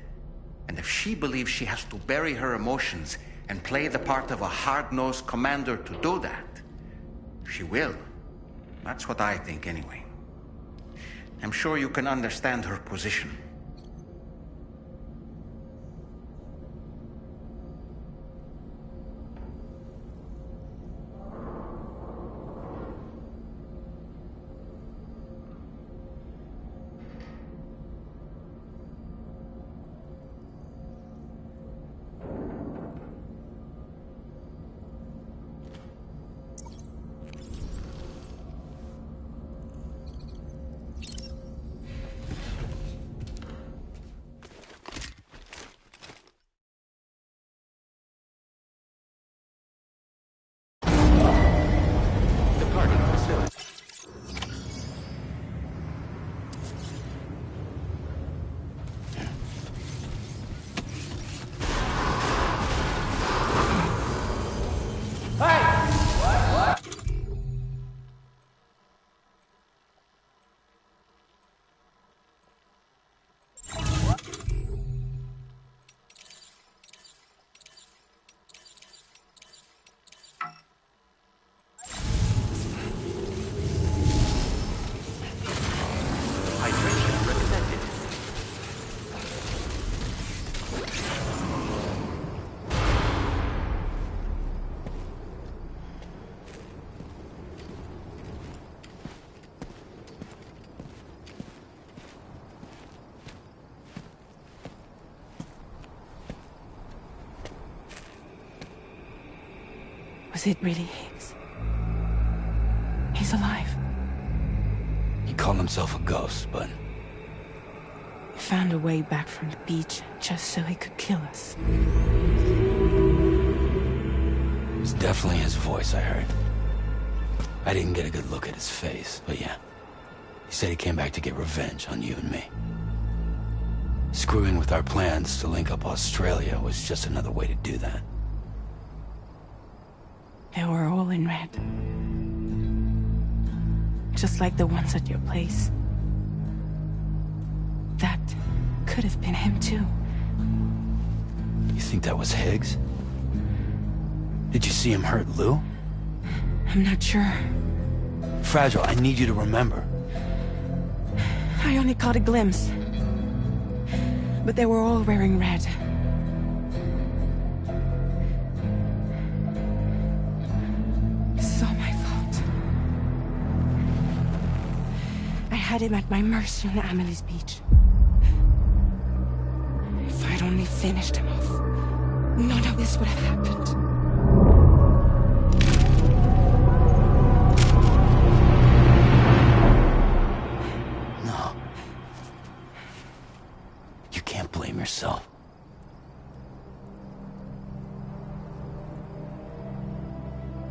V: And if she believes she has to bury her emotions and play the part of a hard-nosed commander to do that, she will. That's what I think anyway. I'm sure you can understand her position.
A: Was it really Higgs? He's alive.
C: He called himself a ghost, but...
A: He found a way back from the beach just so he could kill us.
C: It's definitely his voice I heard. I didn't get a good look at his face, but yeah. He said he came back to get revenge on you and me. Screwing with our plans to link up Australia was just another way to do that.
A: They were all in red. Just like the ones at your place. That could have been him too.
C: You think that was Higgs? Did you see him hurt Lou?
A: I'm not sure.
C: Fragile, I need you to remember.
A: I only caught a glimpse. But they were all wearing red. This is all my fault. I had him at my mercy on Amelie's beach. If I'd only finished him off, none of this would have happened.
C: Yourself.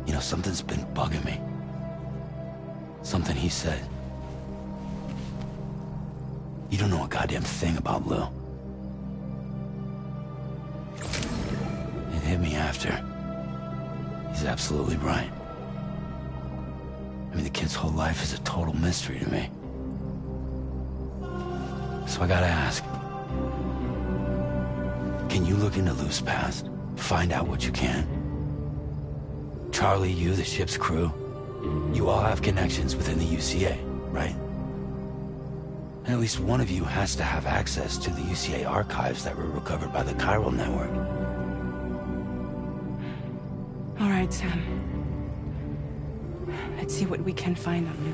C: You know, something's been bugging me. Something he said. You don't know a goddamn thing about Lou. It hit me after. He's absolutely right. I mean, the kid's whole life is a total mystery to me. So I gotta ask. Can you look into Lou's past? Find out what you can? Charlie, you, the ship's crew, you all have connections within the UCA, right? And at least one of you has to have access to the UCA archives that were recovered by the Chiral Network.
A: All right, Sam. Let's see what we can find on Lou.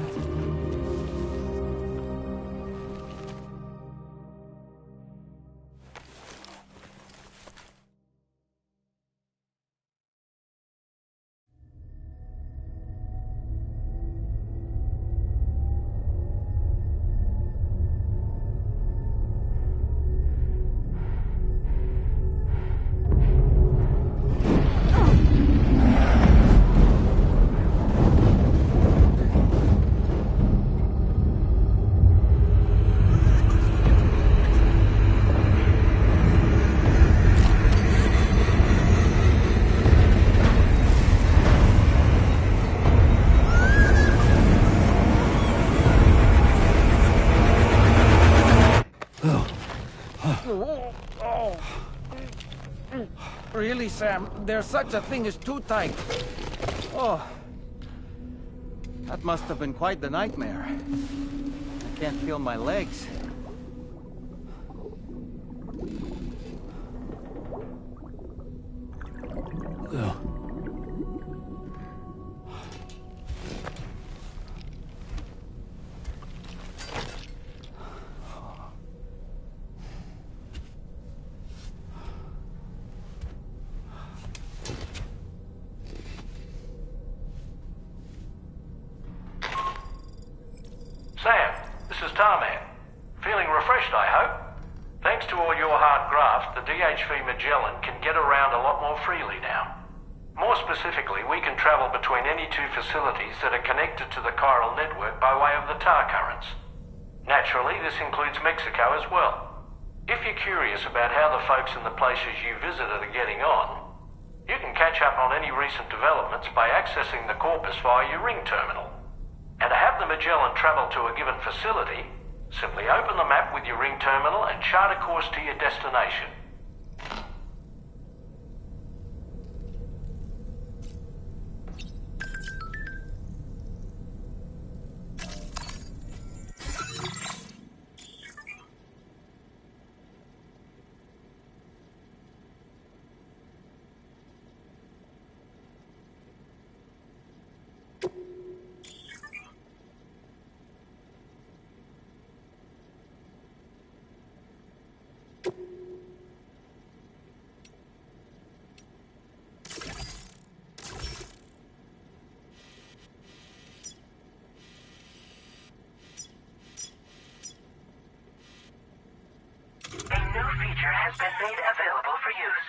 O: really, Sam. There's such a thing as too tight. Oh. That must have been quite the nightmare. I can't feel my legs.
C: Ugh.
D: Sam, this is Tarman. Feeling refreshed, I hope? Thanks to all your hard graft, the DHV Magellan can get around a lot more freely now. More specifically, we can travel between any two facilities that are connected to the chiral network by way of the tar currents. Naturally, this includes Mexico as well. If you're curious about how the folks in the places you visited are getting on, you can catch up on any recent developments by accessing the Corpus via your ring terminal. And to have the Magellan travel to a given facility, simply open the map with your ring terminal and chart a course to your destination.
F: Has been made available for use.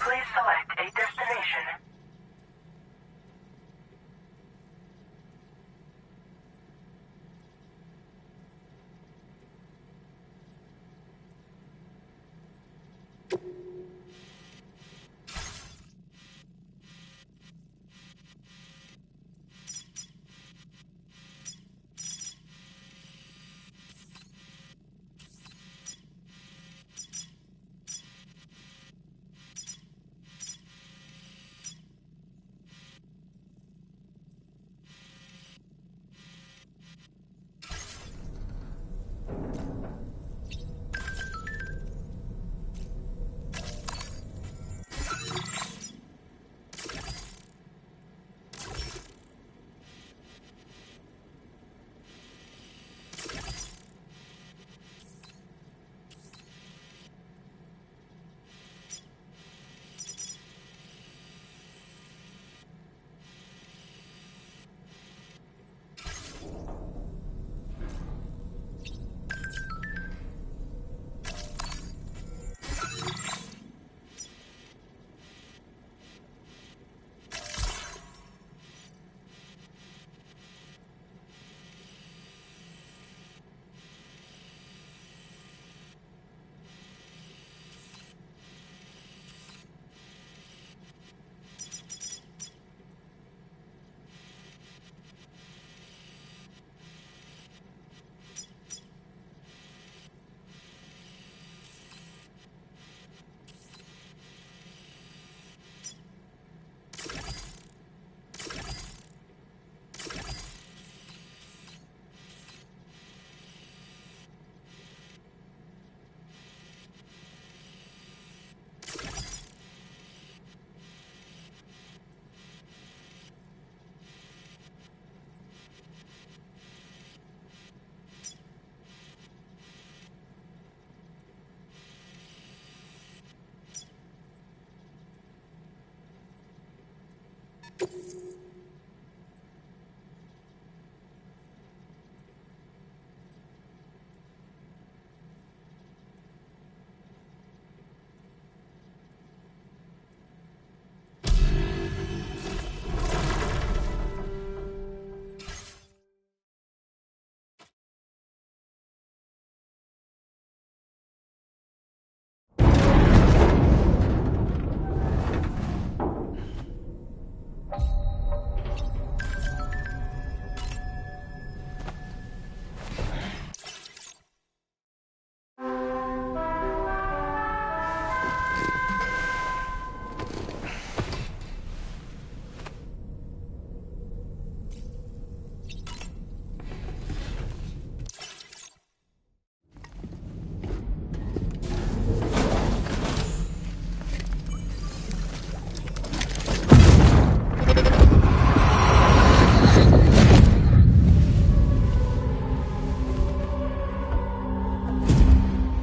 F: Please select a destination.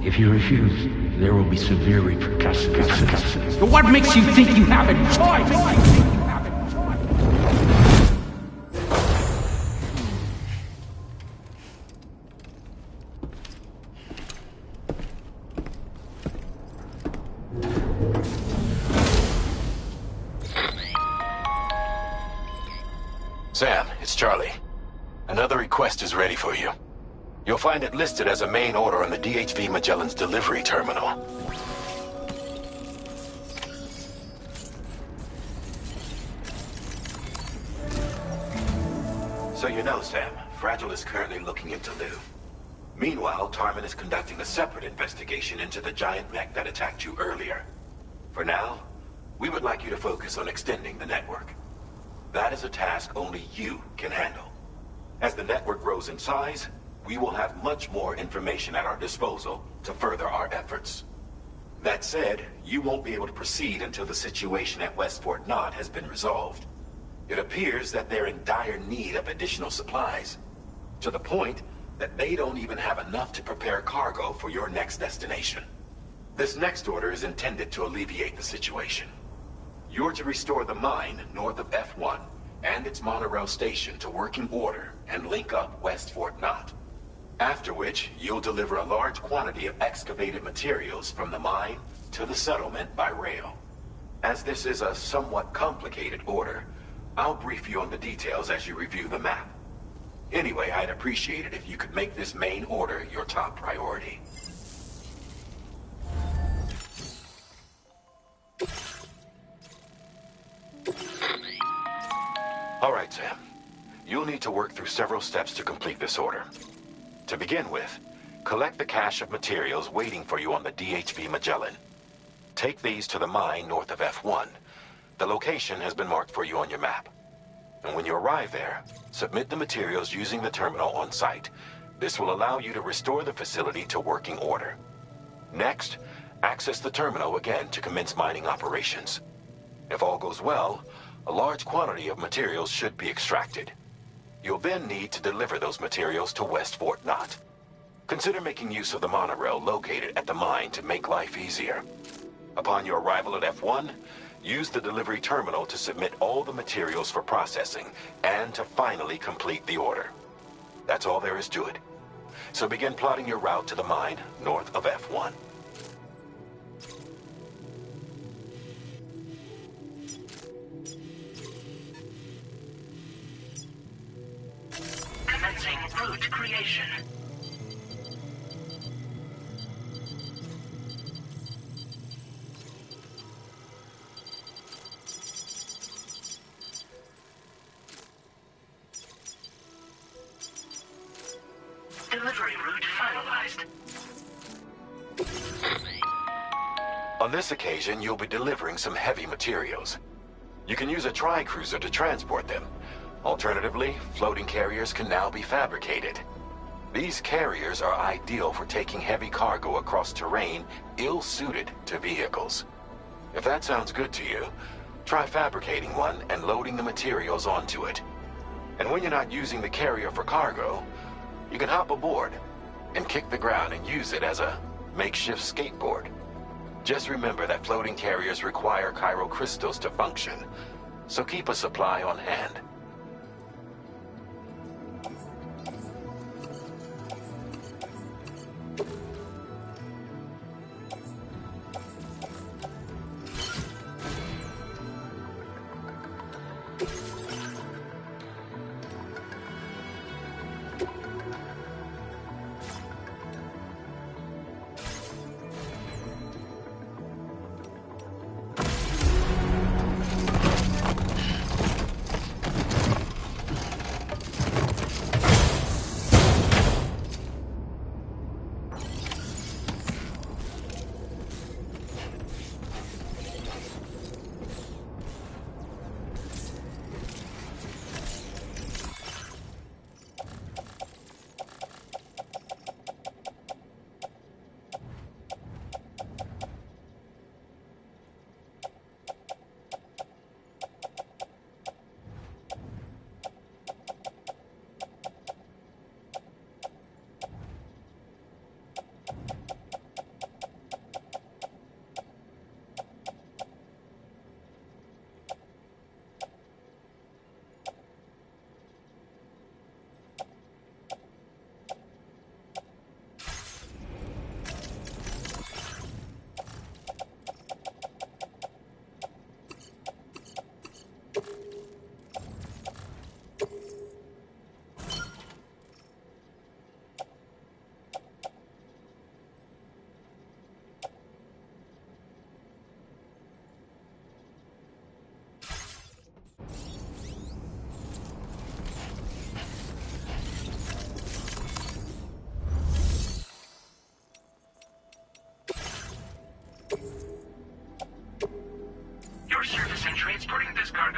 C: If you refuse, there will be severe repercussions.
E: What makes you think you have a choice?
B: Sam, it's Charlie. Another request is ready for you. You'll find it listed as a main order on the DHV Magellan's delivery terminal. So you know, Sam, Fragile is currently looking into Lou. Meanwhile, Tarman is conducting a separate investigation into the giant mech that attacked you earlier. For now, we would like you to focus on extending the network. That is a task only you can handle. As the network grows in size, we will have much more information at our disposal to further our efforts. That said, you won't be able to proceed until the situation at West Fort Knott has been resolved. It appears that they're in dire need of additional supplies, to the point that they don't even have enough to prepare cargo for your next destination. This next order is intended to alleviate the situation. You're to restore the mine north of F1 and its monorail station to working order and link up West Fort Knott. After which, you'll deliver a large quantity of excavated materials from the mine to the settlement by rail. As this is a somewhat complicated order, I'll brief you on the details as you review the map. Anyway, I'd appreciate it if you could make this main order your top priority. All right, Sam. You'll need to work through several steps to complete this order. To begin with, collect the cache of materials waiting for you on the DHV Magellan. Take these to the mine north of F1. The location has been marked for you on your map. And when you arrive there, submit the materials using the terminal on site. This will allow you to restore the facility to working order. Next, access the terminal again to commence mining operations. If all goes well, a large quantity of materials should be extracted. You'll then need to deliver those materials to West Fort Knott. Consider making use of the monorail located at the mine to make life easier. Upon your arrival at F1, use the delivery terminal to submit all the materials for processing and to finally complete the order. That's all there is to it. So begin plotting your route to the mine north of F1.
F: Commencing route creation. Delivery route finalized.
B: On this occasion, you'll be delivering some heavy materials. You can use a tri-cruiser to transport them. Alternatively, floating carriers can now be fabricated. These carriers are ideal for taking heavy cargo across terrain ill-suited to vehicles. If that sounds good to you, try fabricating one and loading the materials onto it. And when you're not using the carrier for cargo, you can hop aboard and kick the ground and use it as a makeshift skateboard. Just remember that floating carriers require chiral crystals to function, so keep a supply on hand.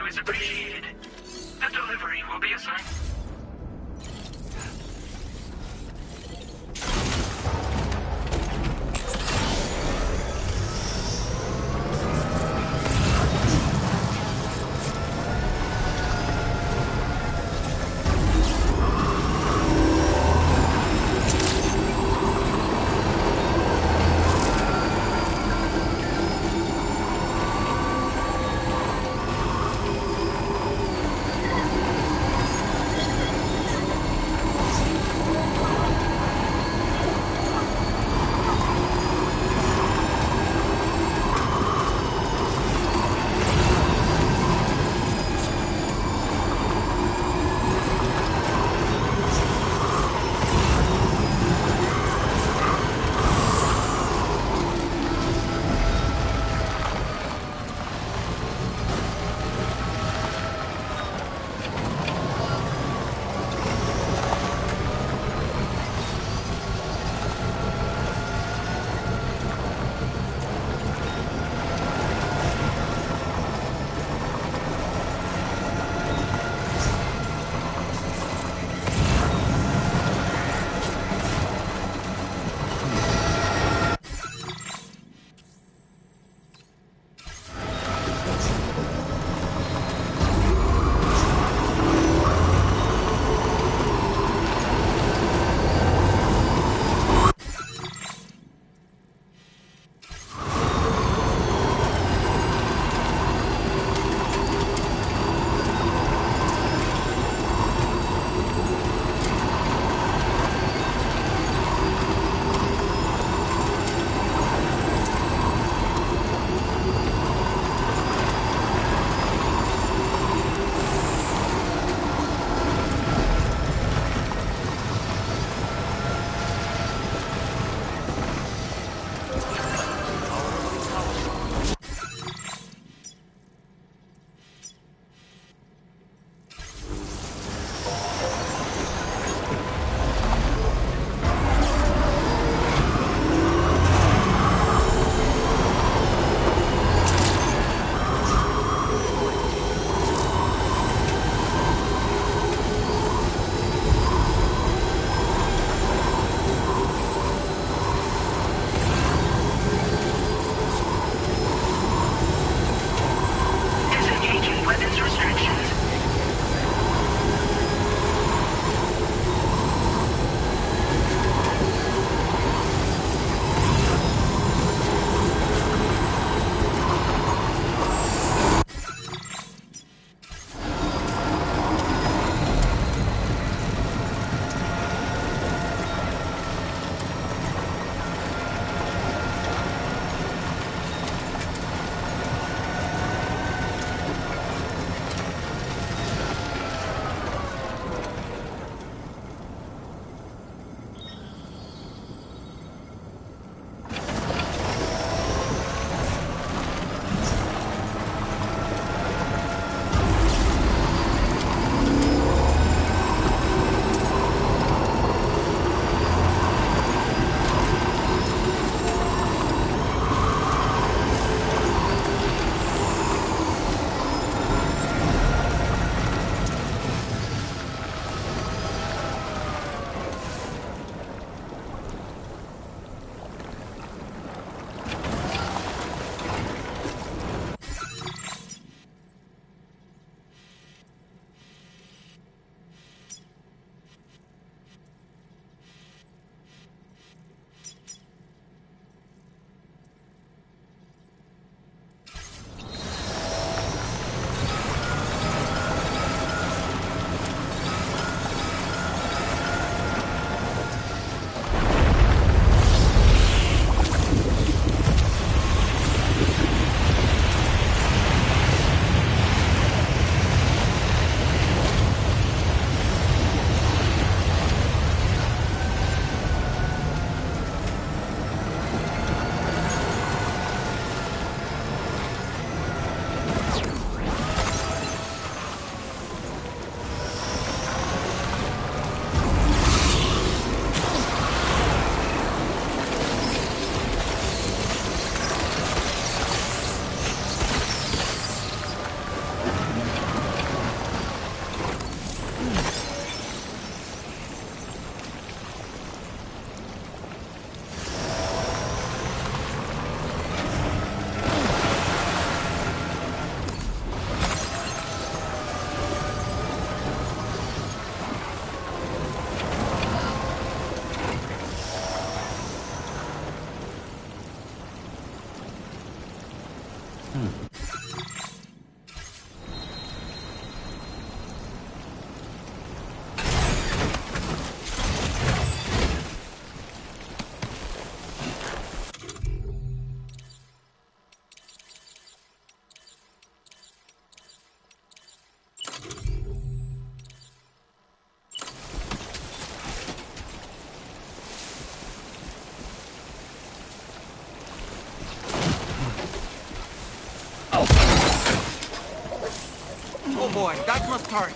F: is appreciated. The delivery will be assigned.
L: Oh boy, that must hurt.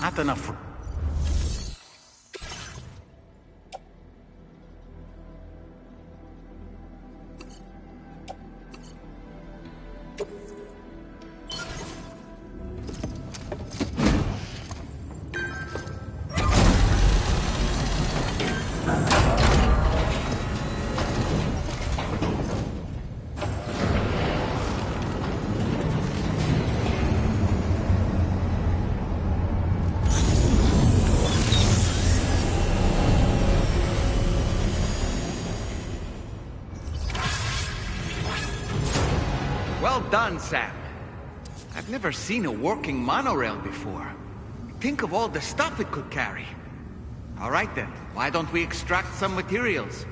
V: Not enough. on, Sam. I've never seen a working monorail before. Think of all the stuff it could carry. All right then, why don't we extract some materials?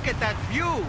J: Look at that view!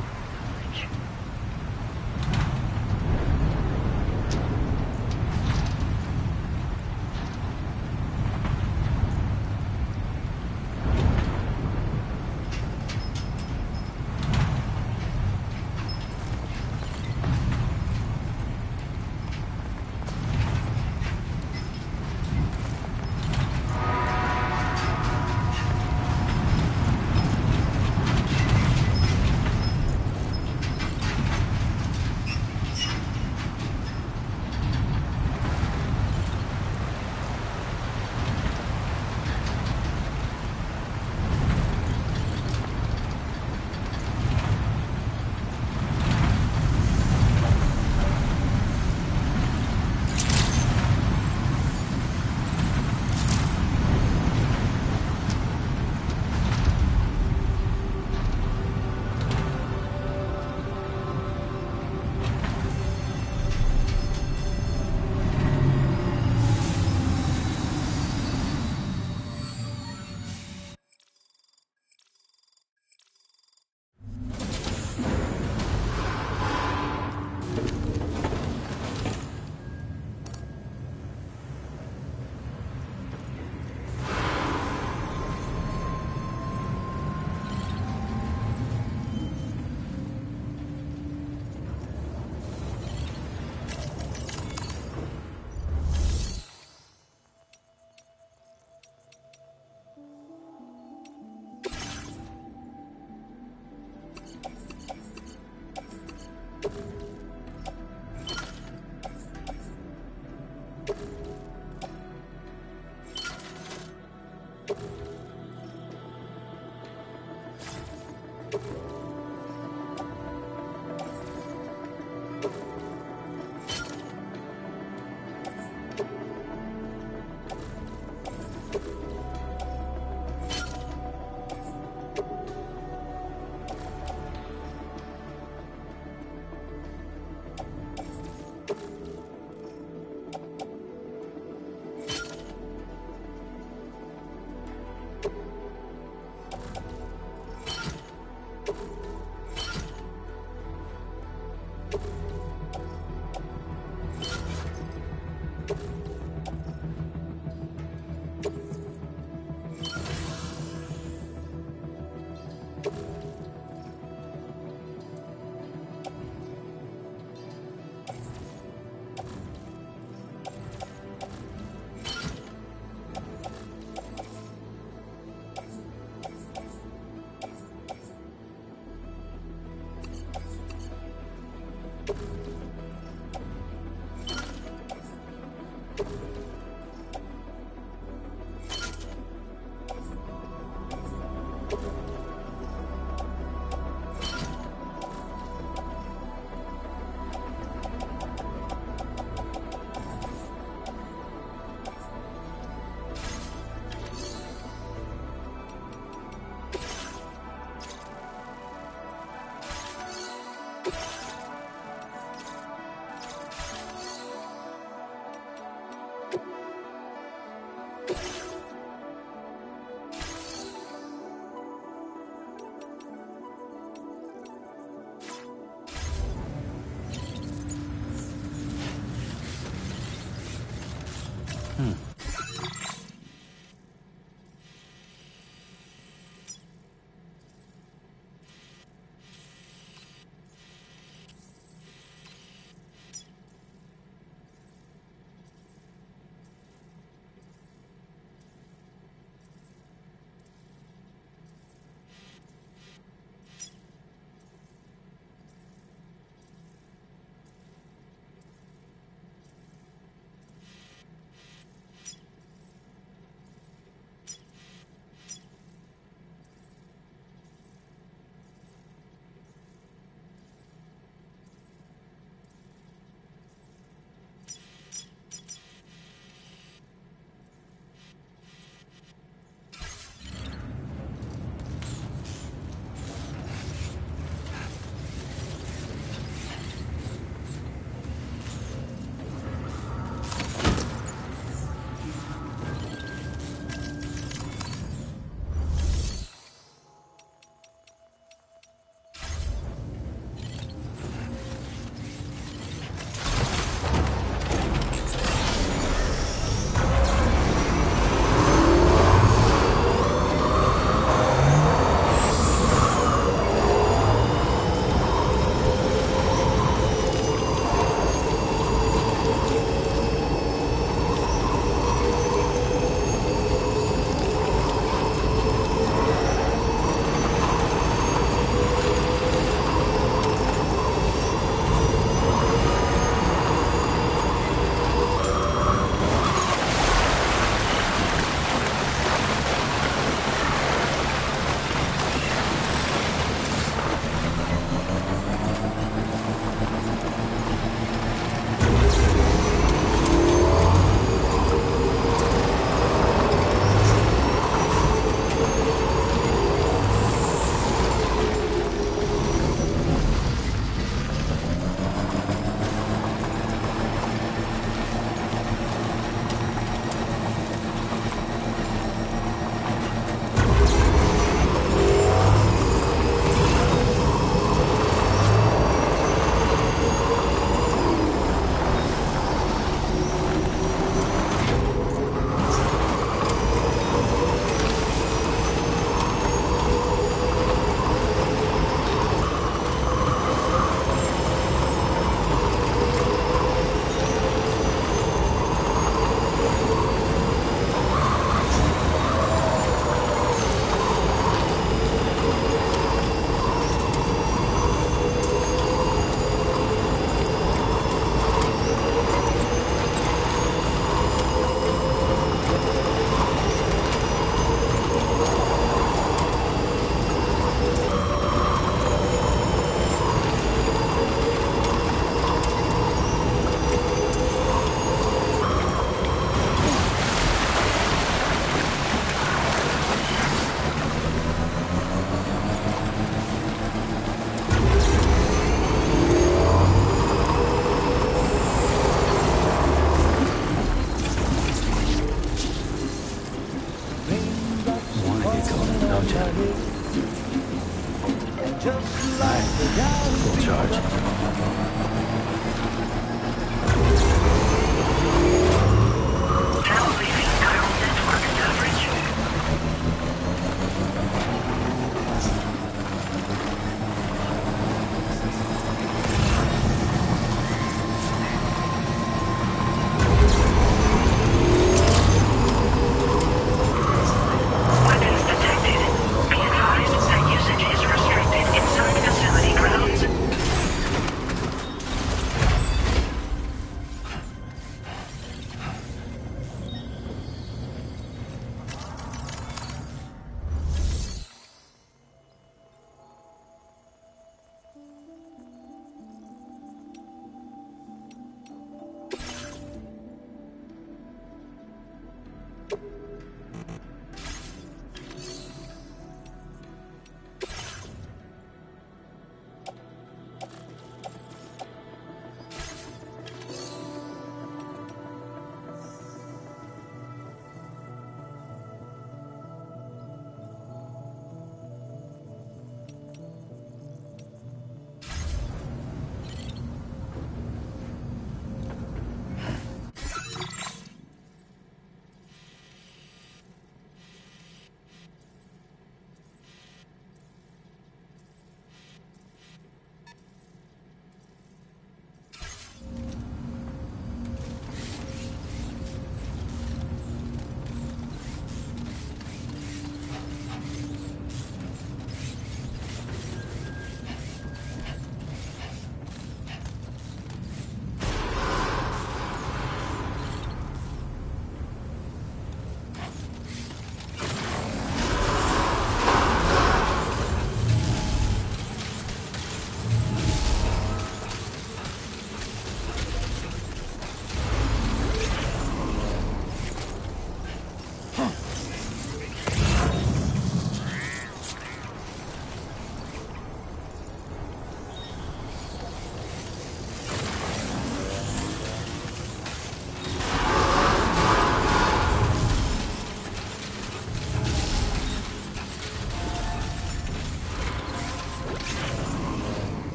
C: Full charge.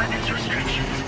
F: weapons restrictions.